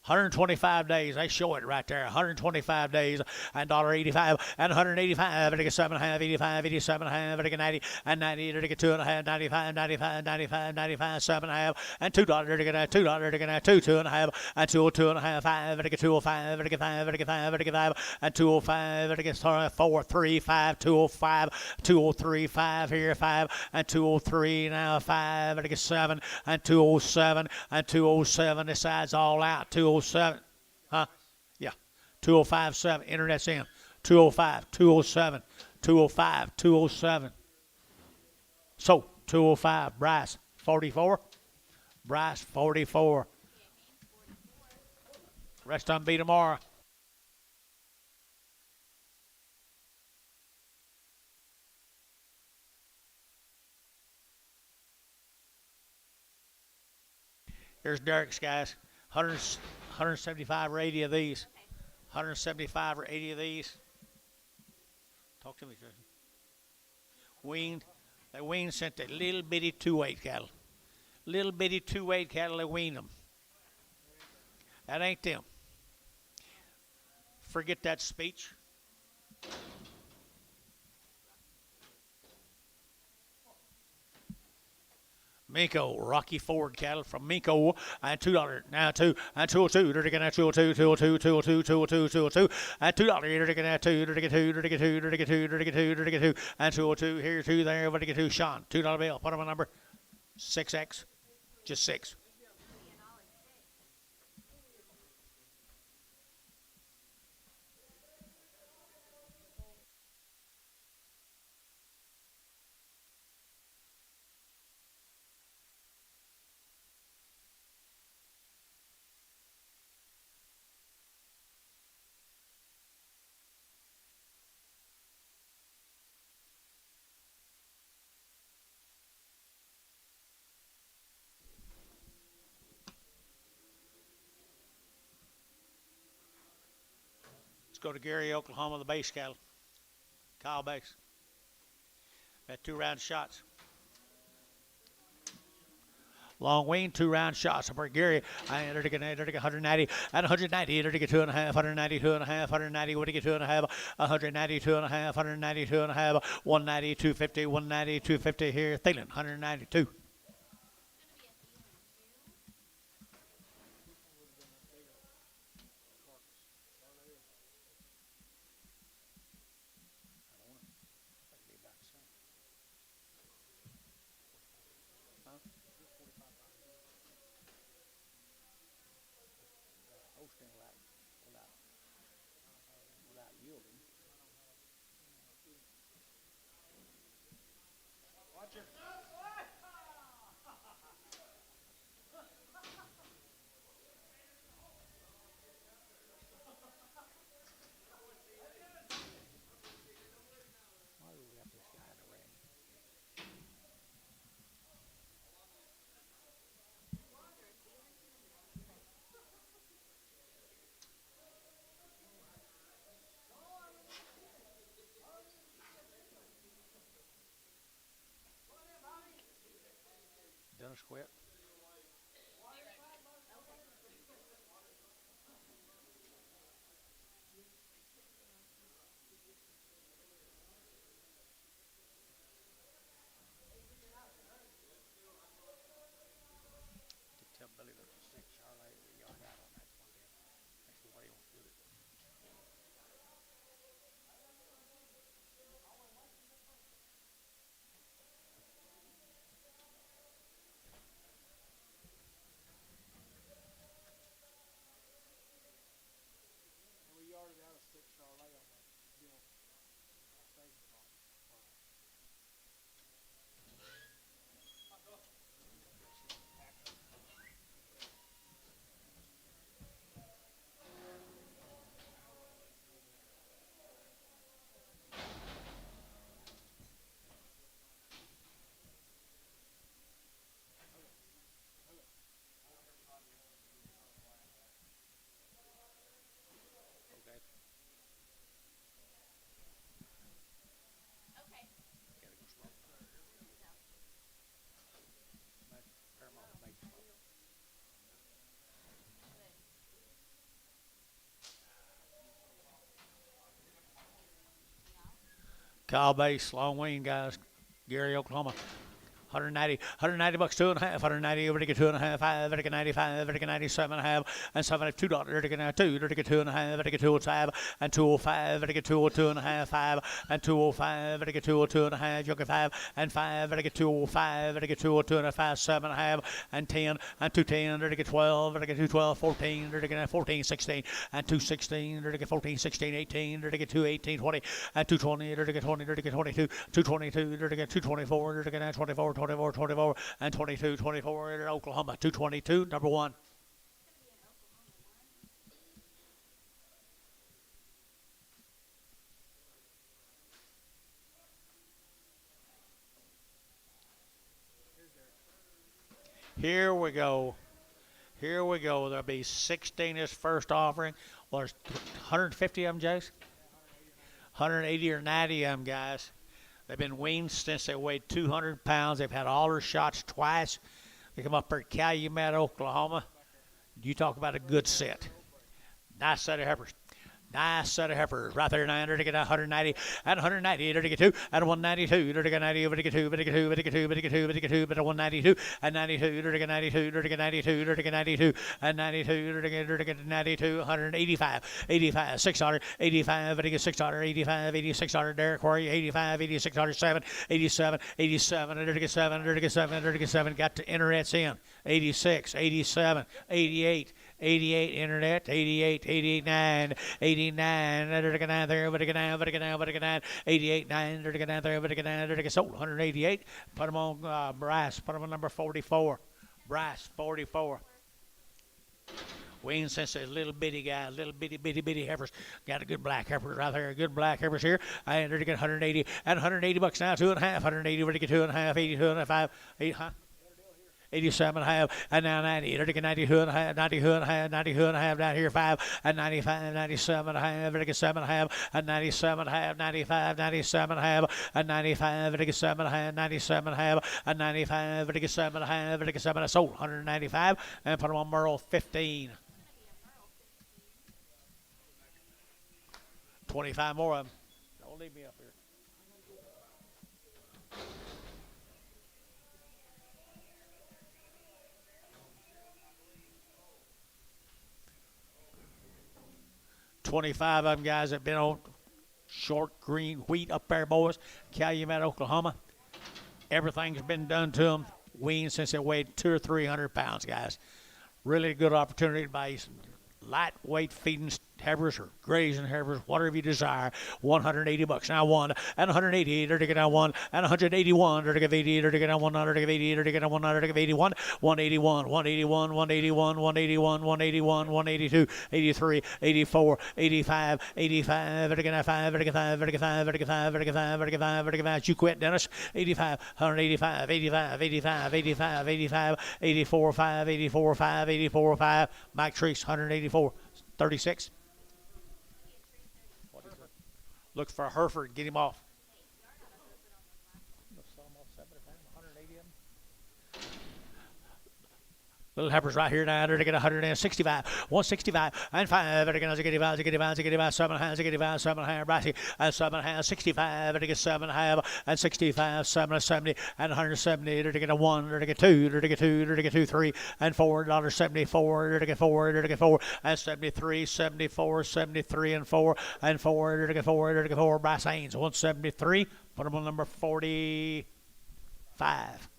Speaker 1: 125 days. They show it right there. 125 days and $1.85 and 185. I get 7.5, 85, 87.5. I get 90 and 90. I get 2.5, 95, 95, 95, 95, 7.5 and $2. I get $2. I get 2.5 and 202.5, 5. I get 205. I get 5. I get 5. I get 5 and 205. I get 4, 3, 5, 205, 203, 5 here, 5 and 203 now 5. I get 7 and 207 and 207. This side's all out. 207. Huh? Yeah. 205.7. Internet's in. 205, 207, 205, 207. So, 205. Bryce, 44. Bryce, 44. Rest of them be tomorrow. Here's Derek's, guys. 175 or 80 of these. 175 or 80 of these. Talk to me, Tristan. Weaned. They weaned sent that little bitty 2-weight cattle. Little bitty 2-weight cattle, they weaned them. That ain't them. Forget that speech. Minko, Rocky Ford cattle from Minko, and $2 now 2 and 202. They're getting 202, 202, 202, 202, 202, and $2. They're getting 2, they're getting 2, they're getting 2, they're getting 2, they're getting 2, they're getting 2, and 202 here, 2 there. Everybody get 2. Sean, $2 bill. Put him a number 6X, just 6. Let's go to Gary, Oklahoma, the base cattle. Kyle base. Got 2 round shots. Long weaned, 2 round shots. Up for Gary. I entered to get 190 and 190. Entered to get 2.5, 192 and a half, 190. What to get 2.5, 192 and a half, 192 and a half, 190, 250, 190, 250 here. Thielen, 192. Without yielding.
Speaker 2: Watch it.
Speaker 1: Why do we have this guy in the ring? Dennis quit. Tell Billy there's a 6 Charlie yard out on that one there. That's the way he wants to do it.
Speaker 2: And we yarded out a 6 Charlie on that deal. Savings bond.
Speaker 1: Okay. Gotta go slow. Paramount make slow. Kyle base, long wean guys. Gary, Oklahoma. 190 bucks, 2.5, 190, over to get 2.5, 5, over to get 95, over to get 97 and a half, and 72 dollars, over to get 2, over to get 2.5, over to get 205, and 205, over to get 202 and a half, 5, and 205, over to get 202 and a half, you get 5, and 5, over to get 205, over to get 202 and a 5, 7 and a half, and 10, and 210, over to get 12, over to get 212, 14, over to get 14, 16, and 216, over to get 14, 16, 18, over to get 218, 20, and 220, over to get 20, over to get 22, 222, over to get 224, over to get 24, 24, 24, and 22, 24 in Oklahoma. 222, number 1. Here we go. Here we go. There'll be 16 as first offering. Well, there's 150 of them, Jace? 180 or 90 of them, guys. They've been weaned since they weighed 200 pounds. They've had all their shots twice. They come up here to Calumet, Oklahoma. You talk about a good set. Nice set of heifers. Nice set of heifers. Right there, 900 to get 190, and 190, to get 2, and 192, to get 90, over to get 2, to get 2, to get 2, to get 2, to get 2, but 192, and 92, to get 92, to get 92, to get 92, and 92, to get 92, 185, 85, 600, 85, to get 600, 85, 8600, Derek Quarry, 85, 8600, 7, 87, 87, to get 7, to get 7, to get 7, got to internet's in, 86, 87, 88, 88 internet, 88, 88, 9, 89, there, 88, 9, there, sold 188. Put them on Bryce, put them on number 44. Bryce, 44. Weaned since a little bitty guy, little bitty heifers. Got a good black heifer right there, good black heifers here. I entered to get 180, and 180 bucks now, 2.5, 180, where to get 2.5, 82 and a 5, 8, huh? 87 and a half, and now 90. They're taking 92 and a half, 92 and a half, 92 and a half down here 5, and 95, 97 and a half, they're taking 7 and a half, and 97 and a half, 95, 97 and a half, and 95, they're taking 7 and a half, 97 and a half, and 95, they're taking 7 and a half, they're taking 7 and a sold 195, and put them on Merle 15. 25 more of them. Don't leave me up here. $25 of them guys that been on short green wheat up there, boys. Calumet, Oklahoma. Everything's been done to them. Weaned since they weighed 200 or 300 pounds, guys. Really good opportunity to buy some lightweight feeding heifers or grazing heifers, whatever you desire. $180. Now one and 180. They're taking down one and 181. They're taking 80. They're taking down 180. They're taking down 181. 181. 181. 181. 181. 181. 182. 83. 84. 85. 85. They're taking down 5. They're taking 5. They're taking 5. They're taking 5. They're taking 5. They're taking 5. They're taking 5. You quit, Dennis. 85. 185. 85. 85. 85. 85. 84. 5. 84. 5. 84. 5. Mike Treese. 184. 36. Look for a Heifer. Get him off. Little heifers right here now. They're going to 165, 165, and 5. They're going to 85, 85, 85, 7 half, 85, 7 half, Brassy, and 7 half, 65. They're going to 7 half, and 65, 7 70, and 170. They're going to 1. They're going to 2. They're going to 2. They're going to 2, 3, and 4. $74. They're going to 4. They're going to 4, and 73, 74, 73, and 4, and 4. They're going to 4. They're going to 4. Bryce Haynes, 173. Put them on number 45.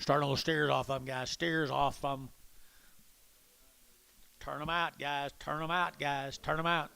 Speaker 1: Starting those steers off of them, guys. Steers off them. Turn them out, guys. Turn them out, guys. Turn them out.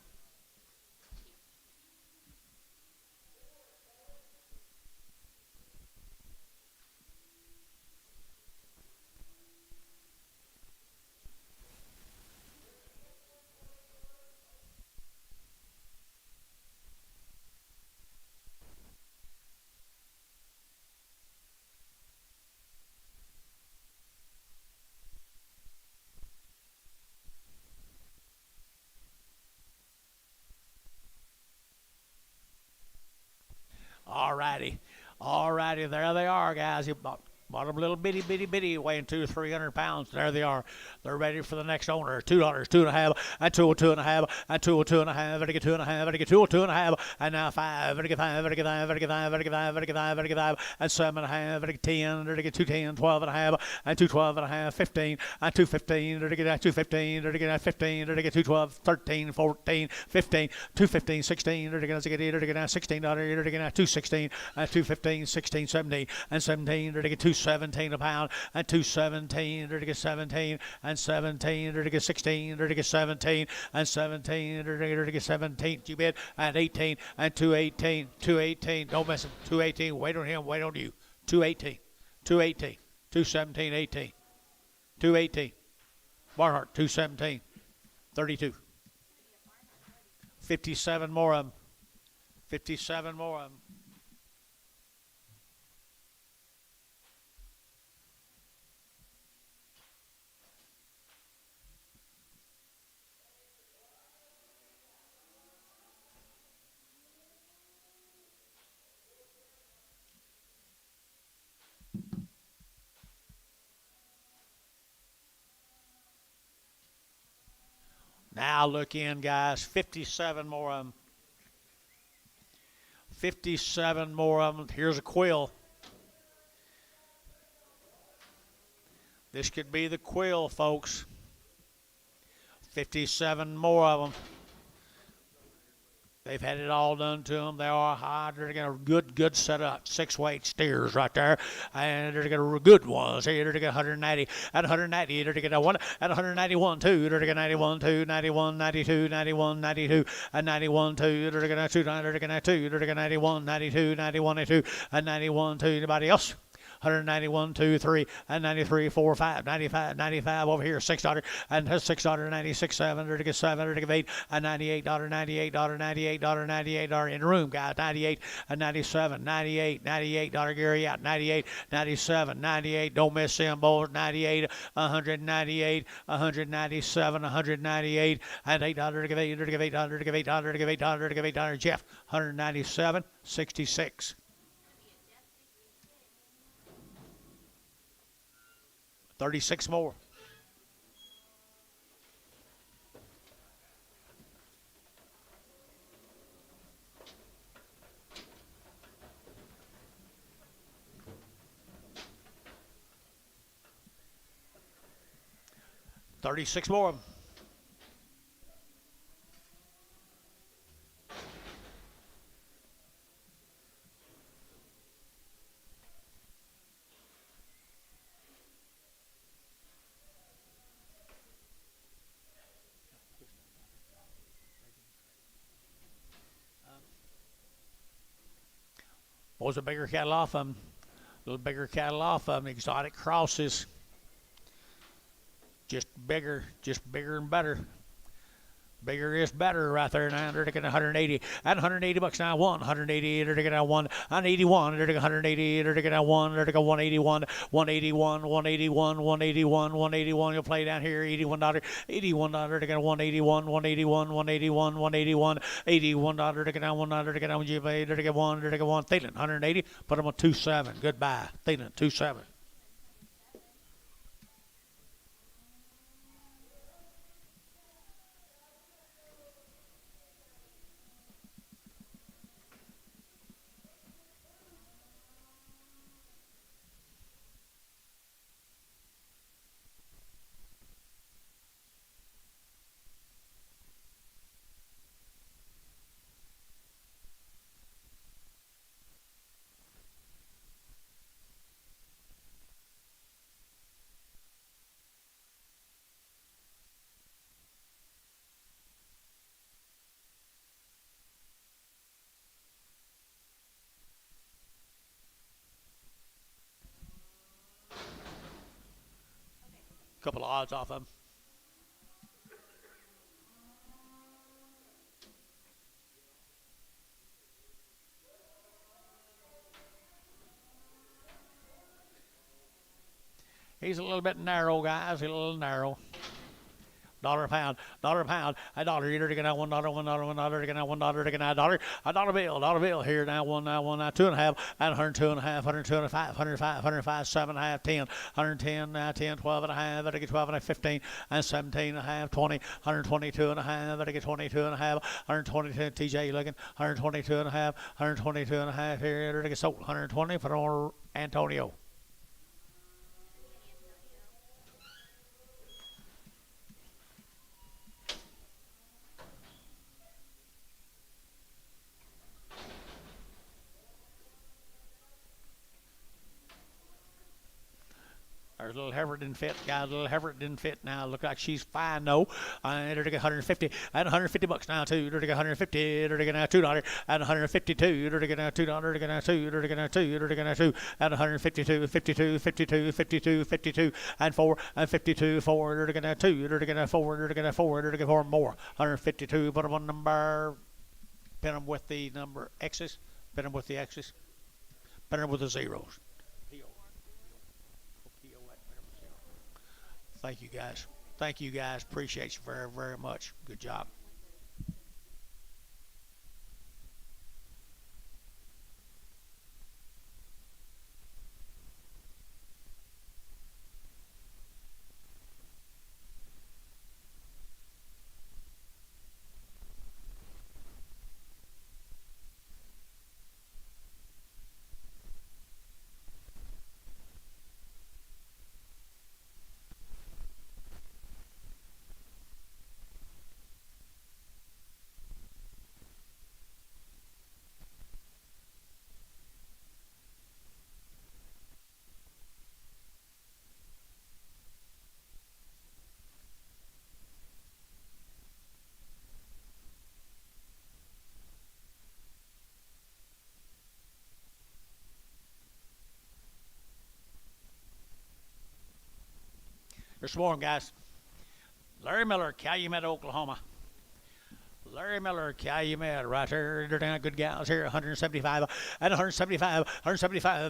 Speaker 1: All righty, there they are, guys. You bought them little bitty, weighing 200 or 300 pounds. There they are. They're ready for the next owner. $2, 2.5, and 202 and a half, and 202 and a half, and 2 and a half, and 202 and a half, and now 5, and 5, and 5, and 5, and 5, and 5, and 5, and 7 and a half, and 10, and 210, 12 and a half, and 212 and a half, 15, and 215, and 215, and 15, and 212, 13, 14, 15, 215, 16, and 16, and 216, and 215, 16, 17, and 17, and 217 a pound, and 217, and 17, and 17, and 16, and 17, and 17, and 17, you bid, and 18, and 218, 218, don't mess him, 218, wait on him, wait on you, 218, 218, 217, 18, 218, Barnhart, 217, 32, 57 more of them, 57 more of them. Now look in, guys. 57 more of them. 57 more of them. Here's a quill. This could be the quill, folks. 57 more of them. They've had it all done to them. They are high. They're going to good setup. 6-weight steers right there. And they're going to good ones. Here they're going to 190. At 190, they're going to get a one. At 191, 2. They're going to 91, 2, 91, 92, 91, 92, and 91, 2. They're going to 2, they're going to 2. They're going to 91, 92, 91, 92, and 91, 2. Anybody else? 191, 2, 3, and 93, 4, 5, 95, 95 over here, $6, and $6, 96, 7, to get 7, to get 8, and $98, $98, $98, $98 in the room, guys, 98, and 97, 98, $98, Gary out, 98, 97, 98, don't miss them, boys, 98, 198, 197, 198, and $8, to give 8, to give $8, to give $8, to give $8, to give $8, Jeff, 197, 66. 36 more. $36 more. What was a bigger cattle off them? A little bigger cattle off them. Exotic crosses. Just bigger and better. Bigger is better right there now. They're taking 180. At 180 bucks now, 180. They're taking 1 on 81. They're taking 180. They're taking 1. They're taking 181. 181. 181. 181. 181. You'll play down here. $81. $81. They're taking 181. 181. 181. 181. $81. They're taking $1. They're taking $1. They're taking 1. They're taking 1. Thielen 180. Put them on 27. Goodbye. Thielen 27. Couple of odds off them. He's a little bit narrow, guys. He's a little narrow. $1 a pound, $1 a pound, $1. You're taking out $1, $1, taking out $1, taking out $1 bill here now, $1, now, 2.5, and 102.5, 102.5, 105, 105, 7.5, 10, 110, now 10, 12.5, I get 12 and 15, and 17.5, 20, 122.5, I get 22.5, 122, TJ looking, 122.5, 122.5 here, I get sold, 120 for Antonio. There's a little heifer didn't fit, guys. A little heifer didn't fit now. Look like she's fine, though. They're taking 150 and 150 bucks now, too. They're taking 150. They're taking $2 and 152. They're taking $2. They're taking 2. They're taking 2. They're taking 2 and 152, 52, 52, 52, 52, and 4 and 52, 4. They're taking 2. They're taking 4. They're taking 4. They're taking 4 more. 152. Put them on number. Pin them with the number X's. Pin them with the X's. Pin them with the zeros. Thank you, guys. Thank you, guys. Appreciate you very, very much. Good job. There's some more, guys. Larry Miller, Calumet, Oklahoma. Larry Miller, Calumet, right there. They're down good gals here. 175 and 175, 175,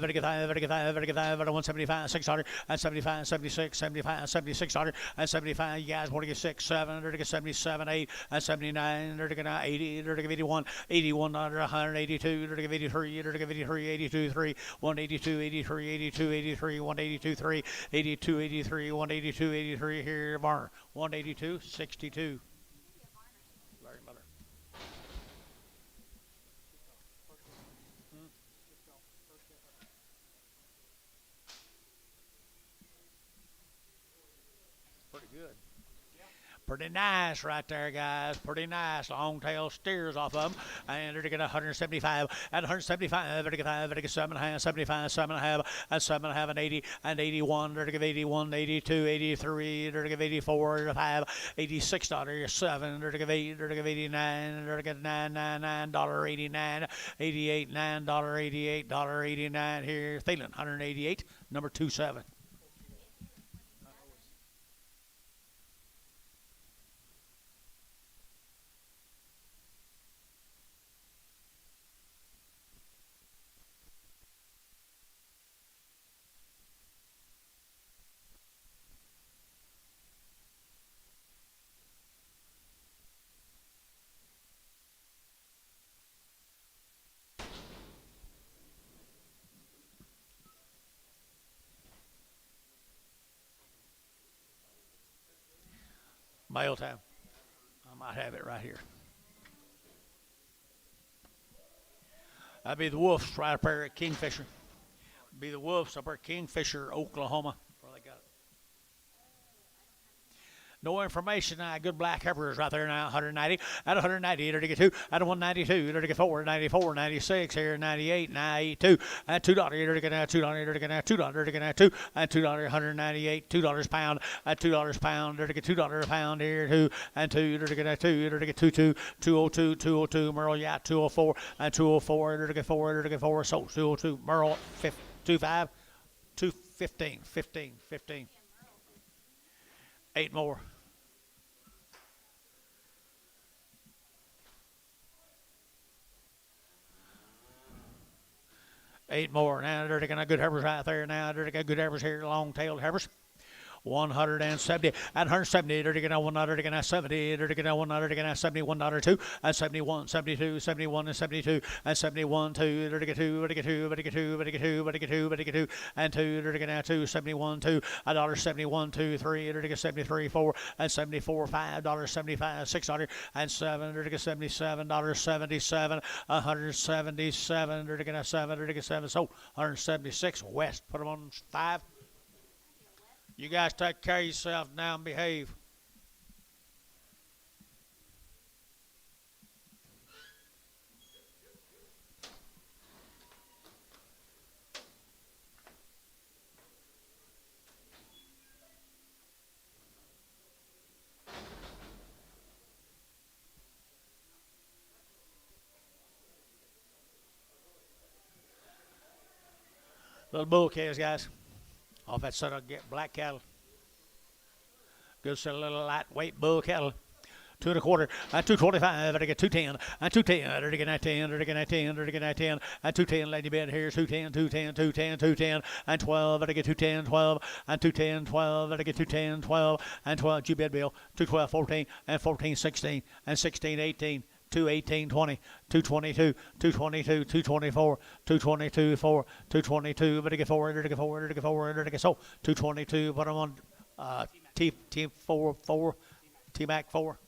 Speaker 1: 175, 600 and 75, 76, 75, 7600 and 75. You guys want to get 6, 7, they're to get 77, 8 and 79. They're to get 80, they're to get 81, 81 under 182, they're to get 83, they're to get 83, 82, 3, 182, 83, 82, 83, 182, 3, 82, 83, 182, 83 here, Varner, 182, 62. Larry Miller. Pretty good. Pretty nice right there, guys. Pretty nice. Long tail steers off of them. And they're to get 175 and 175. They're to get 5. They're to get 7.5, 75, 7.5, and 7.5, and 80, and 81. They're to give 81, 82, 83. They're to give 84, 5, 86, $7. They're to give 8. They're to give 89. They're to get $999, 89, 88, $9, $88, 89 here. Thielen, 188, number 27. Mail time. I might have it right here. That'd be the Wolves right up there at Kingfisher. Be the Wolves up there at Kingfisher, Oklahoma. Where they got it. No information. Good black heifers right there now. 190 at 190. They're to get 2 at 192. They're to get 4 94, 96 here, 98, 92 and $2. They're to get $2. They're to get $2. They're to get 2 and $2. 198, $2 pound at $2 pound. They're to get $2 a pound here, 2 and 2. They're to get 2. They're to get 202, 202. Merle, yeah, 204 and 204. They're to get 4. They're to get 4. So 202. Merle, 25, 215, 15, 15. 8 more. 8 more. Now they're taking a good heifers right there. Now they're taking good heifers here, long-tailed heifers. 170 and 170. They're taking 100, they're taking 70. They're taking 100, they're taking 71, $2 and 71, 72, 71 and 72 and 71, 2. They're taking 2, they're taking 2, they're taking 2, they're taking 2, they're taking 2, they're taking 2 and 2. They're taking 2, 71, 2, $1.71, 2, 3. They're taking 73, 4 and 74, $5.75, 600 and 7. They're taking 77, $77, 177. They're taking 7, they're taking 7. So 176. West. Put them on 5. You guys take care of yourself now and behave. Little bull calves, guys. Off that set of black cattle. Good set of little lightweight bull cattle. 2 1/4 and 225. They're to get 210 and 210. They're to get 10. They're to get 10. They're to get 10 and 210. Lady bed here. 210, 210, 210, 210 and 12. They're to get 210, 12 and 210, 12. They're to get 210, 12 and 12. G bed bill. 212, 14 and 14, 16 and 16, 18. 218, 20, 222, 222, 224, 222, 4, 222, but to get 4, to get 4, to get 4, to get so 222. Put them on T4, T-Mac 4.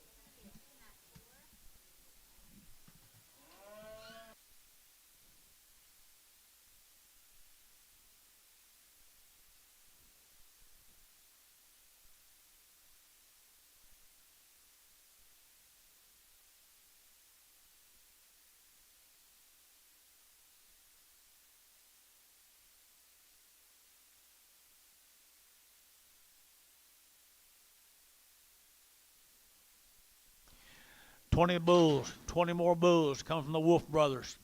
Speaker 1: $20 bulls, 20 more bulls come from the Wolf brothers.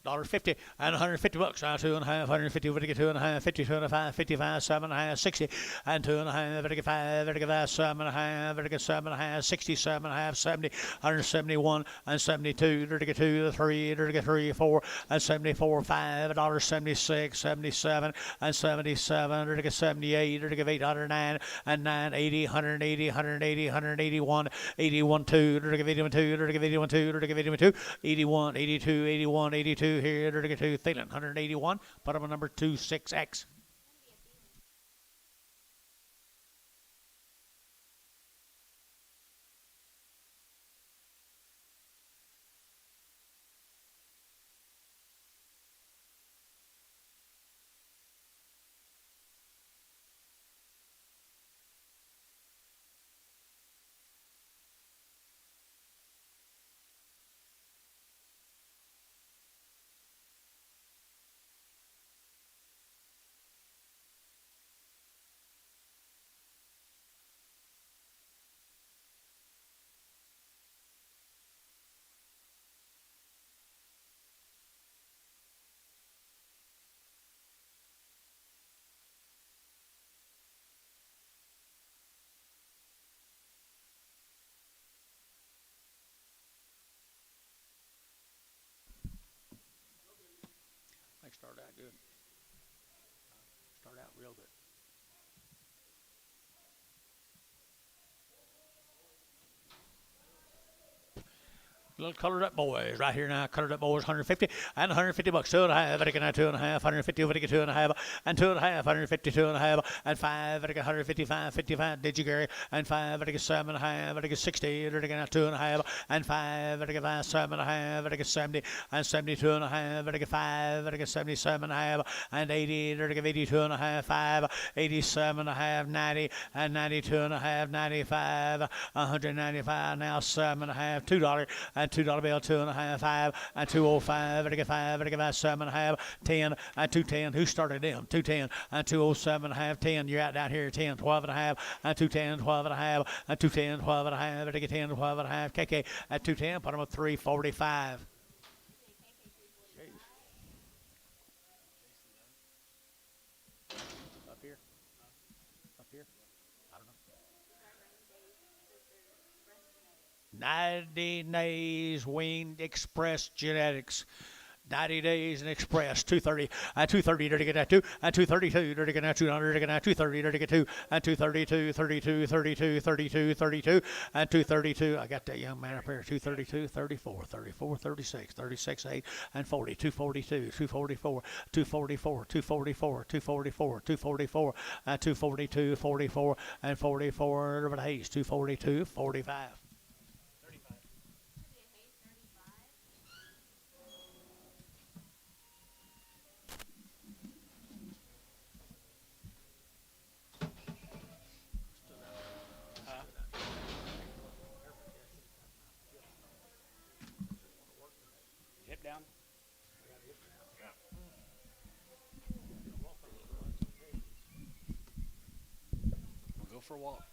Speaker 1: $1.50 and $150. Now 2.5, 150, 2.5, 50, 2.5, 55, 7.5, 60, and 2.5, 55, 7.5, 7.5, 60, 7.5, 70, 171 and 72, 2, 3, 3, 4, and 74, $5.76, 77 and 77, 78, 809 and 9, 80, 180, 180, 181, 81, 2, 81, 2, 81, 2, 81, 2, 81, 82, 81, 82. Here, to Thielen, 181, bottom of number 26X. Start out good. Start out real good. Little colored up boys right here now. Colored up boys, 150 and $150. 2.5, Vatican 2.5, 150, Vatican 2.5, and 2.5, 150, 2.5, and 5, Vatican 155, 55, did you Gary? And 5, Vatican 7.5, Vatican 60, Vatican 2.5, and 5, Vatican 5, 7.5, Vatican 70, and 72.5, Vatican 5, Vatican 77.5, and 80, Vatican 82.5, 5, 87.5, 90, and 92.5, 95, 195, now 7.5, $2, and $2 bill, 2.5, 5, and 205, Vatican 5, Vatican 5, 7.5, 10, and 210. Who started them? 210, and 207.5, 10. You're out down here, 10, 12.5, and 210, 12.5, and 210, 12.5, Vatican 10, 12.5, KK at 210, bottom of 345. Up here? Up here? I don't know. 90 days Weaned Express Genetics. 90 days in Express, 230, and 230 to get that 2, and 232 to get that 200 to get that 230 to get 2, and 232, 32, 32, 32, 32, and 232. I got that young man up here, 232, 34, 34, 36, 36, 8, and 40, 242, 244, 244, 244, 244, 244, and 242, 44, and 44, Robert Hayes, 242, 45.
Speaker 3: Down. We'll go for a walk.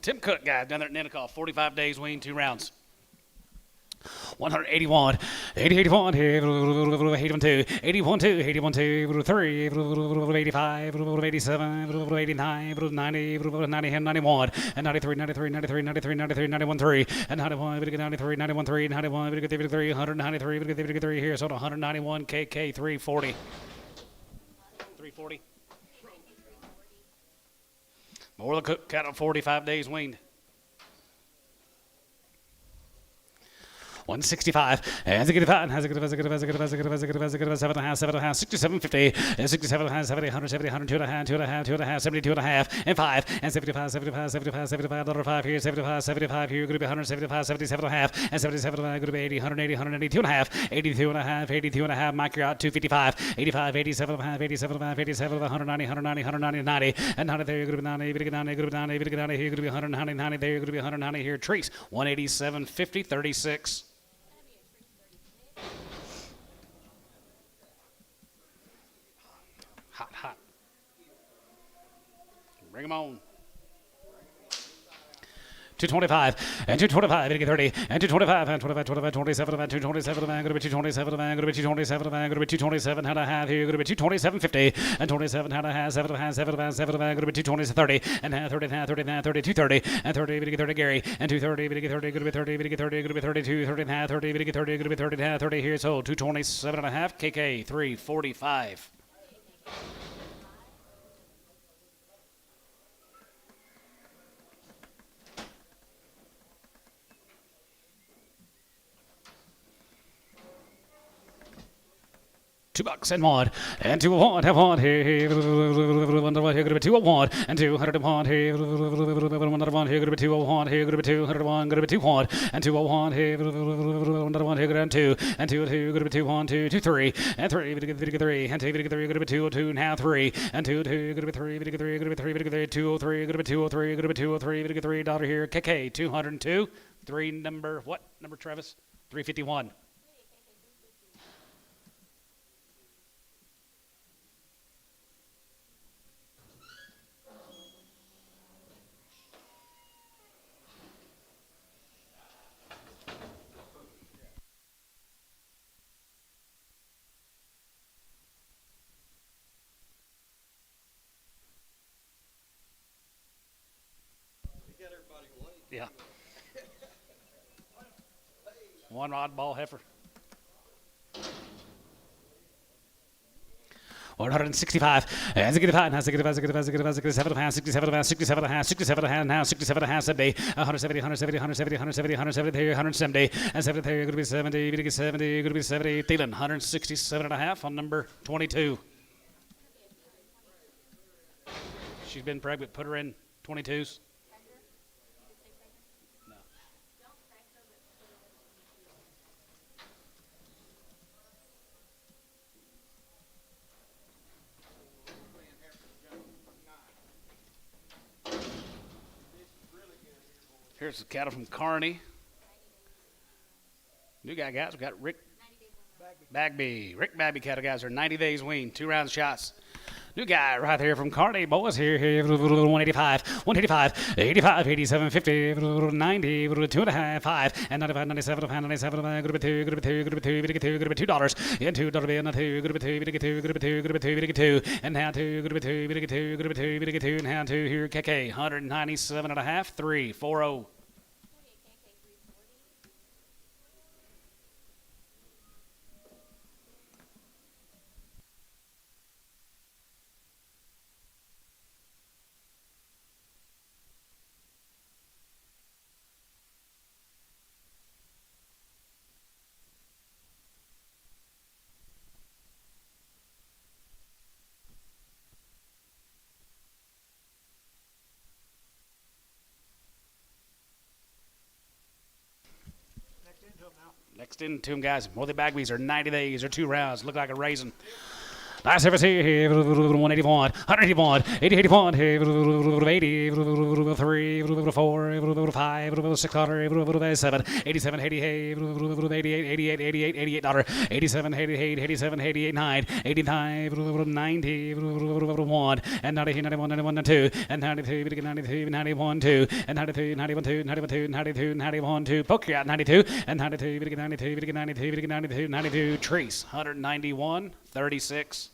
Speaker 3: Tim Cook guy down there at Ninical, 45 days, weaned, 2 rounds. 181, 81, 81, 2, 81, 2, 81, 2, 3, 85, 87, 89, 90, 90, 91, and 93, 93, 93, 93, 93, 91, 3, and 91, 93, 91, 3, 91, 3, 193, 3 here, so 191, KK, 340. 340. More than Cook cattle, 45 days weaned. 165, has a good fat, has a good 7.5, 67, 50, 67, 70, 170, 102 and a half, 2 and a half, 2 and a half, 72 and a half, and 5, and 75, 75, 75, 75, $5 here, 75, 75 here, going to be 175, 77 and a half, and 77 going to be 80, 180, 182 and a half, 82 and a half, 82 and a half, Mike, you're out, 255, 85, 87 and a half, 87 and a half, 87, 190, 190, 190, 90, and 90 there, you're going to be 90, you're going to be 90, you're going to be 90, you're going to be 90, here, you're going to be 190, 90 there, you're going to be 190 here, Trees, 187, 50, 36. Hot. Bring them on. 225 and 225 and 30 and 225 and 25 25 27 and 227 and going to be 227 and going to be 227 and going to be 227 and a half here going to be 227.50 and 27 and a half 7 and 7 and 7 and going to be 220 30 and 30 and 30 and 30 230 and 30 going to 30 Gary and 230 going to 30 going to be 30 going to 30 going to be 32 30 and 30 going to 30 going to be 30 and 30 here so 227 and a half KK 345. $2 and one and 201 have one here going to be 201 and 201 here another one here going to be 201 here going to be 201 going to be 201 and 201 here another one here going to 2 and 2 going to be 2 2 2 3 and 3 3 and 2 3 going to be 202 now 3 and 2 2 going to be 3 3 going to be 3 203 going to be 203 going to be 203 $3 here KK 202 3 number what number Travis 351. Yeah. One oddball heifer. 165 and 65 now 65 65 65 67 pounds 67 pounds 67 pounds 67 pounds now 67 pounds 70 170 170 170 170 170 170 and 70 going to be 70 70 going to be 70 Thielen 167 and a half on number 22. She's been pregnant. Put her in 22s. Here's the cattle from Kearney. New guy guys. We got Rick Bagby. Rick Bagby cattle guys are 90 days weaned, 2 round shots. New guy right here from Kearney. Boys here 185, 185, 85, 87, 50, 90, 2.5, 5, and 95, 97, 97, good to be 2, good to be 2, good to be 2, good to be 2, good to be $2, and $2 and 2, good to be 2, good to be 2, good to be 2, good to be 2, good to be 2, and now 2, good to be 2, good to be 2, good to be 2, good to be 2, and now 2 here KK 197 and a half, 340. Next into them, guys. More Bagbies are 90 days or 2 rounds. Look like a raisin. Nice service here, 181, 181, 80, 81, 80, 3, 4, 5, 600, 7, 87, 88, 88, 88, 88, 88 $87, 88, 87, 88, 9, 89, 90, 1, and 90, 91, 91, 2, and 92, 92, 91, 2, and 92, 91, 2, 91, 2, 92, 91, 2, poker out 92, and 92, 92, 92, 92, 92, Treese, 191, 36.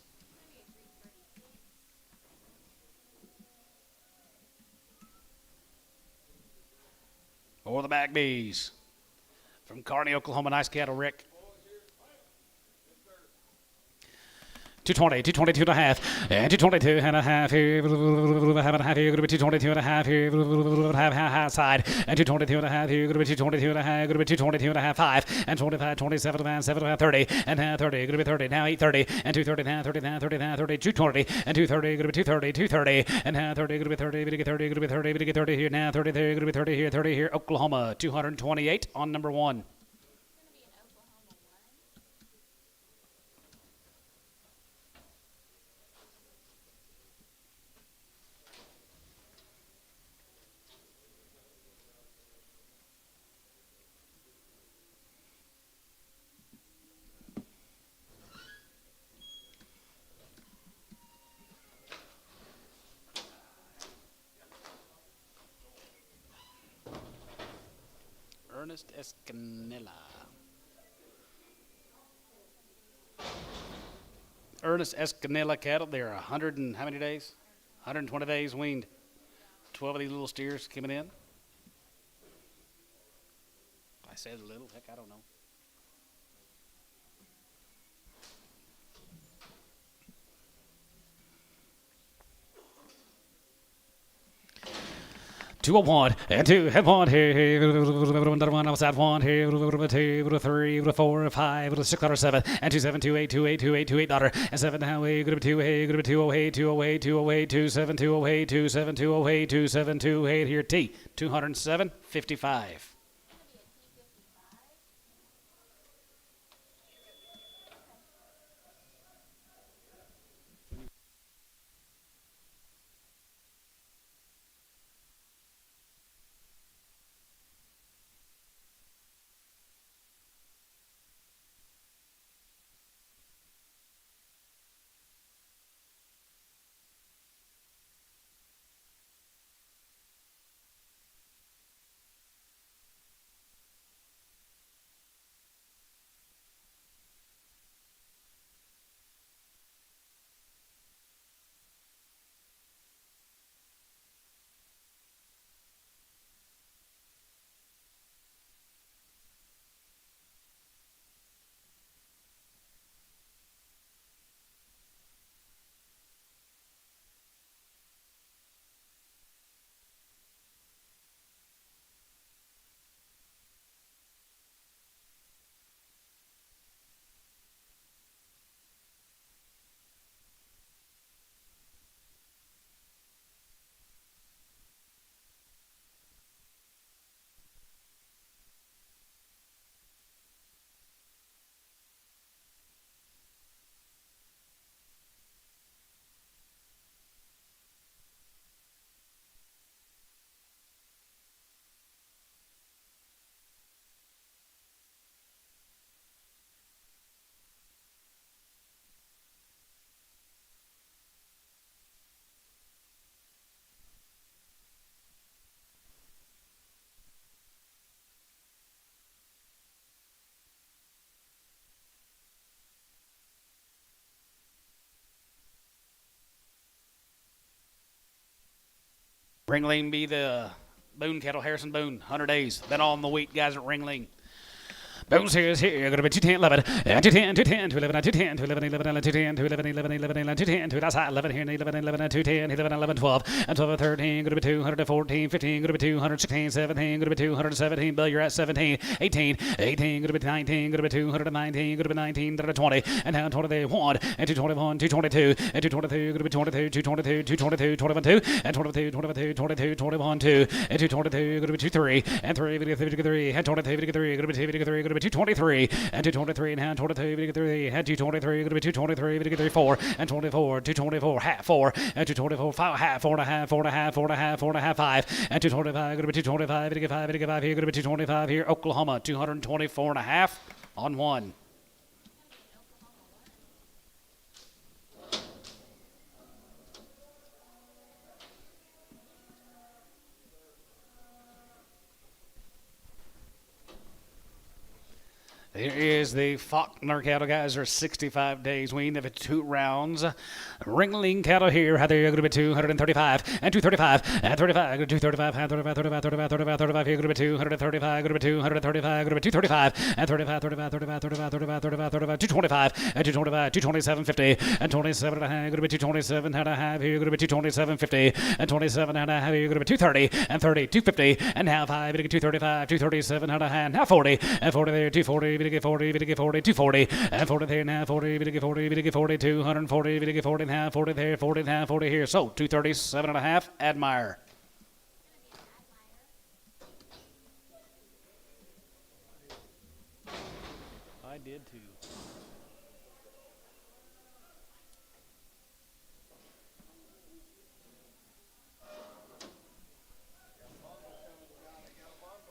Speaker 3: Or the Bagbies from Kearney, Oklahoma. Nice cattle, Rick. 220, 222 and a half, and 222 and a half here, half and a half here, going to be 222 and a half here, half side, and 222 and a half here, going to be 222 and a half, going to be 222 and a half, 5, and 25, 27, and 7, 30, and now 30, going to be 30, now 830, and 230, now 30, now 30, now 30, 220, and 230, going to be 230, 230, and now 30, going to be 30, going to be 30, going to be 30, going to be 30 here, now 30 there, going to be 30 here, 30 here, Oklahoma, 228 on number 1. Ernest Escanilla. Ernest Escanilla cattle. They're 100 and how many days? 120 days weaned. 12 of these little steers coming in. I said a little. Heck, I don't know. Two a one and two and one here. One outside one here. Two, three, four, five, 6 or 7 and 2 7 2 8 2 8 2 8 2 8 daughter and 7 now a good 2 hey good 2 8 2 8 2 8 2 7 2 8 2 7 2 8 2 7 2 8 here T 207.55. Ringling be the Boone cattle, Harrison Boone, 100 days. Then on the wheat guys at Ringling. Bones here is here. Going to be 210, 11, 210, 210, 211, 210, 211, 11, 210, 211, 11, 11, 11, 210, 2 outside 11 here, 11, 11, 210, 11, 11, 12, and 12, 13. Going to be 214, 15. Going to be 216, 17. Going to be 217. Bill, you're at 17, 18, 18. Going to be 19. Going to be 219. Going to be 19, 20, and now 21, and 221, 222, and 222. Going to be 22, 222, 222, 21, 2, and 22, 22, 22, 21, 2, and 222. Going to be 23, and 3, 53, and 23, 53. Going to be 53. Going to be 223 and 223 and 22 53 and 223 going to be 223 53 4 and 24 224 half 4 and 224 5 half 4 and a half 4 and a half 4 and a half 4 and a half 5 and 225 going to be 225 55 55 here going to be 225 here Oklahoma 224 and a half on one. Here is the Faulkner cattle guys are 65 days weaned. They've had 2 rounds. Ringling cattle here. They're going to be 235 and 235 and 35. 235 and 35, 35, 35, 35, 35. Here going to be 235. Going to be 235. Going to be 235 and 35, 35, 35, 35, 35, 35, 35. 225 and 225, 227.50 and 27 and a half. Going to be 227 and a half. Here going to be 227.50 and 27 and a half. Here going to be 230 and 30, 250 and now 5. 235, 237 and a half. Now 40 and 40 there. 240. 40, 40, 240, and 40 there now, 40, 40, 40, 240, 40 now, 40 there, 40 now, 40 here. So 237 and a half, Admire. I did too.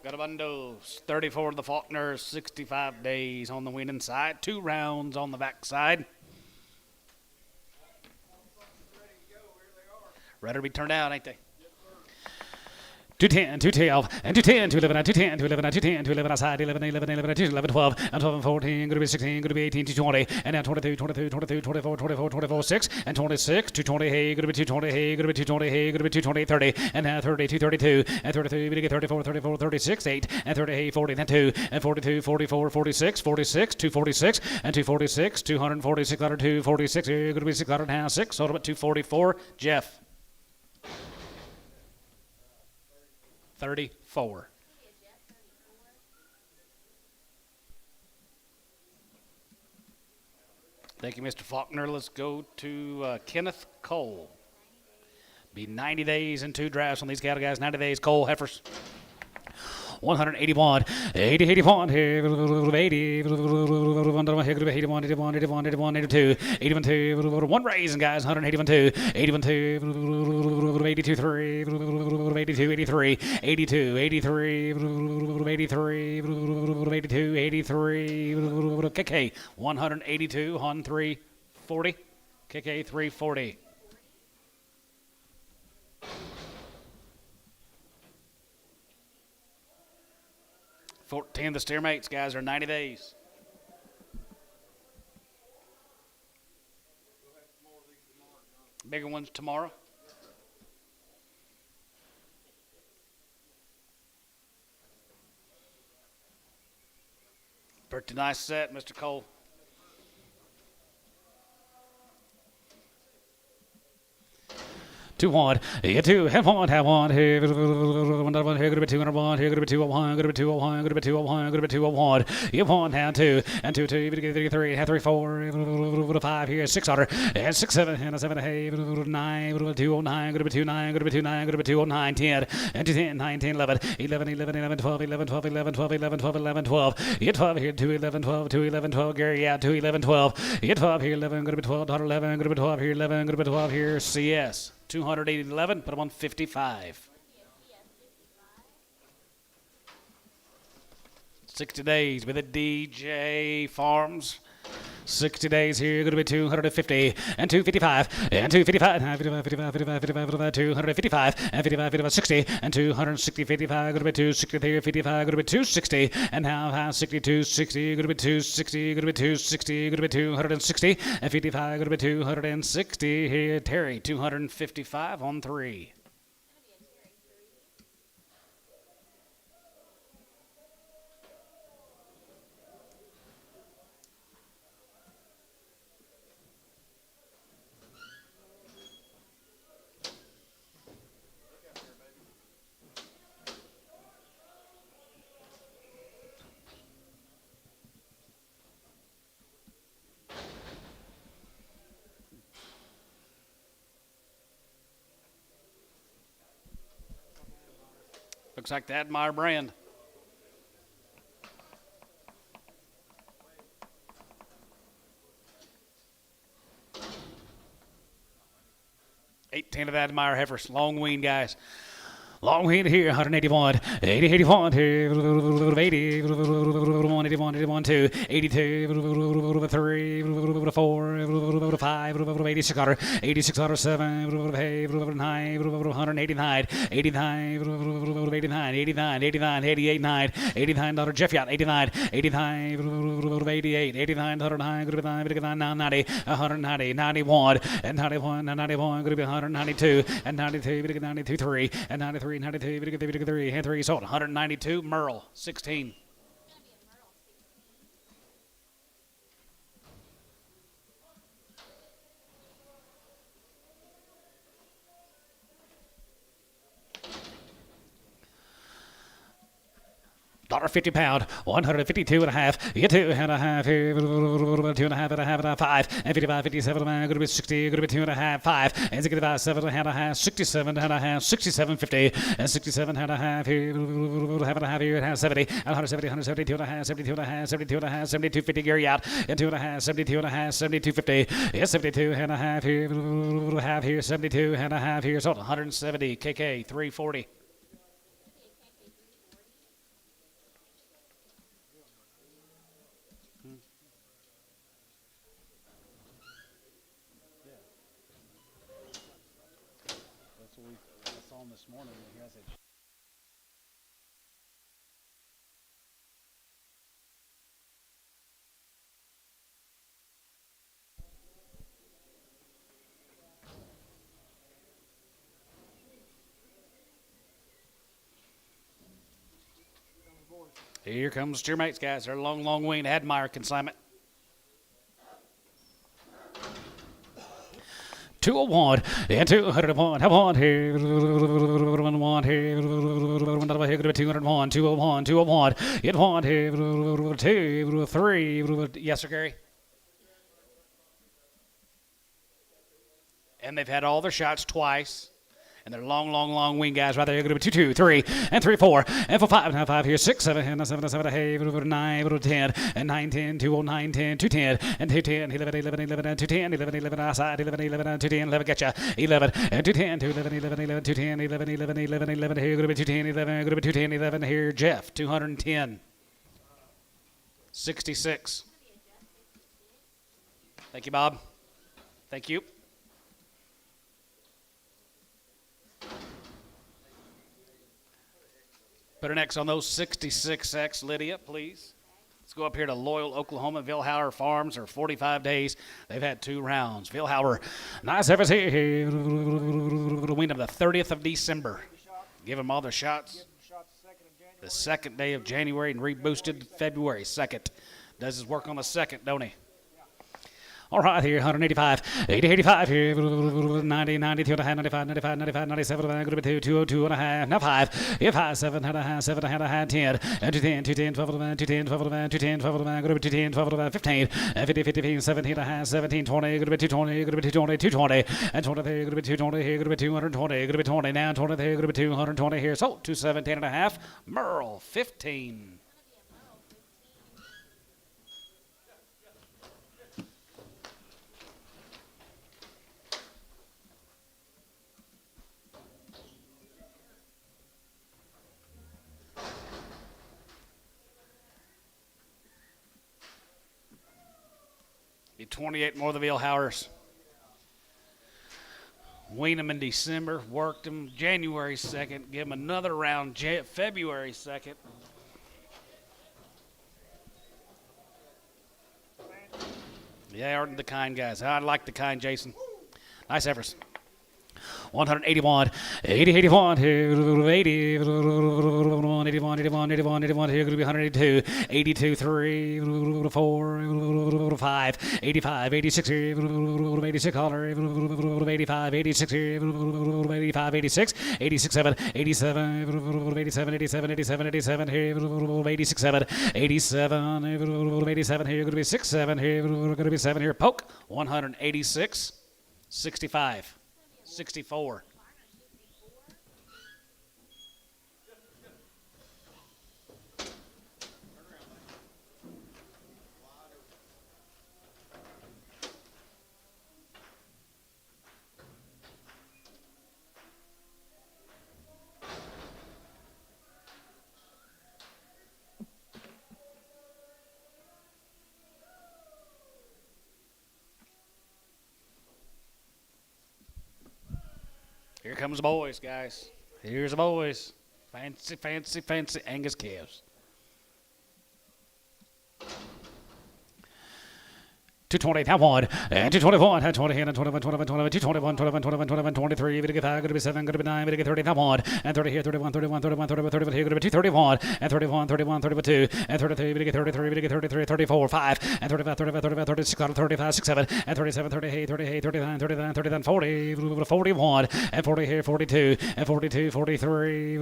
Speaker 3: Garabandos, 34 of the Faulkners, 65 days on the winning side, 2 rounds on the back side. Ready to be turned out, ain't they? 210, 212, and 210, 211, 210, 211, 210, 211 outside, 11, 11, 11, 11, 12, and 12 and 14, going to be 16, going to be 18, 220, and now 22, 22, 22, 24, 24, 24, 6, and 26, 220, hey, going to be 220, hey, going to be 220, hey, going to be 220, 30, and now 30, 232, and 33, going to get 34, 34, 36, 8, and 30, hey, 40, then 2, and 42, 44, 46, 46, 246, and 246, 246, 246, going to be 600 and 6, sold up at 244, Jeff. 34. Thank you, Mr. Faulkner. Let's go to Kenneth Cole. Be 90 days and 2 drafts on these cattle guys. 90 days, Cole, heifers. 181, 80, 81, 80, 81, 82, 81, 2, one raising guys, 181, 2, 81, 2, 82, 3, 82, 83, 82, 83, 83, 82, 83, KK, 182, on 340, KK 340. 14 the steer mates, guys, are 90 days. Bigger ones tomorrow. Pretty nice set, Mr. Cole. Two one, yeah, two, have one, here, here, going to be 201, here, going to be 201, going to be 201, going to be 201, going to be 201, you one, have 2, and 2, 2, 3, 3, have 3, 4, 5, here, 600, and 6, 7, and 7, hey, 9, 209, going to be 29, going to be 29, going to be 209, 10, and 10, 9, 10, 11, 11, 11, 11, 12, 11, 12, 11, 12, 11, 12, 11, 12, yeah, 12, here, 2, 11, 12, 2, 11, 12, Gary, yeah, 2, 11, 12, yeah, 12, here, 11, going to be 12, 11, going to be 12, here, 11, going to be 12, here, CS. 211, put them on 55. 60 days with a DJ Farms. 60 days here, going to be 250, and 255, and 255, 55, 55, 55, 55, 255, and 55, 55, 60, and 260, 55, going to be 263, 55, going to be 260, and now 62, 60, going to be 260, going to be 260, going to be 260, and 55, going to be 260, here, Terry, 255 on 3. Looks like the Admire brand. $18 of the Admire heifers, long weaned guys. Long weaned here, 181, 80, 81, 80, 181, 81, 2, 82, 3, 4, 5, 86, 86, 7, 9, 189, 89, 89, 89, 89, 88, 9, 89, Jeff Yacht, 89, 89, 88, 89, 109, 90, 190, 91, and 91, 91, going to be 192, and 92, 92, 3, and 93, 92, 3, and 3, sold 192, Merle, 16. $1.50 pound, 152 and a half, you 2 and a half, 2 and a half, and a half, and a 5, and 55, 57, going to be 60, going to be 2 and a half, 5, and 65, 7 and a half, 67 and a half, 67, 50, and 67 and a half, here, half and a half, here, and half, 70, and 170, 172 and a half, 72 and a half, 72 and a half, 72, 50, Gary out, and 2 and a half, 72 and a half, 72, 50, yes, 72 and a half, here, half, here, 72 and a half, here, sold 170, KK, 340. That's what I saw him this morning. He has a Here comes your mates, guys. They're long weaned Admire consignment. 201 and 201. Have one here. 1 here. 201. 201. 201. Get 1 here. 2, 3. Yes, sir, Gary. And they've had all their shots twice. And they're long wing guys right there. You're going to be 2, 2, 3, and 3, 4, and 4, 5. Now 5 here. 6, 7, 7, 7, 8, 9, 10, and 9, 10, 209, 10, 210, and 210, 11, 11, 11, and 210, 11, 11 outside, 11, 11, and 210, 11, getcha, 11, and 210, 211, 11, 11, 210, 11, 11, 11, 11, here. You're going to be 210, 11, going to be 210, 11 here. Jeff, 210, 66. Thank you, Bob. Thank you. Put an X on those 66X, Lydia, please. Let's go up here to Loyal, Oklahoma. Vilhauer Farms are 45 days. They've had 2 rounds. Vilhauer, nice efforts here. Weaned them the 30th of December. Give them all their shots. The 2nd day of January and reboosted February 2nd. Does his work on the 2nd, don't he? All right, here, 185, 80, 85 here, 90, 92 and a half, 95, 95, 95, 97, going to be 2, 202 and a half, now 5, if 5, 7 and a half, 7 and a half, 10, and 210, 210, 12 and a half, 210, 12 and a half, 210, 12 and a half, going to be 210, 12 and a half, 15, and 50, 15, 17 and a half, 17, 20, going to be 220, going to be 220, 220, and 20 there, going to be 220 here, going to be 220, going to be 20, now 20 there, going to be 220 here, so 217 and a half, Merle, 15. Be 28 more of the Vilhauers. Wean them in December, worked them January 2nd, give them another round February 2nd. Yeah, aren't the kind guys. I like the kind, Jason. Nice efforts. 181, 80, 81, here, 80, 81, 81, 81, 81, here, going to be 182, 82, 3, 4, 5, 85, 86, here, 86, holler, 85, 86, here, 85, 86, 86, 7, 87, 87, 87, 87, 87, here, 86, 7, 87, 87, here, going to be 6, 7, here, going to be 7, here, poke, 186, 65. 64. Here comes the boys, guys. Here's the boys. Fancy, fancy, fancy Angus calves. 220, now 1, and 221, and 20, and 21, 21, 21, 221, 21, 21, 21, 23, going to get 5, going to be 7, going to be 9, going to get 30, now 1, and 30 here, 31, 31, 31, 31, 31 here, going to be 231, and 31, 31, 32, and 33, going to get 33, going to get 33, 34, 5, and 35, 35, 35, 36, 35, 6, 7, and 37, 38, 38, 39, 39, 39, 40, 41, and 40 here, 42, and 42, 43,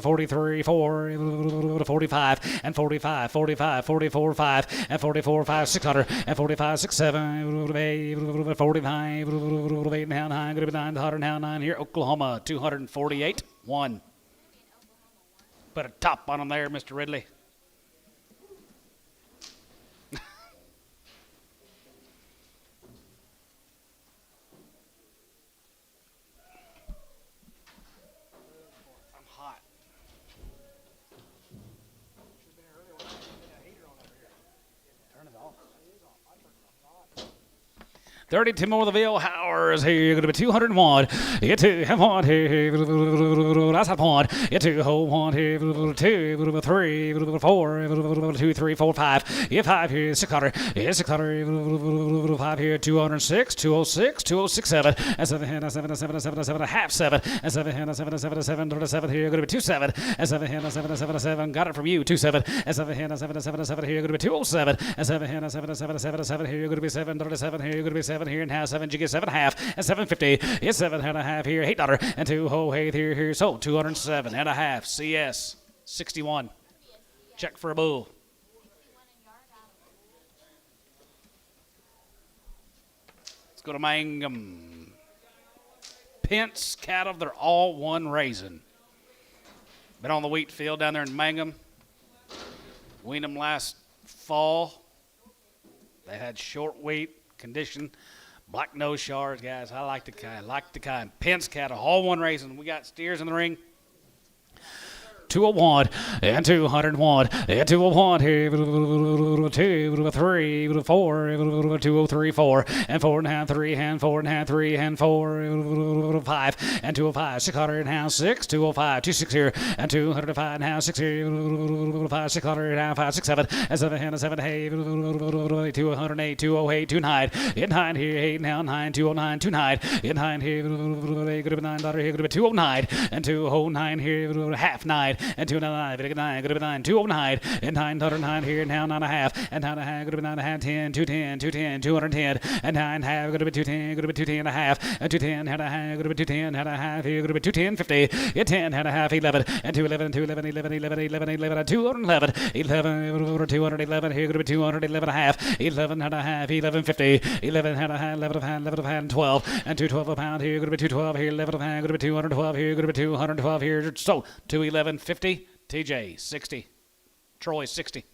Speaker 3: 43, 4, 45, and 45, 45, 44, 5, and 44, 5, 600, and 45, 6, 7, 8, 45, 8, now 9, going to be 9, 100, now 9 here, Oklahoma, 248, 1. Put a top on them there, Mr. Ridley. I'm hot. Turn it off. 32 more of the Ville Howers here. Going to be 201. Get to have one here. That's a point. Get to hold one here. 2, 3, 4, 2, 3, 4, 5. Get 5 here. 600. Get 600. 5 here. 206. 206. 206. 7. And 7 here. 7, 7, 7, 7. Half 7. And 7 here. 7, 7, 7. 7 here. Going to be 27. And 7 here. 7, 7, 7. Got it from you. 27. And 7 here. 7, 7, 7 here. Going to be 207. And 7 here. 7, 7, 7 here. Going to be 7. 37 here. Going to be 7 here. And half 7. You get 7.5. And 750. It's 7.5 here. $8. And 2 whole hay here. So 207.5. CS 61. Check for a bull. Let's go to Mangum. Pence cattle, they're all one raising. Been on the wheat field down there in Mangum. Weaned them last fall. They had short wheat condition. Black nose shards, guys. I like the kind. Pence cattle, all one raising. We got steers in the ring. 201 and 201 and 201 here 2 3 4 203 4 and 4.5 3 and 4.5 3 and 4 5 and 205 600 and house 6 205 26 here and 205 and house 6 here 5 600 and 5 6 7 and 7 and 7 hey 208 208 29 in 9 here 8 now 9 209 29 in 9 here could have been $9 here could have been 209 and 209 here half 9 and 209, 9, could have been 9, 209, and 909 here, now 9.5, and 9.5, could have been 9.5, 10, 210, 210, 210, and 9.5, could have been 210, could have been 210.5, and 210, had a half, could have been 210.5, here, could have been 210, 50, yeah, 10, had a half, 11, and 211, 211, 11, 11, 11, 11, 211, 11, 211, here, could have been 211.5, 11 had a half, 11.50, 11 had a half, 11 and 12, and 212 a pound, here, could have been 212, here, 11 could have been 212, here, could have been 212, here, so 211.50. TJ 60, Troy 60.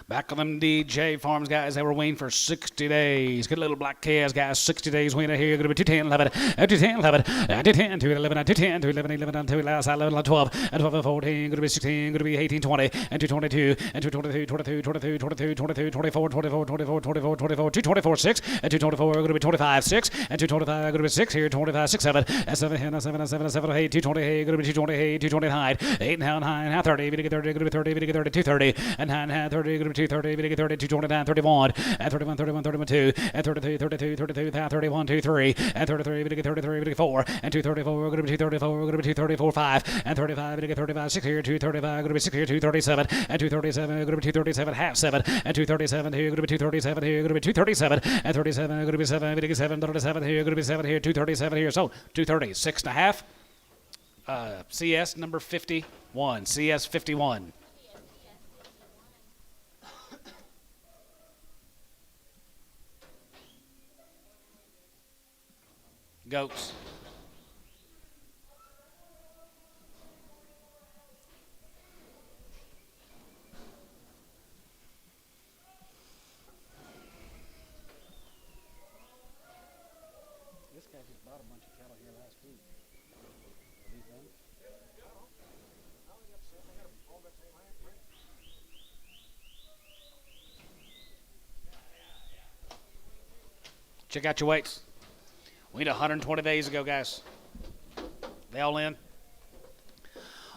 Speaker 3: Back on them DJ Farms, guys. They were weaned for 60 days. Good little black calves, guys. 60 days weaned here. Going to be 210, 11, 210, 11, 210, 211, 210, 211, 11, 2 last 11, 12, and 12, 14. Going to be 16, going to be 18, 20, and 222, and 222, 22, 22, 22, 22, 24, 24, 24, 24, 24, 224, 6, and 224. Going to be 25, 6, and 225. Going to be 6 here, 25, 6, 7, and 7, and 7, 7, 7, 8, 220, going to be 220, 229, 8, now 9, now 30, going to get 30, going to be 30, going to get 30, 230, and 9, now 30, going to be 230, going to get 30, 229, 31, and 31, 31, 31, 2, and 33, 32, 32, 31, 2, 3, and 33, going to get 33, going to get 4, and 234, going to be 234, going to be 234, 5, and 35, going to get 35, 6 here, 235, going to be 6 here, 237, and 237, going to be 237, half 7, and 237 here, going to be 237 here, going to be 237, and 37, going to be 7, going to get 7, 37 here, going to be 7 here, 237 here, so 230, 6.5. CS number 51, CS 51. Goats. This guy just bought a bunch of cattle here last week. Are these done? Check out your weights. We need 120 days ago, guys. They all in?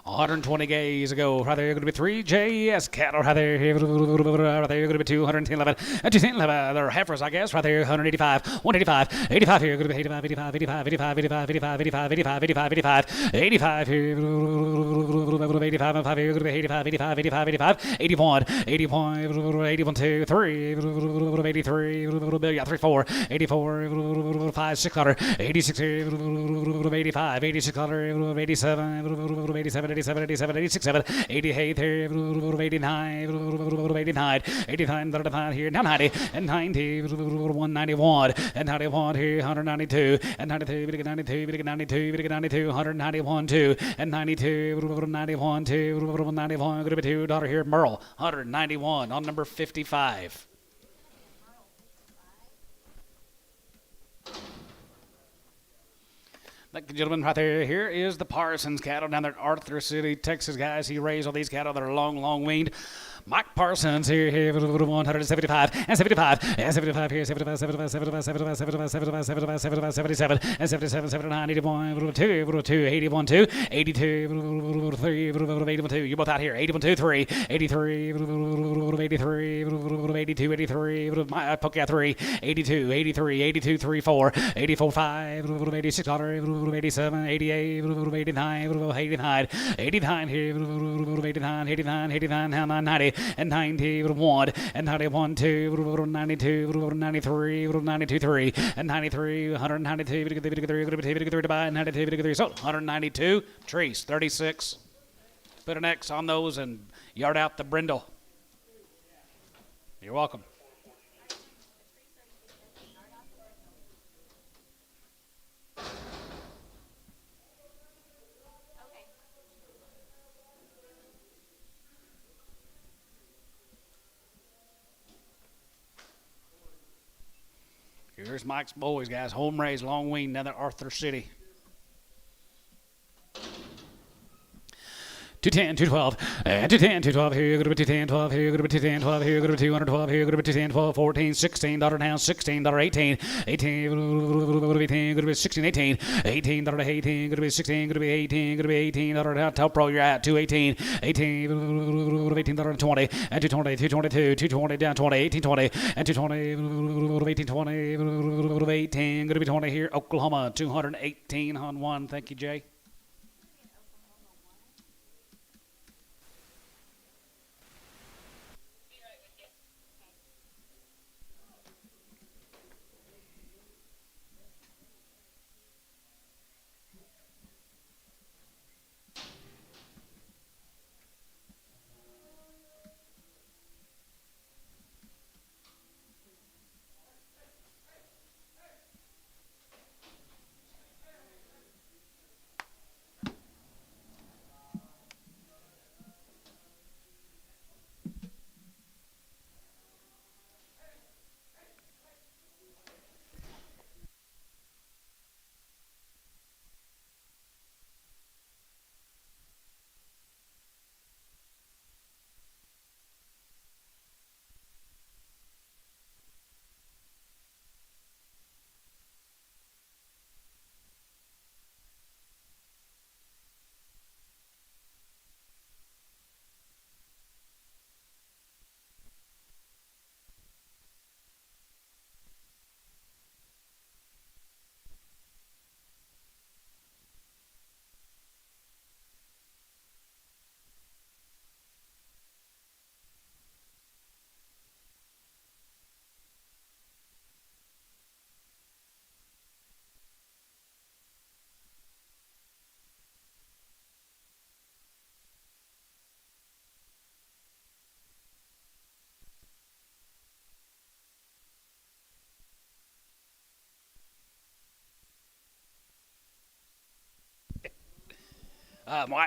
Speaker 3: 120 days ago, right there, going to be 3 JS cattle, right there, right there, going to be 210, 11, and 210, 11, they're heifers, I guess, right there, 185, 185, 85 here, going to be 85, 85, 85, 85, 85, 85, 85, 85, 85, 85, 85 here, 85, 5 here, going to be 85, 85, 85, 85, 81, 81, 81, 2, 3, 83, yeah, 3, 4, 84, 5, 600, 86 here, 85, 86, 87, 87, 87, 87, 86, 7, 88 here, 89, 89, 89, 35 here, now 90, and 90, 191, and 91 here, 192, and 92, 92, 92, 92, 191, 2, and 92, 91, 2, 91, going to be $2 here, Merle, 191 on number 55. That gentleman right there, here is the Parsons cattle down there at Arthur City, Texas, guys. He raised all these cattle that are long weaned. Mike Parsons here, 175, and 75, and 75 here, 75, 75, 75, 75, 75, 75, 75, 75, 77, and 77, 79, 81, 2, 2, 81, 2, 82, 3, 81, 2. You're both out here. 81, 2, 3, 83, 83, 82, 83, poke out 3, 82, 83, 82, 3, 4, 84, 5, 86, 87, 88, 89, 89, 89 here, 89, 89, 89, 90, and 91, and 91, 2, 92, 93, 92, 3, and 93, 192, 92, so 192 trees, 36. Put an X on those and yard out the brindle. You're welcome. Here's Mike's boys, guys. Home raised, long weaned, down at Arthur City. 210, 212, and 210, 212 here, go to 210, 12 here, go to 210, 12 here, go to 212 here, go to 210, 12, 14, $16 down, $16, 18, 18, go to 18, go to 16, 18, $18 to 18, go to 16, go to 18, go to 18, down, top pro, you're at 218, 18, go to 18, to 20, and 220, 222, 220 down 20, 18, 20, and 220, 18, 20, go to 18, go to 20 here, Oklahoma, 218 on one. Thank you, Jay.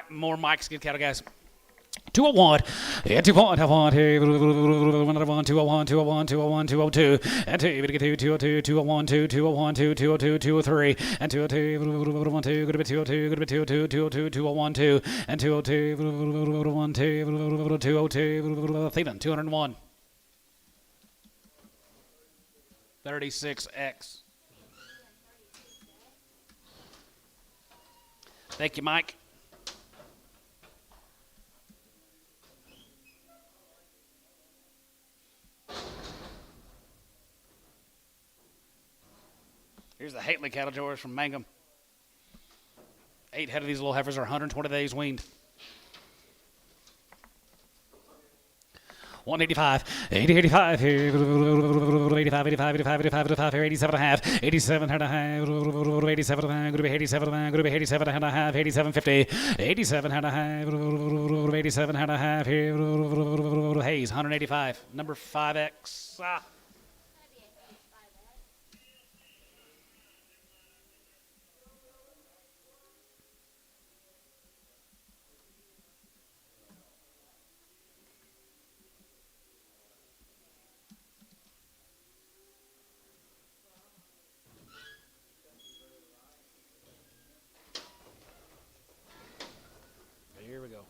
Speaker 3: More Mike's good cattle, guys. 201, and 201, here, 101, 201, 201, 201, 202, and 202, 202, 201, 201, 202, 203, and 202, 202, good to 202, good to 202, 202, 201, 2, and 202, 1, 2, 202, Thielen, 201. 36X. Thank you, Mike. Here's the Hately cattle drawers from Mangum. 8 head of these little heifers are 120 days weaned. 185, 85 here, 85, 85, 85, 85, 85 here, 87 and a half, 87 and a half, 87 and a half, going to be 87 and a half, going to be 87 and a half, 87.50, 87 and a half, 87 and a half here, Hayes, 185, number 5X. Here we go.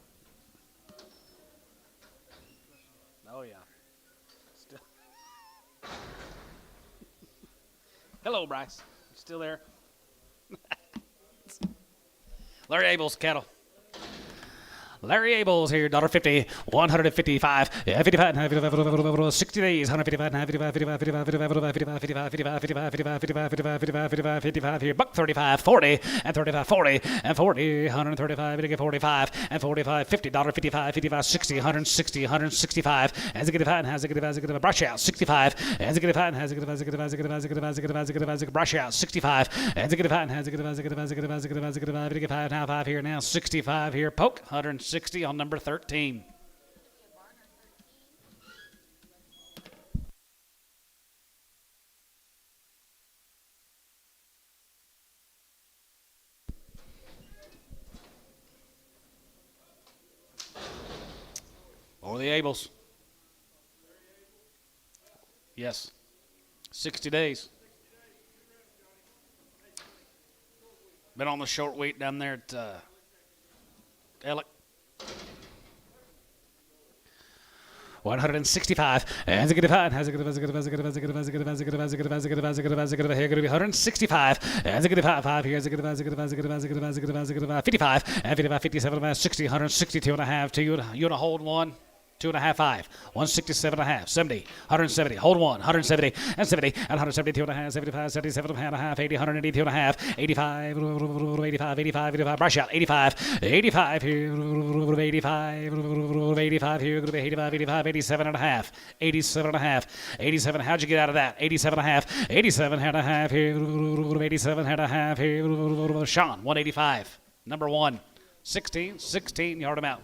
Speaker 3: Hello, Bryce. Still there? Larry Abel's cattle. Larry Abel's here, $1.50, 155, 55, 60 days, 155, 55, 55, 55, 55, 55, 55, 55, 55, 55, 55, 55, 55 here, buck 35, 40, and 35, 40, and 40, 135, and 45, and 45, $50, 55, 55, 60, 160, 165, as it get fat, has it get brush out, 65, as it get fat, has it get brush out, 65, as it get fat, has it get 5 now, 5 here now, 65 here, poke, 160 on number 13. Or the Abels. Yes. 60 days. Been on the short wheat down there at Ellick. 165, and it's fine. Has it going to be 165, and it's 5 here, 55, and 55, 57, 60, 162 and a half to you. You want to hold one? 2.5, 5, 167 and a half, 70, 170, hold one, 170, and 70, and 172 and a half, 75, 77 and a half, 80, 182 and a half, 85, 85, 85, 85, brush out, 85, 85 here, 85, 85 here, 85, 85, 87 and a half, 87 and a half, 87, how'd you get out of that? 87 and a half, 87 and a half here, 87 and a half here, Sean, 185, number 1, 16, yard him out.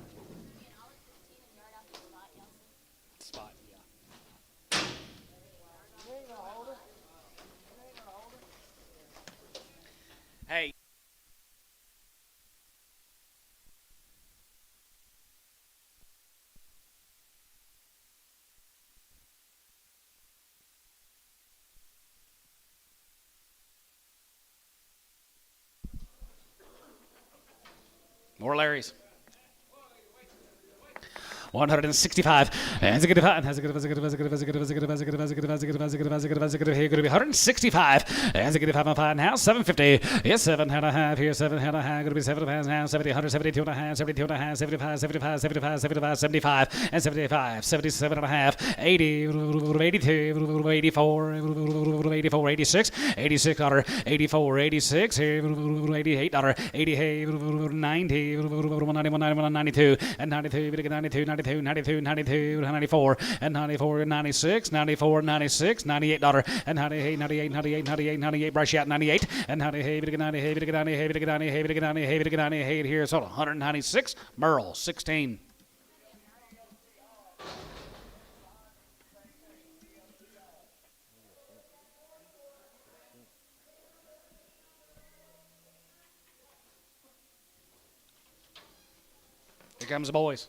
Speaker 3: Hey. More Larrys. 165, and it's going to be 165, and it's going to be 5 now, 750, yes, 7 and a half here, 7 and a half, going to be 7 now, 70, 172 and a half, 72 and a half, 75, 75, 75, 75, 75, and 75, 77 and a half, 80, 82, 84, 84, 86, 86 dollar, 84, 86, 88 dollar, 80, 90, 91, 92, and 92, 92, 92, 92, 92, 94, and 94, 96, 94, 96, $98, and 98, 98, 98, 98, 98, brush out 98, and 98, 98, 98, 98, 98, here, so 196, Merle, 16. Here comes the boys.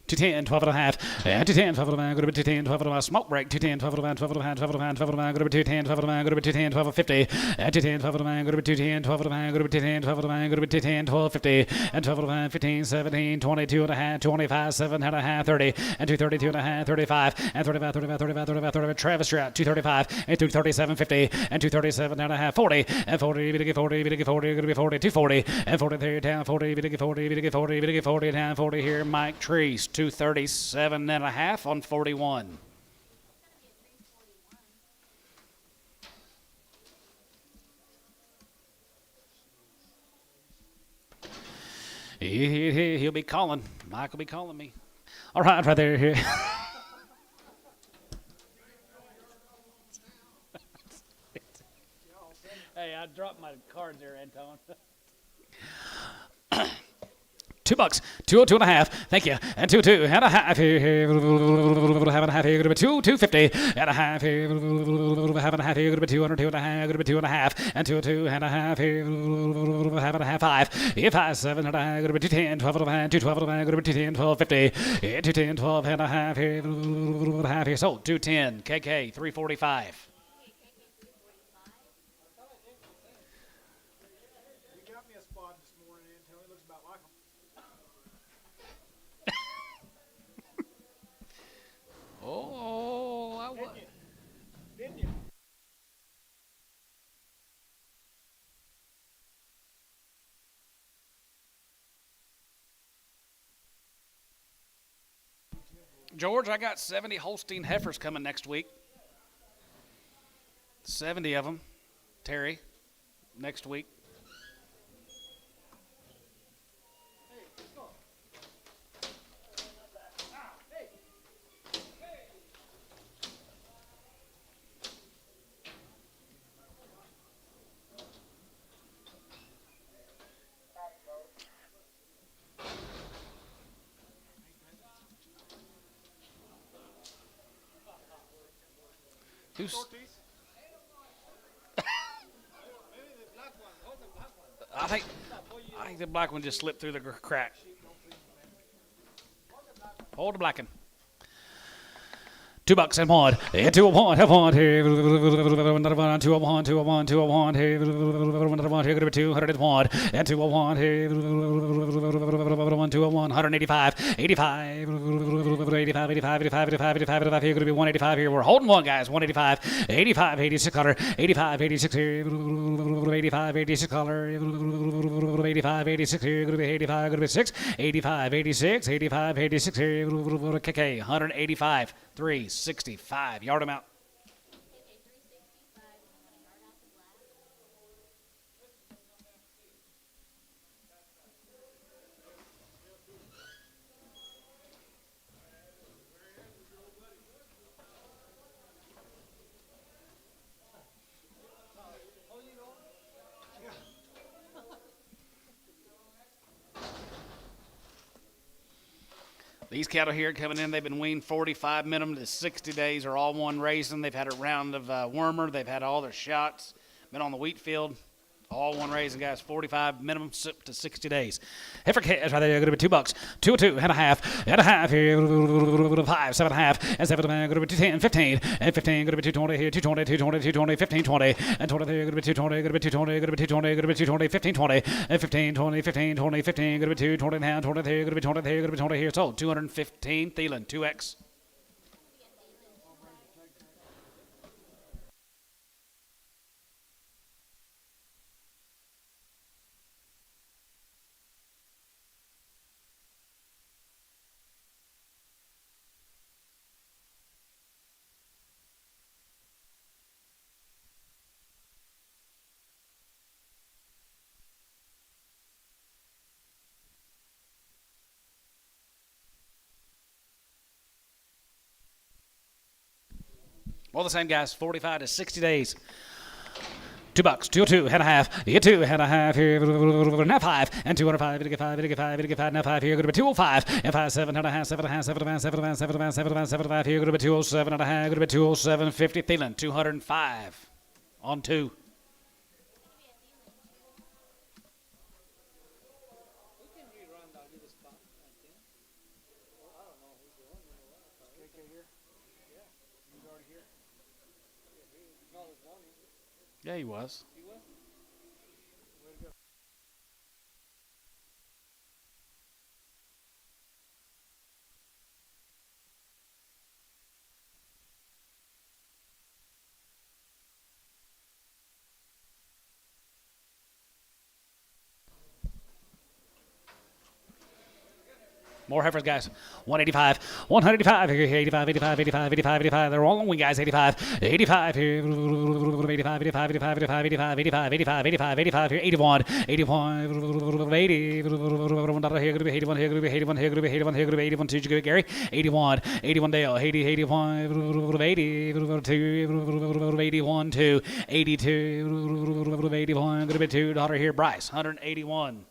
Speaker 3: 210, 12 and a half, and 210, 12 and a half, go to 210, 12 and a half, smoke break, 210, 12 and a half, 12 and a half, 12 and a half, 12 and a half, go to 210, 12 and a half, go to 210, 12 and 50, and 210, 12 and a half, go to 210, 12 and a half, go to 210, 12 and a half, go to 210, 12, 50, and 12 and a half, 15, 17, 22 and a half, 25, 7 and a half, 30, and 232 and a half, 35, and 35, 35, 35, 35, 35, Travis Trout, 235, and 237, 50, and 237 and a half, 40, and 40, we get 40, we get 40, going to be 40, 240, and 40 there down, 40, we get 40, we get 40, we get 40 down, 40 here, Mike Treese, 237 and a half on 41. He'll be calling. Mike will be calling me. All right, right there. Here. Hey, I dropped my cards there, Anton. $2, 202 and a half, thank you, and 22 and a half here, have and a half here, going to be 250 and a half here, have and a half here, going to be 202 and a half, going to be 2 and a half, and 202 and a half here, have and a half, 5, 5, 7 and a half, going to be 210, 12 and a half, 212 and a half, going to be 210, 12, 50, 210, 12 and a half here, half here, sold, 210, KK, 345. Oh, I was.
Speaker 2: Didn't you?
Speaker 3: George, I got 70 Holstein heifers coming next week. 70 of them. Terry, next week. Who's, I think the black one just slipped through the crack. Hold the black one. $2 and one. And 201, have one here. 201, 201, 201 here. 101 here. 201 and 201 here. 201, 185, 85, 85, 85, 85, 85, 85 here. Going to be 185 here. We're holding one, guys. 185, 85, 86 color, 85, 86 here. 85, 86 color, 85, 86 here. Going to be 85, going to be 6, 85, 86, 85, 86 here. KK, 185, 365. Yard them out. These cattle here coming in, they've been weaned 45 minimum to 60 days, are all one raising. They've had a round of wormer. They've had all their shots, been on the wheat field. All one raising, guys. 45 minimum to 60 days. Heifer calves right there. Going to be $2. 202 and a half. And a half here. 5, 7.5. And 7. Going to be 210. 15. And 15. Going to be 220 here. 220. 220. 220. 15. 20. And 20 there. Going to be 220. Going to be 220. Going to be 220. Going to be 220. 15. 20. And 15. 20. 15. 20. 15. Going to be 220 and a half. 20 there. Going to be 20 there. Going to be 20 here. Sold. 215. Thielen. 2X. All the same, guys. 45 to 60 days. $2, 202 and a half. You get 2 and a half here. Now 5 and 205. You get 5. You get 5. You get 5. Now 5 here. Going to be 205 and 5, 7 and a half. 7 and a half. 7 and a half. 7 and a half. 7 and a half. 7 and a half. 7 and a half here. Going to be 207 and a half. Going to be 207. 50. Thielen. 205 on 2. Yeah, he was. More heifers, guys. 185, 185 here, 85, 85, 85, 85, 85. They're all on wing, guys. 85, 85 here, 85, 85, 85, 85, 85, 85, 85, 85, 85 here, 81, 81, 80, here, going to be 81 here, going to be 81 here, going to be 81 here, going to be 81 2, Gary, 81, 81 Dale, 80, 81, 80, 2, 81 2, 82, 81, going to be 2, daughter here, Bryce, 181,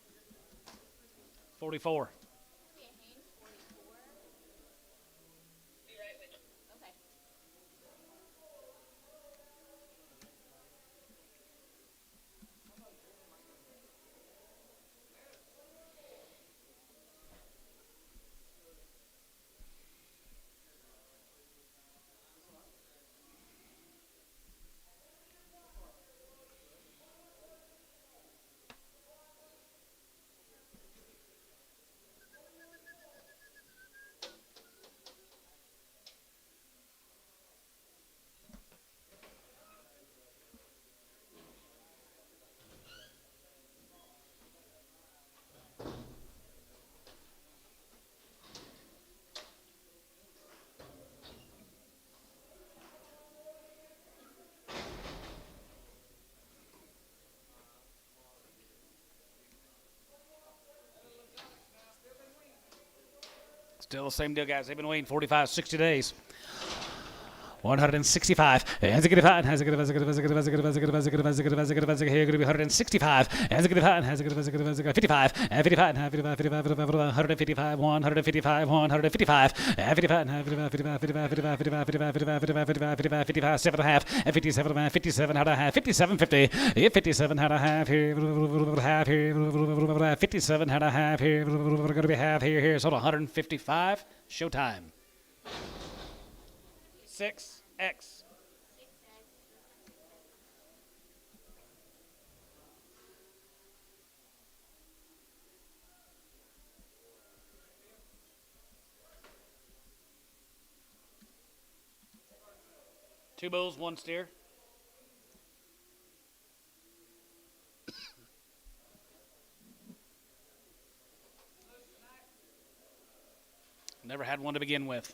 Speaker 3: 44. Still the same deal, guys. They've been waiting 45, 60 days. 165. Has a good fat. Has a good. Has a good. Has a good. Has a good. Has a good. Has a good. Has a good. Has a good. Has a good. Here going to be 165. Has a good fat. Has a good. Has a good. Has a good. 55. 55. 55. 55. 155. 155. 155. 55. 55. 55. 55. 55. 55. 55. 55. 55. 55. 7 and a half. 57. 57 and a half. 57. 50. 57 and a half here. Half here. 57 and a half here. Going to be half here. So 155. Showtime. 6X. Two bulls, one steer. Never had one to begin with.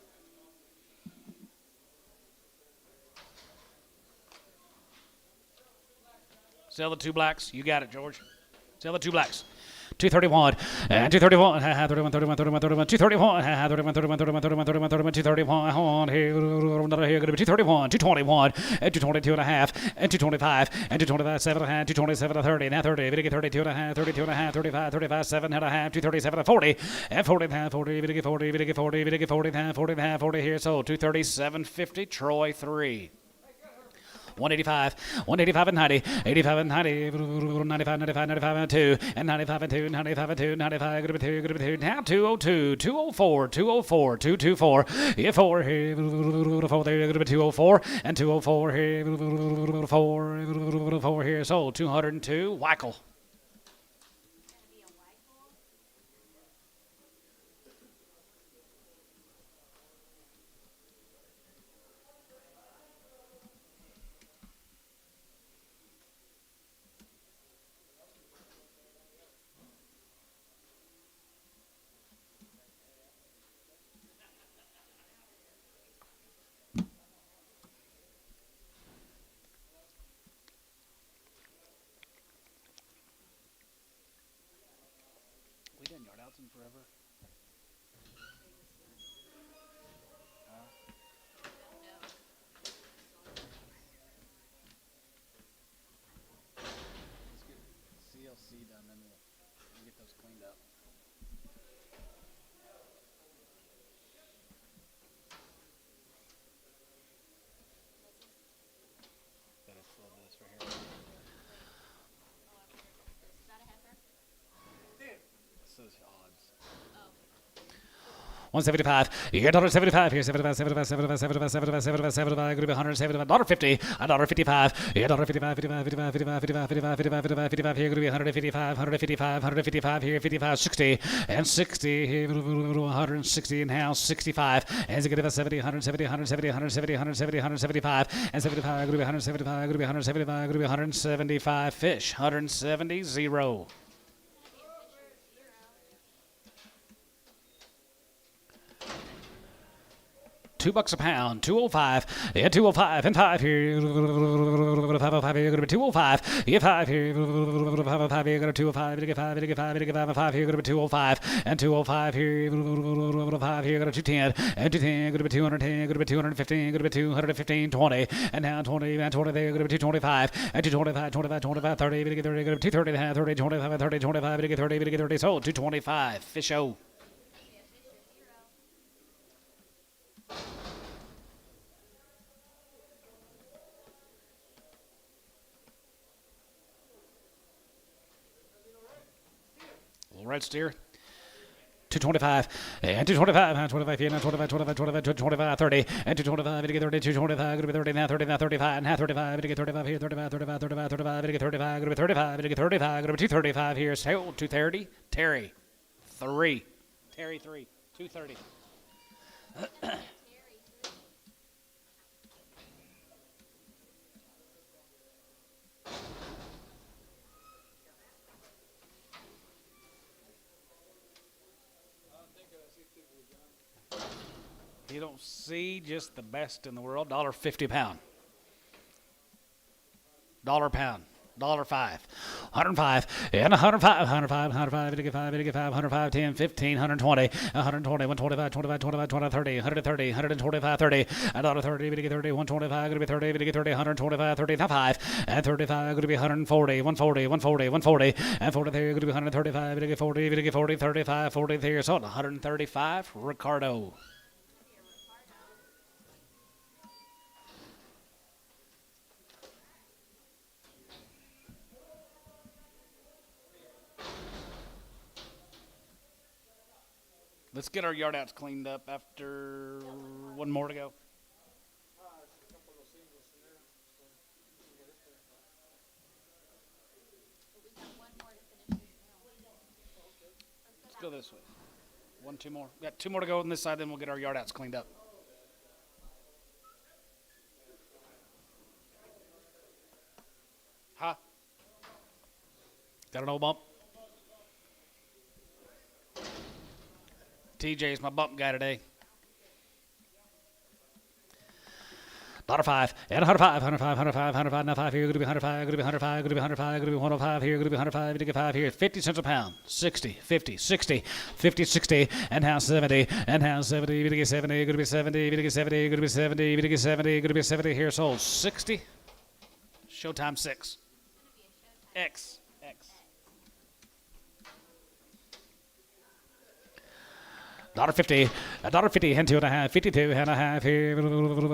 Speaker 3: Sell the two blacks. You got it, George. Sell the two blacks. 231 and 231 31 31 31 31 231 31 31 31 31 31 31 231 here going to be 231 221 and 222 and a half and 225 and 225 7 and a half 227 and 30 now 30 we get 32 and a half 32 and a half 35 35 7 and a half 237 and 40 and 40 and a half 40 we get 40 we get 40 we get 40 and a half 40 and a half 40 here so 237.50 Troy 3 185, 185 and 90, 85 and 90, 95, 95, 95 and 2, and 95 and 2, 95 and 2, 95, good to be 2, good to be 2, now 202, 204, 204, 224, yeah, 4 here, 4 there, good to be 204, and 204 here, 4 here, so 202, Weichel. Forever. Let's get CLC done, then we'll get those cleaned up. That is a little bit this right here.
Speaker 4: Is that a heifer?
Speaker 3: This is odds. 175. Here, $175. Here, 75, 75, 75, 75, 75, 75, 75. Going to be 175. $150. $155. Here, $155, 55, 55, 55, 55, 55, 55, 55, 55. Here, going to be 155, 155, 155. Here, 55, 60, and 60. Here, 160, and now 65. And it's going to be 70, 170, 170, 170, 170, 175, and 75. Going to be 175. Going to be 175. Going to be 175 fish. 170, 0. $2 a pound, 205, yeah, 205, and 5 here, 505 here, going to be 205, yeah, 5 here, 505 here, going to 205, get 5, get 5, get 5, and 5 here, going to be 205, and 205 here, 5 here, going to 210, and 210, going to be 210, going to be 215, going to be 215, 20, and now 20, and 20 there, going to be 225, and 225, 25, 25, 30, going to get 30, going to be 230, 30, 25, 30, 25, going to get 30, going to get 30, so 225, fish-o. Red steer. 225 and 225, 25 here, now 25, 25, 25, 25, 30, and 225, to get 30, 225, going to be 30, now 30, now 35, and now 35, to get 35 here, 35, 35, 35, 35, to get 35, going to be 35, to get 35, going to be 235 here, so 230, Terry, 3, Terry 3, 230. You don't see just the best in the world. $1.50 pound. $1 pound. $5. 105 and 105, 105, 105, 85, 85, 105, 10, 15, 120, 120, 125, 25, 25, 20, 30, 130, 125, 30, $1.30, 30, 125, going to be 30, 30, 125, 35, and 35, going to be 140, 140, 140, 140, and 43, going to be 135, 40, 40, 35, 43, so 135, Ricardo. Let's get our yard outs cleaned up after one more to go. Let's go this way. One, two more. We got two more to go on this side, then we'll get our yard outs cleaned up. Huh? Got an old bump? TJ's my bump guy today. $5 and 105, 105, 105, 105, now 5 here, going to be 105, going to be 105, going to be 105, going to be 105 here, going to be 105, going to 5 here, 50 cents a pound, 60, 50, 60, 50, 60, and now 70, and now 70, going to get 70, going to be 70, going to get 70, going to be 70, going to get 70, going to be 70 here, sold 60. Showtime 6. X. $1.50, $1.50, and 2.5, 52 and a half here,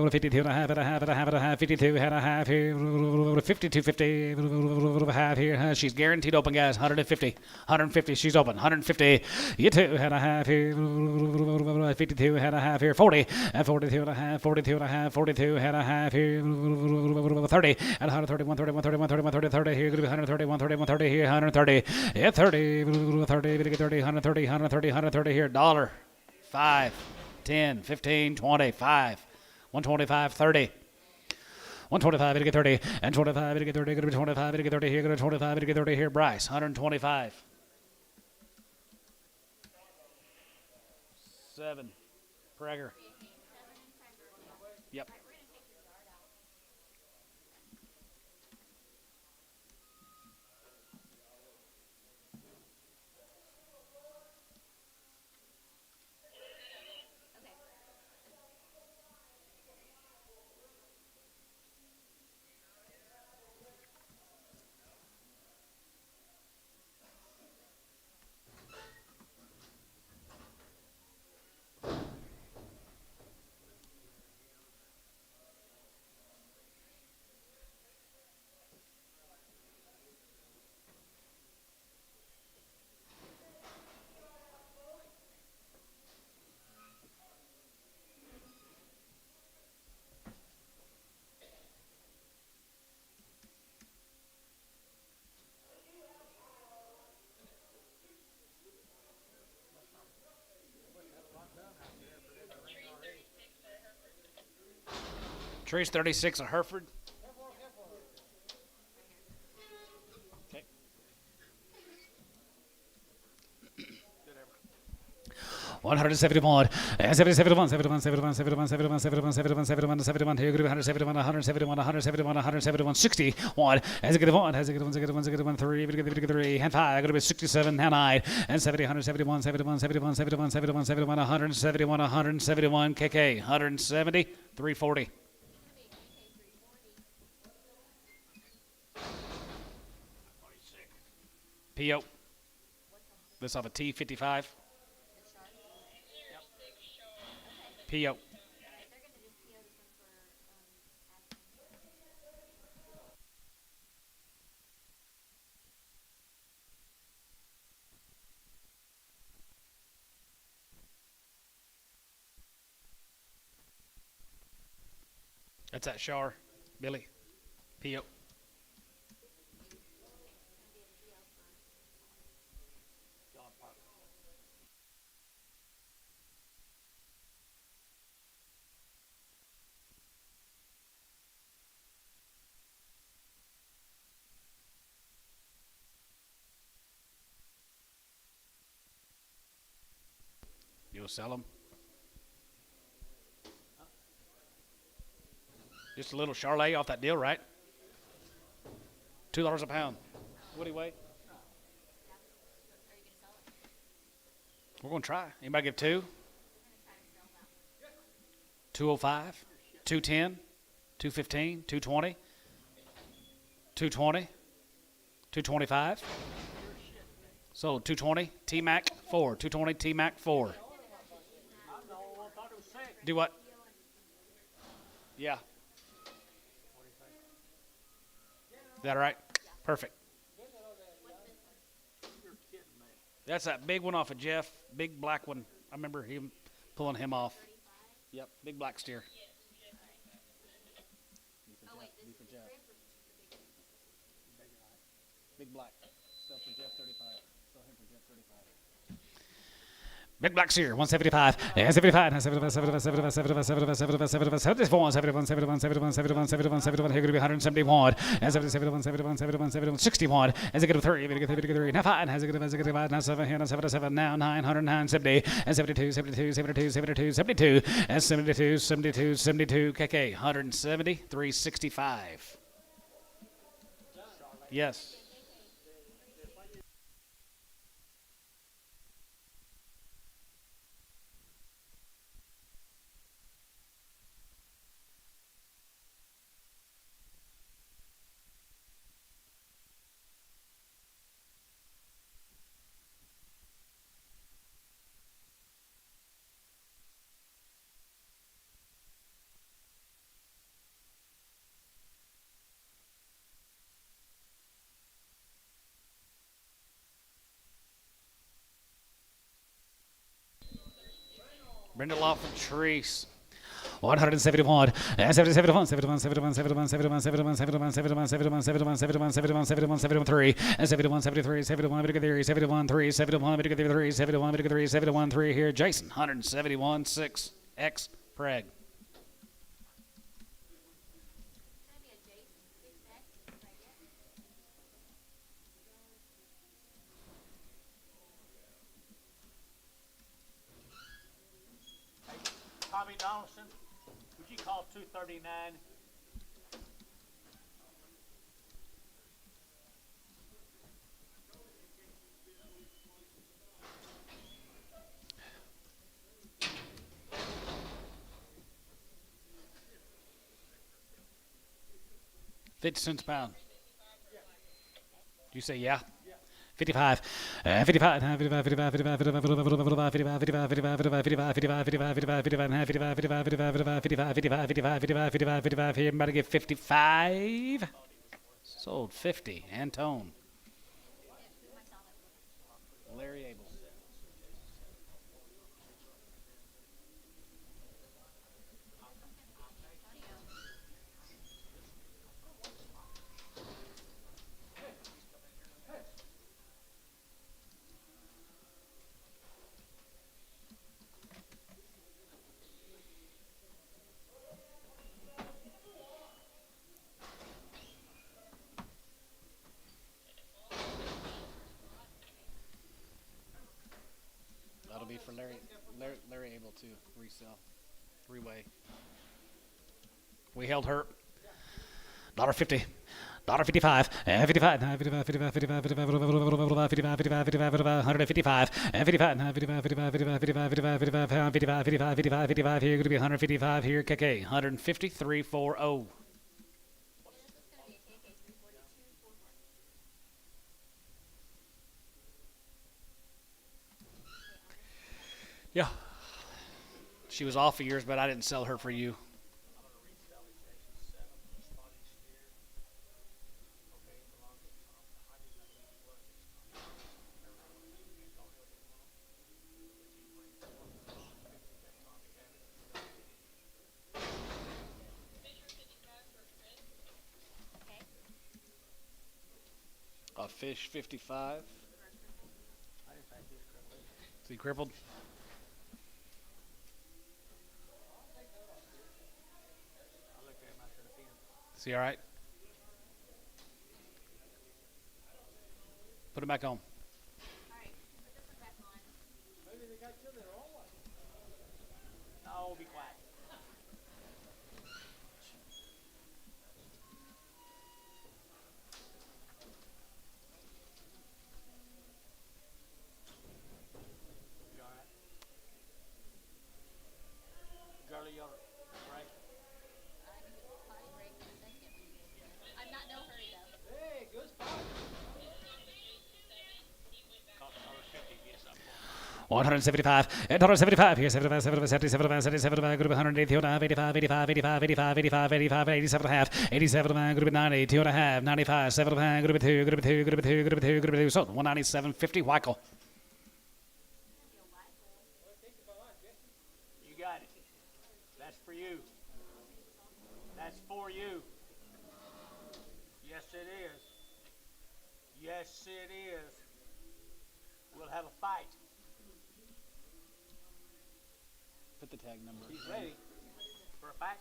Speaker 3: 52 and a half, and a half, and a half, and a half, 52 and a half here, 52.50, half here. She's guaranteed open, guys. 150, 150. She's open. 150. You 2 and a half here, 52 and a half here, 40 and 42 and a half, 42 and a half, 42 and a half here, 30 and 130, 130, 130, 130, 130, 30 here, 130, 130, 130 here, 130, yeah, 30, 30, 30, 130, 130, 130 here, $1. 5, 10, 15, 25, 125, 30. 125, it'll get 30, and 25, it'll get 30, going to be 25, it'll get 30 here, going to 25, it'll get 30 here, Bryce, 125. 7, Prager. Yep. Tree's 36, a Hereford. Okay. 171, 71, 71, 71, 71, 71, 71, 71, 71, 71, here, 171, 171, 171, 171, 61, as a good one, as a good one, as a good one, as a good one, 3, 3, and 5, going to be 67, and 9, and 70, 171, 71, 71, 71, 71, 71, 171, 171, KK, 170, 340. PO. This off a T55. PO. That's that Shar, Billy. PO. You'll sell them? Just a little Charlet off that deal, right? $2 a pound. What do you weigh? We're going to try. Anybody give 2? 205, 210, 215, 220, 220, 225. Sold 220, T-Mac 4, 220, T-Mac 4. Do what? Yeah. Is that all right? Perfect. That's that big one off of Jeff, big black one. I remember him pulling him off. Yep, big black steer. Big black. Sell for Jeff 35. Sell him for Jeff 35. Big black steer, 175. 75. 75. 75. 75. 75. 75. 75. 71. 71. 71. 71. 71. 71. 71. Here going to be 171. And 71. 71. 71. 71. 61. As a good of 3. Three. Now 5. Has a good of 5. Now 7. Here now 77. Now 909. 70. And 72. 72. 72. 72. 72. And 72. 72. 72. KK. 170. 365. Yes. Brenda Lawford Treese. 171, 71, 71, 71, 71, 71, 71, 71, 71, 71, 71, 71, 71, 71, 73, and 71, 73, 71, 71, 3, 71, 3, 71, 3, 71, 3 here. Jason, 171, 6, X, Preg.
Speaker 1: Tommy Donaldson, would you call 239?
Speaker 3: $0.50 a pound. Do you say yeah? 55, 55, 55, 55, 55, 55, 55, 55, 55, 55 here. I'm about to get 55. Sold 50. Antone. Larry Abel. That'll be for Larry Abel to resell. 3-way. We held her. $1.50. $1.55. 55. 55. 55. 55. 55. 55. 155. 55. 55. 55. 55. 55. 55. 55. 55. 55 here. Going to be 155 here. KK. 150. 340. Yeah. She was off of yours, but I didn't sell her for you. A fish 55. Is he crippled? Is he all right? Put it back on.
Speaker 2: Maybe they got you there all way.
Speaker 1: No, be quiet.
Speaker 3: 175, $175 here, 75, 75, 70, 75, 70, 75, group 180, 2.5, 85, 85, 85, 85, 85, 85, 87 and a half, 87, group 90, 2.5, 95, 7, group 2, group 2, group 2, group 2, group 2, so 197.50, Weichel.
Speaker 1: You got it. That's for you. That's for you. Yes, it is. Yes, it is. We'll have a fight.
Speaker 3: Put the tag number.
Speaker 1: He's ready for a fight.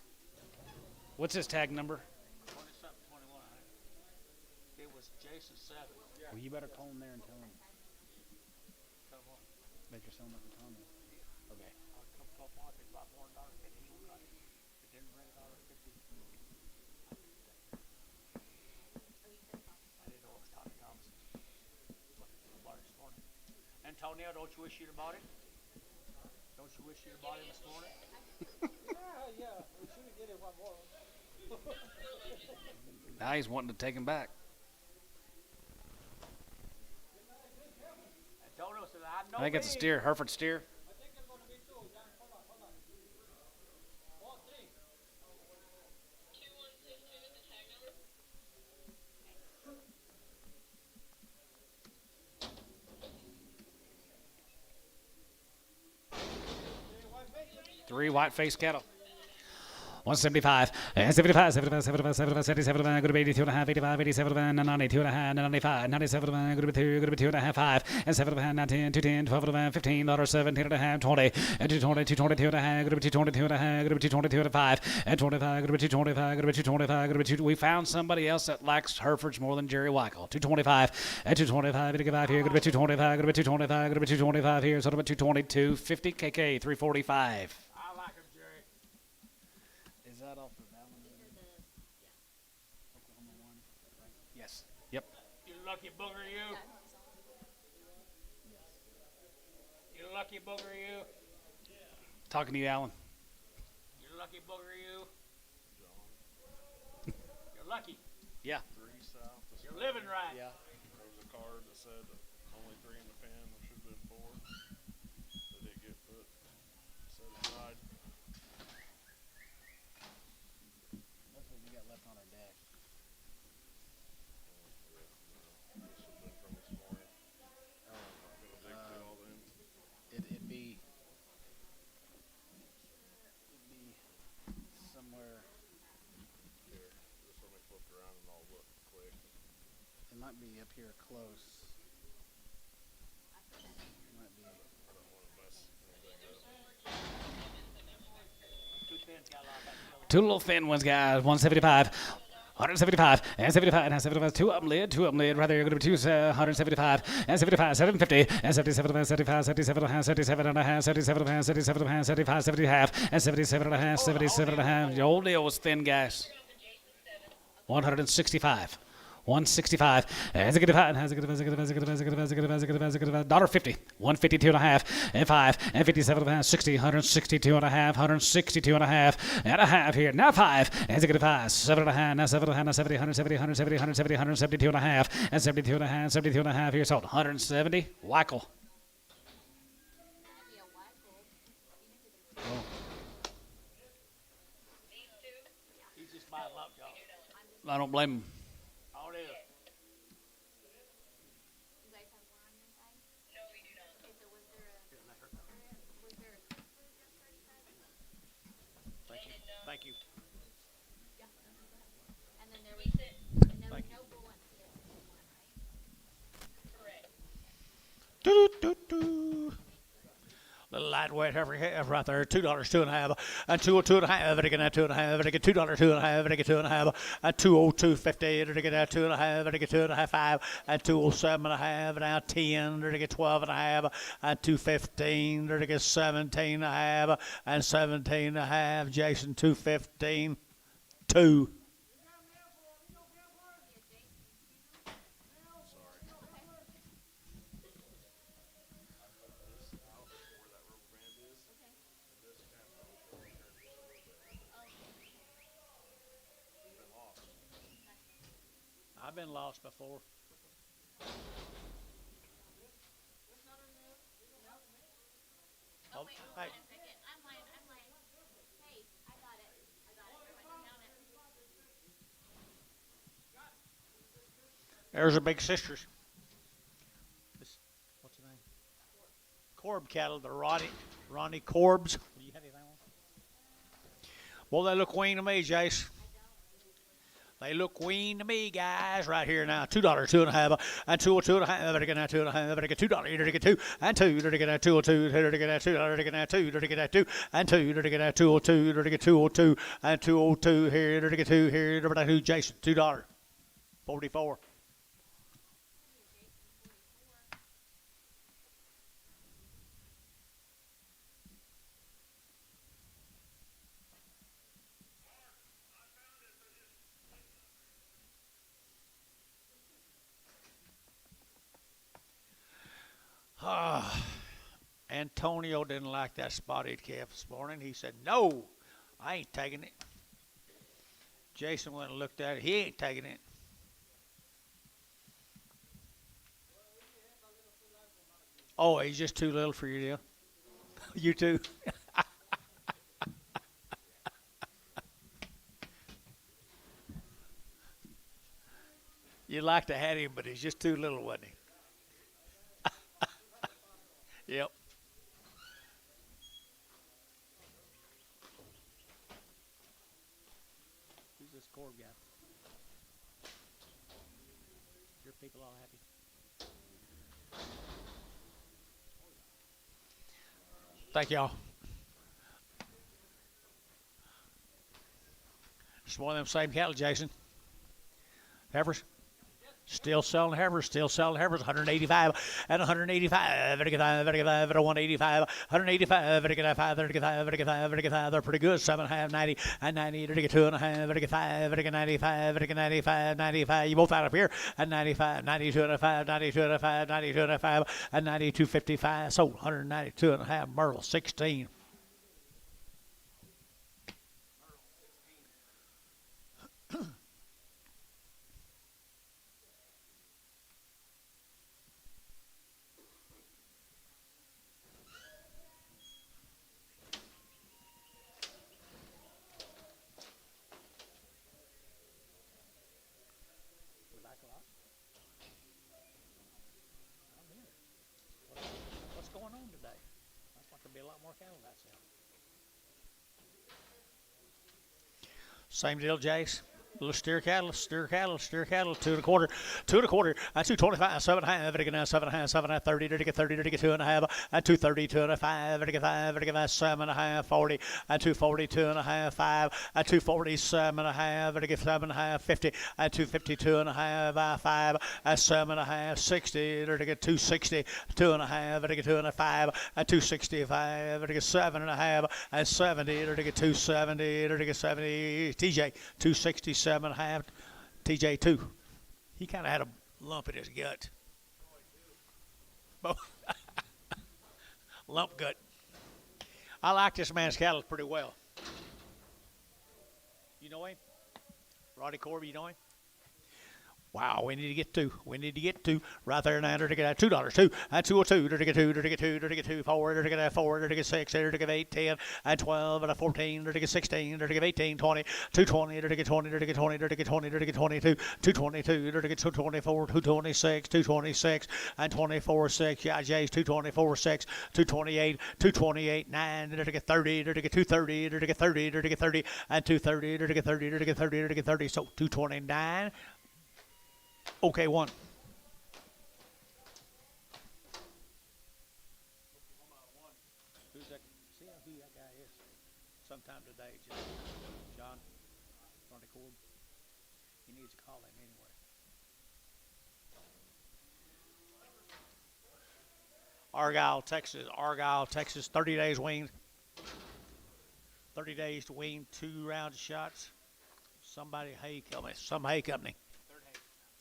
Speaker 3: What's his tag number?
Speaker 1: 20-something, 21. It was Jason 7.
Speaker 3: Well, you better call him there and tell him
Speaker 1: Tell him what?
Speaker 3: that you're selling up the Tommy. Okay.
Speaker 1: I'll come to the market about $1.50. He won't like it. It didn't bring $1.50. I didn't know it was Tommy Thompson. Bought it this morning. Antonio, don't you wish you'd have bought it? Don't you wish you'd have bought it this morning?
Speaker 2: Yeah, we should have get it one more.
Speaker 3: Now he's wanting to take him back.
Speaker 1: Antonio said, I know
Speaker 3: I think it's a steer, Hereford steer.
Speaker 2: I think it's going to be two. Hold on.
Speaker 3: 3 white-faced cattle. 175, 75, 75, 75, 75, 77, group 82 and a half, 85, 87, 92 and a half, 95, 97, group 2 and a half, 5, and 7 and a half, 19, 210, 12 and a half, 15, $17 and a half, 20, and 220, 222 and a half, group 222 and a half, group 222 and a 5, and 25, group 225, group 225, group 2. We found somebody else that likes Herefords more than Jerry Weichel. 225, and 225, 85 here, group 225, group 225, group 225 here, so about 222, 50, KK, 345.
Speaker 1: I like him, Jerry.
Speaker 3: Is that off of that one? Oklahoma 1? Yes. Yep.
Speaker 1: You lucky booger, you. You lucky booger, you.
Speaker 3: Talking to you, Alan.
Speaker 1: You lucky booger, you. You're lucky.
Speaker 3: Yeah.
Speaker 4: 3 south.
Speaker 1: You're living right.
Speaker 3: Yeah.
Speaker 4: There was a card that said only 3 in the pen. There should have been 4. That did get put set aside.
Speaker 3: That's what we got left on our dash.
Speaker 4: Yeah, no, this would have been from this morning. Gonna dig through all them.
Speaker 3: It'd be somewhere.
Speaker 4: Here, just let me flip around and I'll look quick.
Speaker 3: It might be up here close. Might be.
Speaker 4: I don't want to mess anything up.
Speaker 1: Two pins got a lot back together.
Speaker 3: Two little thin ones, guys. 175. 175 and 75 and 75. 2 up lid, right there. You're going to be 175 and 75, 750 and 77 and 75, 77 and a half, 77 and a half, 77 and a half, 77 and a half, 75, 70 and a half, and 77 and a half, 77 and a half. The old deal was thin, guys. 165. 165, $1.50, 152 and a half, and 5, and 57 and a half, 60, 162 and a half, 162 and a half, and a half here. Now 5, and 5, 7 and a half, now 7 and a half, now 70, 170, 170, 170, 172 and a half, and 72 and a half, 72 and a half here. Sold 170. Weichel.
Speaker 1: He's just buying up, y'all.
Speaker 3: I don't blame him.
Speaker 1: All it is.
Speaker 5: You guys have one on your side? No, we do not. Okay, so was there a
Speaker 1: Thank you. Thank you.
Speaker 5: and then there was
Speaker 1: Thank
Speaker 5: no bull and here one, right?
Speaker 1: Do-do-do-do. Little lightweight heifer right there. $2, 2.5, and 202.5. It get 2.5. It get $2, 2.5. It get 2.5, and 202.50. It get 2.5. It get 2.5, 5, and 207.5. Now 10. It get 12.5, and 215. It get 17.5, and 17.5. Jason 215. 2. I've been lost before. Oh,
Speaker 5: wait, hold
Speaker 1: hey.
Speaker 5: on a second. I'm lying. Hey, I got it. Everybody count it.
Speaker 1: There's her big sisters. This, what's her name? Corb cattle, the Ronnie Corbs. Do you have anything on? Well, they look weaned to me, Jace. They look weaned to me, guys, right here now. $2, 2.5, and 2.5. Better get that 2.5. Better get $2. Better get 2 and 2. Better get that 2.02. Better get that $2. Better get that 2. Better get that 2 and 2. Better get that 2.02. Better get 2.02 and 2.02 here. Better get 2 here. Better get 2. Jason, $2. 44. Antonio didn't like that spotted calf this morning. He said, no, I ain't taking it. Jason went and looked at it. He ain't taking it. Oh, he's just too little for you, deal. You too. You'd like to have him, but he's just too little, wasn't he? Yep. Who's this Corb guy? Your people all happy? Thank y'all. It's one of them same cattle, Jason. Heifers. Still selling heifers, 185 and 185, 185, 185, they're pretty good, 7.5, 90, and 90, 2.5, 95, 95, you both out up here, and 95, 92 and a 5, 92 and a 5, 92 and a 5, and 92.55, sold 192 and a half, Myrtle, 16. What's going on today? That's like there'll be a lot more cattle that sale. Same deal, Jace. Little steer cattle, 2.25, 2.25, and 2.25, 7.5, better get 7.5, 7.5, 30, better get 30, better get 2.5, and 2.30, 2.5, better get 5, better get 7.5, 40, and 2.40, 2.5, 5, and 2.40, 7.5, better get 7.5, 50, and 2.50, 2.5, 5, and 7.5, 60, better get 2.60, 2.5, better get 2.5, and 2.65, better get 7.5, and 70, better get 2.70, better get 70, TJ, 2.67 and a half, TJ 2. He kind of had a lump in his gut. Lump gut. I like this man's cattle pretty well. You know him? Roddy Corby, you know him? Wow, we need to get 2. We need to get 2 right there now. To get $2, 2, and 2.02. To get 2, to get 2, to get 2, 4, to get 4, to get 6, to get 8, 10, and 12, and 14, to get 16, to get 18, 20, 220, to get 20, to get 20, to get 20, to get 22, 222, to get 224, 226, 226, and 24, 6. Yeah, Jay's 224, 6, 228, 228, 9, to get 30, to get 230, to get 30, to get 30, and 230, to get 30, to get 30, to get 30. So 229. Okay, 1. Who's that? See who that guy is. Sometime today, John Corb. He needs to call him anyway. Argyle, Texas. 30 days weaned. 30 days to wean. 2 rounds of shots. Some hay company.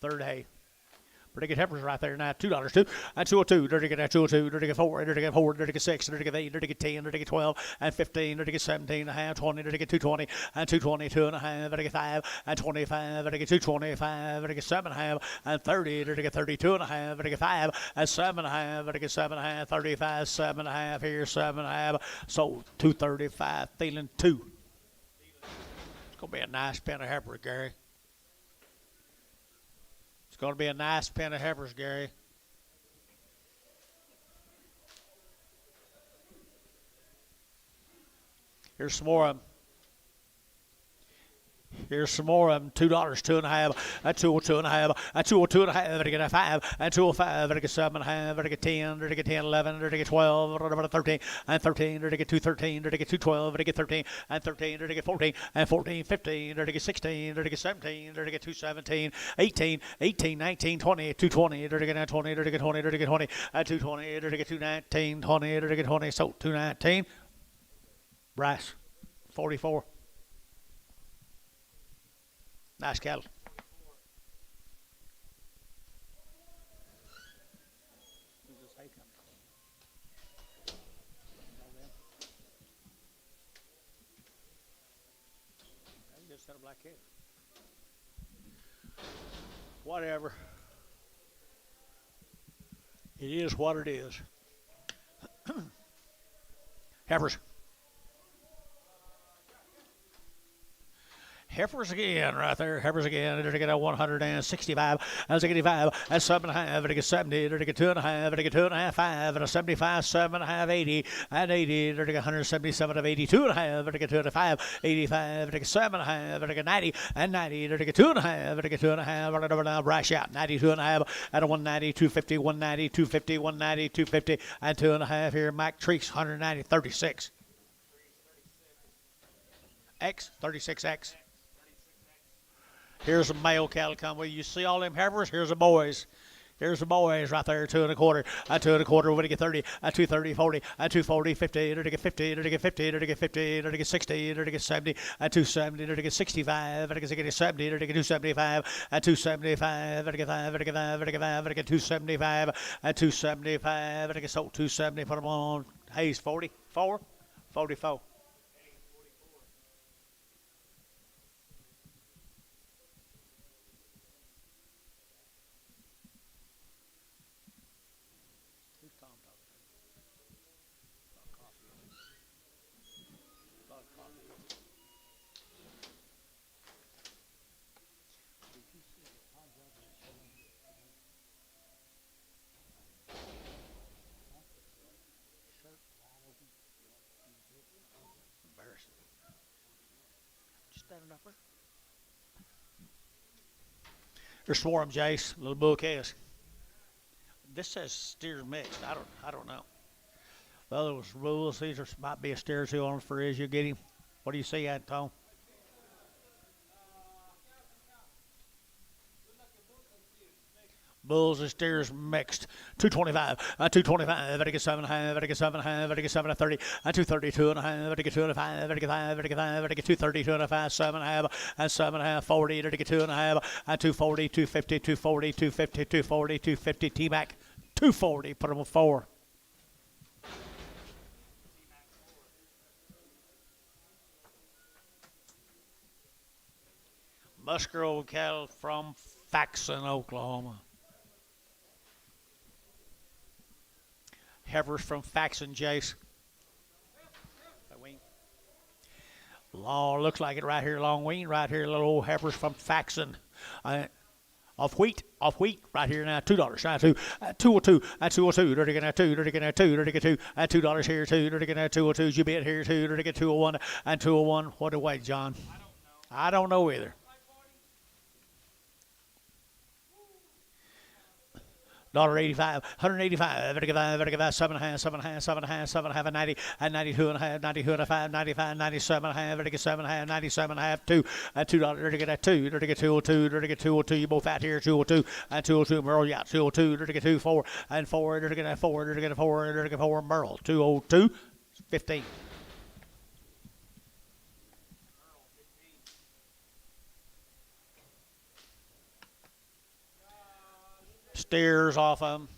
Speaker 1: Third hay. Pretty good heifers right there now. $2 too. And 202. Dirty get 202. Dirty get 4. Dirty get 4. Dirty get 6. Dirty get 8. Dirty get 10. Dirty get 12. And 15. Dirty get 17 and a half. 20. Dirty get 220. And 222 and a half. Dirty get 5. And 25. Dirty get 225. Dirty get 7 and a half. And 30. Dirty get 32 and a half. Dirty get 5. And 7 and a half. Dirty get 7 and a half. 35. 7 and a half. Here 7 and a half. So 235. Feeling 2. It's gonna be a nice pen of heifers, Gary. It's going to be a nice pen of heifers, Gary. Here's some more of them. Here's some more of them. $2, 2 and a half. At 202 and a half. At 202 and a half. Better get a 5. At 205. Better get 7 and a half. Better get 10. Better get 10, 11. Better get 12. Better 13. And 13. Better get 213. Better get 212. Better get 13. And 13. Better get 14. And 14, 15. Better get 16. Better get 17. Better get 217. 18. 18, 19, 20. 220. Better get 20. Better get 20. Better get 20. At 220. Better get 219. 20. Better get 20. So 219. Bryce. 44. Nice cattle. Just set a black head. Whatever. It is what it is. Heifers. Heifers again, right there. Heifers again. They're to get a 165. That's 85. That's 7 and a half. They're to get 70. They're to get 2 and a half. They're to get 2 and a half. 5 and a 75. 7 and a half. 80 and 80. They're to get 177 of 82 and a half. They're to get 2 and a 5. 85. They're to get 7 and a half. They're to get 90 and 90. They're to get 2 and a half. They're to get 2 and a half. Right over now. Brash out. 92 and a half. At a 190. 250. 190. 250. 190. 250. And 2 and a half here. Mac Treeks. 190. 36. X. 36X. Here's a male cattle come with you. You see all them heifers? Here's the boys. Here's the boys right there, 2 1/4. At 2 1/4, we're going to get 30. At 230, 40. At 240, 50. They're to get 50. They're to get 50. They're to get 50. They're to get 60. They're to get 70. At 270, they're to get 65. They're to get 70. They're to get 275. At 275, they're to get 5. They're to get 5. They're to get 5. They're to get 275. At 275, they're to get sold 270. Put them on Hayes 44. 44. Standing up there. There's swarm, Jace. Little bull calves. This says steers mixed. I don't know. The other was rules. These are, might be a steer too on for as you get him. What do you see, Anton? Bulls and steers mixed. 225. 225. Better get 7 and a half. Better get 7 and a half. Better get 7 and 30. 232 and a half. Better get 2 and a 5. Better get 5. Better get 5. Better get 230. 2 and a 5. 7 and a half. And 7 and a half. 40. Better get 2 and a half. And 240. 250. 240. 250. 240. 250. T-Mac. 240. Put them on 4. Musgrove cattle from Faxon, Oklahoma. Heifers from Faxon, Jace. Long, looks like it right here, long wean, right here, little old heifers from Faxon. Off wheat, right here now, $2. Now 202, at 202, dirty get 2, dirty get 2, dirty get 2, at $2 here too, dirty get 202, you bet here too, dirty get 201, and 201. What do wait, John? I don't know either. $1.85, 185, better get 5, 7 and a half, 7 and a half, 7 and a half, 7 and a half, and 90, and 92 and a half, 92 and a 5, 95, 97 and a half, better get 7 and a half, 97 and a half, 2, at $2, better get 2, better get 202, better get 202, you both out here, 202, and 202, Merle, yeah, 202, better get 2, 4, and 4, better get 4, better get 4, better get 4, Merle, 202, 15. steers off of them.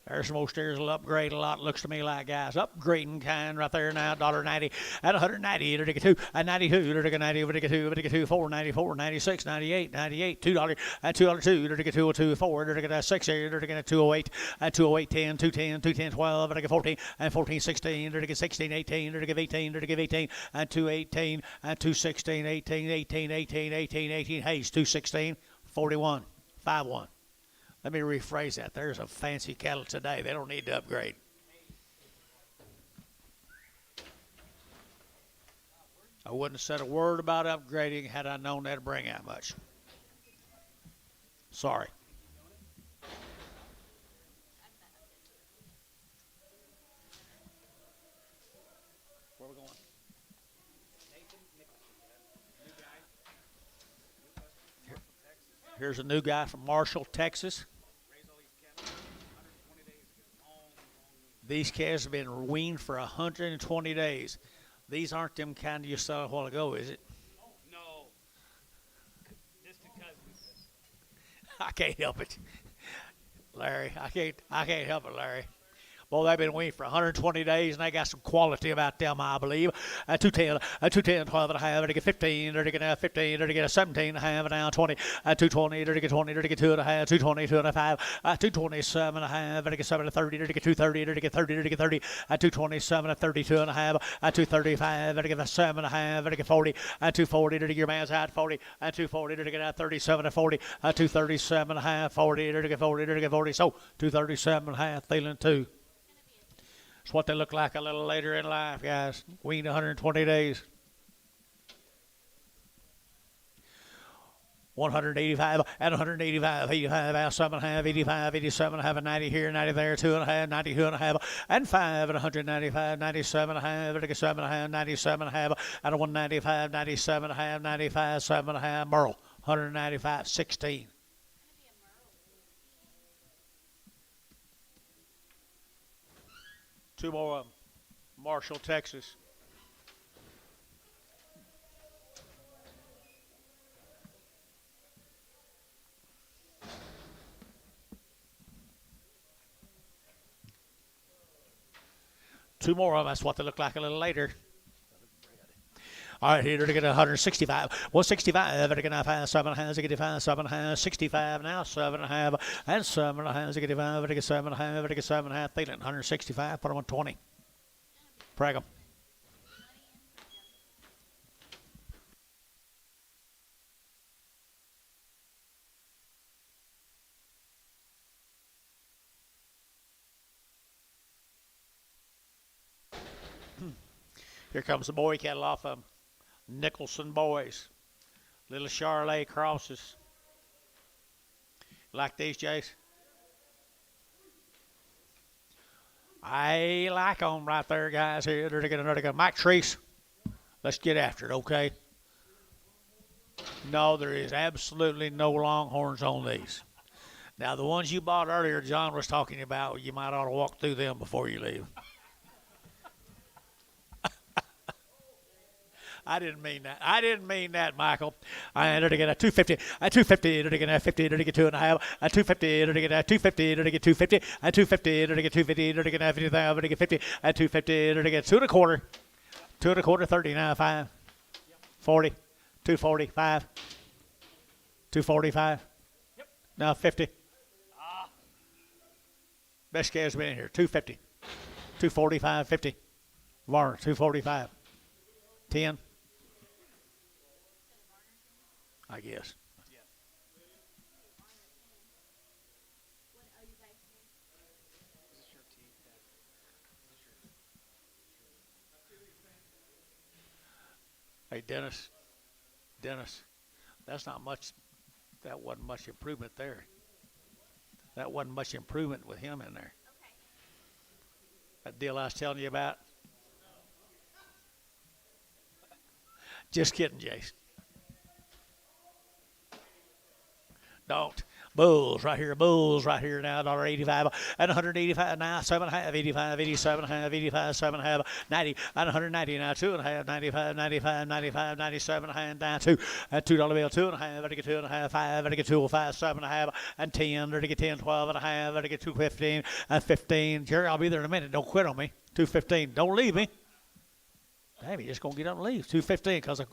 Speaker 1: There's some old steers will upgrade a lot. Looks to me like guys upgrading kind right there now. $1.90 at 190. It'll take a 2 at 92. It'll take a 90. It'll take a 2. It'll take a 2. 4 94 96 98 98. $2 at $2.02. It'll take a 202 4. It'll take a 6. It'll take a 208 at 208 10 210 210 12. It'll take a 14 and 14 16. It'll take a 16 18. It'll take a 18. It'll take a 18 and 218 and 216 18 18 18 18 18. Hayes 216 41 51. Let me rephrase that. There's a fancy cattle today. They don't need to upgrade. I wouldn't have said a word about upgrading had I known that'd bring that much. Sorry. Where are we going? Here's a new guy from Marshall, Texas. These calves have been weaned for 120 days. These aren't them kind you saw a while ago, is it?
Speaker 3: No. Distant cousins.
Speaker 1: I can't help it, Larry. I can't help it, Larry. Boy, they've been weaned for 120 days, and they got some quality about them, I believe. 210, 12 and a half, they get 15, they get 15, they get 17 and a half, and now 20, 220, they get 20, they get 2 and a half, 220, 2 and a half, 227 and a half, they get 7 to 30, they get 230, they get 30, they get 30, 227 and 32 and a half, 235, they get 7 and a half, they get 40, 240, they get your man's out 40, 240, they get 37 and 40, 237 and a half, 40, they get 40, they get 40, so 237 and a half, Thielen 2. It's what they look like a little later in life, guys. Weaned 120 days. 185 and 185, 85 out, 7 and a half, 85, 87 and a half, 90 here, 90 there, 2 and a half, 92 and a half, and 5 and 195, 97 and a half, 7 and a half, 97 and a half, out of 195, 97 and a half, 95, 7 and a half, Merle, 195, 16. Two more of them. Marshall, Texas. Two more of them. That's what they look like a little later. All right, here to get 165. 165, to get 5, 7 and a half, to get 5, 7 and a half, 65 now, 7 and a half, and 7 and a half, to get 5, to get 7 and a half, to get 7 and a half, Thielen, 165, put them on 20. Prag 'em. Here comes the boy cattle off of Nicholson boys. Little Charolais crosses. Like these, Jace? I like them right there, guys. Here, they're going to Mike Treese. Let's get after it, okay? No, there is absolutely no longhorns on these. Now, the ones you bought earlier, John was talking about, you might ought to walk through them before you leave. I didn't mean that, Michael. I to get a 250, a 250, to get a 50, to get 2 and a half, a 250, to get a 250, to get 250, a 250, to get 250, to get a 50,000, to get 50, a 250, to get 2 1/4, 2 1/4, 39, 5, 40, 245, 245. Yep. Now 50. Best calves been in here. 250, 245, 50. Varner 245, 10. I guess. Hey, Dennis, that's not much. That wasn't much improvement there. That wasn't much improvement with him in there. That deal I was telling you about. Just kidding, Jason. Bulls right here now, $1.85 and 185 now, 7.5, 85, 87.5, 85, 7.5, 90 and 190 now, 2.5, 95, 95, 95, 97.5 down two, and $2 bill, 2.5, ready to get 2.5, 5, ready to get 205, 7.5 and 10, ready to get 10, 12.5, ready to get 215 and 15. Jerry, I'll be there in a minute. Don't quit on me. 215. Don't leave me. Damn, you're just gonna get up and leave. 215 because of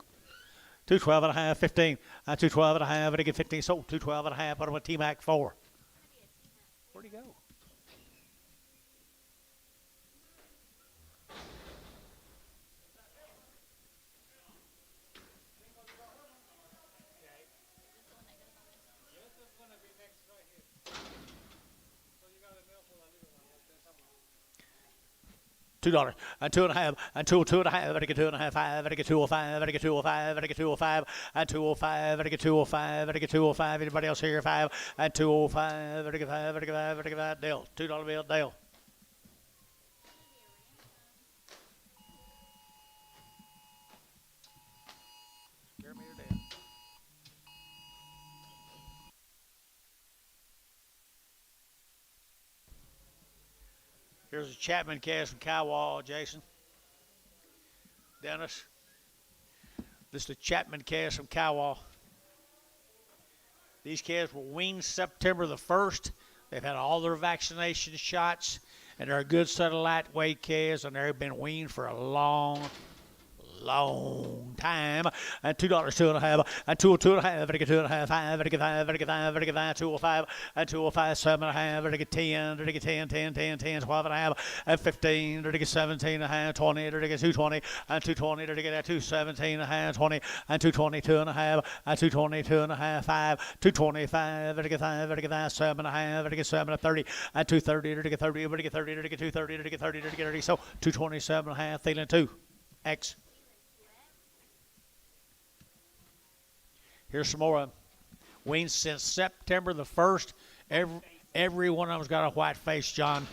Speaker 1: 212.5, 15, 212.5, ready to get 15, sold 212.5, put him with T-Mac 4. Where'd he go? $2 and 2.5 and 2.5, ready to get 2.5, 5, ready to get 205, ready to get 205, ready to get 205 and 205, ready to get 205, ready to get 205. Anybody else here? 5 and 205, ready to get 5, ready to get 5, ready to get 5. Dale, $2 bill, Dale. Scare me to death. Here's a Chapman calves from Kiowa, Jason. Dennis. This is the Chapman calves from Kiowa. These calves were weaned September the 1st. They've had all their vaccination shots, and they're a good set of lightweight calves, and they've been weaned for a long time. And $2, 2.5, and 2.5, ready to get 2.5, 5, ready to get 5, ready to get 5, ready to get 5, 205, and 205, 7.5, ready to get 10, ready to get 10, 10, 10, 10, 12.5, and 15, ready to get 17.5, 20, ready to get 220, and 220, ready to get 217.5, 20, and 222.5, and 222.5, 5, 225, ready to get 5, ready to get 5, 7.5, ready to get 7, 30, and 230, ready to get 30, ready to get 30, ready to get 230, ready to get 30, ready to get 30, so 227.5, feeling 2, X. Here's some more of them. Weaned since September the 1st. Every one of them's got a white face, John.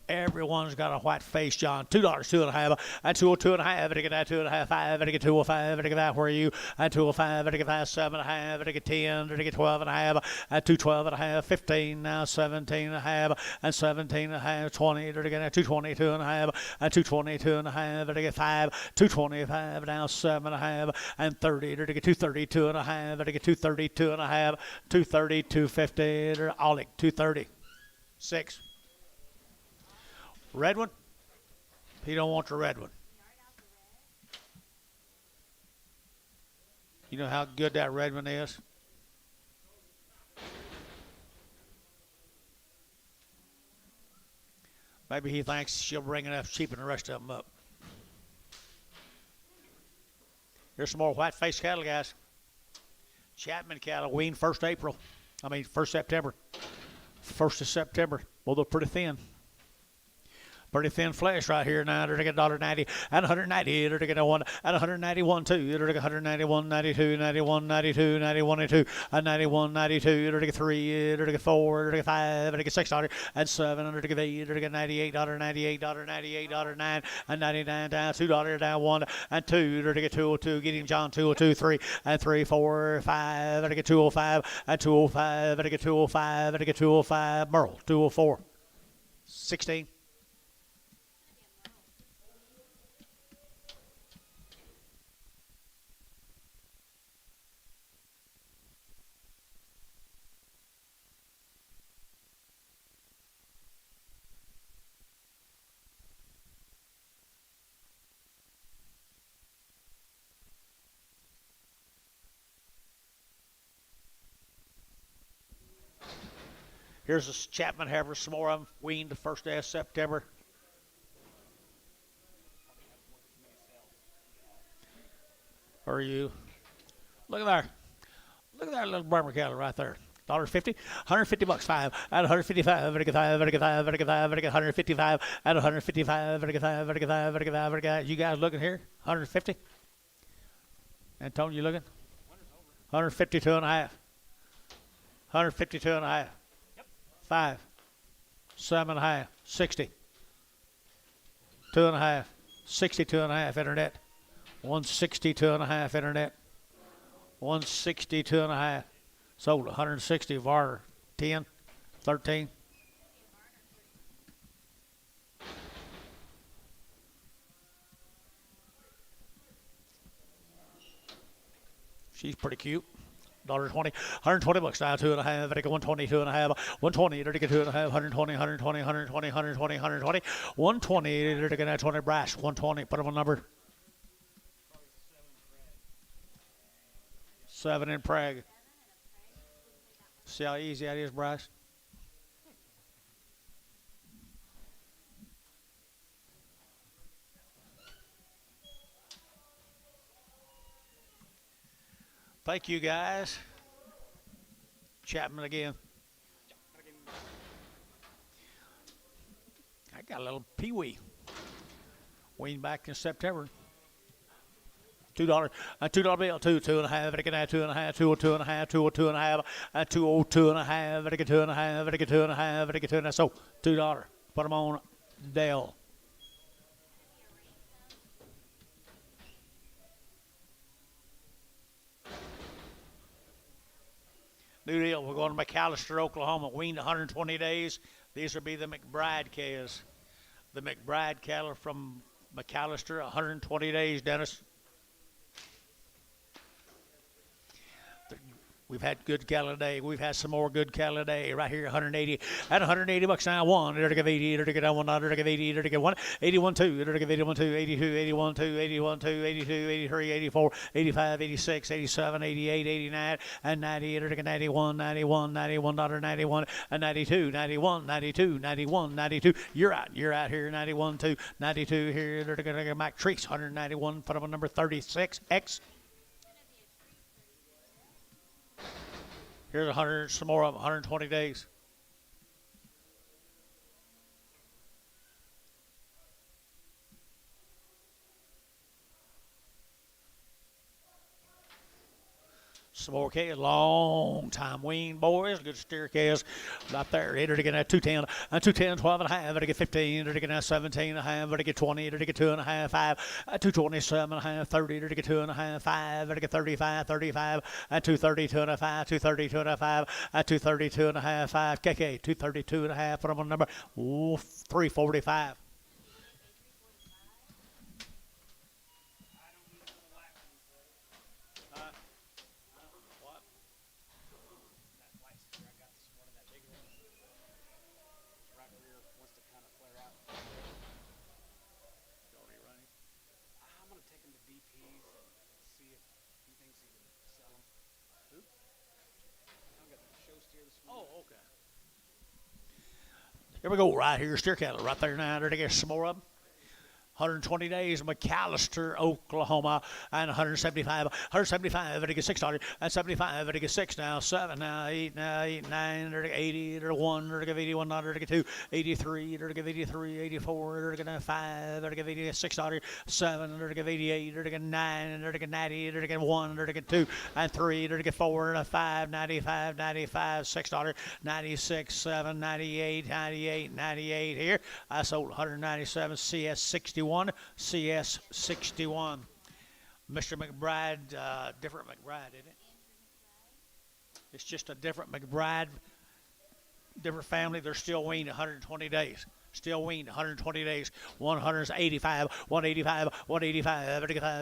Speaker 1: Everyone's got a white face, John. $2, 2.5, and 202.5, ready to get 2.5, 5, ready to get 205, ready to get that, where are you? And 205, ready to get 5, 7.5, ready to get 10, ready to get 12.5, and 212.5, 15, now 17.5, and 17.5, 20, ready to get 222.5, and 222.5, ready to get 5, 225, now 7.5, and 30, ready to get 232.5, ready to get 232.5, 230, 250, Olic, 230, 6. Red one? He don't want the red one. You know how good that red one is? Maybe he thinks she'll bring enough cheap and the rest of them up. Here's some more white-faced cattle, guys. Chapman cattle, weaned 1st September. 1st of September. Well, they're pretty thin. Pretty thin flesh right here now. They're going to get $1.90 and 190. They're going to get 1 and 191 too. They're going to get 191, 92, 91, 92, 91, 92, and 91, 92. They're going to get 3. They're going to get 4. They're going to get 5. They're going to get $6 and 7. They're going to get 8. They're going to get $98, $98, $98, 9 and 99 down. $2 down 1 and 2. They're going to get 202. Get him, John. 202, 3 and 3, 4, 5. They're going to get 205 and 205. They're going to get 205. They're going to get 205. Merle 204. 16. Here's a Chapman heifer, some more of them, weaned the 1st day of September. Where are you? Look at there. Look at that little Burma cattle right there. $1.50, $150, 5, and 155, ready to get 5, ready to get 5, ready to get 5, ready to get 155, and 155, ready to get 5, ready to get 5, ready to get 5, ready to get 5. You guys looking here? 150? Antonio, you looking? 152 and a half. 152 and a half. 5, 7.5, 60. 2.5, 62.5 internet. 162.5 internet. 162.5. Sold 160 var 10, 13. She's pretty cute. $1.20, 120 bucks now, 2.5, I think 120, 2.5, 120, they're taking 2.5, 120, 120, 120, 120, 120, 120, they're taking that 20 brass, 120, put them on number. 7 in Prague. See how easy that is, Bryce? Thank you, guys. Chapman again. I got a little peewee. Weaned back in September. $2, a $2 bill, 2.5, I get that 2.5, 2.5, 2.5, 2.5, I get 2.5, I get 2.5, I get 2.5. So $2. Put them on Dale. New deal. We're going to McAllister, Oklahoma. Weaned 120 days. These will be the McBride cows. The McBride cattle from McAllister, 120 days, Dennis. We've had good cattle today. We've had some more good cattle today. Right here, 180. At 180 bucks now, one. They're to give 80. They're to get one. They're to give 80. They're to give one. 81, 2. They're to give 81, 2. 82, 81, 2. 81, 2. 82, 83, 84, 85, 86, 87, 88, 89, and 90. They're to get 91, 91, 91, $91, and 92, 91, 92, 91, 92. You're out. You're out here, 91, 2, 92 here. They're to get Mac Trees, 191. Put them on number 36X. Here's 100, some more of them, 120 days. Some more calves, long time weaned boys, good steer calves out there. They're to get that 210, 210, 12 and a half, they're to get 15, they're to get that 17 and a half, they're to get 20, they're to get 2.5, 5, 227 and a half, 30, they're to get 2.5, 5, they're to get 35, 35, 230, 2.5, 230, 2.5, 230, 2.5, 5, KK, 232 and a half, put them on number 345. Oh, okay. Here we go, right here, steer cattle, right there now. There to get some more of them. 120 days, McAllister, Oklahoma, and 175. 175, they get $6. And 75, they get 6 now. 7 now, 8 now, 8, 9, they're to get 80, they're to 1, they're to give 81, they're to get 2, 83, they're to give 83, 84, they're to get 5, they're to give $86, 7, they're to give 88, they're to get 9, they're to get 90, they're to get 1, they're to get 2, and 3, they're to get 4, and 5, 95, 95, $6, 96, 7, 98, 98, 98 here. I sold 197, CS 61. CS 61. Mr. McBride, different McBride, isn't it? It's just a different McBride, different family. They're still weaned 120 days. Still weaned 120 days. 185, 185, 185,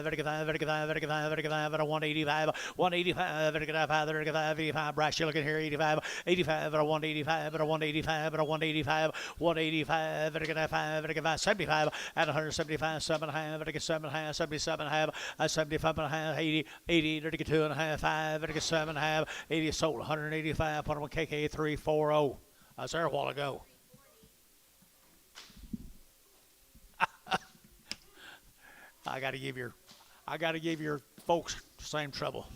Speaker 1: 185, 185, 185, 185, 85, Bryce, you're looking here, 85, 85, 185, 185, 185, 185, 185, 75, at 175, 7.5, 7.5, 77.5, 75.5, 80, 80, 2.5, 5, 7.5, 80, sold 185, put them on KK 340. I was there a while ago. I got to give your folks the same trouble.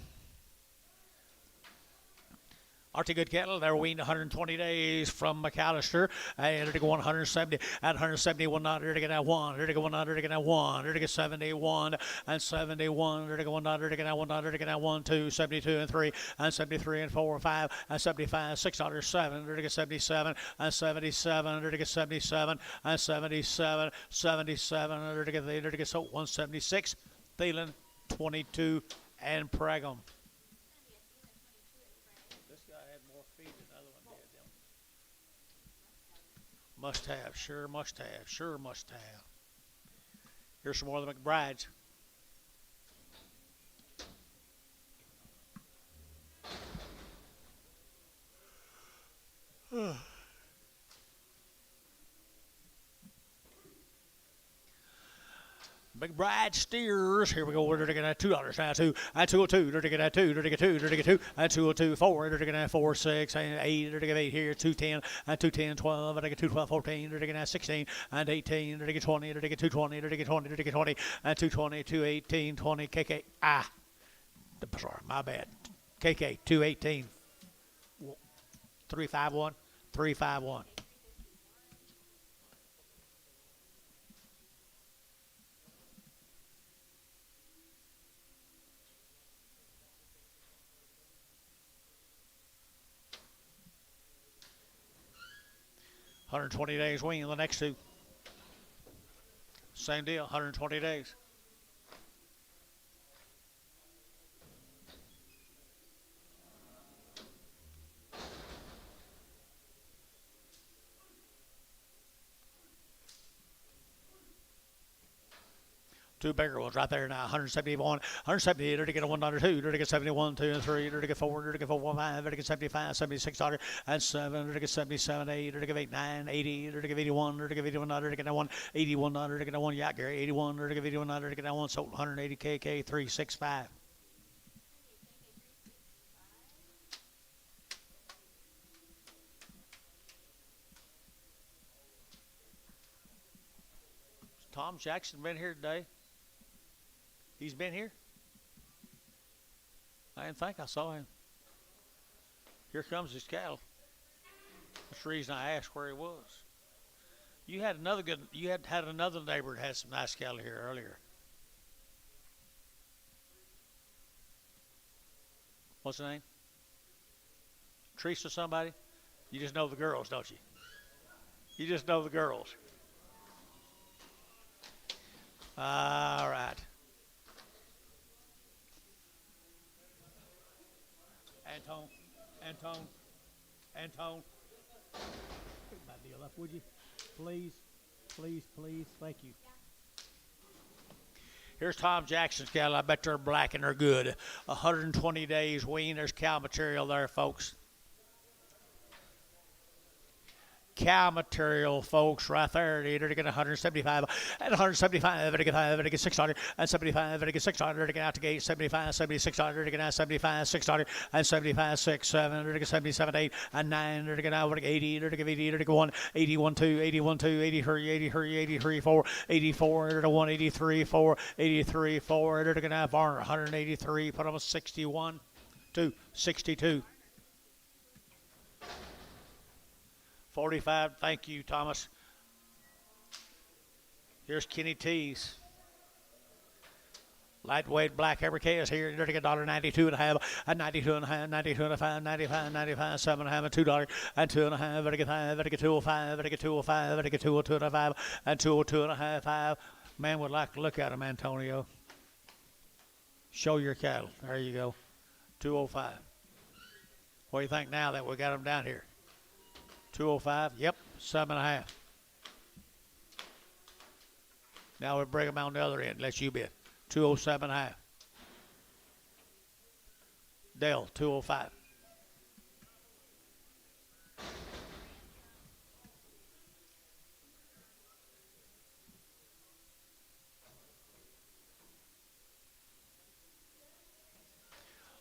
Speaker 1: Artie good cattle, they're weaned 120 days from McAllister, and they're to go 170, at 171, they're to get that 1, they're to go 1, they're to get that 1, they're to get 71, and 71, they're to go 1, they're to get that 1, they're to get that 1, 2, 72, and 3, and 73, and 4, 5, and 75, $6, 7, they're to get 77, and 77, they're to get 77, and 77, 77, they're to get so 176, Thielen, 22, and Pregum. guy had more feet than the other one did. Them. Must have, sure must have, sure must have. Here's some more of the McBrides. McBride steers. Here we go. We're going to get $2 now. Two and 202. They're going to get 2. They're going to get 2. They're going to get 2 and 202. 4. They're going to get 4, 6 and 8. They're going to get 8 here. 210 and 210, 12. They're going to get 212, 14. They're going to get 16 and 18. They're going to get 20. They're going to get 220. They're going to get 20. They're going to get 20 and 220, 218, 20. KK. Sorry, my bad. KK 218. 351. 351. $120 days wean the next two. Same deal, 120 days. Two bigger ones right there now. 171, 178. They're to get a $1, 2. They're to get 71, 2 and 3. They're to get 4. They're to get 4, 5. They're to get 75, $76 and 7. They're to get 77, 8. They're to get 8, 9, 80. They're to get 81. They're to get 81. They're to get 1, 81. They're to get 1. Yacht Gary 81. They're to get 81. They're to get 1. Sold 180 KK 365. Tom Jackson been here today? He's been here? I didn't think I saw him. Here comes his cattle. That's the reason I asked where he was. You had another good. You had another neighbor that had some nice cattle here earlier. What's the name? Teresa somebody? You just know the girls, don't you? You just know the girls. All right. Antone. Pick my deal up, would you? Please. Thank you. Here's Tom Jackson's cattle. I bet they're black and they're good. 120 days wean. There's cow material there, folks. Cow material, folks, right there. They're to get 175 and 175. They're to get 5. They're to get 600 and 75. They're to get 600. They're to get out the gate 75, 76. They're to get out 75, 600 and 75, 6, 7. They're to get 77, 8 and 9. They're to get out 80. They're to get 80. They're to get 1, 81, 2, 81, 2, 83, 4, 84. They're to 183, 4, 83, 4. They're to get out Varner 183. Put them a 61, 2, 62. 45, thank you, Thomas. Here's Kenny T's. Lightweight black Heifer is here. They're to get $1.92 and a half, and 92 and a half, 92 and a half, 95, 95, 7 and a half, and $2 and 2 and a half. Better get 5, better get 205, better get 205, better get 202 and a 5, and 202 and a half, 5. Man would like to look at them, Antonio. Show your cattle. There you go. 205. What do you think now that we got them down here? 205, yep, 7.5. Now we'll bring them on the other end, let you bid. 207.5. Dale, 205.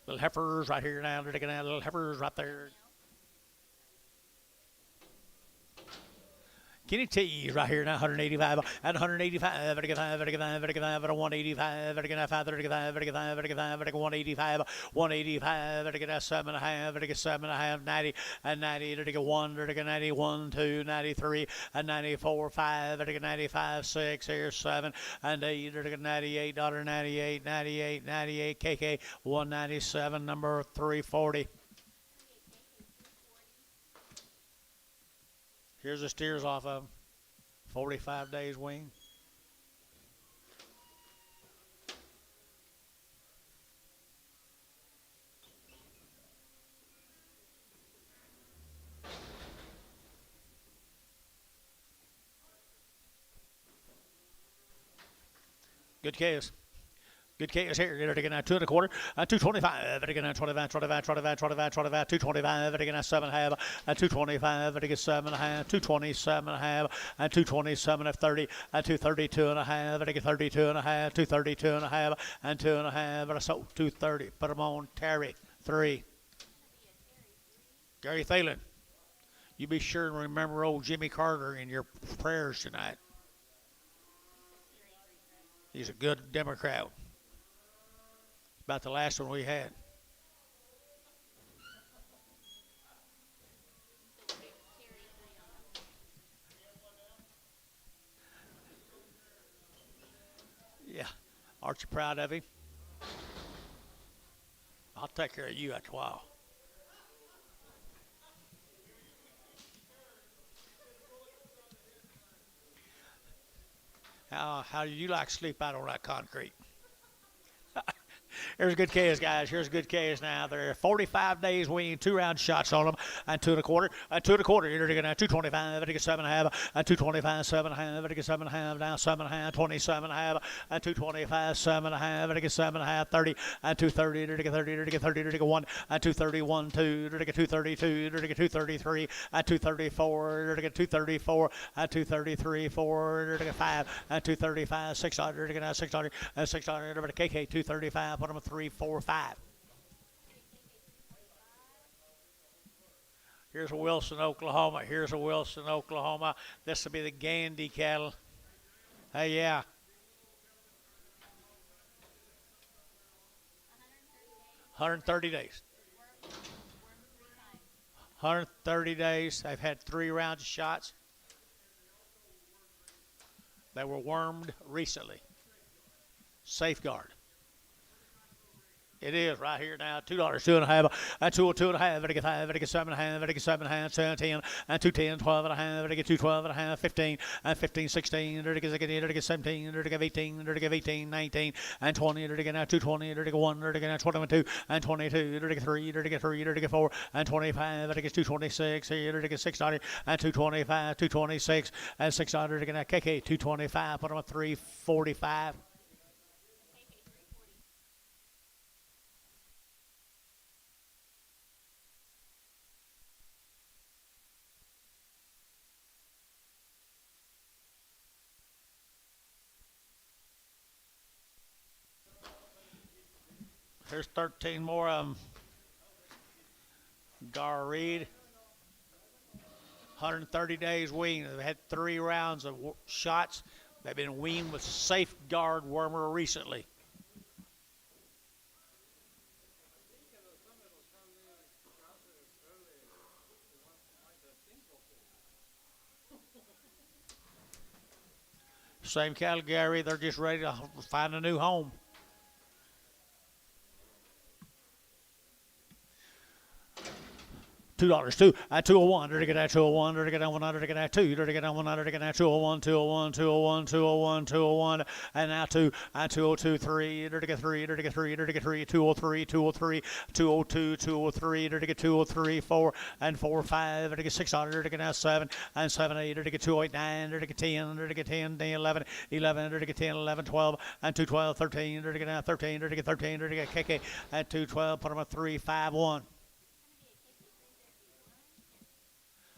Speaker 1: Little heifers right here now. They're taking out little heifers right there. Kenny T's right here now, 185 and 185. Better get 5, better get 5, better get 5, better 185, better get 5, better get 5, better get 5, better get 5, better get 185, 185, better get 7.5, better get 7.5, 90 and 90, better get 1, better get 91, 2, 93 and 94, 5, better get 95, 6, here's 7 and 8, better get $98, 98, 98, 98, KK 197, number 340. Here's the steers off of them. 45 days wean. Good chaos. Good chaos here. Get it again at 2 1/4. 225. It again at 25, 25, 25, 25, 25, 225. It again at 7.5. 225. It again 7.5. 227.5. 227 at 30. 232.5. It again 32.5. 232.5. 2.5. So 230. Put them on Terry. 3. Gary Thalen. You be sure and remember old Jimmy Carter in your prayers tonight. He's a good Democrat. About the last one we had. Yeah. Aren't you proud of him? I'll take care of you after a while. How do you like to sleep out on that concrete? Here's a good case, guys. Here's a good case now. There are 45 days weaned, 2-round shots on them, and 2 1/4. 2 1/4. You're going to 225. I think it's 7.5. 225, 7.5. I think it's 7.5. Now 7.5. 27.5. 225, 7.5. I think it's 7.5. 30. 230. 30. 30. 1. 231. 2. 232. 233. 234. 234. 233. 4. 5. 235. 600. 600. 600. KK 235. Put them at 3, 4, 5. Here's a Wilson, Oklahoma. Here's a Wilson, Oklahoma. This will be the Gandy cattle. Hey, yeah. 130 days. 130 days. They've had 3 rounds of shots. They were wormed recently. Safeguard. It is right here now. $2, 2.5. 202.5. I get 5. I get 7.5. I get 7.5. 10. And 210. 12.5. I get 212.5. 15. And 15. 16. I get 17. I get 18. I get 18. 19. And 20. I get now 220. I get 1. I get 22. And 22. I get 3. I get 3. I get 4. And 25. I get 226. Here I get 600. And 225. 226. And 600. I get KK 225. Put them at 345. There's 13 more of them. Gar Reed. 130 days weaned. They've had 3 rounds of shots. They've been weaned with Safeguard wormer recently. Same cattle, Gary. They're just ready to find a new home. $2. 2. 201. They're get that 201. They're get that 100. They're get that 2. They're get that 100. They're get that 201. 201. 201. 201. 201. And now 2. 202. 3. They're get 3. They're get 3. They're get 3. 203. 203. 202. 203. They're get 203. 4 and 4. 5. They're get 600. They're get now 7 and 7. 8. They're get 289. They're get 10. They're get 10. 11. 11. They're get 10. 11. 12 and 212. 13. They're get now 13. They're get 13. They're get KK at 212. Put them at 3 5 1.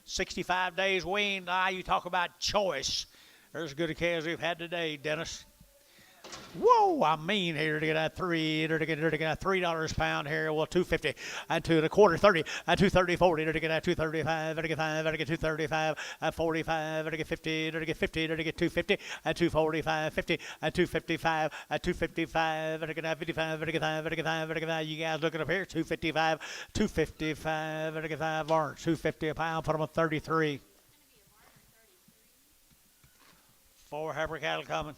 Speaker 1: 65 days weaned. You talk about choice. There's as good a case as we've had today, Dennis. Whoa, I mean here to get that 3, to get that $3 a pound here. Well, 250 and 2 1/4, 30 and 230, 40 to get that 235, to get 5, to get 235 and 45, to get 50, to get 50, to get 250 and 245, 50 and 255 and 255, to get that 55, to get 5, to get 5, to get 5. You guys looking up here, 255, 255, to get 5 orange, 250 a pound. Put them on 33. 4 heifer cattle coming.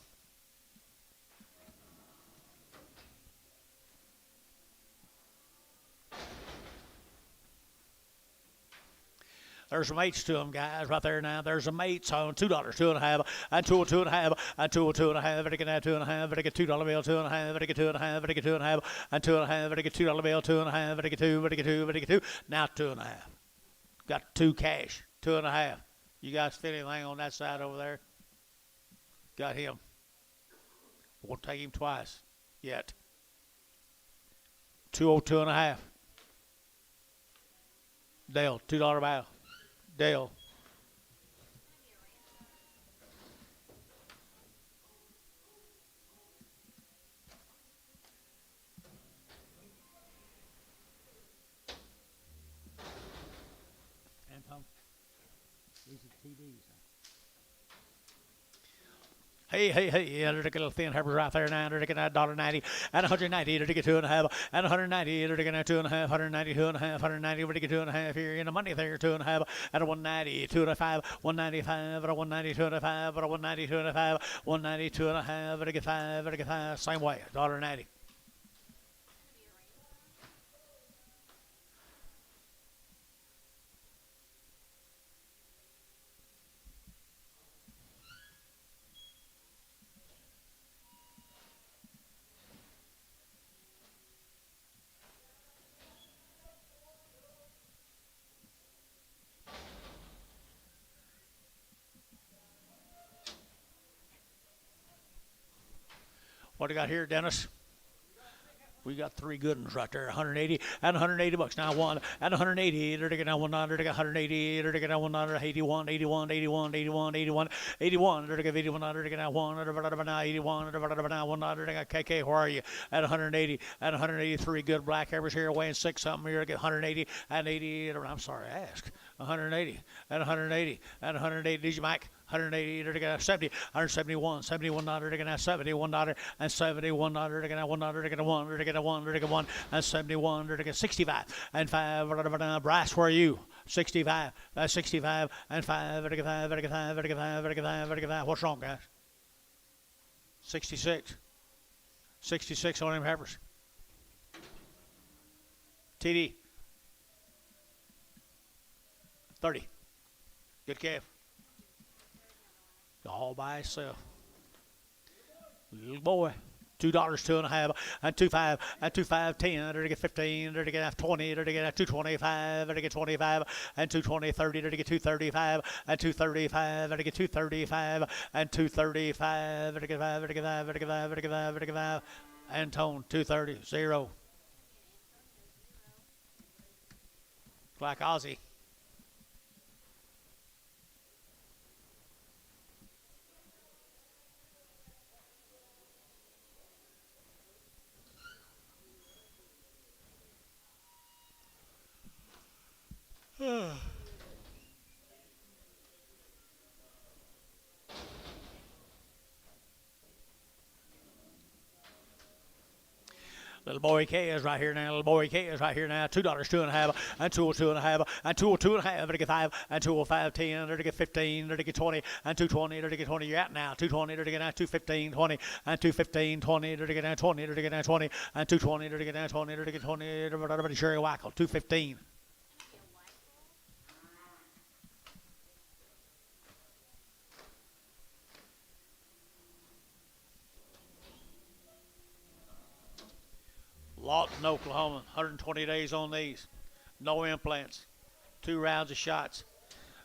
Speaker 1: There's some mates to them, guys, right there now. There's some mates on $2, 2.5, and 2.5, and 2.5. I get that 2.5. I get $2 bill, 2.5. I get 2.5. I get 2.5, and 2.5. I get $2 bill, 2.5. I get 2. I get 2. I get 2. Now 2.5. Got 2 cash, 2.5. You guys feel anything on that side over there? Got him. Won't take him twice yet. 202 and a half. Dale, $2 bow. Dale. Anton, these are TDs. Hey, under the little thin heifers right there now, under the $1.90 and 190, under the 2.5 and 190, under the 2.5, 190, 2.5, 190, under the 2.5 here in the money there, 2.5 and a 190, 2.5, 195, and a 190, 2.5, and a 190, 2.5, 190, 2.5, under the 5, under the 5, same way, $1.90. What do you got here, Dennis? We got three good ones right there, 180 and 180 bucks. Now one and 180. They're taking now $1. They got 180. They're taking now $1. 81, 81, 81, 81, 81, 81. They're taking $81. They're taking now $1. Now 81. They're now $1. They got KK. Where are you? At 180 and 183 good black heifers here, weighing 6 something. You're gonna get 180 and 80. I'm sorry, I asked. 180 and 180 and 180. Did you, Mike? 180, they're going to 70, 171, $71, they're going to have $71, and $71, they're going to have $1, they're going to 1, they're going to 1, they're going to 1, and 71, they're going to 65, and 5, Bryce, where are you? 65, 65, and 5, they're going to 5, they're going to 5, they're going to 5, they're going to 5, they're going to 5. What's wrong, guys? 66. 66 on them heifers. TD. 30. Good calf. All by itself. Little boy. $2, 2.5, and 2.5, and 2.5, 10, they're to get 15, they're to get 20, they're to get 225, they're to get 25, and 220, 30, they're to get 235, and 235, they're to get 235, and 235, they're to get 5, they're to get 5, they're to get 5, they're to get 5, they're to get 5, and tone 230, 0. Like Ozzy. Little boy K is right here now. Little boy K is right here now. $2, 2.5, and 202.5, and 202.5. They're to get 5, and 205, 10. They're to get 15. They're to get 20, and 220. They're to get 20. You're out now. 220. They're to get now 215, 20, and 215, 20. They're to get now 20. They're to get now 20, and 220. They're to get now 20. They're to get 20. Everybody Sherry Wackel. 215. Lawton, Oklahoma, 120 days on these. No implants. 2 rounds of shots.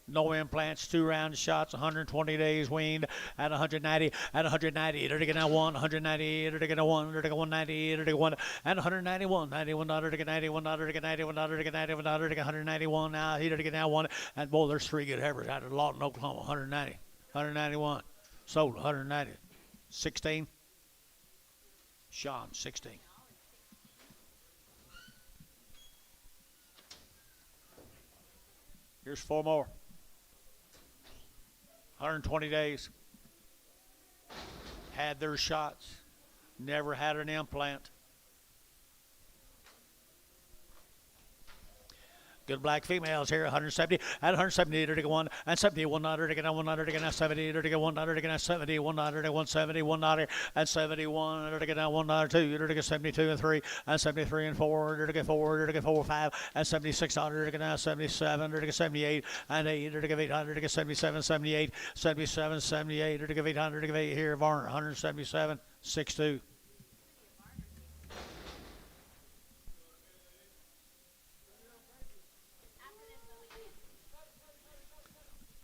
Speaker 1: No implants, 2 rounds of shots, 120 days weaned at 190, at 190. They're taking out 1, 190, they're taking out 1, they're taking 190, they're taking 1, and 191, $91, they're taking 91, they're taking 91, they're taking 91, they're taking 191 now. They're taking out 1, and boy, there's 3 good heifers out of Lawton, Oklahoma, 190, 191, sold 190, 16, Sean, 16. Here's 4 more. 120 days. Had their shots. Never had an implant. Good black females here, 170, and 170, they're to get 1, and 71, they're to get 1, they're to get 70, they're to get 1, they're to get 70, 1, they're to get 170, 1, and 71, they're to get 1, 2, they're to get 72 and 3, and 73 and 4, they're to get 4, they're to get 4, 5, and 76, they're to get 77, they're to get 78, and 8, they're to get 800, to get 77, 78, 77, 78, they're to get 800, to get 8 here, Varner, 177, 6-2.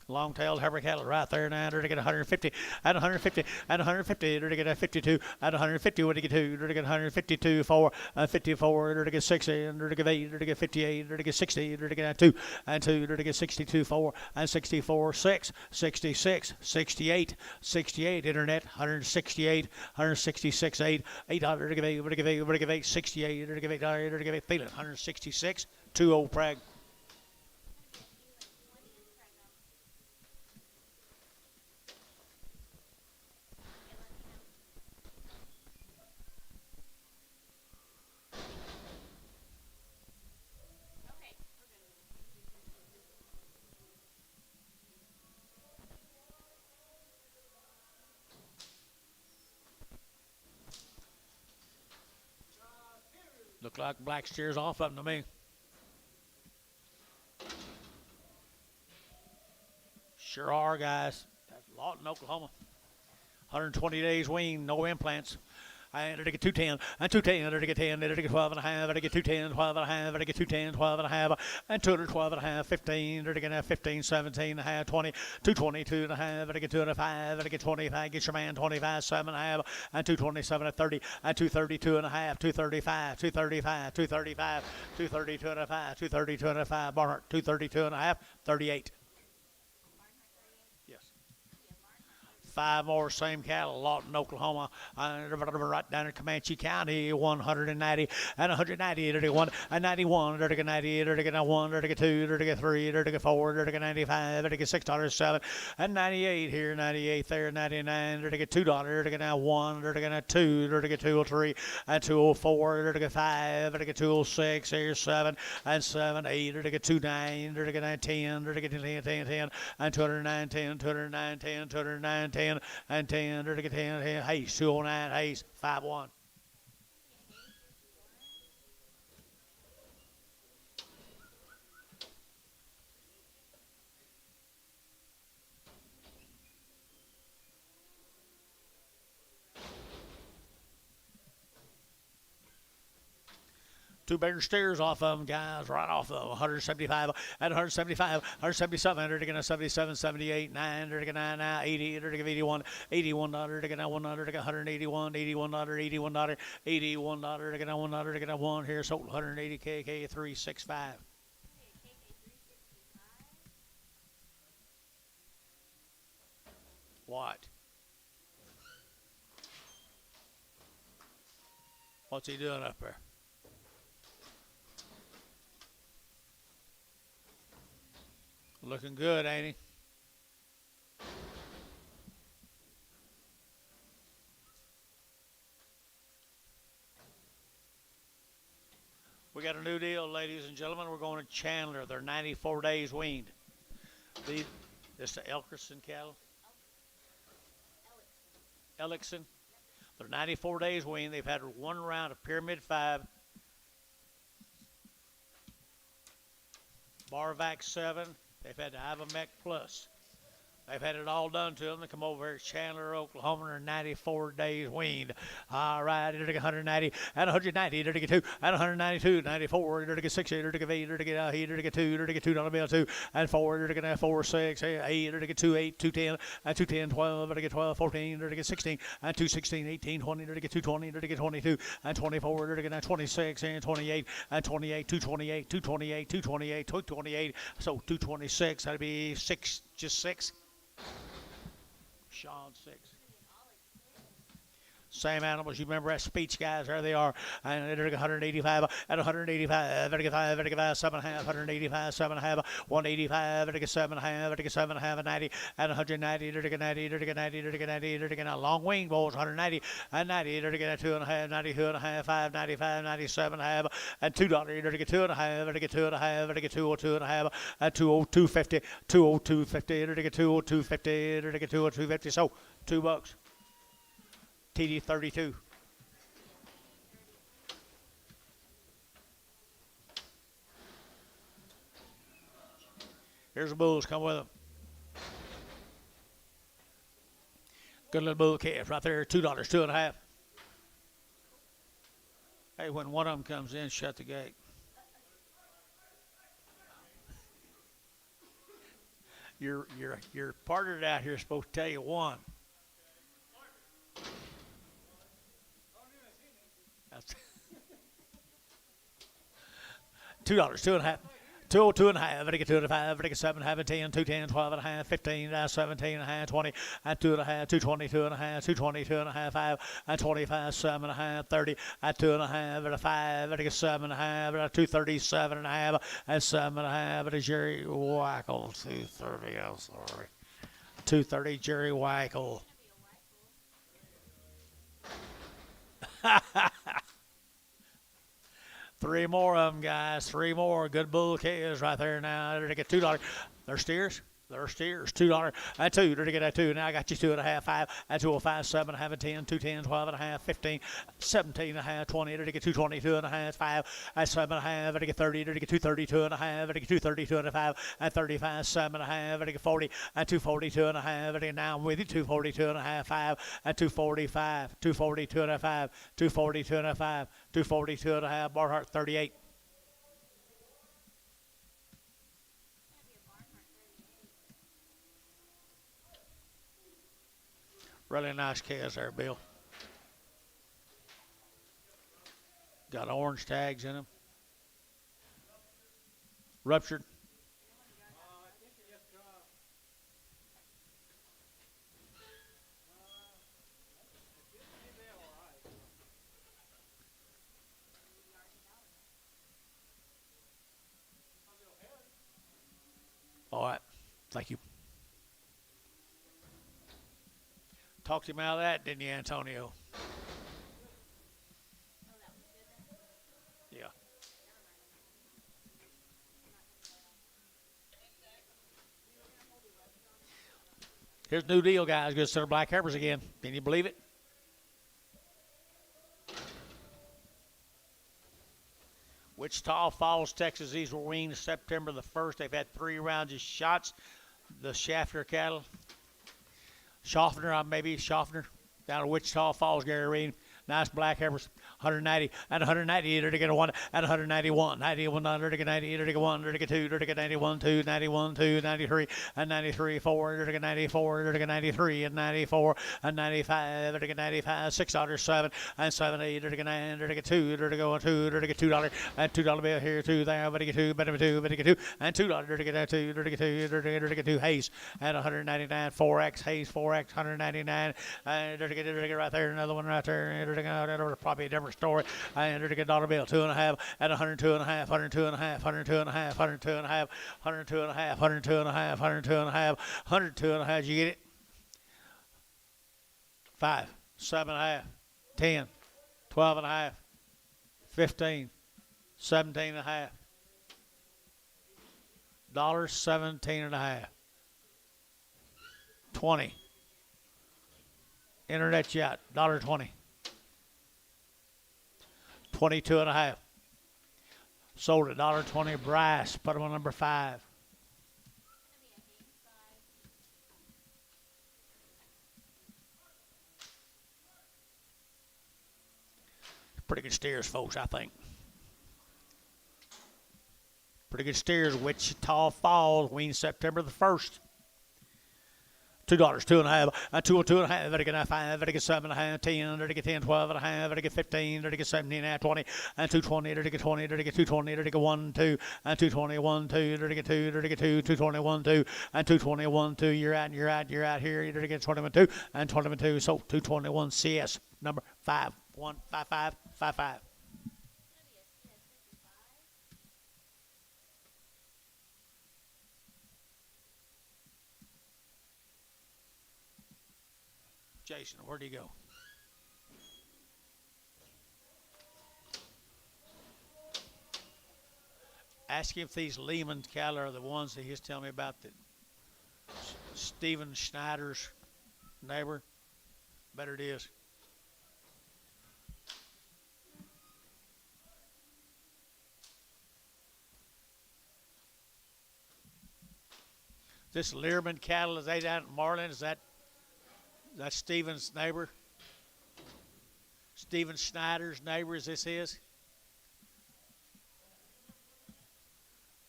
Speaker 1: Long-tailed heifer cattle right there now. They're to get 150 and 150 and 150. They're to get 52 and 150. What do you get two? They're to get 152 4 and 54. They're to get 60 and they're to get 8. They're to get 58. They're to get 60. They're to get 2 and 2. They're to get 62 4 and 64 6 66 68 68. Internet 168 166 8 800 to give 8. We're to give 8. We're to give 8 68. They're to give 8. They're to give 8. Feeling 166 2 old Prague. Look like black steers off of them to me. Sure are, guys. That's Lawton, Oklahoma. 120 days weaned, no implants. And to get 210, and 210, to get 10, to get 12 and a half, to get 210, 12 and a half, to get 210, 12 and a half, and 212 and a half, 15, to get 15, 17 and a half, 20, 222 and a half, to get 205, to get 25, get your man 25, 7 and a half, and 227 and 30, and 232 and a half, 235, 235, 235, 232 and a half, 232 and a half, Barnhart, 232 and a half, 38. Yes. 5 more same cattle, Lawton, Oklahoma, right down in Comanche County, 190 and 190, 31 and 91, 90, 91, 2, 3, 4, 95, $6, 7 and 98 here, 98 there, 99, $2, 1, 2, 203 and 204, 5, 206 here, 7 and 7, 8, 29, 10, 10, and 209, 10, 209, 10, 209, 10. And 10, 10, Hayes, 209, Hayes, 5-1. Two bigger steers off of them, guys, right off of them. 175 and 175, 177, they're to 77, 78, 9, they're to 9 now, 80, they're to 81, $81, to get 100, to get 181, $81, $81, to get 100, to get 1 here, sold 180 KK 365. What? What's he doing up there? Looking good, ain't he? We got a new deal, ladies and gentlemen. We're going to Chandler. They're 94 days weaned. This is the Elkerson cattle. Ellickson. They're 94 days weaned. They've had 1 round of Pyramid 5. Barvac 7. They've had the Ivamec Plus. They've had it all done to them. They come over here to Chandler, Oklahoma, and they're 94 days weaned. All right, they're to get 190 and 190. They're to get 2 and 192, 94. They're to get 60. They're to get 8. They're to get 8. They're to get 2. They're to get $2 2 and 4. They're to get 4, 6, 8. They're to get 2, 8, 210 and 210, 12. They're to get 12, 14. They're to get 16 and 216, 18, 20. They're to get 220. They're to get 22 and 24. They're to get 26 and 28 and 28, 228, 228, 228, 228. So 226. That'd be 6, just 6. Sean 6. Same animals. You remember that speech, guys. There they are. And they're 185 and 185. They're 5, 7.5, 185, 7.5, 185, they're 7.5, they're 7.5, 90 and 190. They're 90, they're 90, they're 90, they're a long wing balls, 190 and 90. They're 2.5, 92.5, 5, 95, 97.5 and $2. They're 2.5, they're 2.5, they're 202.5 and 202.50, 202.50. They're 202.50, they're 202.50. So $2. TD 32. Here's the bulls. Come with them. Good little bull calf right there. $2, 2.5. Hey, when one of them comes in, shut the gate. Your partner out here is supposed to tell you one. That's $2, 2.5. 202 and a half, I get 2 and a half, I get 7 and a half, 10, 2, 10, 12 and a half, 15, 17 and a half, 20, and 2 and a half, 222 and a half, 222 and a half, 5, and 25, 7 and a half, 30, at 2 and a half, at a 5, I get 7 and a half, at 237 and a half, and 7 and a half, at a Jerry Wackle, 230, I'm sorry. 230 Jerry Wackle. Three more of them, guys. Three more. Good bull calves right there now. They're to get $2. They're steers. They're steers. $2 and 2. They're to get that 2. Now I got you 2 and a half, 5, and 205, 7 and a half, and 10, 2, 10, 12 and a half, 15, 17 and a half, 20. They're to get 222 and a half, 5, and 7 and a half. They're to get 30. They're to get 232 and a half. They're to get 232 and a 5, and 35, 7 and a half. They're to get 40, and 242 and a half. They're to get now I'm with you 242 and a half, 5, and 245, 242 and a 5, 242 and a 5, 242 and a half. Barhart 38. Really nice calves there, Bill. Got orange tags in them. Ruptured.
Speaker 2: I think it just dropped. They're all right.
Speaker 1: All right. Thank you. Talked him out of that, didn't you, Antonio? Yeah. Here's a new deal, guys. Good set of black heifers again. Can you believe it? Wichita Falls, Texas. These were weaned September the 1st. They've had 3 rounds of shots. The Shafter cattle. Schaffner, down at Wichita Falls, Gary Reed. Nice black heifers, 190, and 190, they're to get a 1, and 191, 91, they're to get 90, they're to get 1, they're to get 2, they're to get 91, 2, 91, 2, 93, and 93, 4, they're to get 94, they're to get 93, and 94, and 95, they're to get 95, $6, 7, and 70, they're to get 9, they're to get 2, they're to go 2, they're to get $2, and $2 bill here, 2 there, better get 2, better get 2, better get 2, and $2, they're to get that 2, they're to get 2, they're to get 2, Hayes, and 199, 4X, Hayes, 4X, 199, and they're to get right there, another one right there, that was probably a different story. And they're to get dollar bill 2.5 at 102 and a half, 102 and a half, 102 and a half, 102 and a half, 102 and a half, 102 and a half, 102 and a half, 102 and a half. Did you get it? 5, 7 and a half, 10, 12 and a half, 15, 17 and a half. $17 and a half. 20. Internet chat, $1.20. 22 and a half. Sold at $1.20. Bryce, put them on number 5. Pretty good steers, folks, I think. Pretty good steers. Wichita Falls, weaned September the 1st. $2, 2.5, 202 and a half, get 5, get 7 and a half, 10, get 10, 12 and a half, get 15, get 17 and a half, 20, and 220, get 20, get 220, get 1, 2, and 221, 2, get 2, get 2, 221, 2, and 221, 2, you're out here, you get 21, 2, and 21, 2, so 221 CS, number 5, 1, 5, 5, 5, 5. Jason, where'd he go? Ask him if these Lehman cattle are the ones that he's telling me about that Steven Schneider's neighbor. Better it is. This Learman cattle, is they down in Marlin? Is that Steven's neighbor? Steven Schneider's neighbor, is this his?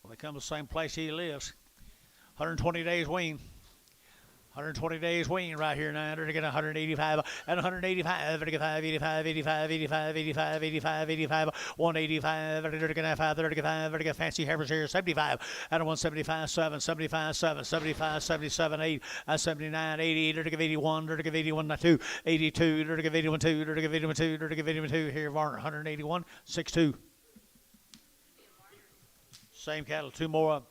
Speaker 1: Well, they come to the same place he lives. 120 days wean. 120 days wean right here now. They're getting 185 and 185. They're getting 85, 85, 85, 85, 85, 85, 185. They're getting 5, 35. They're getting fancy heifers here. 75 and 175, 7, 75, 7, 75, 77, 8, 79, 80. They're getting 81. They're getting 81, 2, 82. They're getting 81, 2. They're getting 81, 2. They're getting 81, 2. Here, Varner, 181, 6, 2. Same cattle, 2 more up.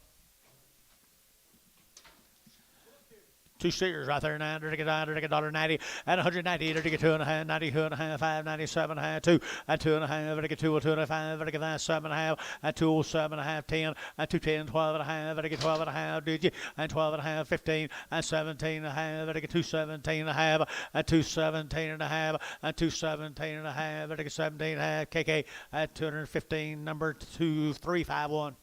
Speaker 1: 2 steers right there now. They're getting $1.90 and 190. They're getting 2.5, 92.5, 5, 97.5, 2 and 2.5. They're getting 2.5. They're getting 7.5 and 207.5, 10 and 210, 12.5. They're getting 12.5. Did you? And 12.5, 15 and 17.5. They're getting 217.5 and 217.5 and 217.5. They're getting 17.5. KK at 215. Number 2351.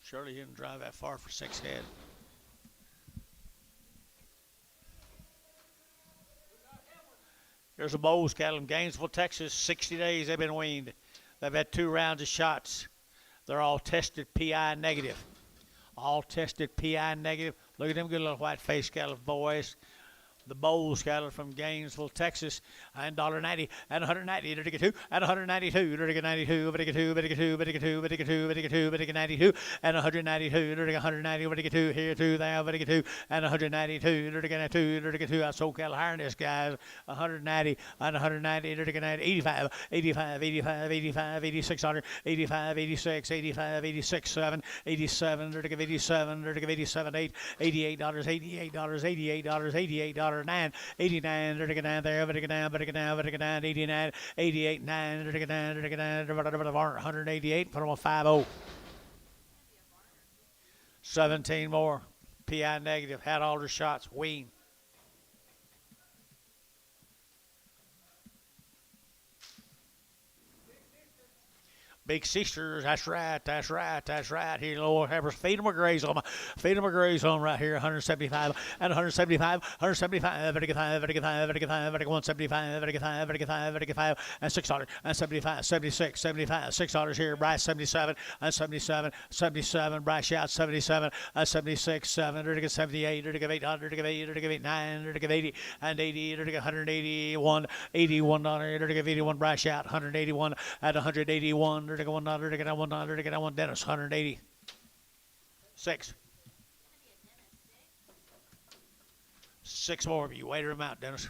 Speaker 1: Surely you didn't drive that far for 6 head. Here's a Bowles cattle in Gainesville, Texas. 60 days they've been weaned. They've had 2 rounds of shots. They're all tested PI negative. All tested PI negative. Look at them good little white face cattle, boys. The Bowles cattle from Gainesville, Texas, and $1.90 and 190. They're get 2 and 192. They're get 92. They're get 2. They're get 2. They're get 2. They're get 2. They're get 2. They're get 92 and 192. They're get 190. They're get 2 here 2 there. They're get 2 and 192. They're get 2. They're get 2. I sold cattle higher than this guys. 190 and 190. They're get 85, 85, 85, 85, 86, 85, 86, 85, 86, 7, 87. They're get 87. They're get 87, 8, $88, $88, $88, $88. 9, 89, they're down there, but get down, 89, 88, 9, they're down, 188, put them on 5-0. 17 more, PI negative, had all their shots, wean. Big sisters, that's right. Here, Lord, heifers, feed them a graze on right here, 175 and 175, 175, 175, and $6 and 75, 76, 75, $6 here, Bryce 77 and 77, 77, Bryce Shout 77 and 76, 7, they're to get 78, they're to get 800, they're to get 8, they're to get 9, they're to get 80 and 80, they're to get 181, $81, they're to get 81, Bryce Shout 181 at 181. They're going $1, they're going $1, they're going $1, Dennis, 180. 6. 6 more of you. Wait them out, Dennis.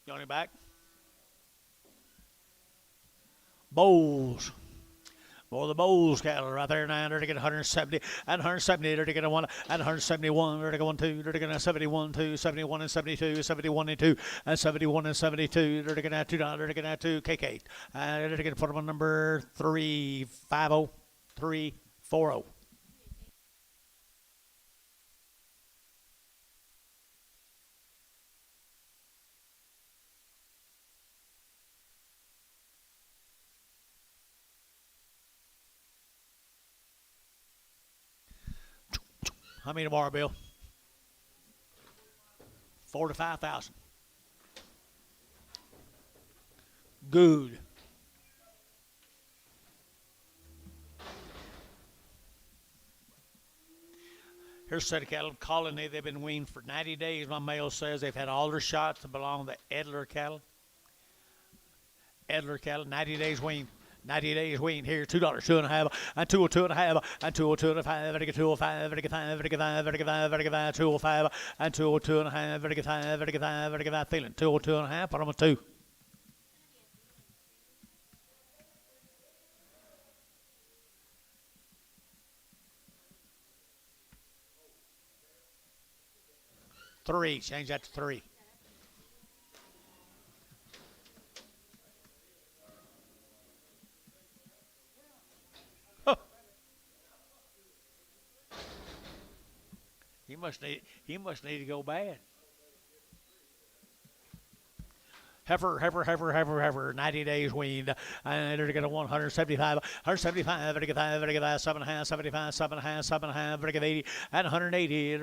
Speaker 1: You on your back? Bowles. Well, the Bowles cattle right there now. They're to get 170 and 170. They're to get a 1 and 171. They're to get 1, 2. They're to get a 71, 2, 71 and 72, 71 and 2, and 71 and 72. They're to get a $2. They're to get a 2 KK. They're to get put them on number 350, 340. How many tomorrow, Bill? 4 to 5,000. Good. Here's a set of cattle, Colony. They've been weaned for 90 days. My mail says they've had all their shots that belong to Edler cattle. Edler cattle, 90 days weaned. 90 days wean here, $2, 2.5, and 202.5, and 202.5, very good 205, very good 5, very good 5, very good 5, very good 5, 205, and 202.5, very good 5, very good 5, very good 5, feeling 202.5, put them on 2. Three, change that to 3. He must need to go bad. Heifer, 90 days weaned. And they're going to 175, 175, 75, 7.5, 75, 7.5, 7.5, 80, and 180, 80,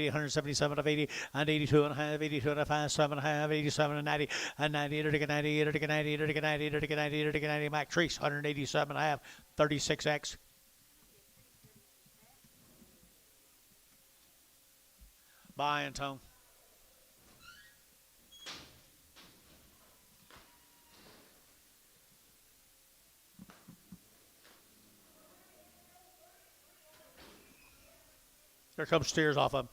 Speaker 1: 177 of 80, and 82 and a half, 82 and a half, 7.5, 87 and 90, and 90, 90, Mac Treese, 187 and a half, 36X. Bye, Antone. There comes steers off of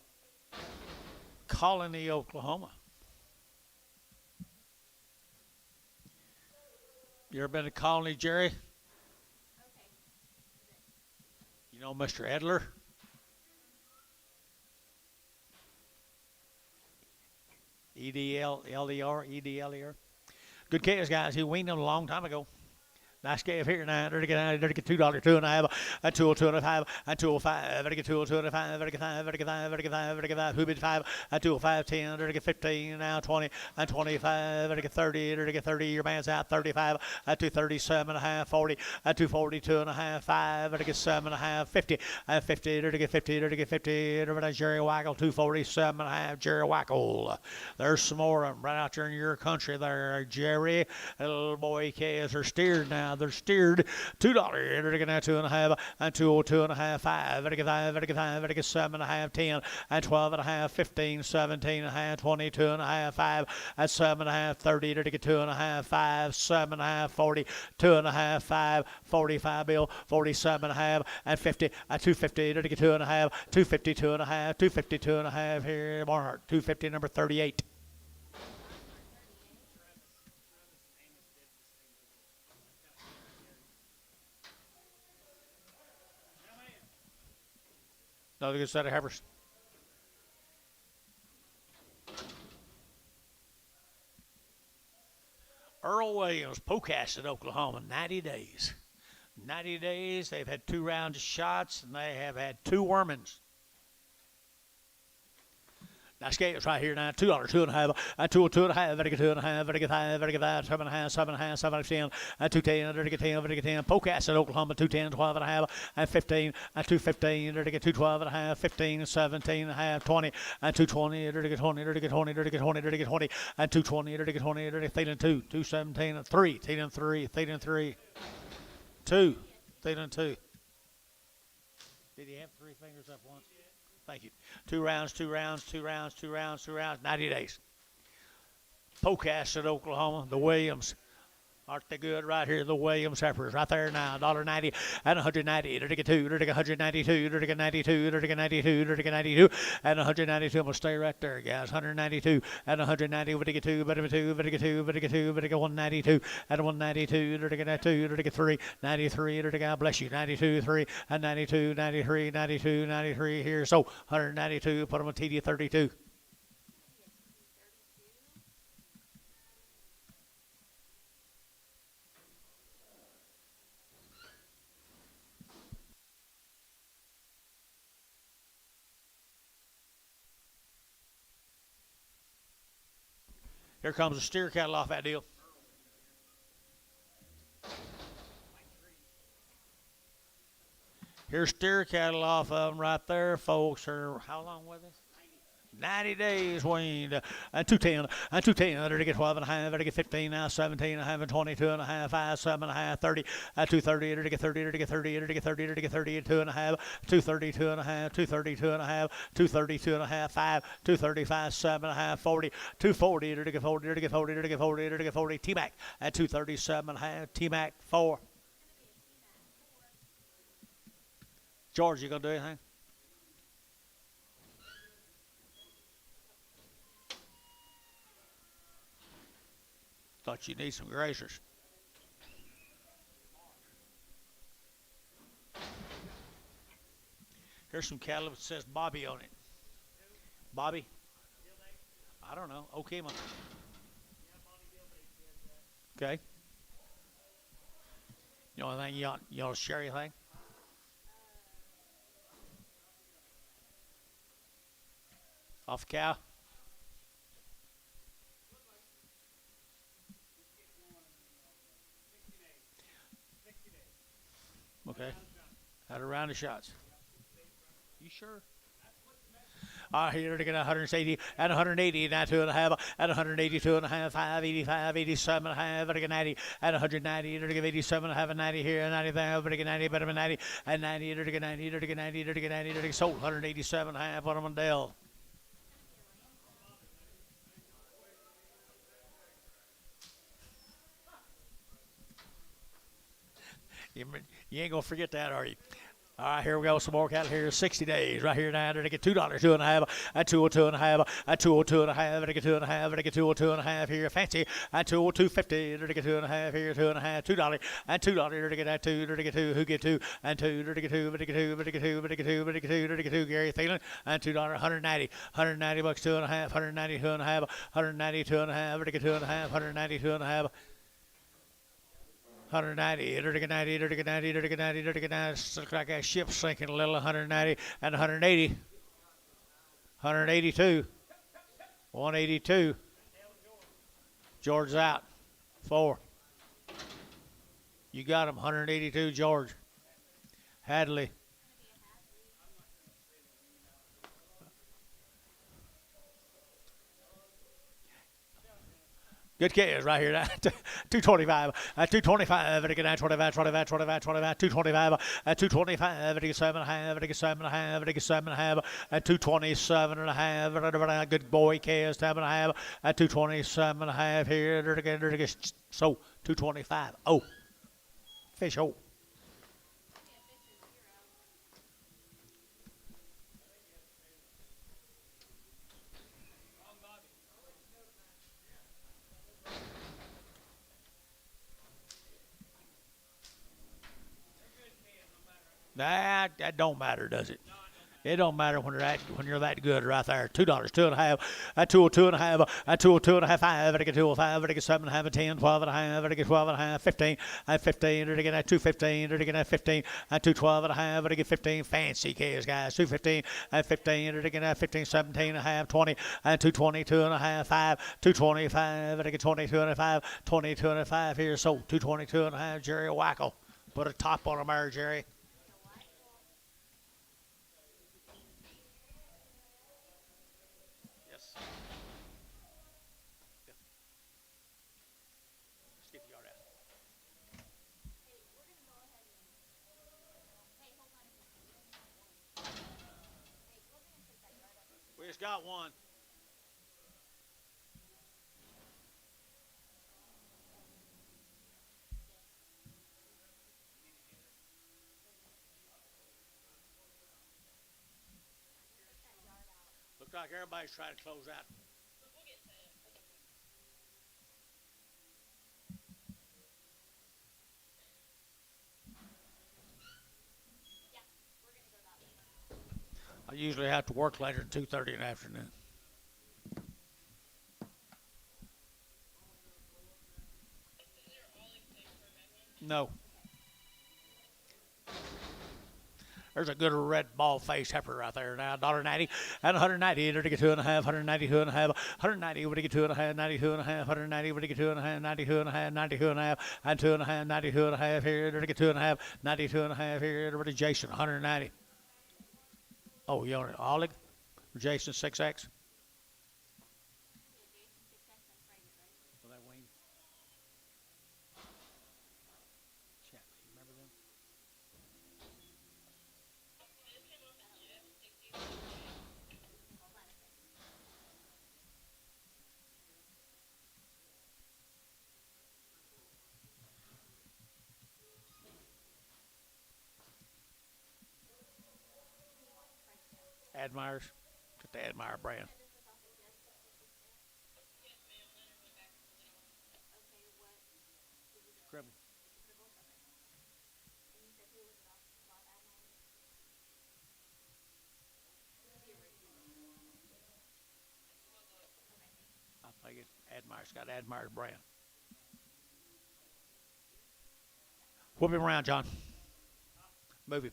Speaker 1: Colony, Oklahoma. You ever been to Colony, Jerry?
Speaker 5: Okay.
Speaker 1: You know Mr. Edler? EDLER. Good calves, guys. He weaned them a long time ago. Nice calf here now. They're going to get $2, 2.5, and 2.5, and 2.05. They're get 2.5, they're get 5, they're get 5, they're get 5, they're get 5. Who bid 5, and 2.5, 10, they're get 15, now 20, and 25, they're get 30, they're get 30. Your man's out 35, and 237.5, 40, and 242.5, 5, they're get 7.5, 50, and 50, they're get 50, they're get 50. They're Jerry Wackel, 247.5, Jerry Wackel. There's some more of them right out there in your country there, Jerry. Little boy calves are steered now. They're steered $2. They're going to 2.5 and 2.5, 5. They're going 5. They're going 5. They're 7.5, 10 and 12.5, 15, 17.5, 22.5, 5 and 7.5, 30. They're going 2.5, 5, 7.5, 40, 2.5, 5, 45 bill, 47.5 and 50 and 250. They're going 2.5, 252.5, 252.5 here, Barnhart, 250 number 38. Another good set of heifers. Earl Williams, Pocasset, Oklahoma, 90 days. 90 days. They've had 2 rounds of shots, and they have had 2 wormings. Now scales right here now, $2, 2.5, and 2.5, very good 2.5, very good 5, very good 5, 7.5, 7.5, 7.10, and 2.10, very good 10, very good 10. Pocasset, Oklahoma, 2.10, 12.5, and 15, and 2.15, very good 2.12.5, 15, 17.5, 20, and 2.20, very good 20, very good 20, very good 20, very good 20, and 2.20, very good 20, very good 2, 2.17, 3, 3, 2, 2. Did he have 3 fingers up once? Thank you. 2 rounds, 90 days. Pocasset, Oklahoma, the Williams. Aren't they good right here? The Williams heifers right there now, $1.90 and 190. They're to get 2, they're to get 192, they're to get 92, they're to get 92, they're to get 92, and 192. I'm going to stay right there, guys. 192 and 190. We're to get 2, better get 2, better get 2, better get 2, better get 192 and 192. They're to get 2, they're to get 3, 93. They're to God bless you, 92, 3, and 92, 93, 92, 93 here. So 192. Put them on TD 32. Here comes a steer cattle off that deal. Here's steer cattle off of them right there, folks. Are how long with us? 90 days weaned, and 210, and 210, they're to get 12.5, they're to get 15 now, 17 and a half, and 22.5, 5, 7.5, 30, 230, they're to get 30, they're to get 30, they're to get 30, they're to get 30, 2.5, 232.5, 232.5, 232.5, 5, 235, 7.5, 40, 240, they're to get 40, they're to get 40, they're to get 40, they're to get 40, T-Mac at 237.5, T-Mac 4. George, you gonna do anything? Thought you need some grazers. Here's some cattle that says Bobby on it. Bobby? I don't know. Oklahoma. Okay. You know anything you want to share anything? Off the cow? Okay. Had a round of shots. You sure? Here to get 180 and 180, now 2.5, and 182 and a half, 5, 85, 87 and a half, and 90, and 190, to give 87 and a half, and 90 here, and 90 there, but 90, better than 90, and 90, to get 90, to get 90, to get 90, to get sold 187 and a half on a Mondale. You ain't gonna forget that, are you? All right, here we go. Some more cattle here. 60 days right here now. To get $2, 2.5, at 202 and a half, at 202 and a half, to get 2.5, to get 202 and a half here. Fancy at 202.50, to get 2.5 here, 2.5, $2, and $2 to get that 2, to get 2, who get 2, and 2, to get 2, but to get 2, but to get 2, but to get 2, but to get 2, to get 2, Gary Thielen, and $2, 190 bucks, 2.5, 192 and a half, 192 and a half, to get 2.5, 192 and a half. 190, 90, 90, 90, 90, 90. Looks like that ship's sinking a little. 190 and 180. 182. 182. George's out. 4. You got him. 182, George. Hadley. Good kids right here. 225. 225. And again, 25, 25, 25, 25, 225. 225. And again, 7.5. And again, 7.5. And again, 7.5. And 227 and a half. Good boy, Kez. 7.5. At 227 and a half here. And again, so 225. Oh, fish. Oh. That don't matter, does it? It don't matter when you're that good right there. $2, 2.5, at 202 and a half, at 202 and a half, 5, at 205, at 7.5, 10, 12 and a half, at 12 and a half, 15, at 15, at 215, at 15, at 212 and a half, at 15, fancy case guys, 215, at 15, at 15, 17 and a half, 20, at 222 and a half, 5, 225, at 22 and a half, 22 and a half here, so 222 and a half, Jerry Wackel. Put a top on him there, Jerry. We just got one. Looks like everybody's trying to close out. I usually have to work later at 2:30 in the afternoon. No. There's a good red ball face heifer right there now. $1.90 and 190 to get 2.5, 192 and a half, 190 would get 2.5, 92 and a half, 190 would get 2.5, 92 and a half, 92 and a half, and 2.5, 92 and a half here to get 2.5, 92 and a half here to Jason, 190. Oh, you on it, Oleg? Jason 6X. Well, that Weaned. Check. Remember them? Admires. Get the Admire brand. Cribble. I'll take it. Admire's got Admire's brand. Whoop him around, John. Move him.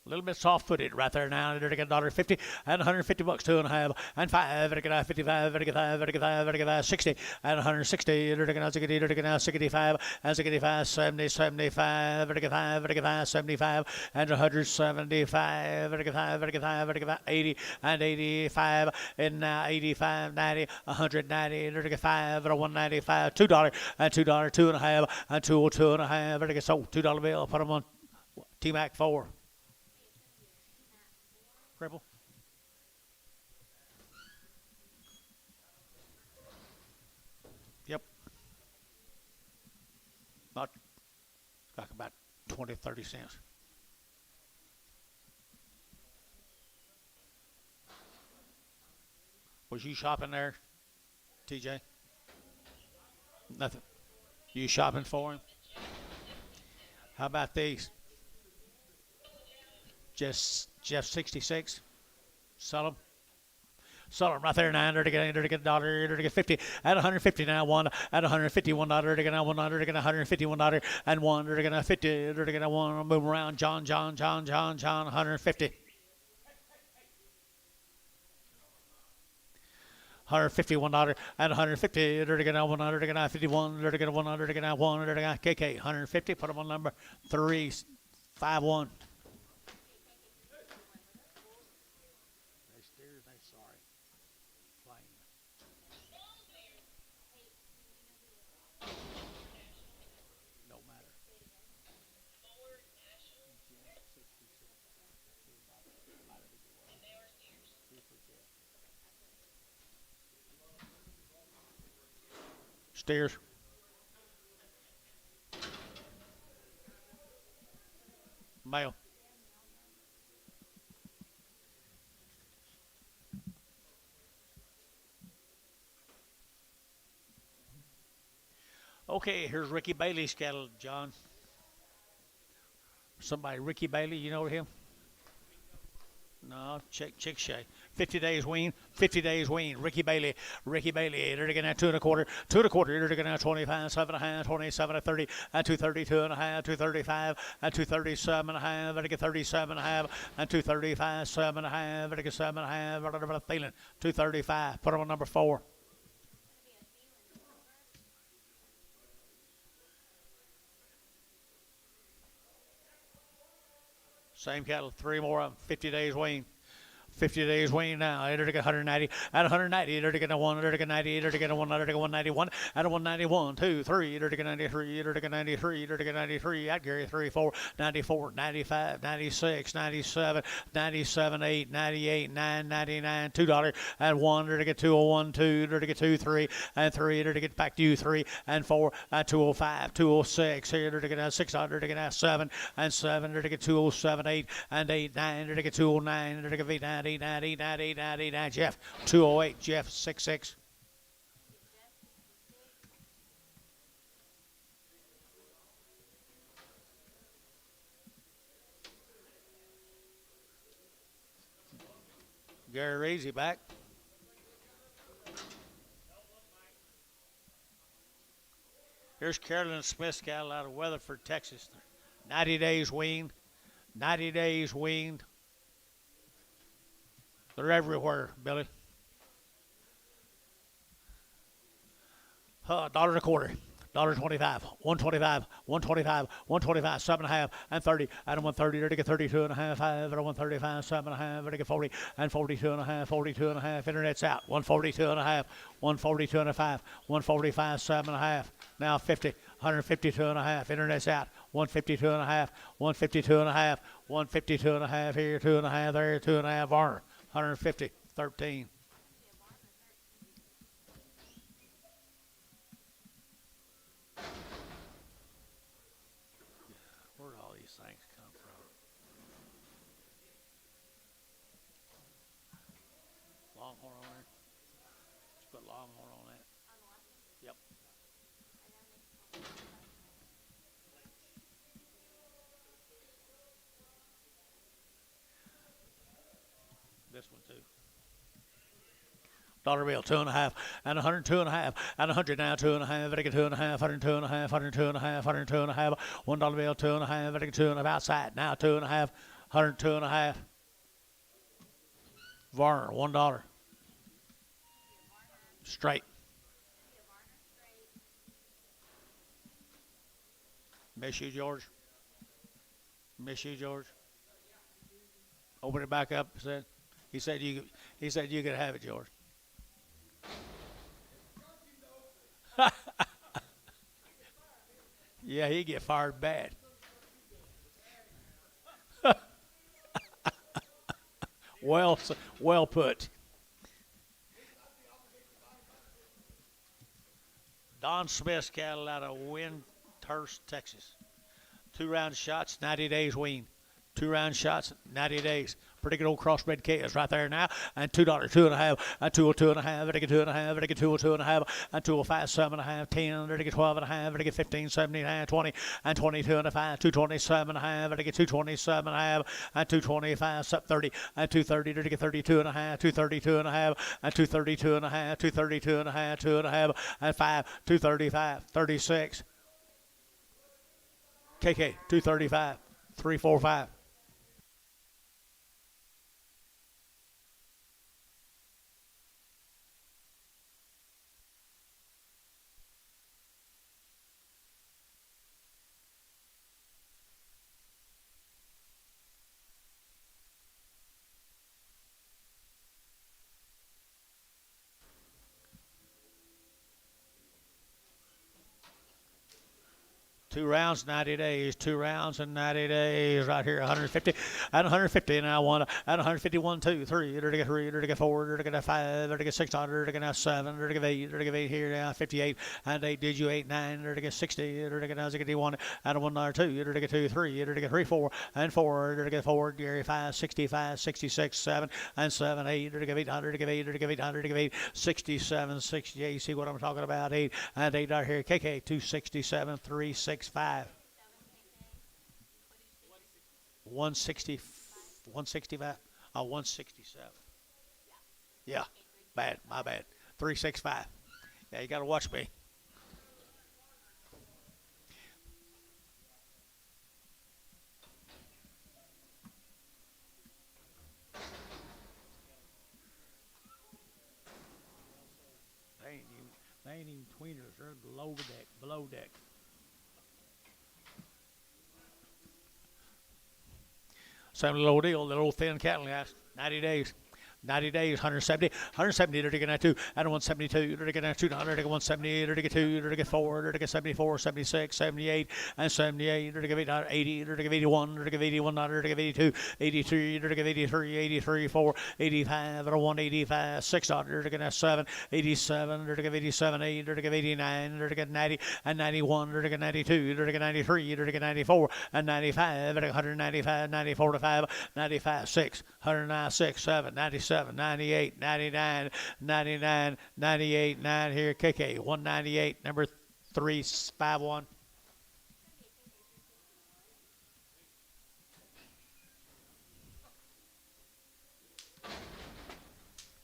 Speaker 1: A little bit soft-footed right there now. They're going $1.50 and $150, 2.5 and 5. They're going 55. They're going 55. They're going 60 and 160. They're going 60. They're going 65 and 65, 70, 75. They're going 5. They're going 75 and 175. They're going 5. They're going 5. 80 and 85 and now 85, 90, 190. They're going 5. They're 195. $2 and $2, 2.5 and 2.5. They're going sold $2 bill. Put them on T-Mac 4. Cripple. Yep. Not like about 20, 30 cents. Was you shopping there, TJ? Nothing. You shopping for him? How about these? Just 66. Sell them. Sell them right there now. They're to get $1. They're to get 50 at 150 now. One at $151. They're to get $1. They're to get $151 and one. They're to get 50. They're to get one. Move around. John. 150. $151 and 150. They're to get 100. They're to get 51. They're to get 100. They're to get 1. They're to get KK 150. Put them on number 351. Steers. Male. Okay, here's Ricky Bailey's cattle, John. Somebody, Ricky Bailey, you know him? No, Chick Shay. 50 days wean, 50 days wean. Ricky Bailey, they're going to 2 1/4, 2 1/4. They're going to 25, 7.5, 27 and 30, and 232 and a half, 235, and 237 and a half. They're going 37 and a half, and 235, 7 and a half. They're going 7 and a half. Whatever feeling, 235. Put them on number 4. Same cattle, 3 more of them, 50 days wean. 50 days wean now. They're going 190 at 190. They're going 1. They're going 90. They're going 1. They're going 191 at 191. 2, 3. They're going 93. They're going 93. They're going 93. I'd carry 3, 4, 94, 95, 96, 97, 97, 8, 98, 9, 99. $2 and 1. They're going 201, 2. They're going 2, 3 and 3. They're going back to you 3 and 4 at 205, 206. Here they're going 600. They're going 7 and 7. They're going 207, 8 and 8, 9. They're going 209. They're going 9. 89, Jeff 208, Jeff 66. Gary Reezy back. Here's Carolyn Smith's cattle out of Weatherford, Texas. 90 days weaned. 90 days weaned. They're everywhere, Billy. $1.25. $1.25, 125, 125, 125, 7.5, and 30, and 130, they're to get 32 and a half, 5, and 135, 7.5, they're to get 40, and 42 and a half, 42 and a half, internet's out, 142 and a half, 142 and a half, 145, 7.5, now 50, 152 and a half, internet's out, 152 and a half, 152 and a half, 152 and a half, here, 2 and a half, there, 2 and a half, Varner, 150, 13. Things come from. Longhorn on there. Just put Longhorn on that. Yep. This one too. Dollar bill, 2 and a half, and 102 and a half, and 100 now, 2 and a half, Vatican 2 and a half, 102 and a half, 102 and a half, 102 and a half, $1 bill, 2 and a half, Vatican 2 and a half, outside now, 2 and a half, 102.5. Varner, $1. Straight. Miss you, George. Miss you, George. Open it back up. He said you could have it, George. Yeah, he'd get fired bad. Well put. Don Smith's cattle out of Weaned, Texas. 2 round shots, 90 days weaned. 2 round shots, 90 days. Pretty good old crossbred calves right there now. And $2, 2.5, and 202.5, and I get 2.5, and I get 202.5, and 205, 7.5, 10, and I get 12.5, and I get 15, 17, 20, and 22.5, 227.5, and I get 227.5, and 225, 30, and 230, and I get 32.5, 232.5, and 232.5, 232.5, 2.5, and 5, 235, 36. KK, 235, 345. Two rounds, 90 days. 2 rounds and 90 days. Right here, 150. At 150, and I want at 151, 2, 3. Or to get 3. Or to get 4. Or to get 5. Or to get 6. Or to get 7. Or to get 8. Or to get 8 here now. 58 and 8. Did you 8, 9? Or to get 60. Or to get 1. And 1 or 2. Or to get 2, 3. Or to get 3, 4 and 4. Or to get 4. Gary 5, 65, 66, 7 and 7, 8. Or to get 800. Or to get 8. Or to get 800. To get 8, 67, 68. You see what I'm talking about? 8 and 8 right here. KK 267, 3, 6, 5. 160, 165, 167. Yeah, bad, my bad. 365. Yeah, you got to watch me. They ain't even tweeners. They're below deck. Same little deal, the little thin cattle guys. 90 days. 90 days, 170, 170 to get 2, and 172 to get 200, to get 178 to get 2, to get 4, to get 74, 76, 78, and 78 to get 80, to get 81, to get 81, to get 82, 83, to get 83, 83, 4, 85, or 185, 6 to get 7, 87, to get 87, 8, to get 89, to get 90, and 91, to get 92, to get 93, to get 94, and 95, 195, 94 to 5, 95, 6, 196, 7, 97. 98, 99, 99, 98, 9 here. KK 198, number 351.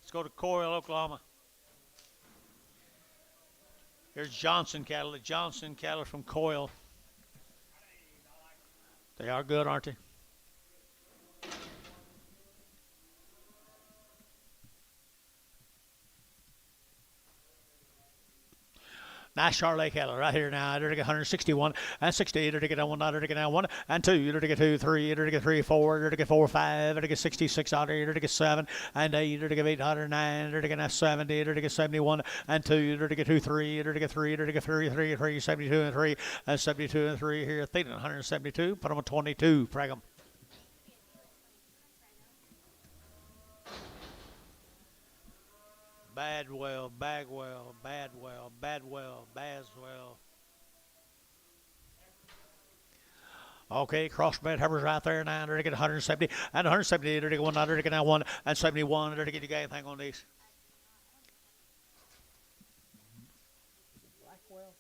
Speaker 1: Let's go to Coyle, Oklahoma. Here's Johnson cattle. The Johnson cattle from Coyle. They are good, aren't they? Nice Charlotte cattle right here now. To get 161 and 60. To get 1. To get 1 and 2. To get 2, 3. To get 3, 4. To get 4, 5. To get 66. To get 7 and 8. To get 809. To get 70. To get 71 and 2. To get 2, 3. To get 3. To get 3, 3, 72 and 3 and 72 and 3 here. Thinking 172. Put them on 22. Frag them. Badwell, Bagwell, Badwell, Badwell, Baswell. Okay, crossbred heifers right there now. To get 170 and 170. To get 1. To get 1 and 71. To get you got anything on these? Blackwell?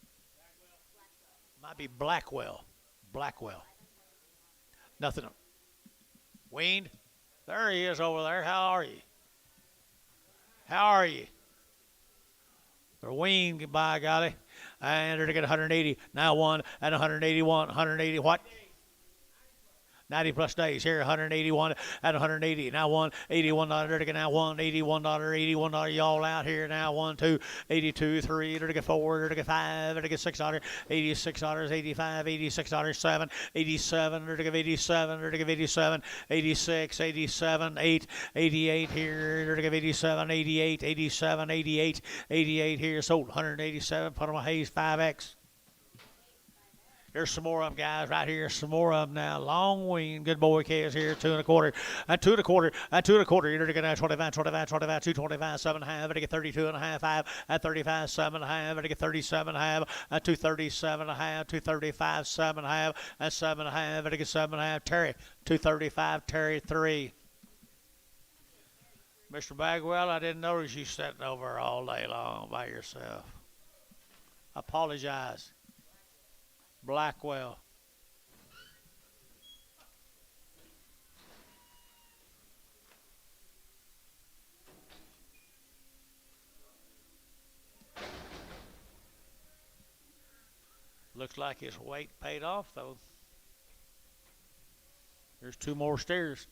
Speaker 1: Might be Blackwell. Blackwell. Nothing. Weaned? There he is over there. How are you? How are you? They're weaned, by golly. And they're to get 180. Now 1 and 181. 180 what? 90 plus days here, 181 at 180. Now $181 to get now $181, y'all out here now. 1, 2, 82, 3, to get 4, to get 5, to get $6, $86, 85, $86, 7, 87, to get 87, to get 87, 86, 87, 8, 88 here, to get 87, 88, 87, 88, 88 here, sold 187, put on my Hayes 5X. There's some more of them, guys, right here. Some more of them now. Long wean. Good boy calves here. 2 1/4. And 2 1/4. And 2 1/4. You're going to get 25, 25, 25, 225, 7.5. To get 32.5, 5. At 35, 7.5. To get 37.5. At 237.5. 235, 7.5. At 7.5. To get 7.5. Terry. 235. Terry 3. Mr. Bagwell, I didn't notice you sitting over all day long by yourself. Apologize. Blackwell. Looks like his weight paid off, though. There's 2 more steers.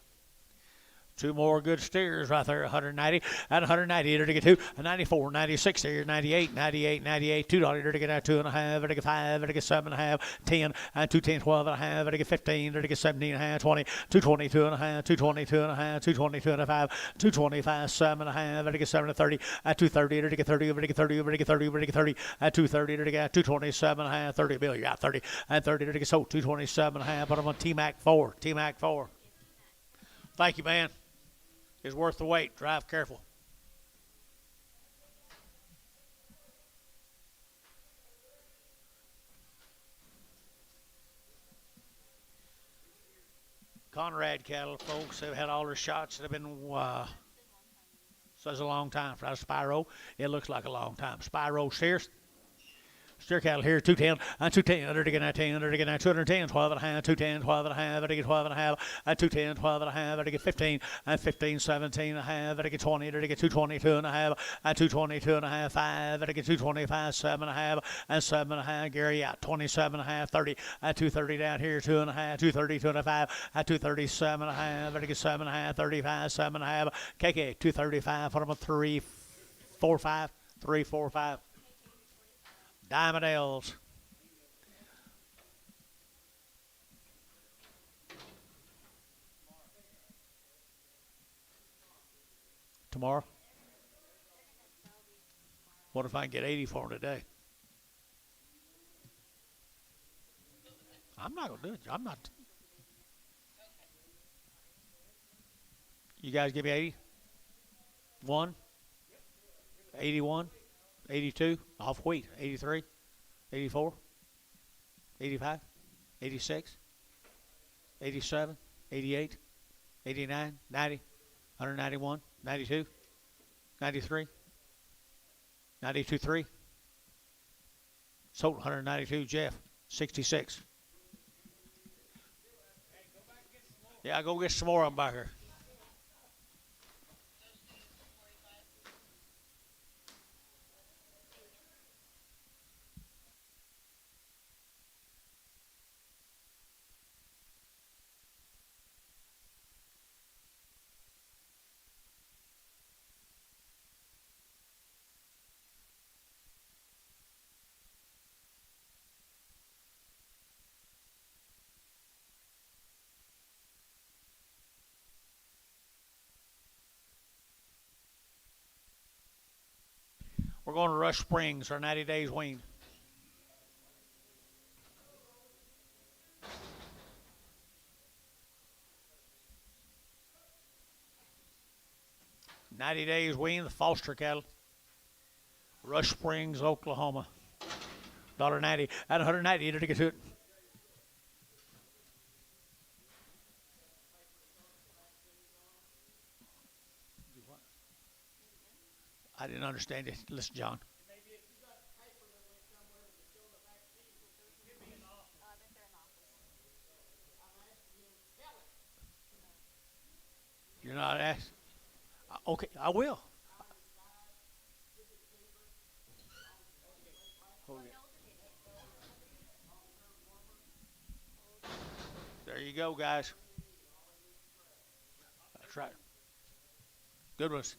Speaker 1: 2 more good steers right there. 190 at 190 to get 2, 94, 96 here, 98, 98, 98, $2 to get out 2.5, to get 5, to get 7.5, 10, and 210, 12.5, to get 15, to get 17.5, 20, 222.5, 222.5, 222.5, 225, 7.5, to get 7 to 30, at 230 to get 30, to get 30, to get 30, to get 30, at 230 to get 227.5, 30 bill, you got 30, and 30 to get sold 227.5, but I'm on T-Mac 4, T-Mac 4. Thank you, man. Is worth the wait. Drive careful. Conrad cattle, folks, have had all their shots that have been, says a long time. For that Spyro, it looks like a long time. Spyro steers. Steer cattle here, 210, and 210, under to get 10, under to get 210, 12.5, 210, 12.5, under to get 12.5, at 210, 12.5, under to get 15, and 15, 17.5, under to get 20, under to get 222.5, at 222.5, 5, under to get 225, 7.5, and 7.5, Gary out, 27.5, 30, at 230 down here, 2.5, 230, 2.5, at 237.5, under to get 7.5, 35, 7.5, KK, 235, put them at 3, 4, 5, 3, 4, 5. Diamond L's. Tomorrow? What if I can get 80 for them today? I'm not going to do it. I'm not. You guys give me 80? 1? 81? 82, off wheat, 83, 84, 85, 86, 87, 88, 89, 90, 191, 92, 93, 92, 3. Sold 192, Jeff, 66. Yeah, I'll go get some more of them back here. We're going to Rush Springs, our 90 days weaned. $90 days weaned, the Foster cattle. Rush Springs, Oklahoma. $1.90 at 190. You need to get to it. I didn't understand it. Listen, John.
Speaker 2: Maybe if you got Heifer movement somewhere to show the vaccine, give me an office.
Speaker 5: I bet they're in office.
Speaker 2: I'm asking him to tell it.
Speaker 1: You're not asked. Okay, I will. There you go, guys. right. Good ones.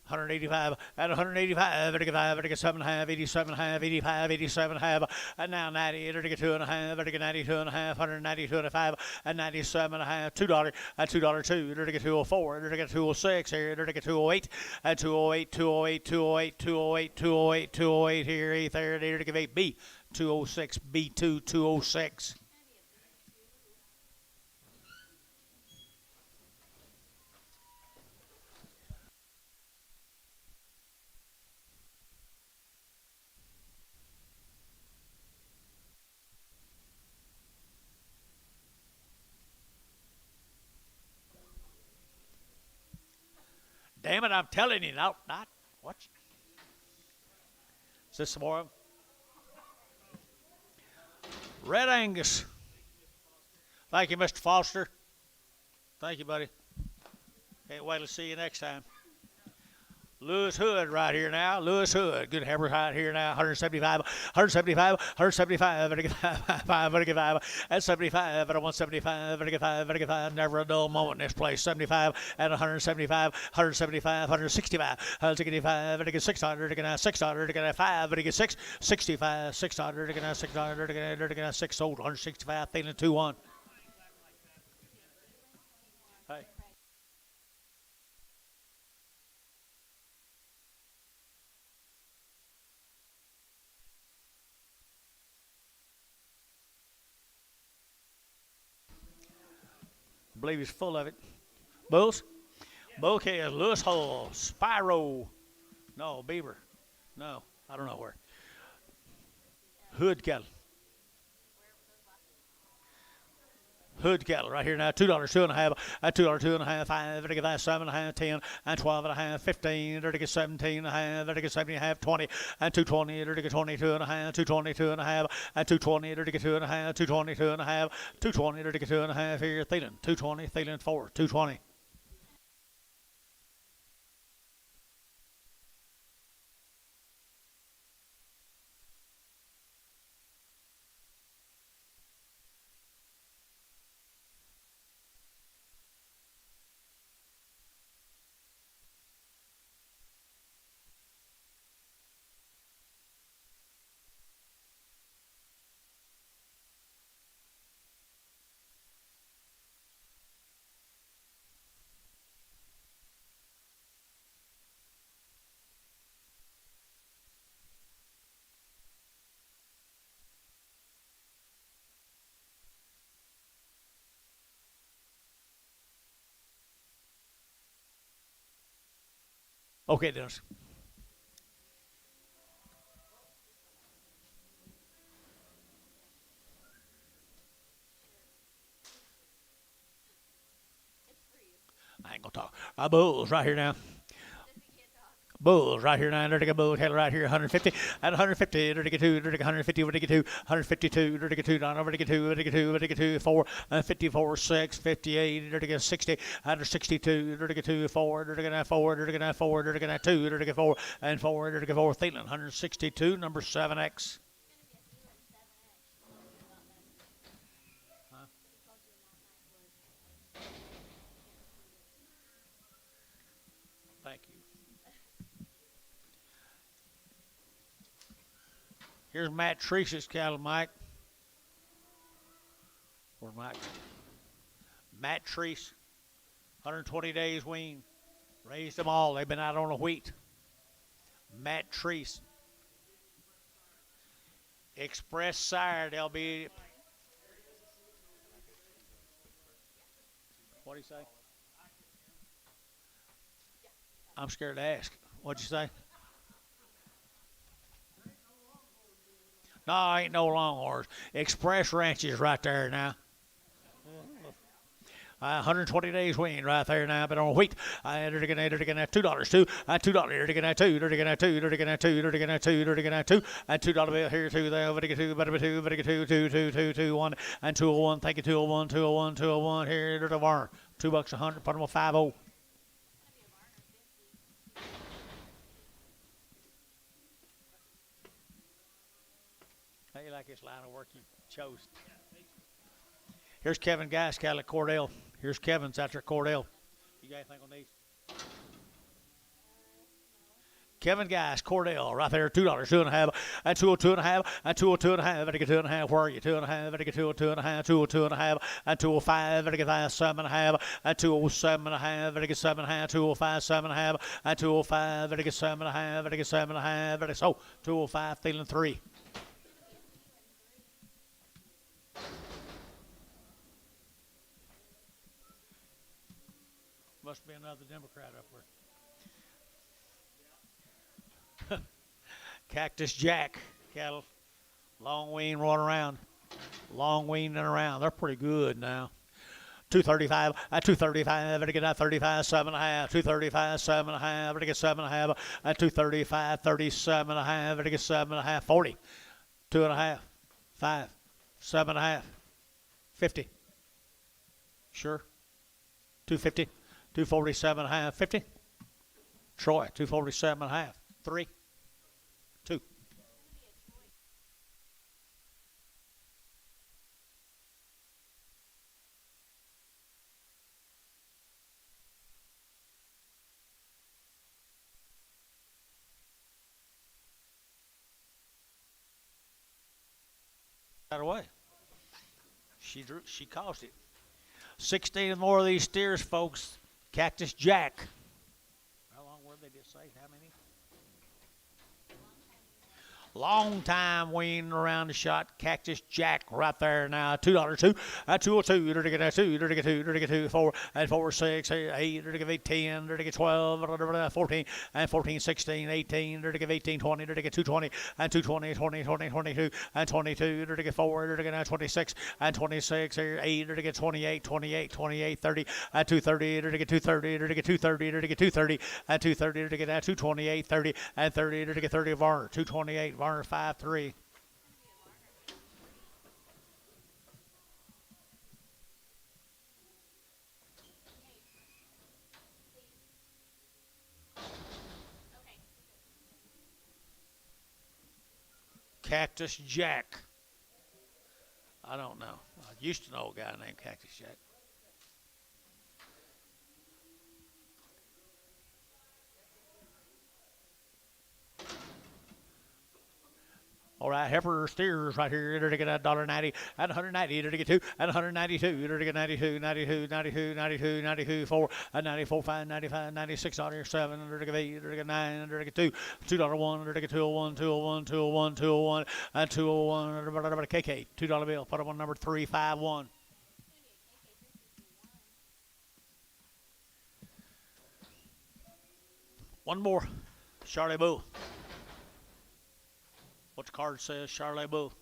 Speaker 1: 185 at 185, 87 and a half, 87 and a half, 85, 87 and a half, and now 90, 92 and a half, 92 and a half, 192 and a half, and 97 and a half, $2, at $2 2, 204, 206 here, 208, at 208, 208, 208, 208, 208, 208 here, 830, 8B, 206, B2, 206. Damn it, I'm telling you, not watch. Is this some more of them? Red Angus. Thank you, Mr. Foster. Thank you, buddy. Can't wait to see you next time. Lewis Hood right here now. Lewis Hood. Good heifer right here now. 175, 175, 175, 175, at 75, at 175, 175. Never a dull moment in this place. 75 at 175, 175, 165, 165, 600, 600, 5, 6, 65, 600, 600, 6 sold, 165, feeling 2-1. Hey. I believe he's full of it. Bulls? Bouquet, Lewis Hall, Spyro. No, Beaver. No, I don't know where. Hood cattle. Hood cattle right here now. $2, 2.5, at $2, 2.5, 5, 7.5, 10, and 12.5, 15, 17.5, 17.5, 20, and 220, 22.5, 222.5, and 220, 2.5, 222.5, 220, 2.5 here, Thielen, 220, Thielen 4, 220. Okay, Dennis. I ain't gonna talk. Bulls right here now. Bulls right here now. There's a bull cattle right here. 150 at 150. There's a 2. There's a 150. There's a 2. 152. There's a 2. Down over. There's a 2. There's a 2. There's a 2. 4. 54. 6. 58. There's a 60. Under 62. There's a 2. 4. There's a 4. There's a 4. There's a 2. There's a 4 and 4. There's a 4. Thielen. 162. Number 7X. Thank you. Here's Matt Treese's cattle, Mike. Where's Mike? Matt Treese, 120 days weaned. Raised them all. They've been out on the wheat. Matt Treese. Express sire, they'll be. What do you say? I'm scared to ask. What'd you say? No, ain't no Longhorns. Express ranches right there now. 120 days weaned right there now, but on wheat, they're going to $2 too. $2, they're going to 2, they're going to 2, they're going to 2, they're going to 2, they're going to 2, and $2 bill here too. There, but 2, but 2, but 2, 2, 2, 2, 2, 1, and 201. Thank you, 201, 201, 201. Here, there's a barn. $2 100. Put them on 50. How you like this line of work you chose? Here's Kevin Geist cattle at Cordell. Here's Kevin's out there at Cordell. You got anything on these? Kevin Geist, Cordell, right there, $2, 2.5, and 202.5, and 202.5, and I get 2.5. Where are you? 2.5, and I get 202.5, 202.5, and 205, and I get 7.5, and 207.5, and I get 7.5, 205, 7.5, and 205, and I get 7.5, and I get 7.5, and I so 205, feeling 3. Must be another Democrat up there. Cactus Jack cattle, long wean rolling around, long weaning around. They're pretty good now. 235, 235, I get that 35, 7.5, 235, 7.5, I get 7.5, and 235, 37.5, I get 7.5, 40, 2.5, 5, 7.5, 50. Sure. 250, 247.5, 50. Troy, 247.5, 3. 2. That away. She caused it. 16 more of these steers, folks. Cactus Jack. How long were they just say? How many? Long time weaning around the shot. Cactus Jack right there now. $2, 2, 202, you're to get that 2, you're to get 2, you're to get 2, 4, and 4, 6, 8, you're to get 8, 10, you're to get 12, 14, and 14, 16, 18, you're to get 18, 20, you're to get 220, and 220, 20, 20, 22, and 22, you're to get 4, you're to get 26, and 26, 8, you're to get 28, 28, 28, 30, and 230, you're to get 230, you're to get 230, you're to get 230, and 230, you're to get 228, 30, and 30, you're to get 30 Varner, 228, Varner 5-3. Cactus Jack. I don't know. I used to know a guy named Cactus Jack. All right, heifer steers right here. You're to get $1.90 and 190. You're to get 2 and 192. You're to get 92, 92, 92, 92, 92, 4 and 94, 5, 95, 96 on here, 7. You're to get 8. You're to get 9. You're to get 2, $2.01. You're to get 201, 201, 201, 201, and 201. KK, $2 bill. Put them on number 351. One more, Charlie Bull. What the card says, Charlie Bull.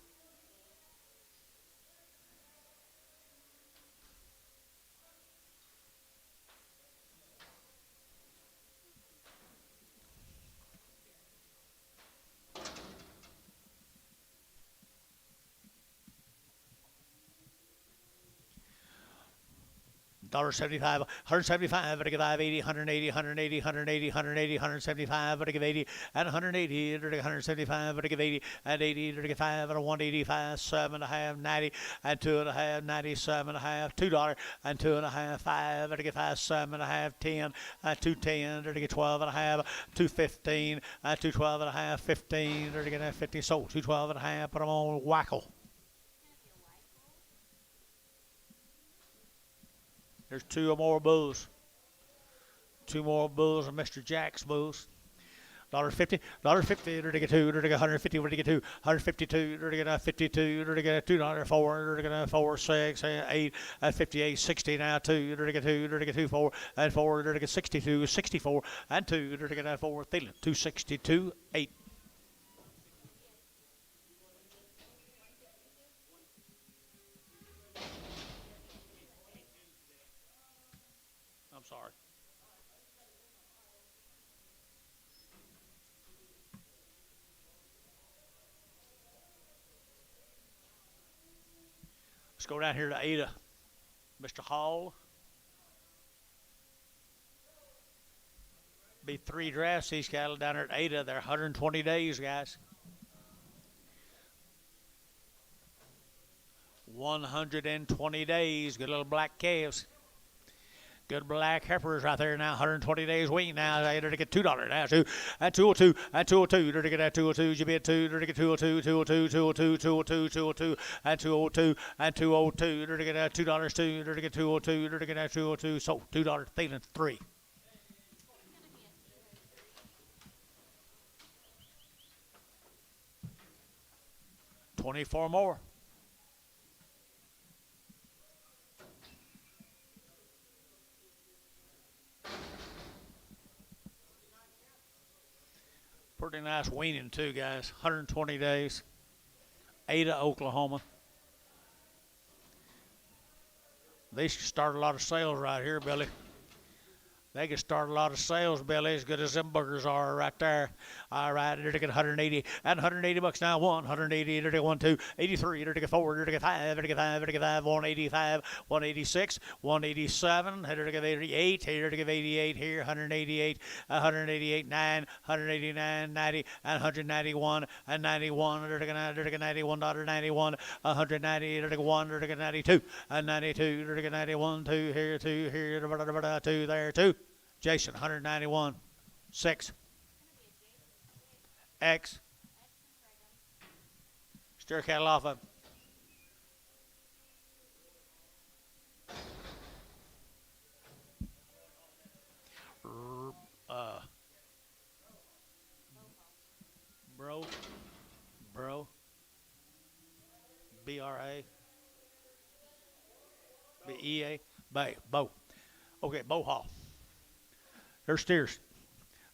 Speaker 1: $1.75, 175, but I give 80, 180, 180, 180, 180, 175, but I give 80, and 180, and 175, but I give 80, and 80, and I give 5, and 185, 7.5, 90, and 2.5, 97.5, $2, and 2.5, 5, and I give 5, 7.5, 10, and 210, and I give 12.5, 215, and 212.5, 15, and I give 50, so 212.5, put them on Wackel. There's 2 more bulls. 2 more bulls of Mr. Jack's bulls. $1.50, $1.50, to get 2, to get 150, to get 2, 152, to get 52, to get $2, 4, to get 4, 6, 8, 58, 60 now, 2, to get 2, to get 2, 4, and 4, to get 62, 64, and 2, to get 4, 262, 8. I'm sorry. Let's go down here to Ada. Mr. Hall. Be 3 drafts, these cattle down there at Ada. They're 120 days, guys. 120 days. Good little black calves. Good black heifers right there now. 120 days weaned now. They're to get $2 now. Two and 202 and 202. They're to get that 202. You bet 2. They're to get 202, 202, 202, 202, 202 and 202 and 202. They're to get that $2 2. They're to get 202. They're to get that 202. So $2 feeling 3. $24 more. Pretty nice weaning too, guys. 120 days. Ada, Oklahoma. They should start a lot of sales right here, Billy. They can start a lot of sales, Billy, as good as them boogers are right there. All right, they're to get 180 and 180 bucks now. 180, they're to get 1, 2, 83, they're to get 4, they're to get 5, they're to get 5, they're to get 5, 185, 186, 187, they're to get 88, they're to get 88 here, 188, 188, 9, 189, 90, and 191, and 91, they're to get $91, 91, 190, they're to get 1, they're to get 92, and 92, they're to get 91, 2 here, 2 here, 2 there, 2. Jason, 191, 6. X. Steer cattle off of. Bro. B-R-A. B-E-A. Bow. Okay, bow haul. There's steers.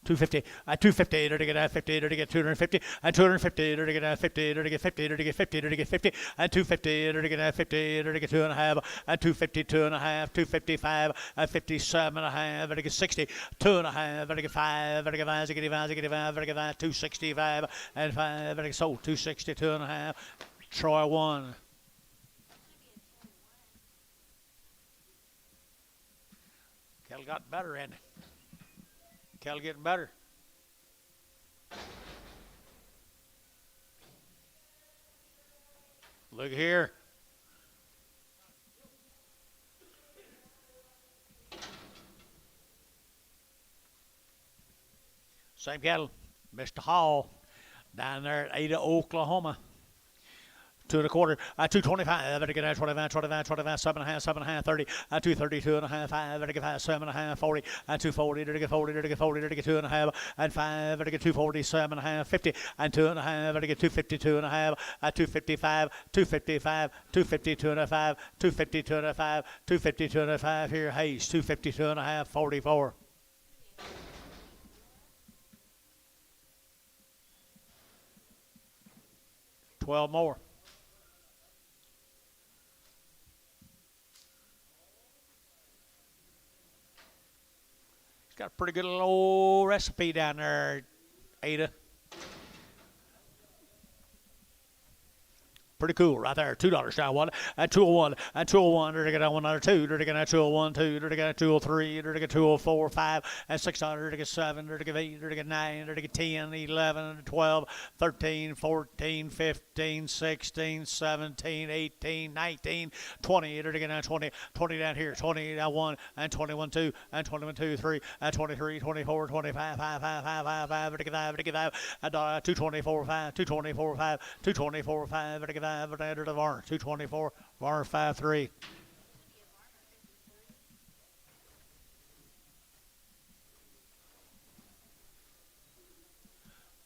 Speaker 1: 250, 250, they're to get 50, they're to get 250, and 250, they're to get 50, they're to get 50, they're to get 50, they're to get 50, and 250, they're to get 50, they're to get 2.5, and 250, 2.5, 255, and 57.5, they're to get 60, 2.5, they're to get 5, they're to get 5, they're to get 5, they're to get 5, they're to get 5, 265, and 5, they're to get sold, 260, 2.5, Troy 1. Cattle got better, ain't it? Cattle getting better. Look here. Same cattle. Mr. Hall down there at Ada, Oklahoma. 2 1/4, 225, better get 25, 7.5, 7.5, 30, 230, 2.5, 5, better get 5, 7.5, 40, 240, better get 40, better get 40, better get 2.5, and 5, better get 240, 7.5, 50, and 2.5, better get 250, 2.5, 255, 255, 250, 2.5, 250, 2.5, 250, 2.5 here, Hayes, 250, 2.5, 44. $12 more. Got a pretty good little old recipe down there, Ada. Pretty cool right there. $2 down one, and 201, and 201. They're to get one under 2. They're to get 201, 2. They're to get 203. They're to get 204, 5, and 6. They're to get 7. They're to get 8. They're to get 9. They're to get 10, 11, 12, 13, 14, 15, 16, 17, 18, 19, 20. They're to get 20. 20 down here. 20 down 1, and 21, 2, and 21, 2, 3, and 23, 24, 25, 5, 5, 5, 5, 5. They're to get 5. They're to get 5. And 224, 5, 224, 5, 224, 5. They're to get 5. But under the Varner, 224, Varner 5-3.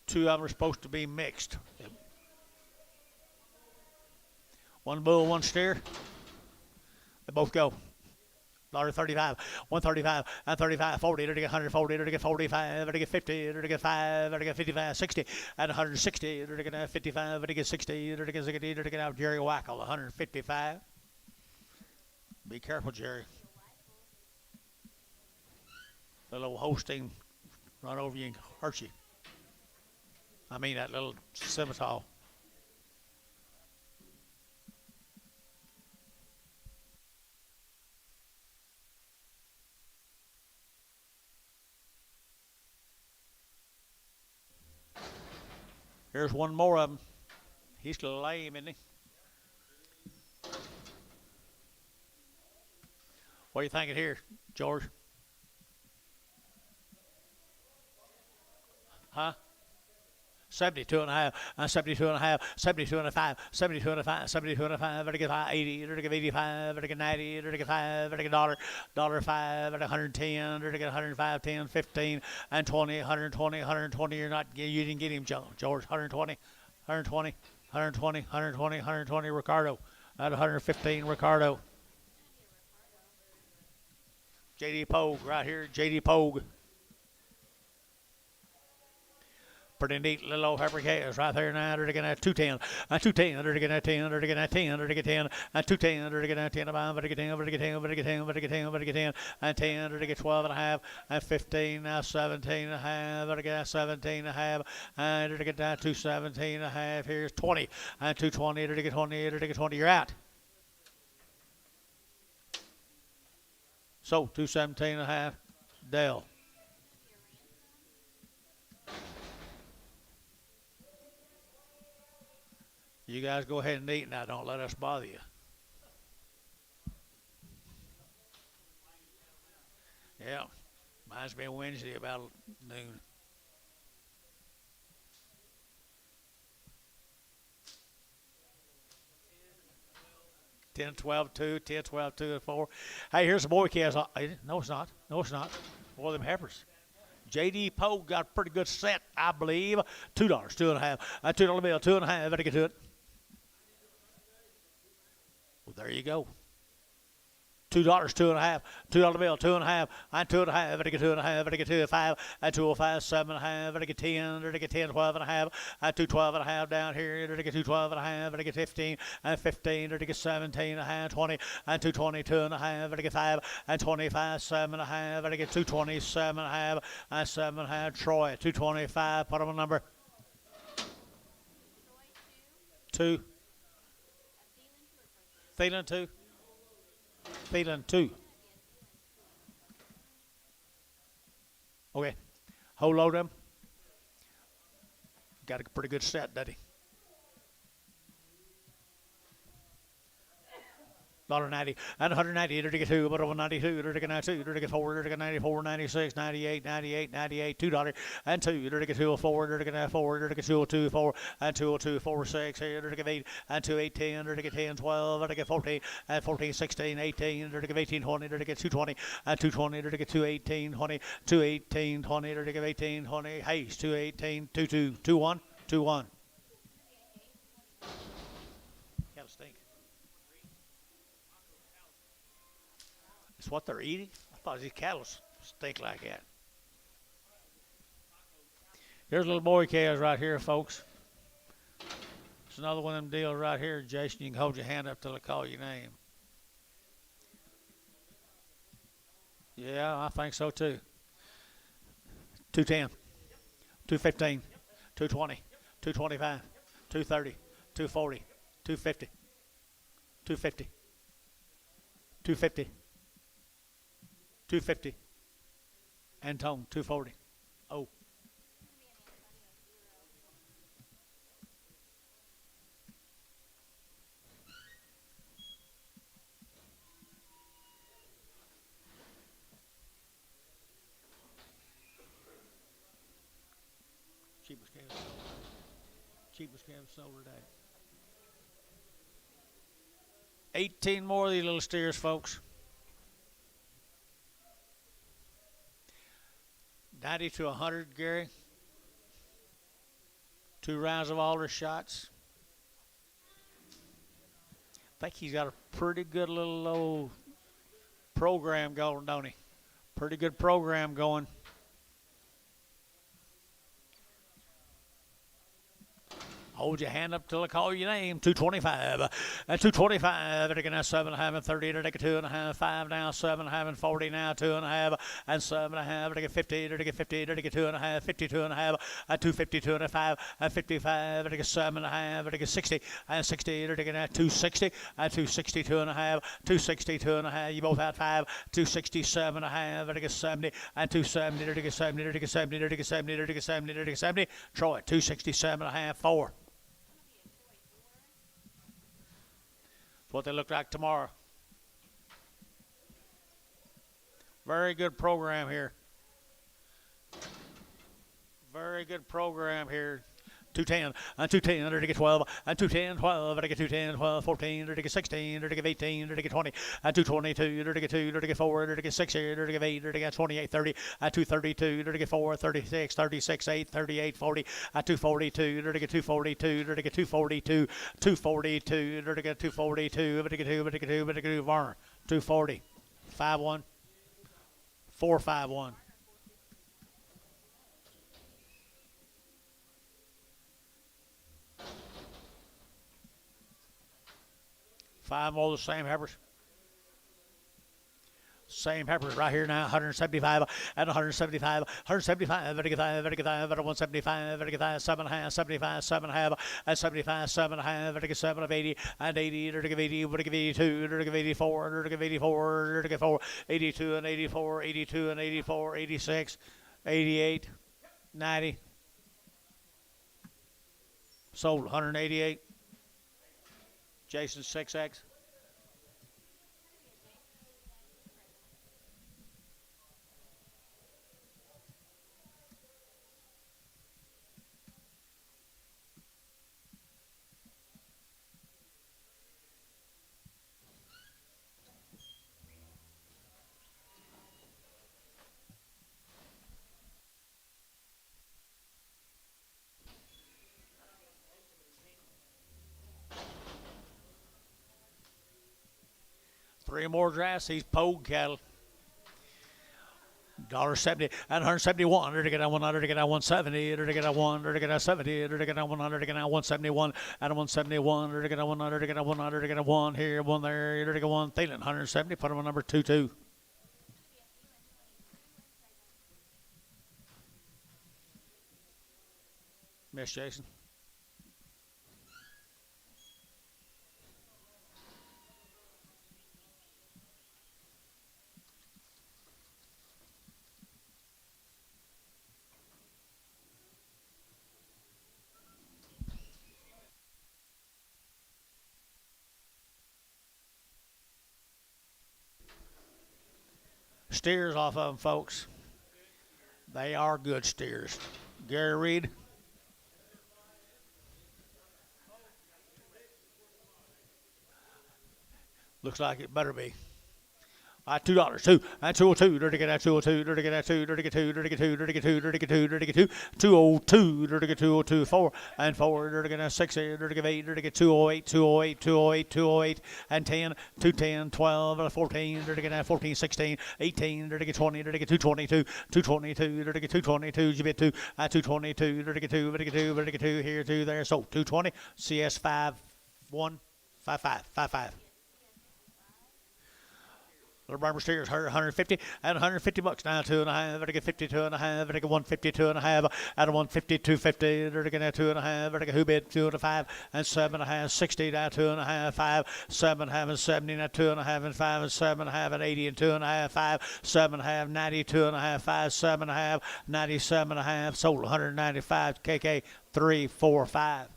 Speaker 1: Two of them are supposed to be mixed. One bull, one steer. They both go. $35, 135, and 35, 40, they're to get 140, they're to get 45, they're to get 50, they're to get 5, they're to get 55, 60, and 160, they're to get 55, they're to get 60, they're to get 60, they're to get out Jerry Wackel, 155. Be careful, Jerry. The little Holstein run over you and hurt you. I mean that little scimitar. Here's one more of them. He's lame, isn't he? What are you thinking here, George? Huh? 72 and a half, 72 and a half, 72 and a 5, 72 and a 5, 72 and a 5, vertical 80, vertical 85, vertical 90, vertical 5, vertical dollar 5, vertical 110, vertical 105, 10, 15, and 20, 120, 120. You didn't get him, George. 120, 120, 120, 120, 120. Ricardo at 115. Ricardo. JD Pogue right here. JD Pogue. Pretty neat little old heifer calves right there now. They're going to have 210, 210, they're going to have 10, they're going to have 10, they're going to get 10, 210, they're going to have 10, they're going to get 10, they're going to get 10, they're going to get 10, they're going to get 10, they're going to get 10, and 10, they're going to get 12 and a half, and 15, now 17 and a half, they're going to get 17 and a half, and they're going to get down to 17 and a half. Here's 20, and 220, they're going to get 20, they're going to get 20. You're out. So 217 and a half, Dale. You guys go ahead and eat now. Don't let us bother you. Yeah. Mine's been Wednesday about noon. Ten, 12, 2, 10, 12, 2, and 4. Hey, here's the boy calves. No, it's not. No, it's not. Boy, them heifers. JD Pogue got a pretty good set, I believe. $2, 2.5. $2 bill, 2.5. Better get to it. Well, there you go. $2, 2.5. $2 bill, 2.5. And 2.5. Better get 2.5. Better get 2.5. And 205, 7.5. Better get 10. Better get 10, 12.5. And 212.5 down here. Better get 212.5. Better get 15. And 15. Better get 17.5. 20. And 222.5. Better get 5. And 25, 7.5. Better get 227.5. And 7.5. Troy, 225. Put him a number. 2. Thielen 2. Thielen 2. Okay. Whole load of them. Got a pretty good set, doesn't he? $1.90 and 190. They're to get 2, but 192. They're to get 92. They're to get 4. They're to get 94, 96, 98, 98, 98. $2 and 2. They're to get 204. They're to get 4. They're to get 202, 4 and 202, 4, 6. Here they're to get 8 and 2, 8, 10. They're to get 10, 12. They're to get 14 and 14, 16, 18. They're to get 18, 20. They're to get 220 and 220. They're to get 218, 20, 218, 20. They're to get 18, 20. Hayes 218, 22, 21, 21. Kind of stink. It's what they're eating? I thought these cattle stink like that. Here's little boy calves right here, folks. It's another one of them deals right here, Jason. You can hold your hand up till I call your name. Yeah, I think so too. 210, 215, 220, 225, 230, 240, 250, 250, 250. 250. Antone, 240. Oh. Cheapest calves sold. Cheapest calves sold today. 18 more of these little steers, folks. 90 to 100, Gary. 2 rounds of all their shots. I think he's got a pretty good little old program going, don't he? Pretty good program going. Hold your hand up till I call your name. 225. And 225. They're going to have 7.5 and 30. They're going to get 2.5. 5 now. 7.5 and 40 now. 2.5 and 7.5. They're going to get 50. They're going to get 50. They're going to get 2.5. 52.5. And 250. 2.5 and 55. They're going to get 7.5. They're going to get 60 and 60. They're going to have 260 and 260. 2.5. 260. 2.5. You both had 5. 260. 7.5. They're going to get 70 and 270. They're going to get 70. They're going to get 70. They're going to get 70. They're going to get 70. They're going to get 70. Troy 267.5. 4. What they look like tomorrow. Very good program here. Very good program here. 210, and 210, under to get 12, and 210, 12, under to get 210, 12, 14, under to get 16, under to get 18, under to get 20, and 222, under to get 2, under to get 4, under to get 6, under to get 8, under to get 28, 30, and 232, under to get 4, 36, 36, 8, 38, 40, and 242, under to get 242, under to get 242, 242, under to get 242, under to get 2, under to get 2, under to get 2, Varner, 240, 5-1, 4-5-1. Five more of the same heifers. Same heifers right here now. 175 and 175, 175, 175, 175, 7.5, 75, 7.5, and 75, 7.5, 7 of 80, and 80, 82, 84, 84, 82 and 84, 82 and 84, 86, 88, 90. Sold 188. Jason 6X. Three more drafts. These Pogue cattle. $1.70 and 171. Under to get on 100 to get on 170. Under to get on 1. Under to get on 70. Under to get on 100 to get on 171 and 171. Under to get on 100 to get on 100 to get on 1 here, 1 there. Under to get 1. Thielen 170. Put him on number 22. Miss Jason. Steers off of them, folks. They are good steers. Gary Reed. Looks like it better be. $2, 2, and 202, dirty get that 202, dirty get that 2, dirty get 2, dirty get 2, dirty get 2, dirty get 2, dirty get 2, 202, dirty get 202, 4, and 4, dirty get 6, dirty get 8, dirty get 208, 208, 208, 208, and 10, 210, 12, 14, dirty get 14, 16, 18, dirty get 20, dirty get 222, 222, dirty get 222, you bet 2, 222, dirty get 2, dirty get 2, dirty get 2, here, 2 there, so 220, CS 5, 1, 5, 5, 5, 5. Little Barber Steers, 150 and 150 bucks now, 2.5. Better get 52.5. Better get 152.5. Out of 150, 250. Better get 2.5. Better get who bid 2.5 and 7.5. 60 now, 2.5, 5, 7.5 and 70 now, 2.5 and 5 and 7.5 and 80 and 2.5, 5, 7.5, 92.5, 5, 7.5, 97.5. Sold 195. KK 3, 4, 5.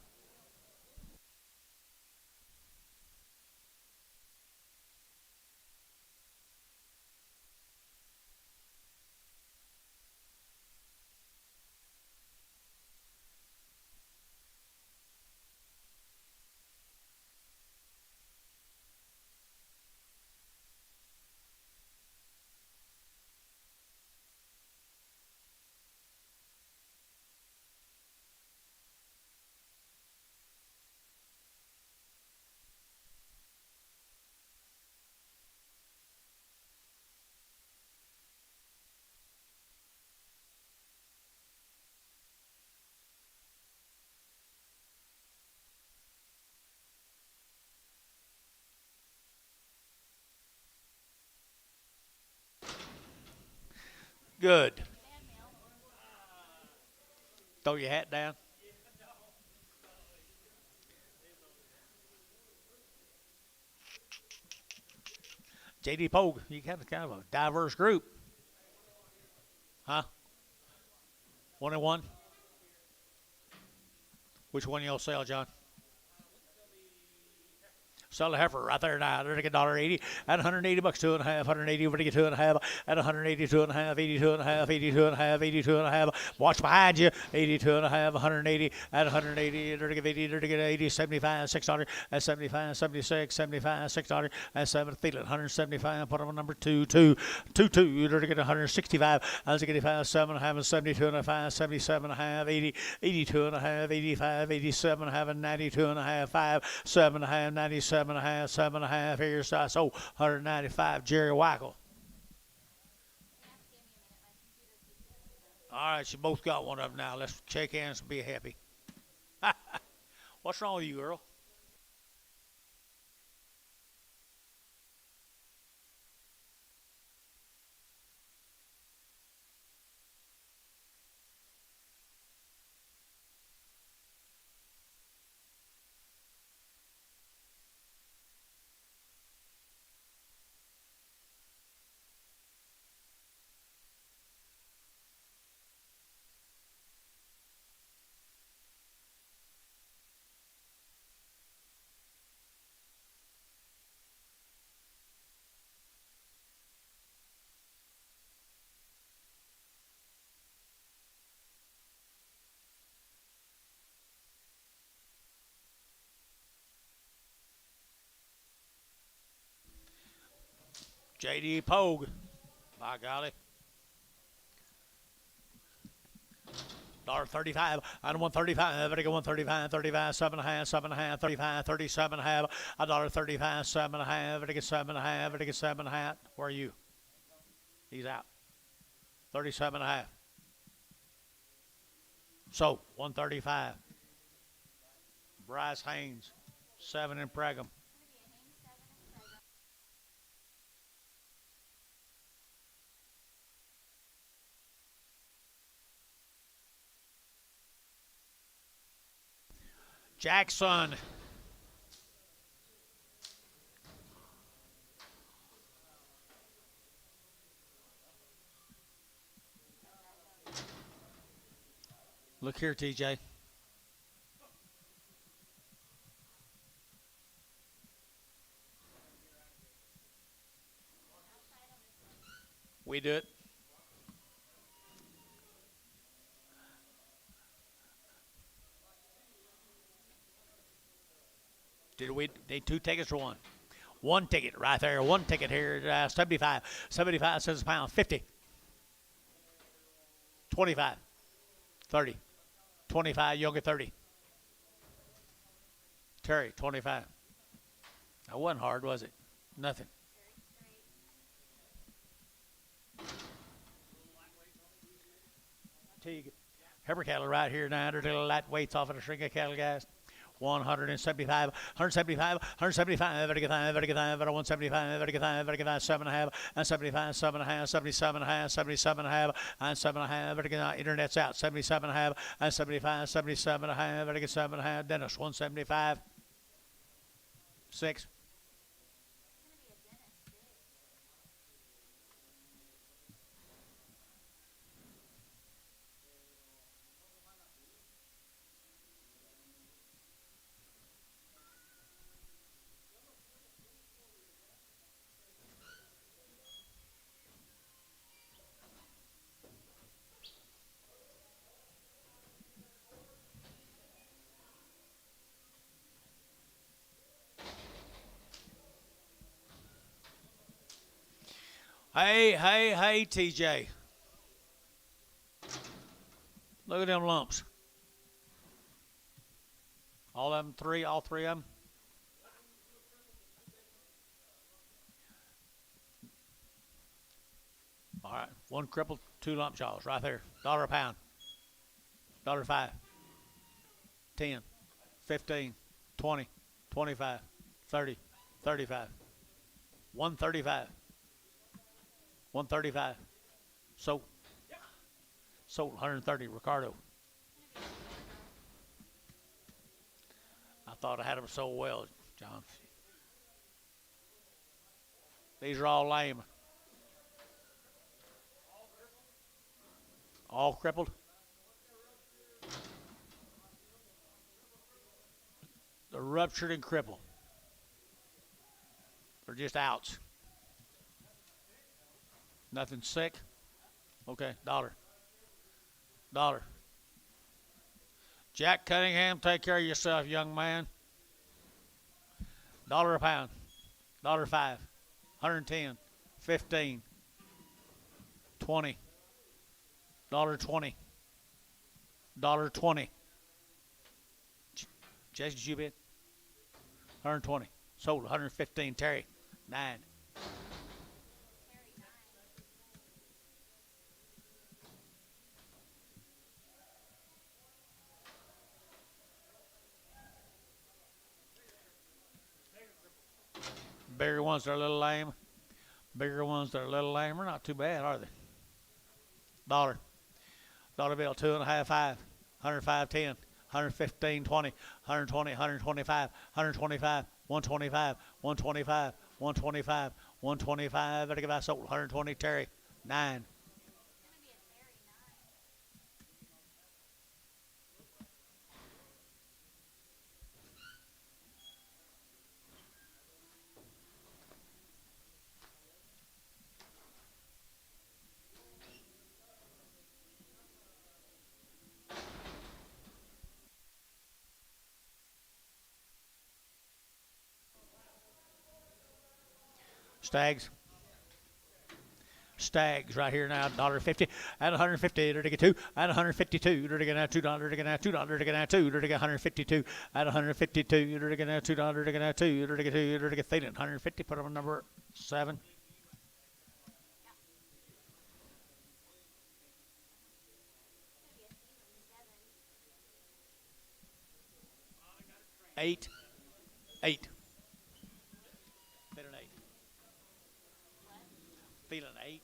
Speaker 1: Good. Throw your hat down. JD Pogue, you got kind of a diverse group. Huh? 1 and 1? Which one y'all sell, John? Sell the heifer right there now. They're $1.80 at 180 bucks, 2.5, 180, we're to get 2.5 at 180, 2.5, 82.5, 82.5, 82.5. Watch behind you. 82.5, 180 at 180, they're to get 80, they're to get 80, 75, 600 at 75, 76, 75, 600 at 7. Feel it, 175. Put them on number 2, 2, 2, 2. They're to get 165. I was 85, 7.5, 72.5, 77.5, 80, 82.5, 85, 87.5, 92.5, 5, 7.5, 97.5, 7.5. Here's so 195. Jerry Wackel. All right, you both got one of them now. Let's shake hands and be happy. What's wrong with you, girl? J.D. Pogue. By golly. $1.35 on 135, I got 135, 35, 7.5, 7.5, 35, 37.5, $1.35, 7.5, I got 7.5, I got 7.5. Where are you? He's out. 37.5. So 135. Bryce Haynes, 7 in Pregum. Jackson. Look here, TJ. We do it. Did we need 2 tickets or 1? 1 ticket right there. 1 ticket here. 75. 75 cents a pound. 50. 25. 30. 25. You'll get 30. Terry, 25. That wasn't hard, was it? Nothing. Teague. Heifer cattle right here now. They're little light weights off of the string of cattle, guys. 175, 175, 175, 175, 175, 7.5, and 75, 7.5, 77.5, 77.5, and 7.5, internet's out, 77.5, and 75, 77.5, 7.5, Dennis, 175, 6. Hey, TJ. Look at them lumps. All three of them. All right, 1 crippled, 2 lump jaws right there. $1 a pound. $1.05. 10, 15, 20, 25, 30, 35. 135. 135. Sold 130. Ricardo. I thought I had them so well, John. These are all lame. All crippled. They're ruptured and crippled. Or just outs? Nothing sick? Okay, $1. $1. Jack Cunningham, take care of yourself, young man. $1 a pound. $1.05. 110. 15. 20. $1.20. $1.20. Jason, did you bid? 120. Sold 115. Terry, 9. Bigger ones that are a little lame. Bigger ones that are a little lame are not too bad, are they? $1. $1 bill, 2.5, 5. 105, 10. 115, 20. 120, 125. 125. 125. 125. 125. 125. Better give I sold 120. Terry, 9. Stags. Stags right here now, $1.50 at 150. They're to get 2 at 152. They're to get now $2. They're to get now $2. They're to get now 2. They're to get 152 at 152. They're to get now $2. They're to get now 2. They're to get 2. They're to get 150. Put them on number 7. Eight. Feeling 8. Feeling 8.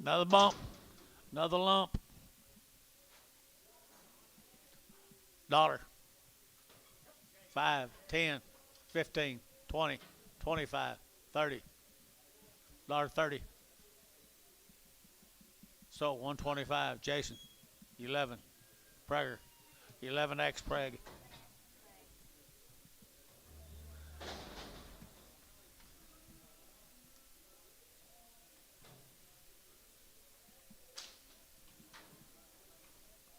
Speaker 1: Another bump. Another lump. $1. 5, 10, 15, 20, 25, 30. $1.30. So 125. Jason, 11. Prager, 11X Preg.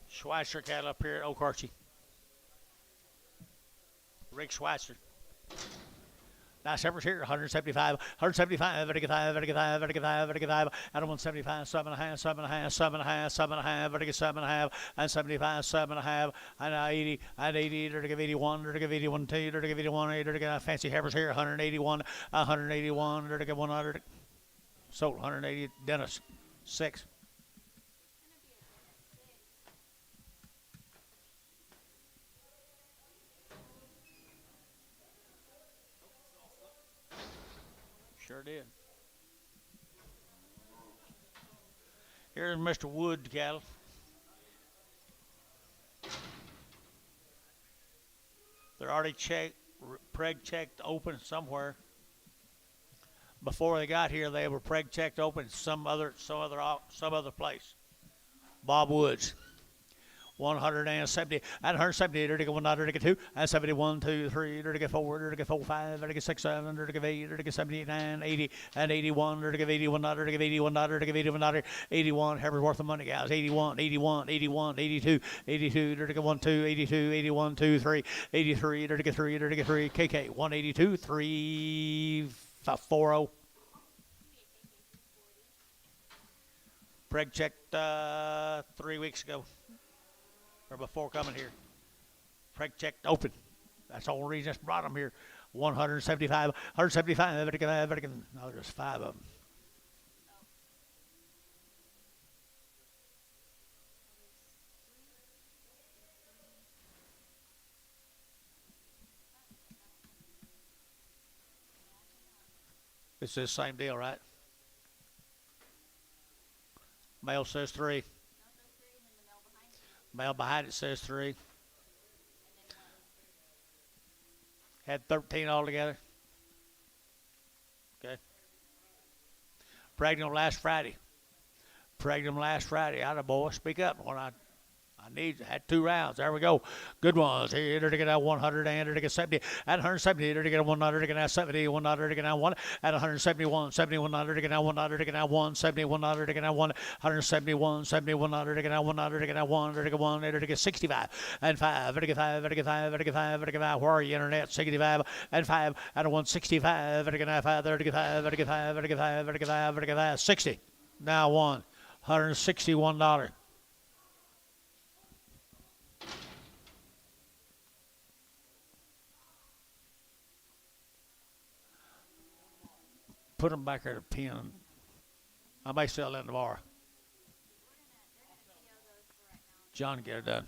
Speaker 1: Schweitzer cattle up here at Okarche. Rick Schweitzer. Nice heifers here, 175, 175, 175, 175, 175, out of 175, 7.5, 7.5, 7.5, 7.5, 7.5, and 75, 7.5, and 80, and 80, they're to give 81, they're to give 81, 2, they're to give 81, they're to give fancy heifers here, 181, 181, they're to give 100. Sold 180, Dennis, 6. Sure did. Here's Mr. Wood cattle. They're already checked, preg checked open somewhere. Before they got here, they were preg checked open some other place. Bob Woods. 170, at 170, they're to get 1, they're to get 2, at 71, 2, 3, they're to get 4, they're to get 4, 5, they're to get 6, 7, they're to get 8, they're to get 79, 80, and 81, they're to give 81, they're to give 81, they're to give 81, 81, Heifers worth of money, guys, 81, 81, 81, 82, 82, they're to get 1, 2, 82, 81, 2, 3, 83, they're to get 3, they're to get 3, KK, 182, 3, 40. Preg checked 3 weeks ago. Or before coming here. Preg checked open. That's the whole reason I brought them here. 175, 175, no, there's 5 of them. It's the same deal, right? Male says 3. Male behind it says 3. Had 13 altogether. Okay. Pregnant last Friday. Pregnant last Friday. Out of boy, speak up. When I had 2 rounds. There we go. Good ones. Here to get out 100 and to get 70. At 170, to get 100 to get out 70, 100 to get out 1. At 171, 7100 to get out 100 to get out 1, 7100 to get out 1, 171, 7100 to get out 100 to get out 1, to get 1, to get 65 and 5, to get 5, to get 5, to get 5, to get 5. Where are you, internet? 65 and 5 at a 165, to get 5, to get 5, to get 5, to get 5, to get 5, to get 5, 60. Now $161. Put them back there to pin. I may sell that tomorrow. John get it done.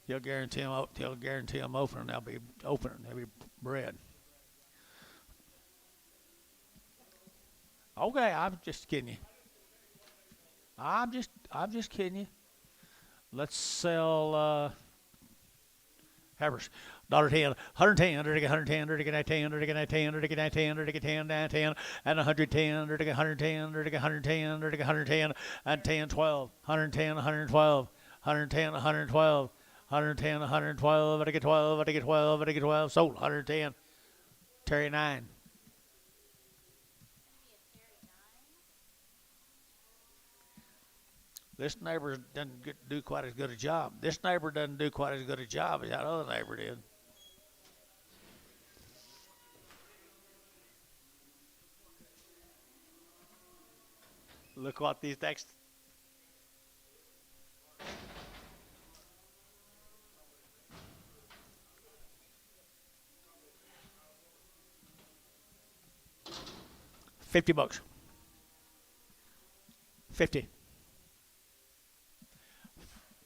Speaker 1: He'll guarantee them. He'll guarantee them open. They'll be open. They'll be bred. Okay, I'm just kidding you. I'm just kidding you. Let's sell heifers. $10, 110, under to get 110, under to get 10, under to get 10, under to get 10, under to get 10, down 10, and 110, under to get 110, under to get 110, under to get 110, and 10, 12, 110, 112, 110, 112, 110, 112, under to get 12, under to get 12, under to get 12, sold 110, Terry 9. This neighbor doesn't do quite as good a job. This neighbor doesn't do quite as good a job as that other neighbor did. Look what these next. $50. 50.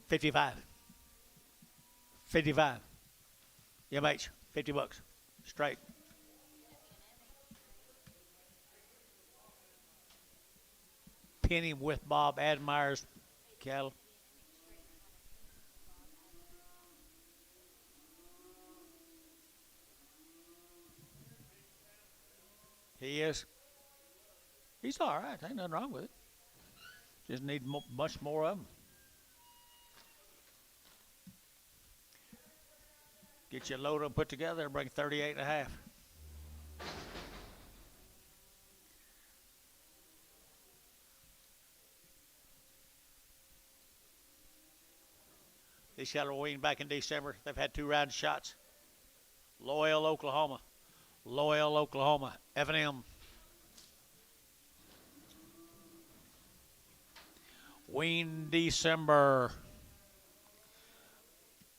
Speaker 1: 55. 55. MH. $50. Straight. Penny with Bob Admire's cattle. He is. He's all right. Ain't nothing wrong with it. Just need much more of them. Get your load up put together and bring 38 and a half. These cattle were weaned back in December. They've had 2 round shots. Loyal, Oklahoma. Loyal, Oklahoma. F&M. Weaned December.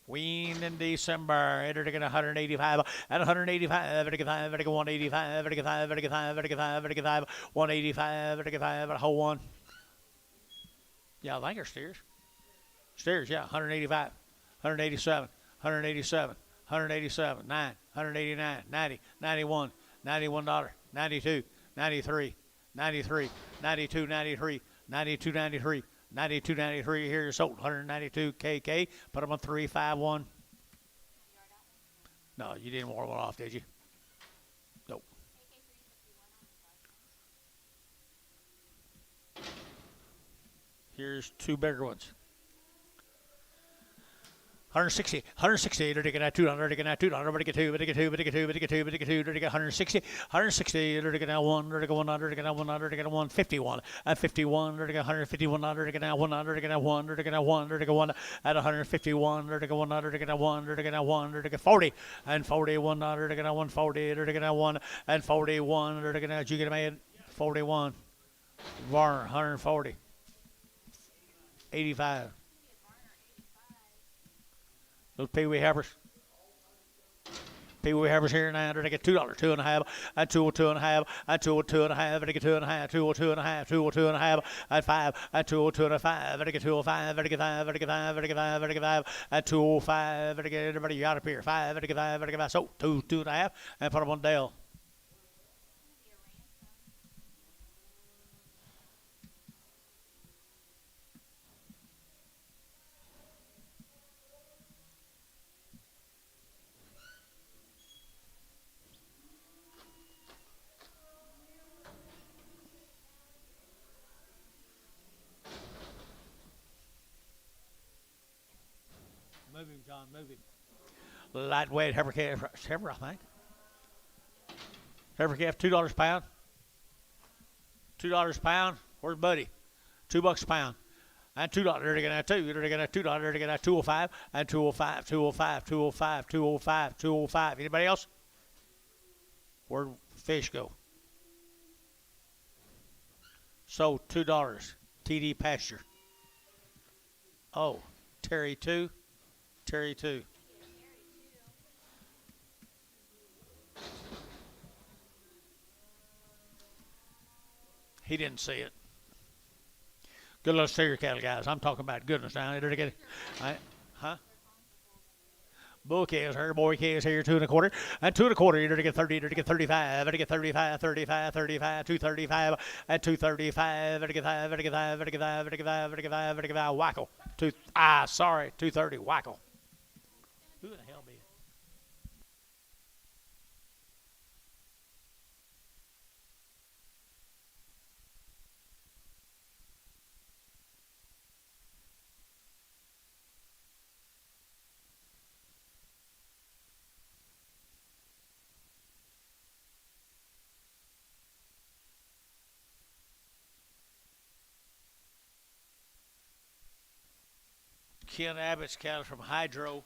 Speaker 1: Weaned in December. Entered to get 185. At 185, to get 5, to get 185, to get 5, to get 5, to get 5, to get 5, 185, to get 5, a whole one. Yeah, I think they're steers. Steers, yeah, 185, 187, 187, 187, 9, 189, 90, 91, $91, 92, 93, 93, 92, 93, 92, 93, 92, 93. Here, sold 192 KK. Put them on 351. No, you didn't warm one off, did you? Nope. Here's 2 bigger ones. 160, 160, to get 200, to get 200, but to get 2, but to get 2, but to get 2, but to get 2, but to get 2, to get 160, 160, to get 1, to get 100, to get 100, to get 151, at 51, to get 151, to get 100, to get 1, to get 1, to get 1, at 151, to get 100, to get 1, to get 1, to get 40, and 41, to get 140, to get 1, and 41, to get, did you get a man? 41, Varner, 140, 85. Those Pee-wee heifers. Pee-wee heifers here now. They get $2, 2.5, and 2.5, and 2.5, they get 2.5, 2.5, 2.5, and 5, and 2.5, they get 2.5, they get 5, they get 5, they get 5, they get 5, and 2.5, they get everybody out up here. 5, they get 5, they get 5. So 2.5, and put them on Dale. John, move him. Lightweight heifer calf, heifer, I think. Heifer calf, $2 a pound. $2 a pound. Where's Buddy? $2 a pound. And $2. They're gonna have two. They're gonna have $2. They're gonna have 205 and 205, 205, 205, 205, 205. Anybody else? Where'd fish go? So $2. TD pasture. Oh, Terry 2. Terry 2. He didn't see it. Good little steer cattle, guys. I'm talking about goodness now. They're getting, huh? Bull calves, her boy calves here, 2 1/4, and 2 1/4. You're to get 30, you're to get 35, you're to get 35, 35, 35, 235, and 235, you're to get 5, you're to get 5, you're to get 5, you're to get 5, you're to get 5, you're to get 5, wacko. 230, wacko. Who the hell be it? Ken Abbott's cattle from Hydro.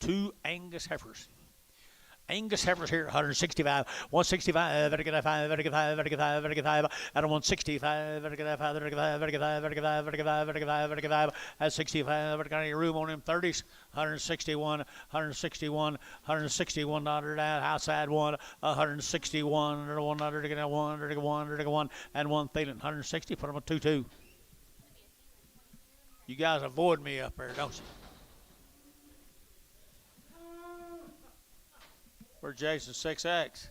Speaker 1: 2 Angus heifers. Angus heifers here, 165, 165, better get 5, better get 5, better get 5, better get 5, and 165, better get 5, better get 5, better get 5, better get 5, better get 5, better get 5, better get 5, at 65, better got any room on them 30s, 161, 161, 161 $1 out, outside one, 161, $1 to get 1, to get 1, to get 1, and 1 feeling, 160, put them on 2-2. You guys avoid me up there, don't you? Where's Jason 6X?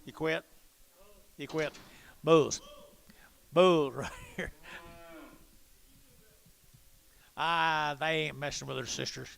Speaker 1: You quit? You quit. Bulls. Bulls right here. They ain't messing with their sisters.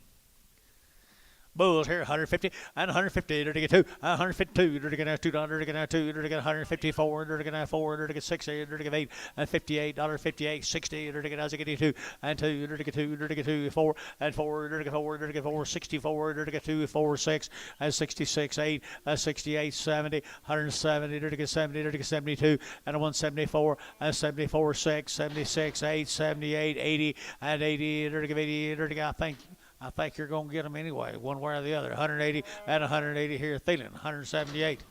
Speaker 1: Bulls here, 150 and 150. They're to get 2, 152. They're to get $2. They're to get 2. They're to get 154. They're to get 4. They're to get 60. They're to get 8 and $58. 60. They're to get 2 and 2. They're to get 2. They're to get 2, 4 and 4. They're to get 4. They're to get 4, 64. They're to get 2, 4, 6 and 66, 8 and 68, 70, 170. They're to get 70. They're to get 72 and 174 and 74, 6, 76, 8, 78, 80 and 80. They're to get 80. They're to get, I think you're going to get them anyway, one way or the other. 180 and 180 here. Thielen, 178.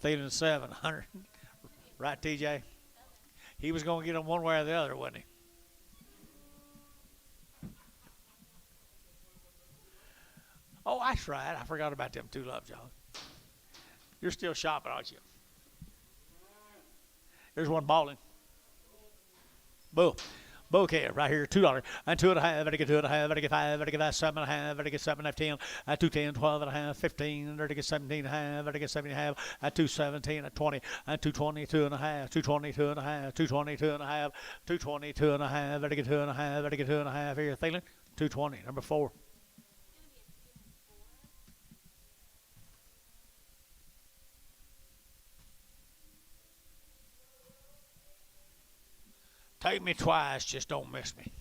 Speaker 1: Thielen 7. 100. Right, TJ? He was going to get them one way or the other, wasn't he? Oh, that's right. I forgot about them 2 loves, y'all. You're still shopping, aren't you? There's one balling. Bull. Bouquet right here, $2 and 2.5. Better get 2.5. Better get 5. Better get 7.5. Better get 7.5. 10 at 210, 12.5, 15. Better get 17.5. Better get 7.5 at 217 at 20 and 222.5. 222.5. 222.5. 222.5. Better get 2.5. Better get 2.5 here. Thielen, 220. Number 4. Take me twice, just don't miss me.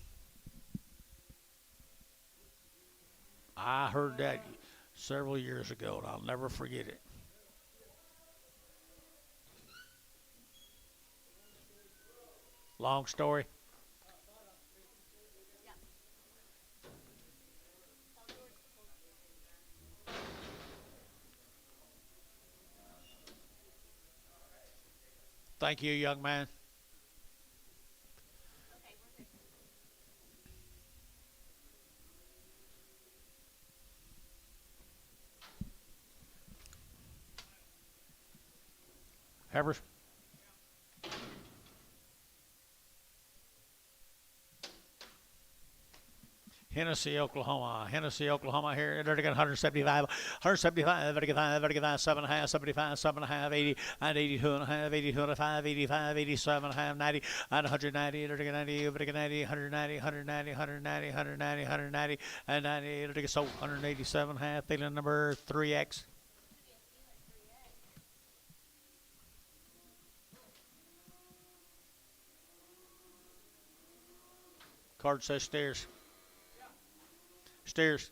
Speaker 1: I heard that several years ago, and I'll never forget it. Long story. Thank you, young man. Heifers. Hennessy, Oklahoma. Hennessy, Oklahoma here. They're to get 175. 175. Better get 5. Better get 5. 7.5. 75. 7.5. 80. And 82.5. 82.5. 85. 87.5. 90. And 190. They're to get 90. Better get 90. 190. 190. 190. 190. 190. And 90. They're to get sold. 187.5. Feeling number 3X. Card says steers. Steers.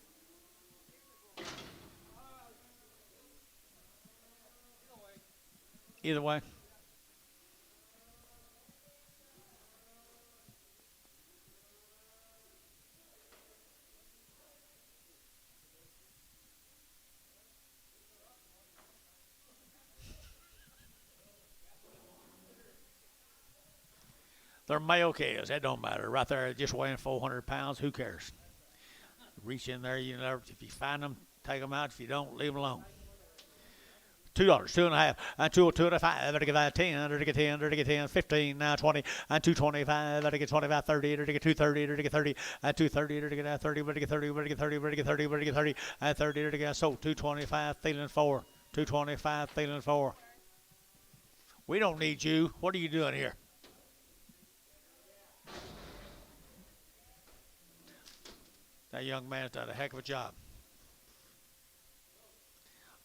Speaker 1: Either way. They're male calves. That don't matter. Right there, just weighing 400 pounds. Who cares? Reach in there. You know, if you find them, take them out. If you don't, leave them alone. $2, 2.5, and 2.25. Better get that 10. Better get 10. Better get 10. 15. Now 20. And 2.25. Better get 25. 30. Better get 2.30. Better get 30. And 2.30. Better get 30. Better get 30. Better get 30. Better get 30. Better get 30. And 30. Better get sold. 2.25. Feeling 4. 2.25. Feeling 4. We don't need you. What are you doing here? That young man's done a heck of a job.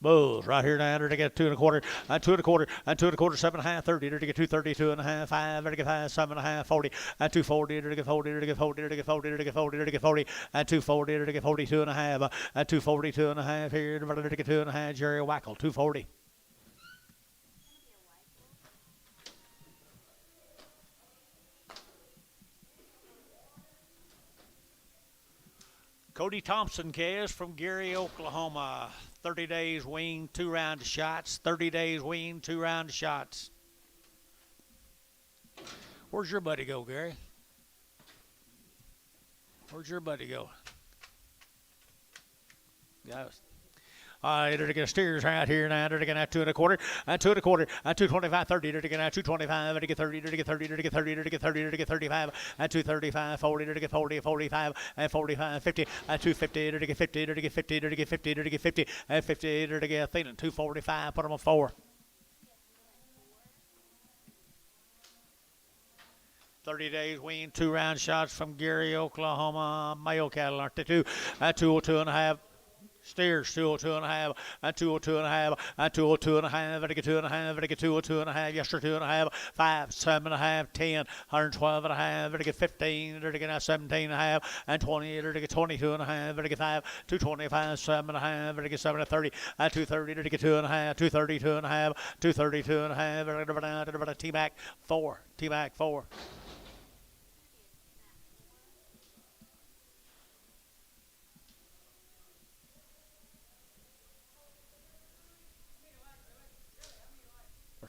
Speaker 1: Bulls right here now. To get 2.25, and 2.25, and 2.25, 7.5, 30. To get 2.30, 2.5, 5. To get 5, 7.5, 40, and 2.40. To get 40. To get 40. To get 40. To get 40. To get 40, and 2.40. To get 42.5, and 2.42.5 here. To get 2.5. Jerry Wackel, 2.40. Cody Thompson calves from Gary, Oklahoma. 30 days weaned, 2 round shots. 30 days weaned, 2 round shots. Where's your buddy go, Gary? Where's your buddy go? Yes. They're going to steers right here now. They're going to 2.25, and 2.25, and 2.25, 30. They're going to 2.25. They're get 30. They're get 30. They're get 30. They're get 30. They're get 35, and 2.35, 40. They're get 40, 45, and 45, 50, and 2.50. They're get 50. They're get 50. They're get 50. They're get 50, and 50. They're get 2.45. Put them on 4. 30 days weaned, 2 round shots from Gary, Oklahoma. Male cattle aren't they? 2.5. Steers, 2.5, and 2.5, and 2.5, better get 2.5, better get 2.5, yesterday 2.5, 5, 7.5, 10, 112.5, better get 15, better get 17.5, and 20, better get 22.5, better get 5, 2.25, 7.5, better get 7 to 30, and 2.30, better get 2.5, 2.30, 2.5, 2.30, 2.5, better get T-Mac 4, T-Mac 4.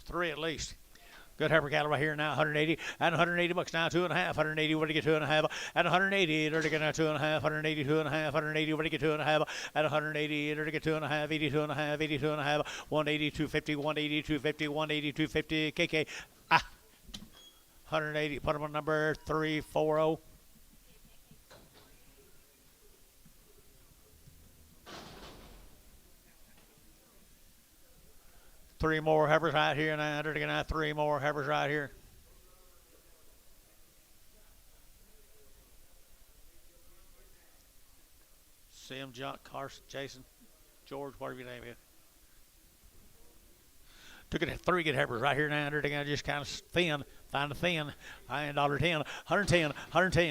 Speaker 1: Three at least. Good heifer cattle right here now, 180 and 180 bucks now, 2.5, 180. Where to get 2.5 and 180? They're to get 2.5, 180, 2.5, 180. Where to get 2.5 and 180? They're to get 2.5, 82.5, 82.5, 180, 250, 180, 250, 180, 250. KK, 180. Put them on number 340. Three more heifers right here now. They're going to have 3 more heifers right here. Sam, John, Carson, Jason, George, whatever your name is. Took it 3 good heifers right here now. They're going to just kind of thin. Find a thin. $10, 110, 110.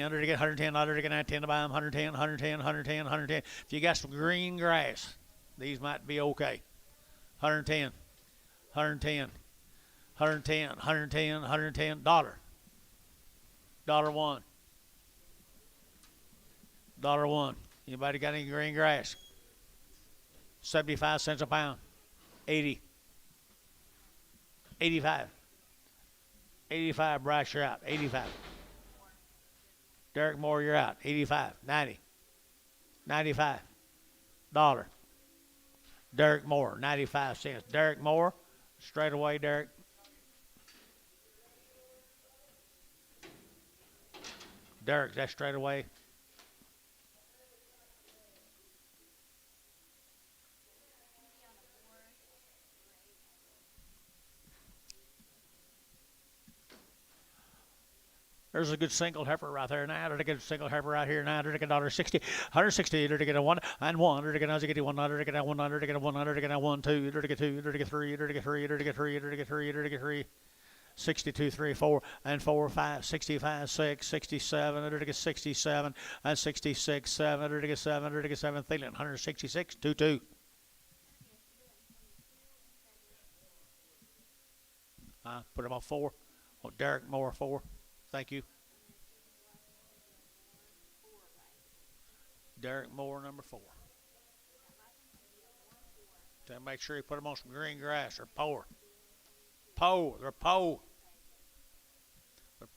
Speaker 1: They're get 110. They're going to 10 to buy them. 110, 110, 110, 110. If you got some green grass, these might be okay. 110. 110, 110, 110, 110, $1. $1. $1. Anybody got any green grass? 75 cents a pound. 80. 85. 85, Bryce, you're out. 85. Derek Moore, you're out. 85. 90. 95. $1. Derek Moore, 95 cents. Derek Moore. Straight away, Derek. Derek, that's straight away. There's a good single heifer right there now. There's a good single heifer right here now. There's a $160, 160. There's a get a 1 and 1. There's a get 1. There's a get 1. There's a get 1. There's a get 1. There's a get 1, 2. There's a get 2. There's a get 3. There's a get 3. There's a get 3. There's a get 3. There's a get 3. 62, 3, 4, and 4, 5, 65, 6, 67, under to get 67, and 66, 7, under to get 7, under to get 7, feeling 166, 2, 2. Put him on 4. Oh, Derek Moore, 4. Thank you. Derek Moore, number 4. Then make sure you put them on some green grass or poor. They're poor. They're poor. They're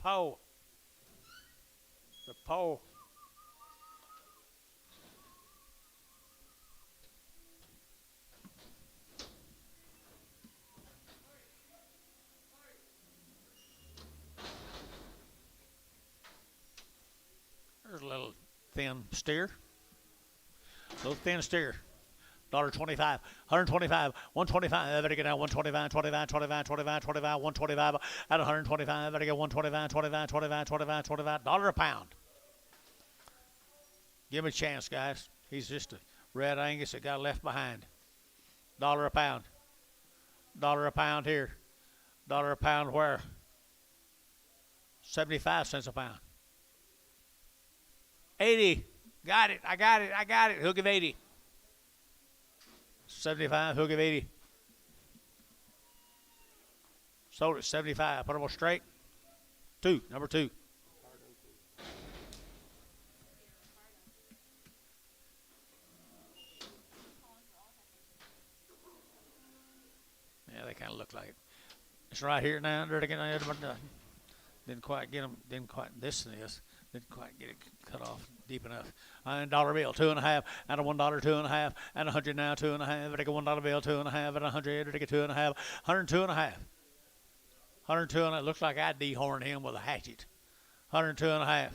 Speaker 1: poor. There's a little thin steer. Little thin steer. $1.25, 125, 125. Better get out 125, 25, 25, 25, 25, 125. At 125, better get 125, 25, 25, 25, 25. $1 a pound. Give him a chance, guys. He's just a red Angus that got left behind. $1 a pound. $1 a pound here. $1 a pound where? 75 cents a pound. 80. Got it. I got it. He'll give 80. 75. He'll give 80. Sold it 75. Put them on straight. 2. Number 2. Yeah, they kind of look like it. It's right here now. Didn't quite get them. Didn't quite this and this. Didn't quite get it cut off deep enough. And $1 bill, 2.5, and a $1, 2.5, and 100 now, 2.5. Take a $1 bill, 2.5, and 100. Take a 2.5, 102.5. 102 and it looks like I dehorned him with a hatchet. 102.5.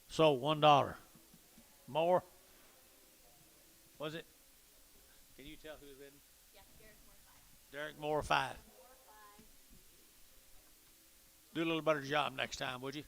Speaker 1: So $1. More? Was it? Can you tell who's bidding?
Speaker 5: Yeah,
Speaker 1: Derek Moore, 5. Do a little better job next time, would you?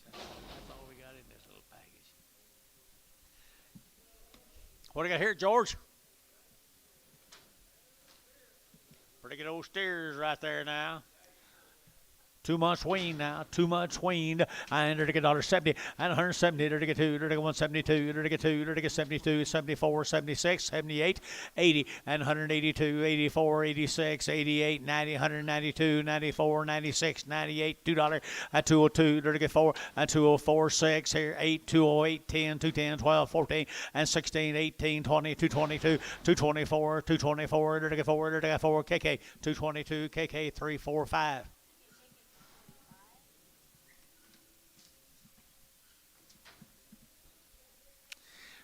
Speaker 1: That's all we got in this little package. What do I got here, George? Pretty good old steers right there now. 2 months weaned now. 2 months weaned. I entered to get $1.70 and 170. To get 2. To get 172. To get 2. To get 72. 74. 76. 78. 80 and 182. 84. 86. 88. 90. 192. 94. 96. 98. $2 at 202. To get 4 and 204. 6 here. 8. 208. 10. 210. 12. 14 and 16. 18. 20. 222. 224. 224. To get 4. To get 4. KK 222. KK 3 4 5.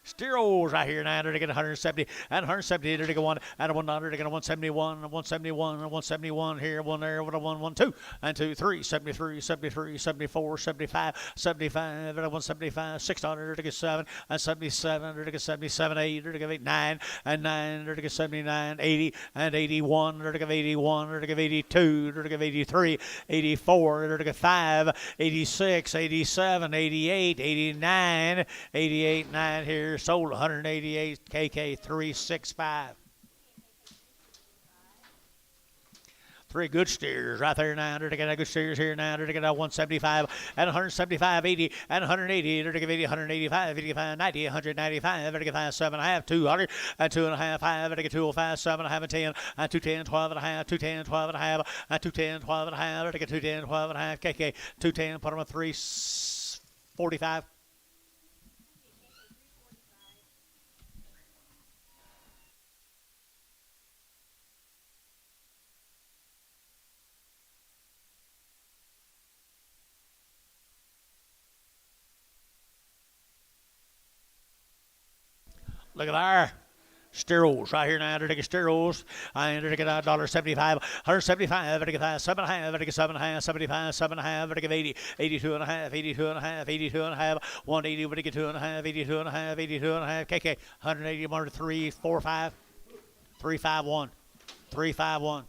Speaker 1: Steeros right here now. To get 170 and 170. To get 1 and a $1. To get a 171 and 171 and 171 here. 1 there. With a 1 1 2 and 2 3 73 73 74 75 75 and a 175 $6. To get 7 and 77. To get 77 8. To get 8 9 and 9. To get 79 80 and 81. To get 81. To get 82. To get 83 84. To get 5 86 87 88 89 88 9 here. Sold 188. KK 365. 3 good steers right there now. To get a good steers here now. To get a 175 and 175 80 and 180. To get 80 185 85 90 195. To get 5 7.5 200 and 2.5 5. To get 205 7.5 and 10 and 210 12.5 210 12.5 and 210 12.5. To get 210 12.5. KK 210. Put them at 345. Look at there. Steeros right here now. To get steeros. I enter to get $1.75. 175. To get 7.5. To get 7.5. 75. 7.5. To get 80. 82.5. 82.5. 82.5. 180. To get 2.5. 82.5. 82.5. KK 180. 3 4 5. 351. 351.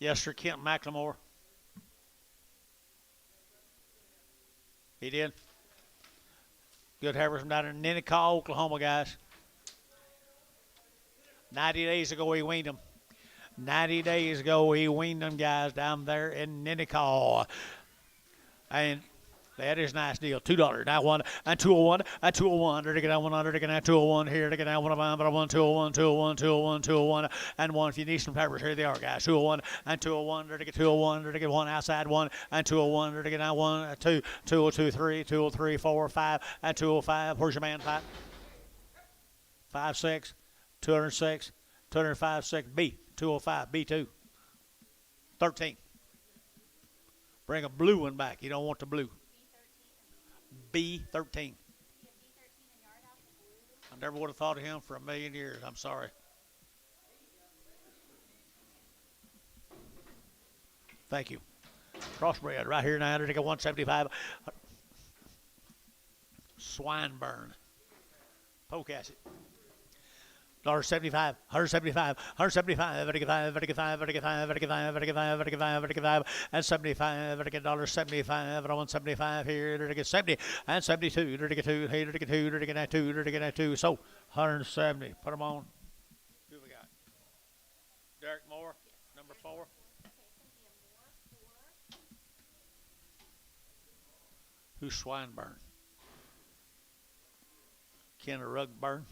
Speaker 1: Yes, sir, Kent McLemore. He did. Good heifers from down in Ninical, Oklahoma, guys. 90 days ago, he weaned them. 90 days ago, he weaned them, guys, down there in Ninical. And that is a nice deal. $2. Now one and 201 and 201. There to get down 100. To get down 201 here. To get down 101. But I want 201, 201, 201, 201, and one. If you need some peppers, here they are, guys. 201 and 201. There to get 201. There to get one outside one and 201. There to get down 1, 2, 202, 3, 203, 4, 5, and 205. Where's your man? 5, 6, 206, 205, 6, B, 205, B2, 13. Bring a blue one back. You don't want the blue. B13. I never would have thought of him for a million years. I'm sorry. Thank you. Crossbred right here now. To get 175. Swineburn. Polecat. $75, $175, $175, $175, and $75, $75, $175 here, $70, and $72, $2, here, $2, $2, so $170. Put them on. Who we got? Derek Moore, number 4. Who's Swineburn? Ken Rugburn.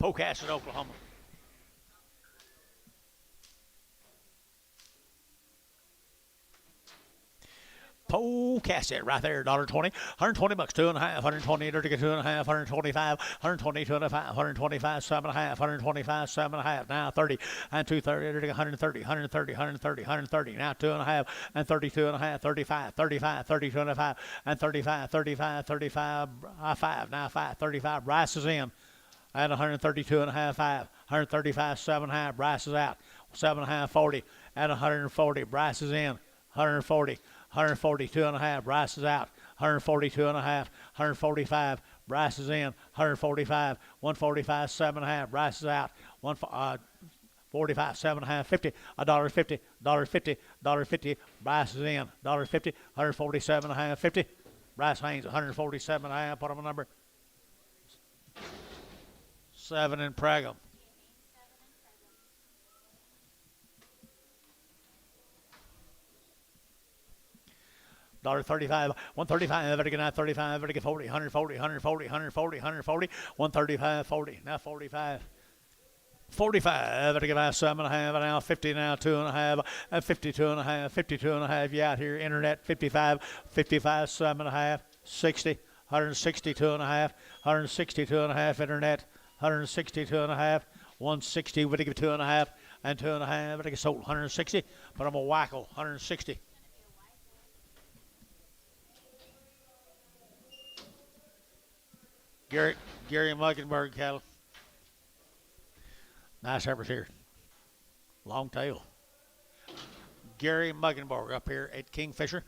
Speaker 1: Pocasset, Oklahoma. Pocasset right there, $1.20, $120, $2.50, $120, $2.50, $125, $120, $2.50, $125, $7.50, $125, $7.50, now $30, and $2.30, $130, $130, $130, $130, now $2.50, and $32.50, $35, $35, $32.5, and $35, $35, $35, $5, now $5, $35, Bryce is in. And 132.5, 5, 135, 7.5, Bryce is out. 7.5, 40, and 140, Bryce is in. 140, 142.5, Bryce is out. 142.5, 145, Bryce is in. 145, 145, 7.5, Bryce is out. 45, 7.5, 50, $1.50, $1.50, $1.50, Bryce is in. $1.50, 147.5, 50, Bryce Haynes, 147.5, put him a number. 7 in Pregum. $1.35, 135, $135, 35, $40, 140, 140, 140, 140, 135, 40, now 45. 45, 7.5, now 50, now 2.5, and 52.5, 52.5, you out here, internet, 55, 55, 7.5, 60, 162.5, 162.5, internet, 162.5, 160, would give 2.5, and 2.5, would give sold 160, but I'm a whackle, 160. Gary Muggenberg cattle. Nice heifers here. Long tail. Gary Muggenberg up here at Kingfisher.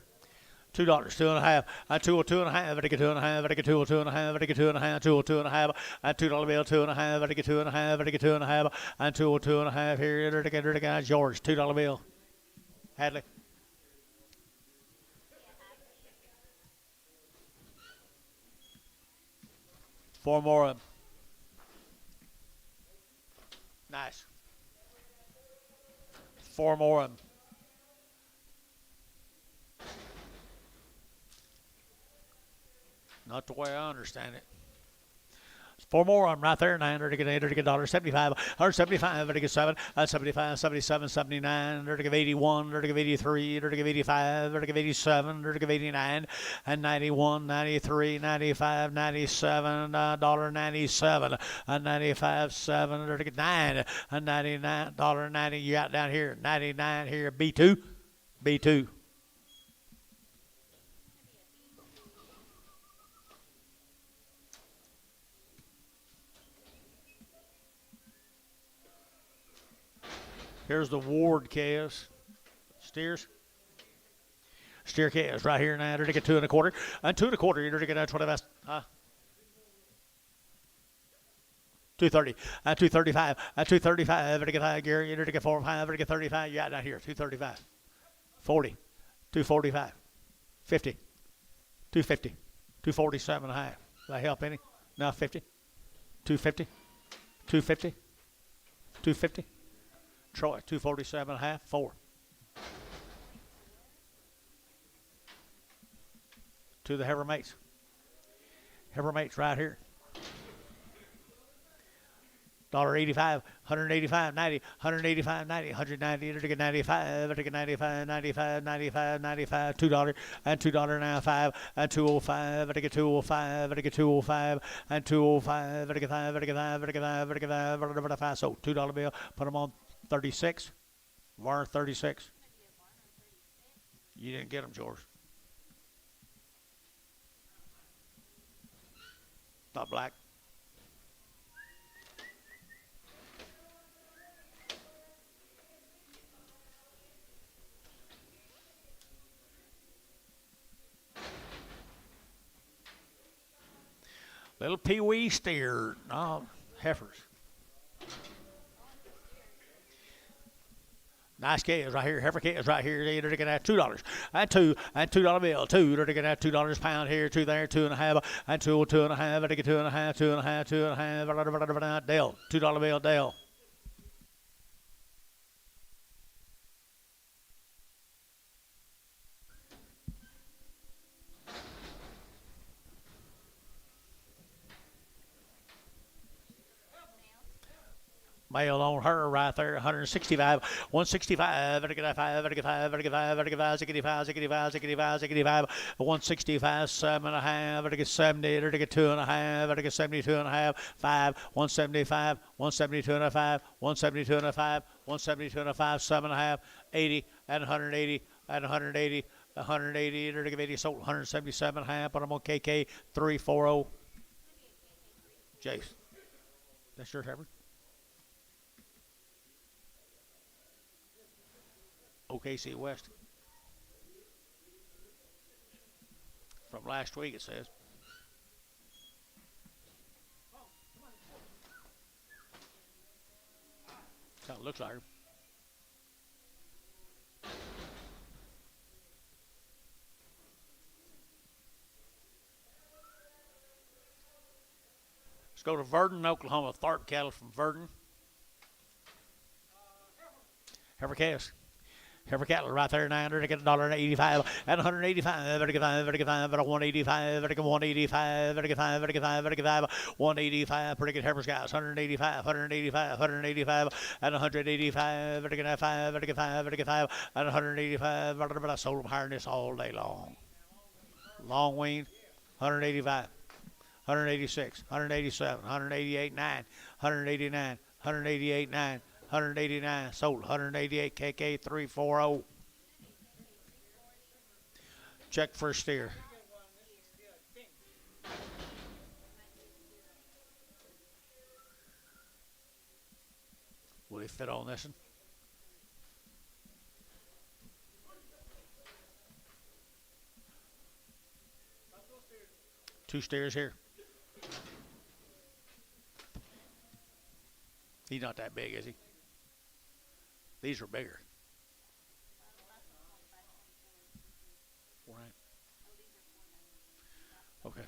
Speaker 1: $2, 2.5, and 2.5, I get 2.5, I get 2.5, I get 2.5, 2.5, and $2 bill, 2.5, I get 2.5, I get 2.5, and 2.5 here, I get George, $2 bill. Hadley. Four more of them. Nice. 4 more of them. Not the way I understand it. It's 4 more. I'm right there. 9 to get 8 to get $1.75. 175 to get 7. 75, 77, 79. To get 81. To get 83. To get 85. To get 87. To get 89. And 91, 93, 95, 97. $1.97. And 95, 7. To get 9. And $99.90. You got down here. 99 here. B2. B2. Here's the Ward calves. Steers. Steer calves right here now. To get 2 1/4. And 2 1/4. You're to get 25. 230. 235. 235. To get high, Gary. You're to get 4 5. To get 35. You got down here. 235. 40. 245. 50. 250. 247 and a half. Does that help any? No, 50. 250. 250. 250. Troy, 247 and a half, 4. To the Heifer mates. Heifer mates right here. $1.85, 185, 90, 185, 90, 190, to get 95, to get 95, 95, 95, 95, $2, and $2.95, and 205, to get 205, to get 205, and 205, to get 5, to get 5, to get 5, to get 5, so $2 bill, put them on 36, Varner 36. You didn't get them, George. Not black. Little pee-wee steer, heifers. Nice calves right here. Heifer calves right here. They're looking at $2. And $2 bill. They're looking at $2 pound here, 2 there, 2.5, and 2.5. I get 2.5, 2.5, 2.5. Dale, $2 bill, Dale. Male on her right there, 165, 165, 165, 165, 7.5, 70, 2.5, 72.5, 5, 175, 172.5, 172.5, 172.5, 7.5, 80, and 180, and 180, 180, 80, sold 177.5, but I'm on KK 340. Jace, that's your heifer? OKC West. From last week, it says. That's how it looks like her. Let's go to Verdon, Oklahoma. Tharp cattle from Verdon. Heifer calves. Heifer cattle right there, 900 to get $1.85 and 185, to get 5, to get 5, to 185, to get 185, to get 5, to get 5, to get 5, 185, pretty good heifers guys, 185, 185, 185, and 185, to get 5, to get 5, to get 5, and 185, but I sold them higher than this all day long. Long weaned, 185, 186, 187, 188, 9, 189, 188, 9. 189 sold, 188 KK 340. Check for a steer. Will he fit on this one? Two steers here. He's not that big, is he? These are bigger. Right. Okay.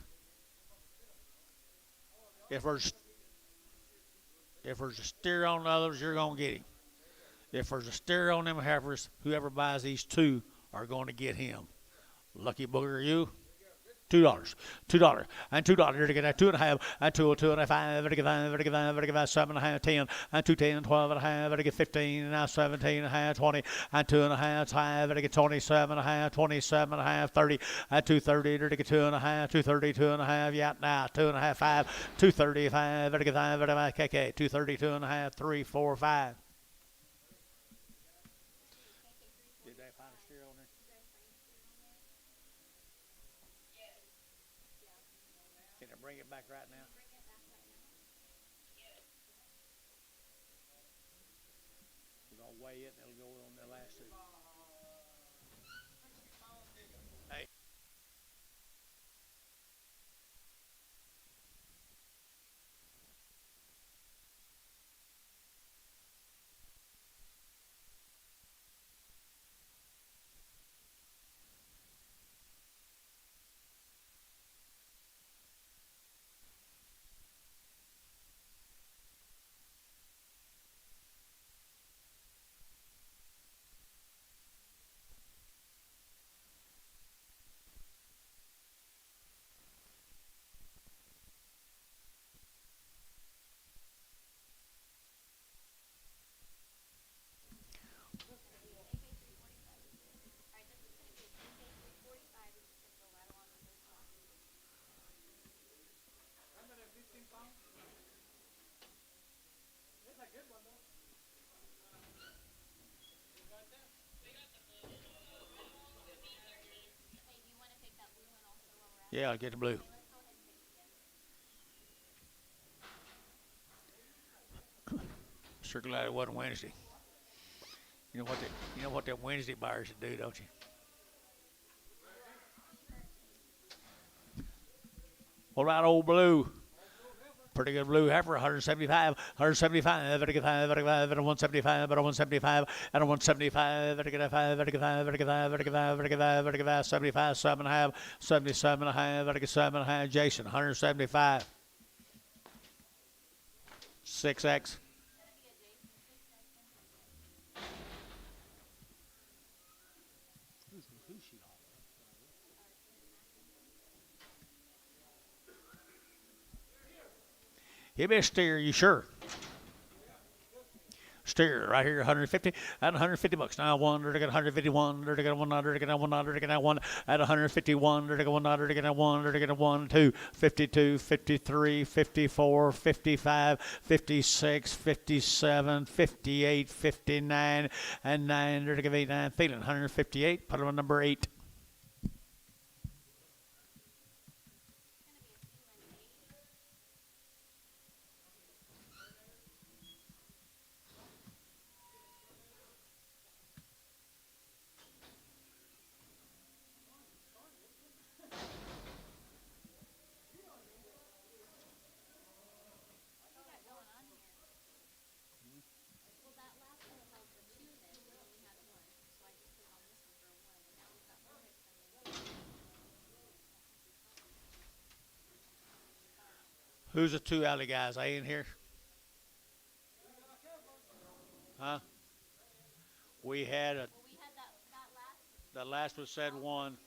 Speaker 1: If there's a steer on the others, you're gonna get him. If there's a steer on them heifers, whoever buys these two are going to get him. Lucky booger, you. $2, $2, and $2 to get that 2.5, and 2.5, to get 7.5, 10, and 2.10, 12.5, to get 15, and now 17.5, 20, and 2.5, 5, to get 27.5, 27.5, 30, and 2.30 to get 2.5, 2.30, 2.5, yeah, now 2.5, 5, 2.35, to get 5, KK, 2.30, 2.5, 3, 4, 5. Did they find a steer on there? Can I bring it back right now? We're going to weigh it and it'll go on the last two. Hey. Yeah, I'll get the blue. Sure glad it wasn't Wednesday. You know what them Wednesday buyers should do, don't you? What about old blue? Pretty good blue heifer, 175, 175, 175, 175, 175, and 175, 75, 7.5, 77.5, Jason, 175. 6X. Give me a steer, you sure? Steer right here, 150 and 150 bucks. Now one, to get 151, to get 100, to get 100, to get 1 at 151, to get 100, to get 1, to get 1, 2, 52, 53, 54, 55, 56, 57, 58, 59, and 9, to get 89. Feeling 158. Put him on number 8. Who's the 2 alley guys? I ain't here. Huh? We had a. The last one said 1.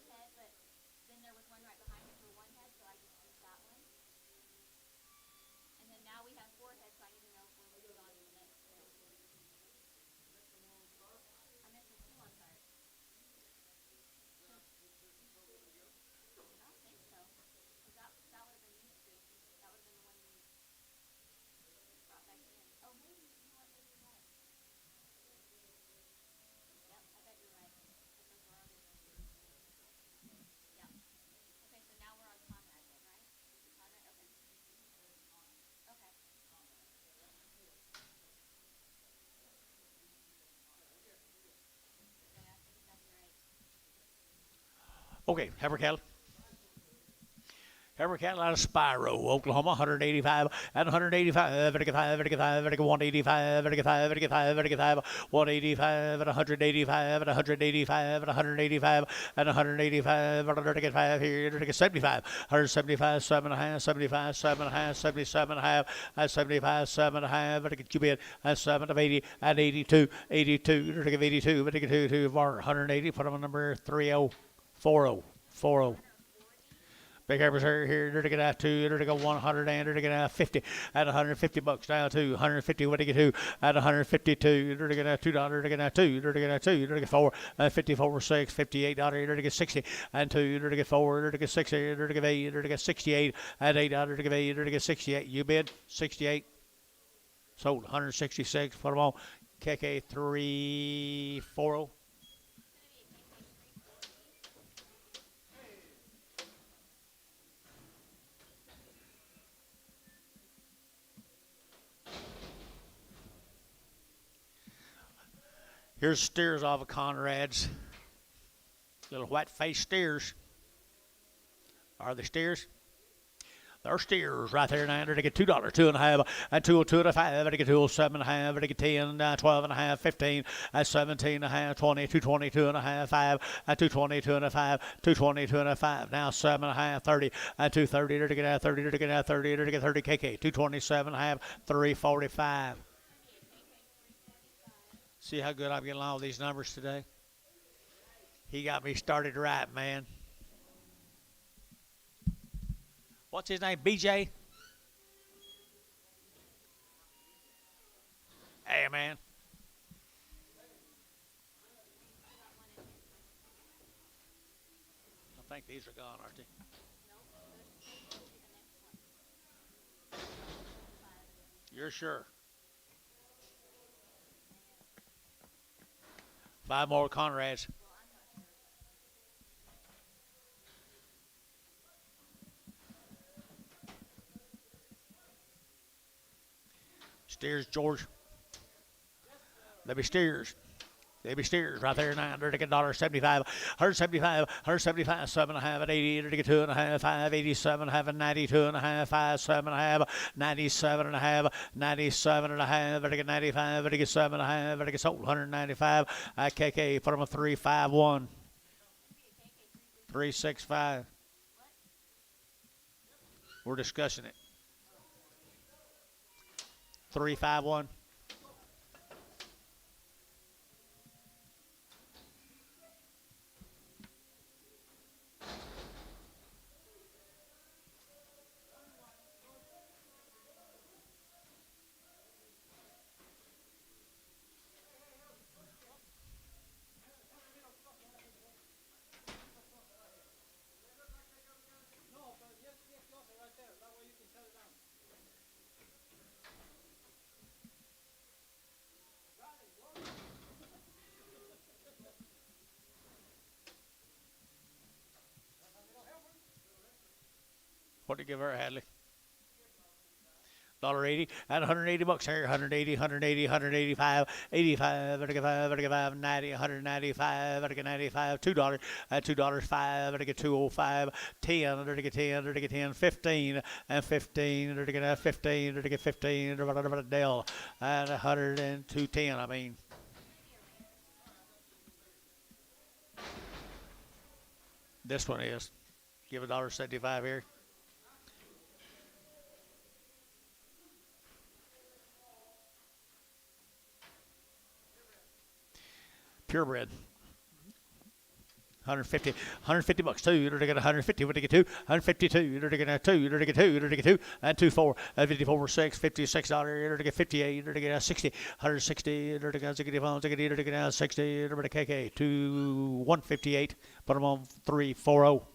Speaker 1: Okay, heifer cattle. Heifer cattle out of Spiro, Oklahoma, 185 and 185, 185, 185 and 185 and 185 and 185 and 185 here, 75, 175, 7.5, 75, 7.5, 77.5, 75, 7.5, you bid, 7 of 80 and 82, 82, 82, 82, 180, put them on number 3040, 40. Big Heifers here, there to get out 2, there to go 100, and there to get out 50, at $150 down to 150, what to get 2, at 152, there to get out $2, there to get out 2, there to get out 2, there to get 4, 54, 6, $58, there to get 60, and 2, there to get 4, there to get 60, there to get 8, there to get 68, at $8, there to get 8, there to get 68. You bid 68. Sold 166. Put them on. KK 340. Here's steers off of Conrad's. Little white-faced steers. Are they steers? They're steers right there now. They get $2, 2.5, and 2.5. They get 2.7.5. They get 10, 12.5, 15, 17.5, 20, 2.20, 2.5, 5, and 2.20, 2.5, 2.20, 2.5. Now 7.5, 30, and 2.30. They're to get out 30. They're to get out 30. They're to get 30 KK. 2.27.5, 3.45. See how good I'm getting along with these numbers today? He got me started right, man. What's his name? BJ? Hey, man. I think these are gone, aren't they? You're sure? 5 more Conrads. Steers, George. They be steers. They be steers right there now. They're to get $1.75, 175, 175, 7.5 at 80. They're to get 2.5, 5, 87.5 and 92.5, 5, 7.5, 97.5, 97.5. They're to get 95. They're to get 7.5. They're to get sold 195. KK put them a 351, 365. We're discussing it. 351. What did you give her, Hadley? $1.80 at $180 here. 180, 180, 185, 85, 85, 90, 195, 95, $2 at $2.05. They get 205, 10, they get 10, they get 10, 15, and 15, they get 15, they get 15, Dell at 102.10. I mean. This one is. Give $1.75 here. Purebred. 150 $150 too. You're to get 150. What to get 2? 152. You're to get 2. You're to get 2. You're to get 2. And 24. 54 6. $56. You're to get 58. You're to get 60. 160. You're to get 60. You're to get 60. You're to get KK 2 158. Put them on 340.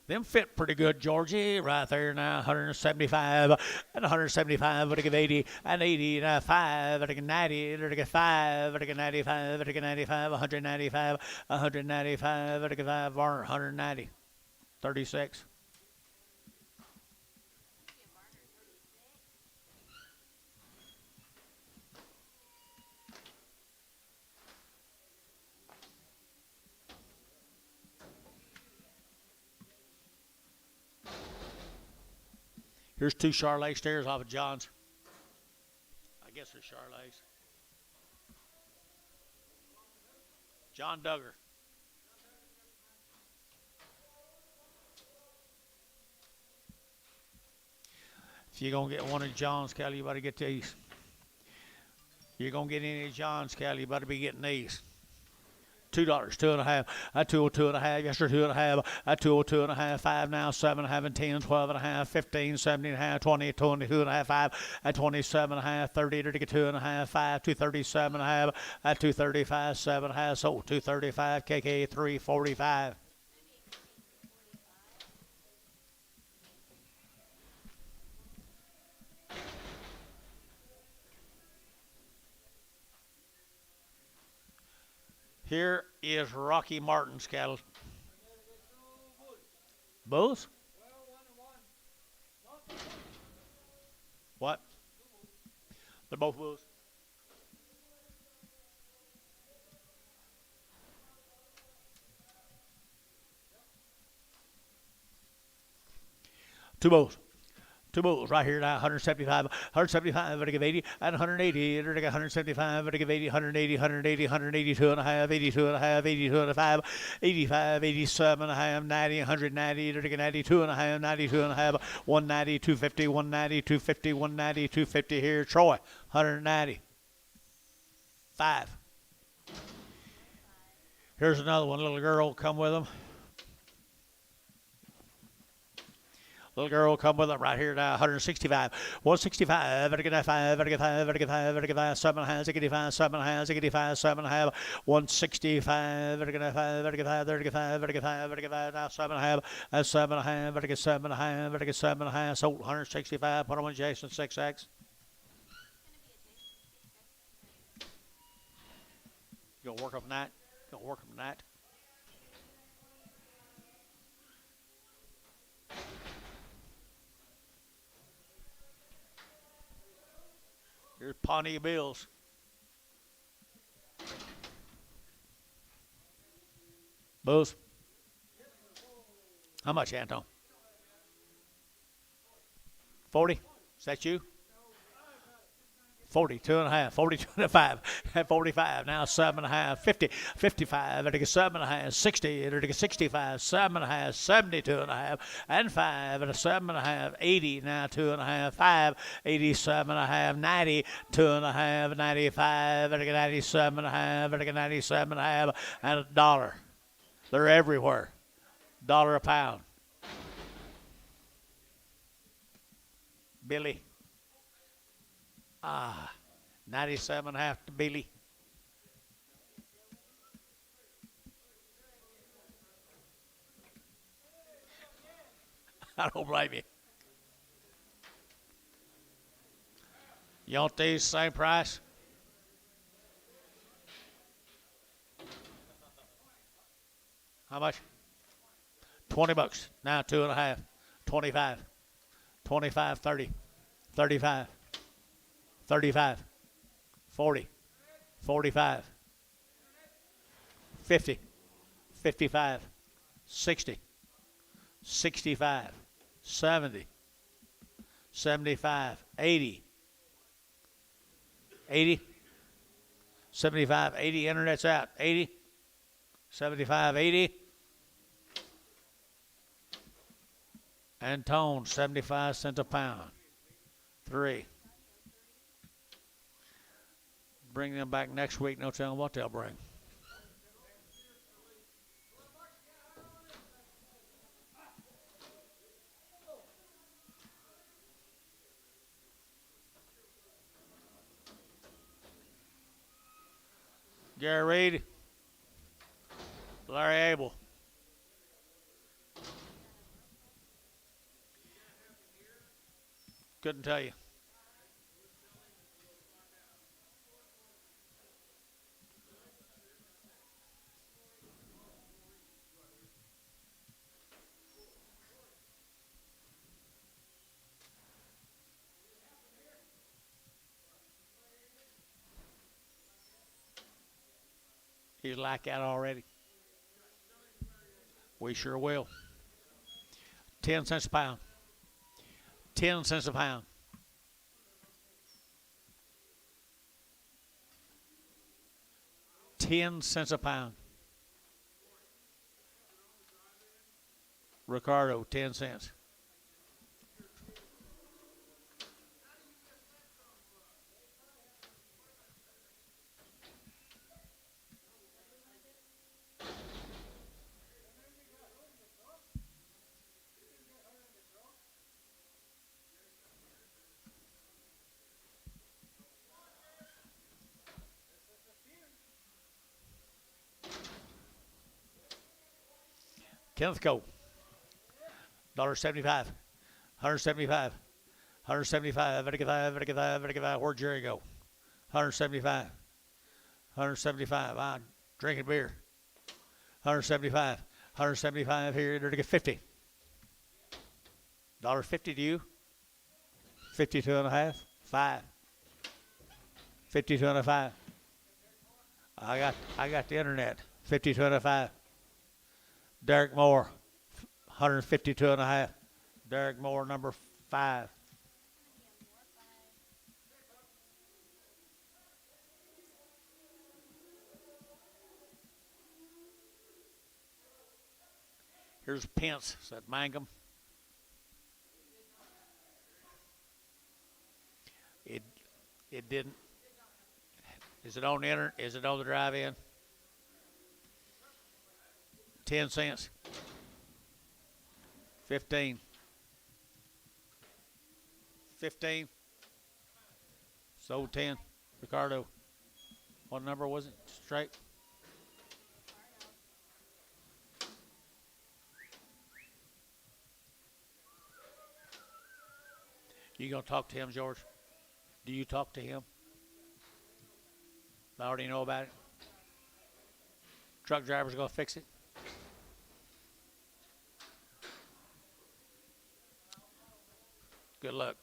Speaker 1: Them fit pretty good, Georgie, right there now. 175 and 175. But to give 80 and 80 and 5. But to get 90. But to get 5. But to get 95. But to get 95. 195. 195. But to get 5. 190. 36. Here's 2 Charolais steers off of John's. I guess they're Charolais. John Duggar. If you're going to get one of John's cattle, you better get these. If you're going to get any of John's cattle, you better be getting these. $2, 2.5. At 202.5. Yes, sir, 2.5. At 202.5. 5 now, 7.5 and 10, 12.5, 15, 17.5, 20, 22.5, 5. At 27.5, 30 to get 2.5, 5, 237.5. At 235, 7.5. So 235. KK 345. Here is Rocky Martin's cattle. Bulls? What? They're both bulls. Two bulls. Two bulls right here now, 175, 175, better give 80, and 180, better get 175, better give 80, 180, 180, 182 and a half, 82 and a half, 82 and a half, 85, 87 and a half, 90, 190, better get 92 and a half, 92 and a half, 190, 250, 190, 250, 190, 250 here, Troy, 190, 5. Here's another one, little girl, come with them. Little girl come with it right here now, 165. 165, better get that 5, better get 5, better get 5, better get 5, 7.5, 85, 7.5, 85, 7.5, 165, better get that 5, better get 5, better get 5, better get 5, better get 5, now 7.5, that's 7.5, better get 7.5, better get 7.5, so 165, put them on Jason 6X. You gonna work on that? Gonna work on that? Here's Pawnee Bills. Bulls. How much, Anton? 40? Is that you? 42 and a half, 42 and a 5, 45, now 7.5, 50, 55, it'll get 7.5, 60, it'll get 65, 7.5, 72 and a half, and 5, and a 7.5, 80, now 2.5, 5, 87 and a half, 90, 2.5, 95, it'll get 97 and a half, it'll get 97 and a half, and $1. They're everywhere. $1 a pound. Billy. 97.5 to Billy. I don't blame you. You want these same price? How much? $20. Now 2.5. 25. 25, 30. 35. 35, 40, 45, 50, 55, 60, 65, 70, 75, 80, 80, 75, 80, internet's out, 80, 75, 80, and tone, 75 cents a pound, 3. Bring them back next week. No telling what they'll bring. Gary Reed, Larry Abel. Couldn't tell you. He's like that already. We sure will. 10 cents a pound. 10 cents a pound. $10 a pound. Ricardo, 10 cents. Kenneth Cole. $1.75. 175. 175. 175. Where'd Jerry go? 175. 175. I'm drinking beer. 175. 175 here. They're to get 50. $1.50 to you. 52 and a half. 5. 52 and a 5. I got the internet. 52 and a 5. Derek Moore. 152 and a half. Derek Moore, number 5. Here's Pence. Is that Mangum? It didn't. Is it on the internet? Is it on the drive-in? 10 cents. 15. 15. Sold 10. Ricardo. What number was it? Straight. You gonna talk to him, George? Do you talk to him? I already know about it. Truck driver's gonna fix it. Good luck.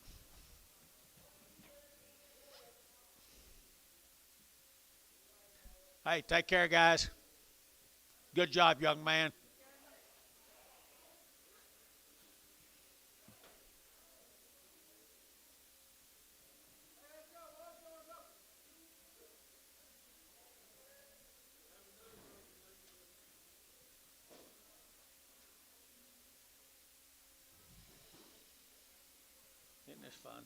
Speaker 1: Hey, take care, guys. Good job, young man. Isn't this fun?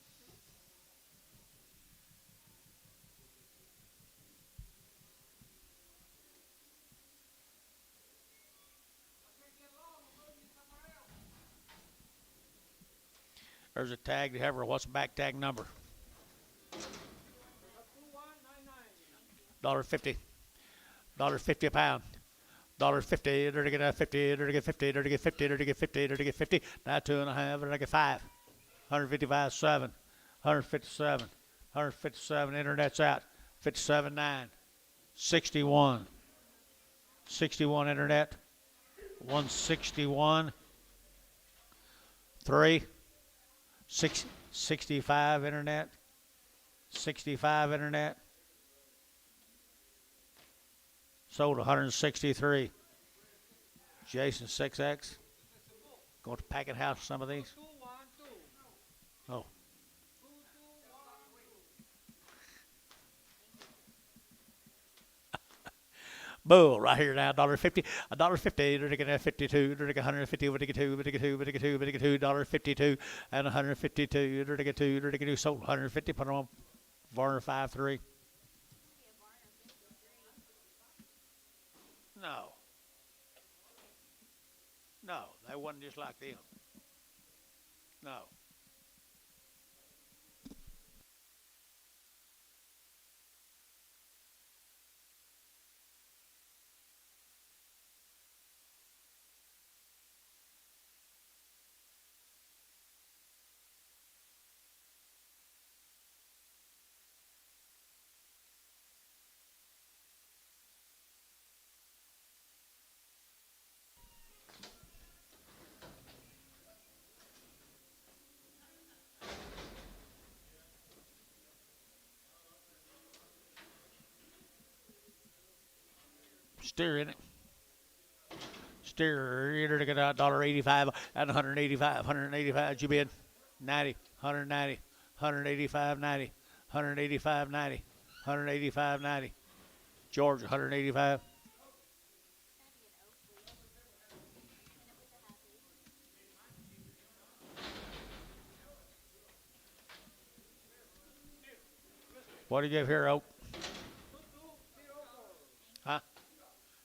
Speaker 1: There's a tagged heifer. What's the back tag number? $1.50. $1.50 a pound. $1.50. They're to get 50. They're to get 50. They're to get 50. They're to get 50. They're to get 50. Now 2.5. They're to get 5. 155, 7. 157. 157. Internet's out. 57, 9. 61. 61 internet. 161. 3. 65 internet. 65 internet. Sold 163. Jason 6X. Going to packet house some of these. Oh. Bull right here now, $1.50. $1.50. They're taking a 52. They're taking 150. We're taking 2. We're taking 2. We're taking 2. We're taking 2. $1.52 and 152. They're taking 2. They're taking 2. Sold 150. Put them on Varner 5.3. No. No, they wasn't just like them. No. Steer in it. Steer, you're to get $1.85 and 185. 185, you bid 90, 190, 185, 90, 185, 90, 185, 90. George, 185. What do you give here, Oak? Huh?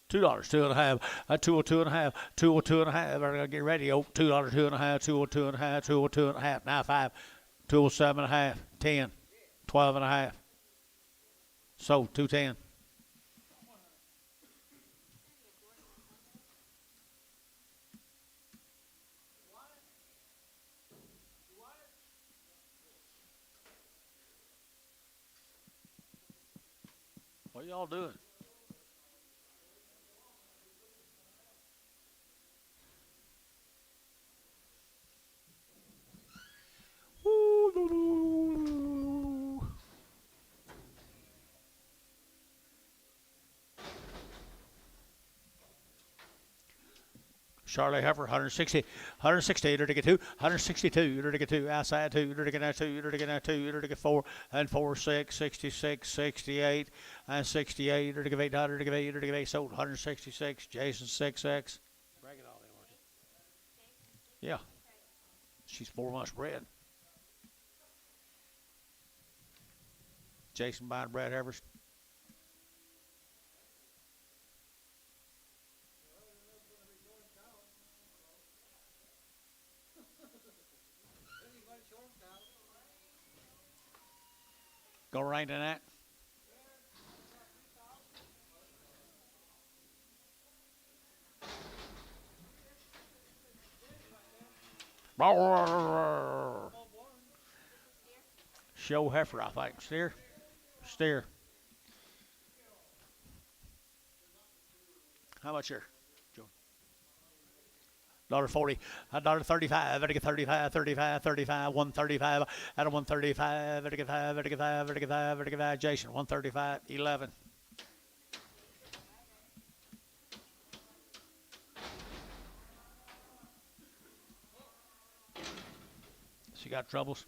Speaker 1: $2, 2.5, 202.5, 202.5. I'm gonna get ready. Oh, $2, 2.5, 202.5, 202.5. Now 5, 207.5, 10, 12.5. Sold 210. What y'all doing? Charlotte Heifer, 160, 160, you're to get 2, 162, you're to get 2, outside 2, you're to get 2, you're to get 2, you're to get 4, and 4, 6, 66, 68, and 68, you're to give 8, you're to give 8, you're to give 8, sold, 166, Jason 6X.
Speaker 3: Brag it all they want.
Speaker 1: Yeah. She's 4 months bred. Jason buying Brad Heifers. Go right in that. Show heifer, I think. Steer. Steer. How much here, Joe? $1.40. $1.35. I get 35, 35, 35, 135. At a 135. I get 5. I get 5. I get 5. I get 5. Jason, 135, 11. She got troubles.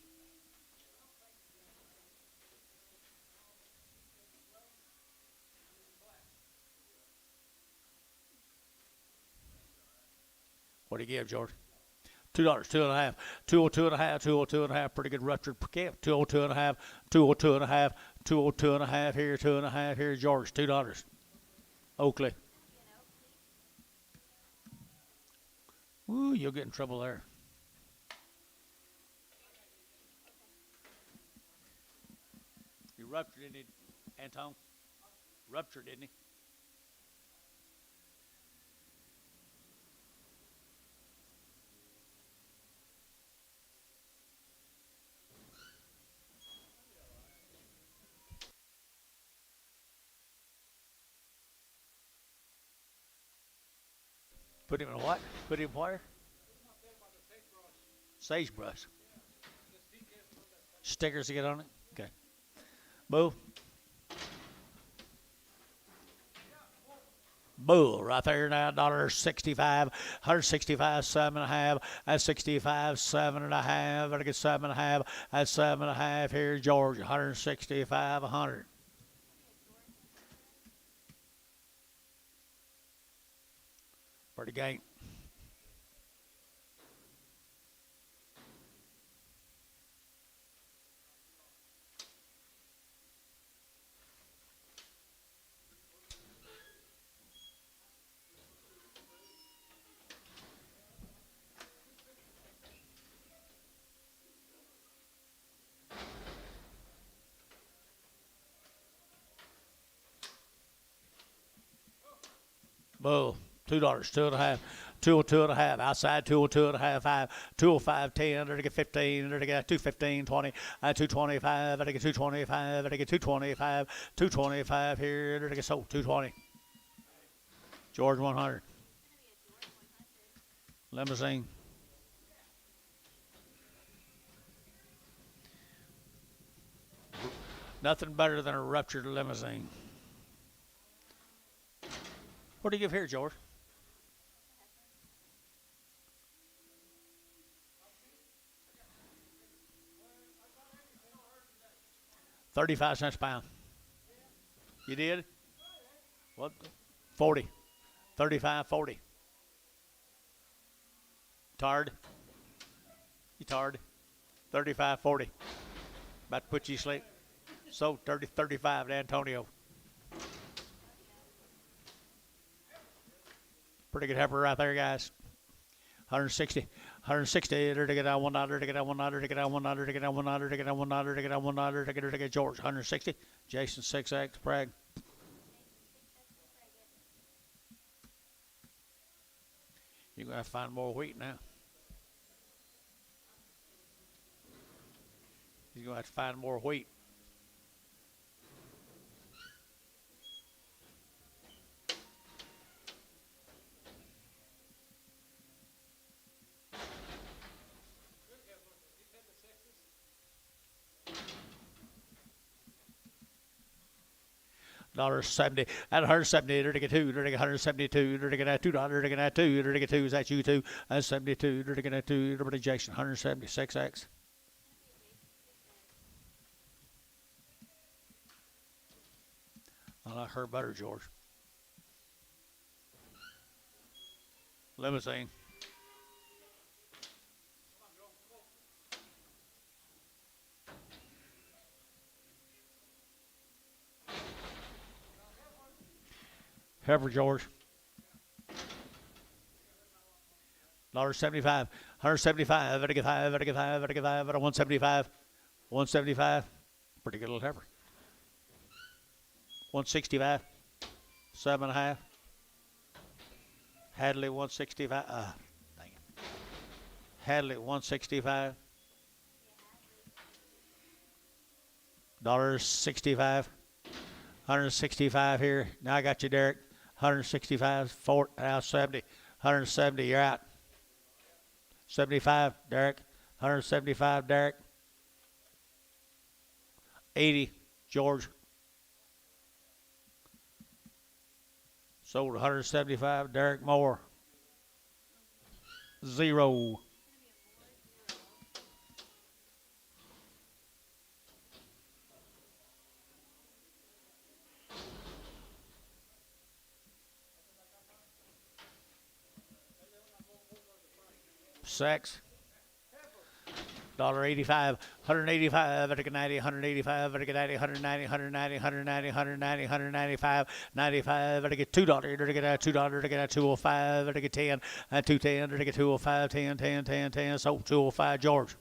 Speaker 1: What do you give, George? $2, 2.5, 202.5, 202.5. Pretty good ruptured per cap. 202.5, 202.5, 202.5 here, 2.5 here, George. $2. Oakley. Ooh, you'll get in trouble there. He ruptured, didn't he, Anton? Ruptured, didn't he? Put him in what? Put him where? Sagebrush. Stickers to get on it? Okay. Bull. Bull right there now, $1.65, 165, 7.5, at 65, 7.5, I get 7.5, at 7.5 here, George, 165, 100. Pretty game. Bull, $2, 2.5, 202.5, outside 202.5, 5, 205, 10, to get 15, to get 215, 20, 225, to get 225, to get 225, 225 here, to get sold, 220. George 100. Limousine. Nothing better than a ruptured limousine. What do you give here, George? $0.35 a pound. You did? What? 40. 35, 40. Tired? You tired? 35, 40. About to put you to sleep. So 30, 35 to Antonio. Pretty good heifer right there, guys. 160, 160. To get out $1, to get out $1, to get out $1, to get out $1, to get out $1, to get out $1, to get George. 160. Jason 6X Bragg. You're gonna have to find more wheat now. You're gonna have to find more wheat. $1.70. At 170, to get two, to get 172, to get $2, to get two, to get two. Is that you two? That's 72, to get two, to Jason, 176X. I like her better, George. Limousine. Heifer, George. $1.75. 175. Better get five. Better get five. Better get five. Better 175. 175. Pretty good little heifer. 165. 7.5. Hadley 165. Dang it. Hadley 165. $1.65. 165 here. Now I got you, Derek. 165. Now 70. 170. You're out. 75, Derek. 175, Derek. 80, George. Sold 175, Derek Moore. 0. Sex. $1.85, 185, better get 90, 185, better get 90, 190, 190, 190, 190, 195, 95, better get $2, better get $2, better get 205, better get 10, 210, better get 205, 10, 10, 10, 10, so 205, George.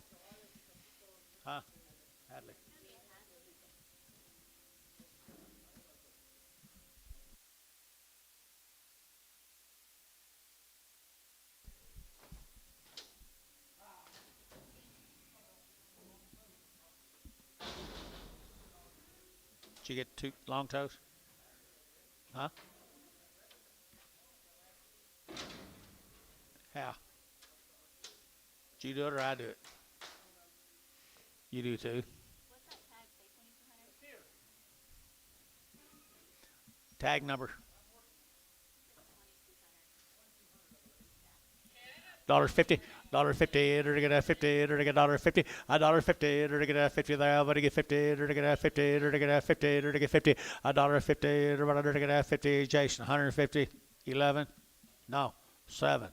Speaker 1: Huh? Hadley. Did you get 2 long toes? Huh? How? Did you do it or I do it? You do too.
Speaker 5: What's that tag say? 2200?
Speaker 1: Tag number. $1.50, $1.50, to get a 50, to get $1.50, $1.50, to get a 50 there, but to get 50, to get a 50, to get a 50, to get 50, $1.50, to get a 50, Jason, 150, 11, no, 7.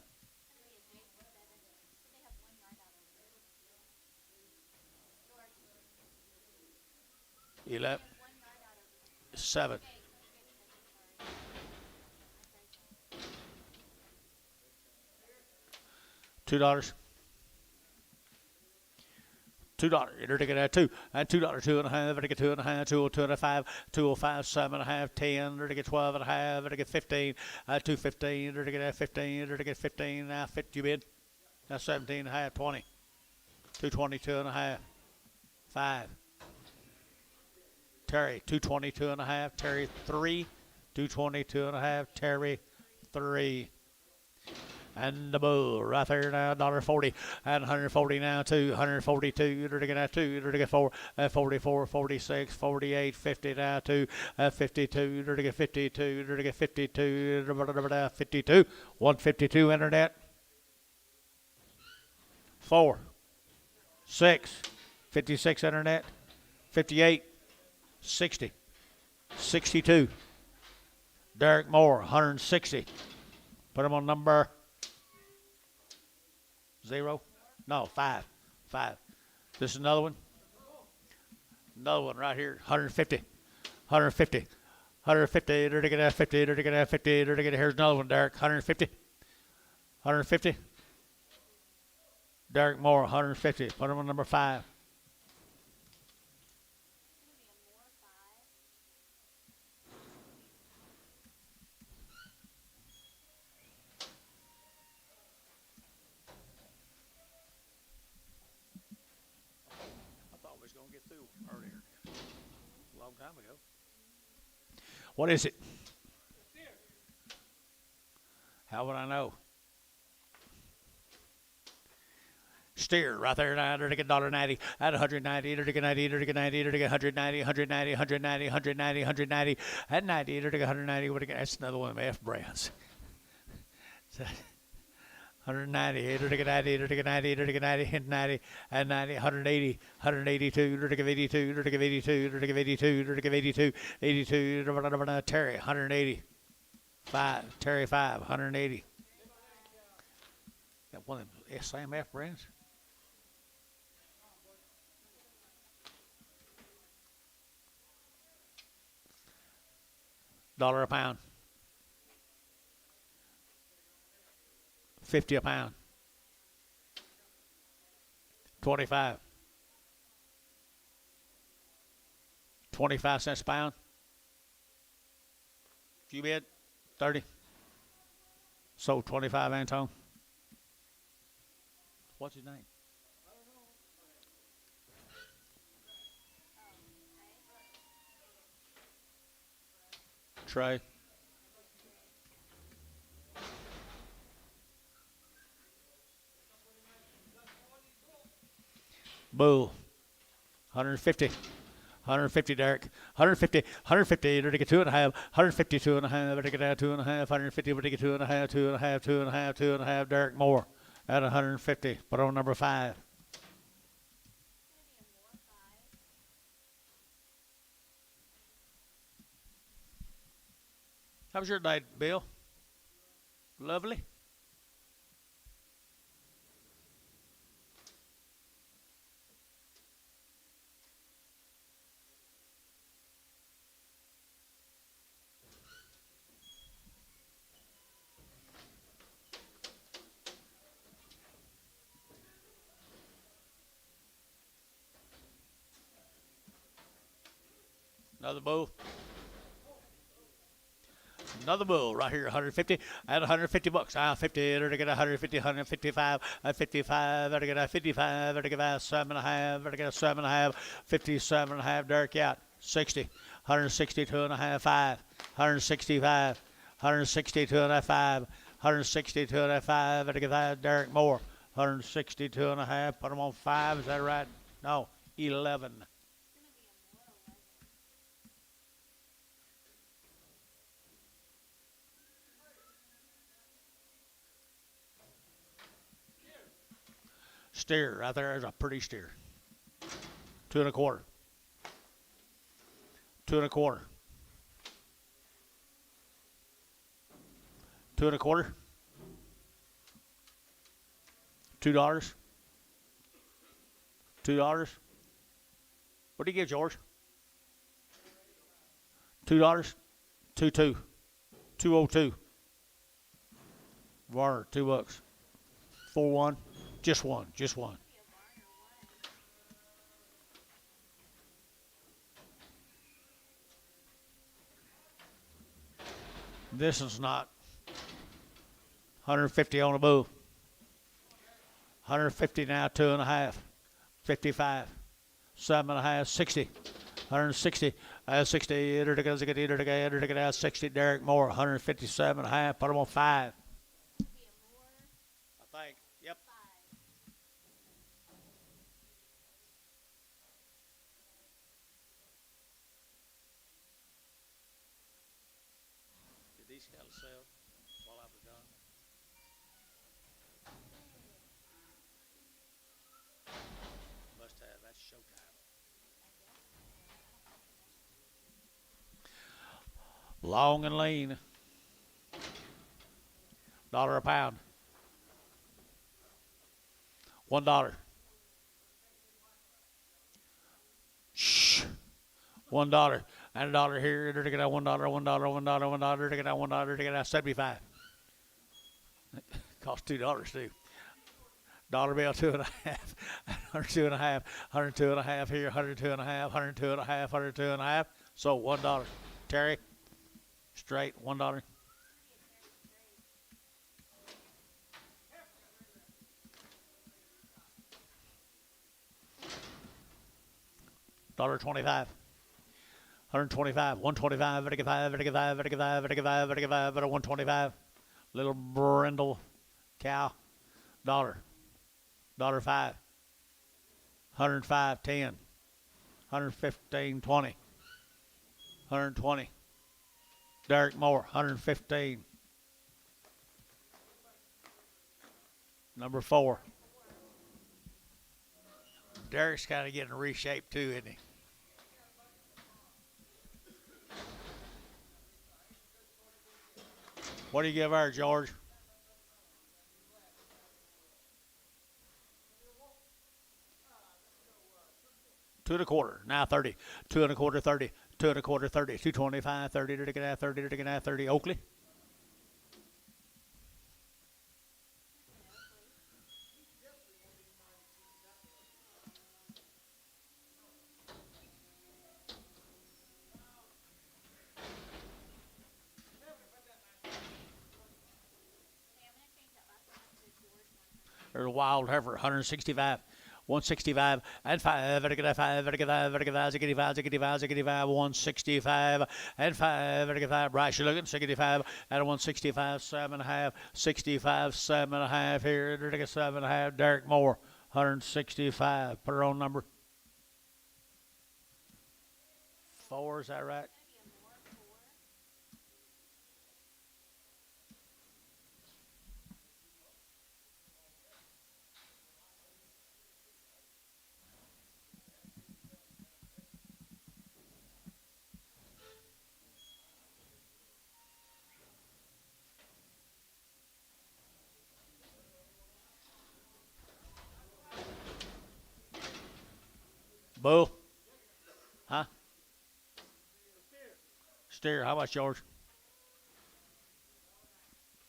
Speaker 1: 11, 7. $2. $2. You're taking that 2. And $2, 2.5. Better get 2.5. 2.5. 205. 7.5. 10. Better get 12.5. Better get 15. 215. Better get 15. Better get 15. Now 50 you bid. Now 17.5. 20. 222.5. 5. Terry 222.5. Terry 3. 222.5. Terry 3. And the bull right there now, $1.40 and 140 now, 142, to get 2, to get 4, 44, 46, 48, 50 now, 52, to get 52, to get 52, 52, 152 internet, 4, 6, 56 internet, 58, 60, 62, Derek Moore, 160, put him on number 0? No, 5. 5. This is another one. Another one right here. 150. 150. 150. To get 50. To get 50. To get here's another one, Derek. 150. 150. Derek Moore, 150. Put him on number 5. Earlier, a long time ago. What is it? How would I know? Steer right there, $1.90, at 190, $190, $190, $190, $190, $190, $190, at 90, $190. That's another one of them F brands. 190, 90, 90, 90, 90, and 90, 180, 182, 82, 82, 82, 82, 82, Terry, 180, 5, Terry 5, 180. Got one of them same F brands. $1 a pound. 50 a pound. 25. 25 cents a pound. You bid 30. Sold 25, Antone. What's his name? Trey. Bull. 150. 150, Derek. 150. 150. To get 2.5. 150, 2.5. To get 2.5. 150. To get 2.5. 2.5. 2.5. 2.5. Derek Moore at 150. Put on number 5. How was your day, Bill? Lovely. Another bull. Another bull right here, 150 at 150 bucks. 50 to get 150, 155 at 55 to get 55 to get 7.5 to get 7.5, 57.5. Derek out 60, 162 and a half, 5, 165, 162 and a 5, 162 and a 5 to get that. Derek Moore 162 and a half. Put them on 5. Is that right? No, 11. Steer right there is a pretty steer. 2 1/4. 2 1/4. 2 1/4. $2. $2. What do you give, George? $2. 2.2. 2.02. Varner, $2. 4-1. Just one. Just one. This is not 150 on a bull. 150 now, 2.5. 55. 7.5. 60. 160. 60. 60. Derek Moore. 157.5. Put him on 5. I think. Yep. Did these cattle sell while I was gone? Must have. That's showtime. Long and lean. $1 a pound. $1. Shh. $1. And $1 here. To get out $1, $1, to get out $1, to get out 75. Cost $2 too. Dollar bill 2.5. 102.5. 102.5 here. 102.5. 102.5. 102.5. So $1. Terry. Straight $1. $1.25. 125. 125. 125. Little brindle cow. $1. $5. 105, 10. 115, 20. 120. Derek Moore, 115. Number 4. Derek's kind of getting reshaped too, isn't he? What do you give her, George? Two and a quarter. Now 30. Two and a quarter, 30. Two and a quarter, 30. 225, 30 to get out, 30 to get out, 30. Oakley. There's a wild heifer, 165. 165 and 5, 5, 165 and 5, Bryce, you're looking 65 at 165, 7.5, 65, 7.5 here, 7.5, Derek Moore, 165. Put her on number 4, is that right? Bull? Huh? Steer, how much, George?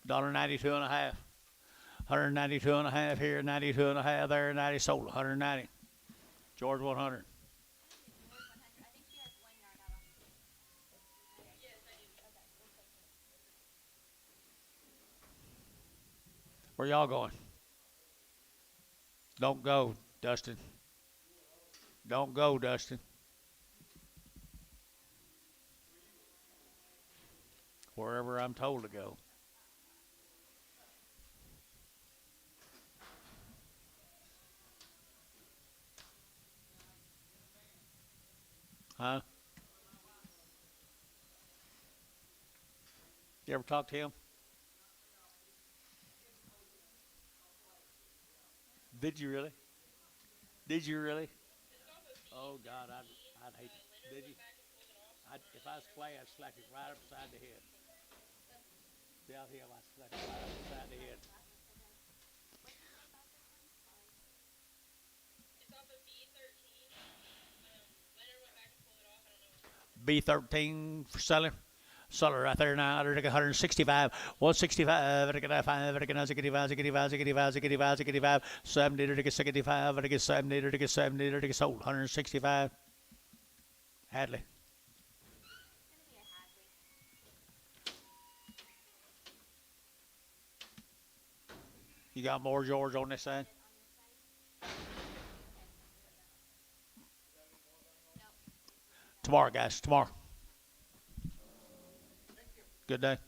Speaker 1: $1.92 and a half. 192 and a half here, 92 and a half there, 90 sold, 190. George 100. Where y'all going? Don't go, Dustin. Don't go, Dustin. Wherever I'm told to go. Huh? You ever talk to him? Did you really? Did you really? Oh God, I'd hate it. Did you? If I was Clay, I'd slap it right upside the head. Down here, I'd slap it right upside the head.
Speaker 6: It's off of B13. Leonard went back and pulled it off. I don't know.
Speaker 1: B13 for seller. Seller right there now. 165. 165. 70 65. 70 sold. 165. Hadley. You got more, George, on this side? Tomorrow, guys. Tomorrow. Good day.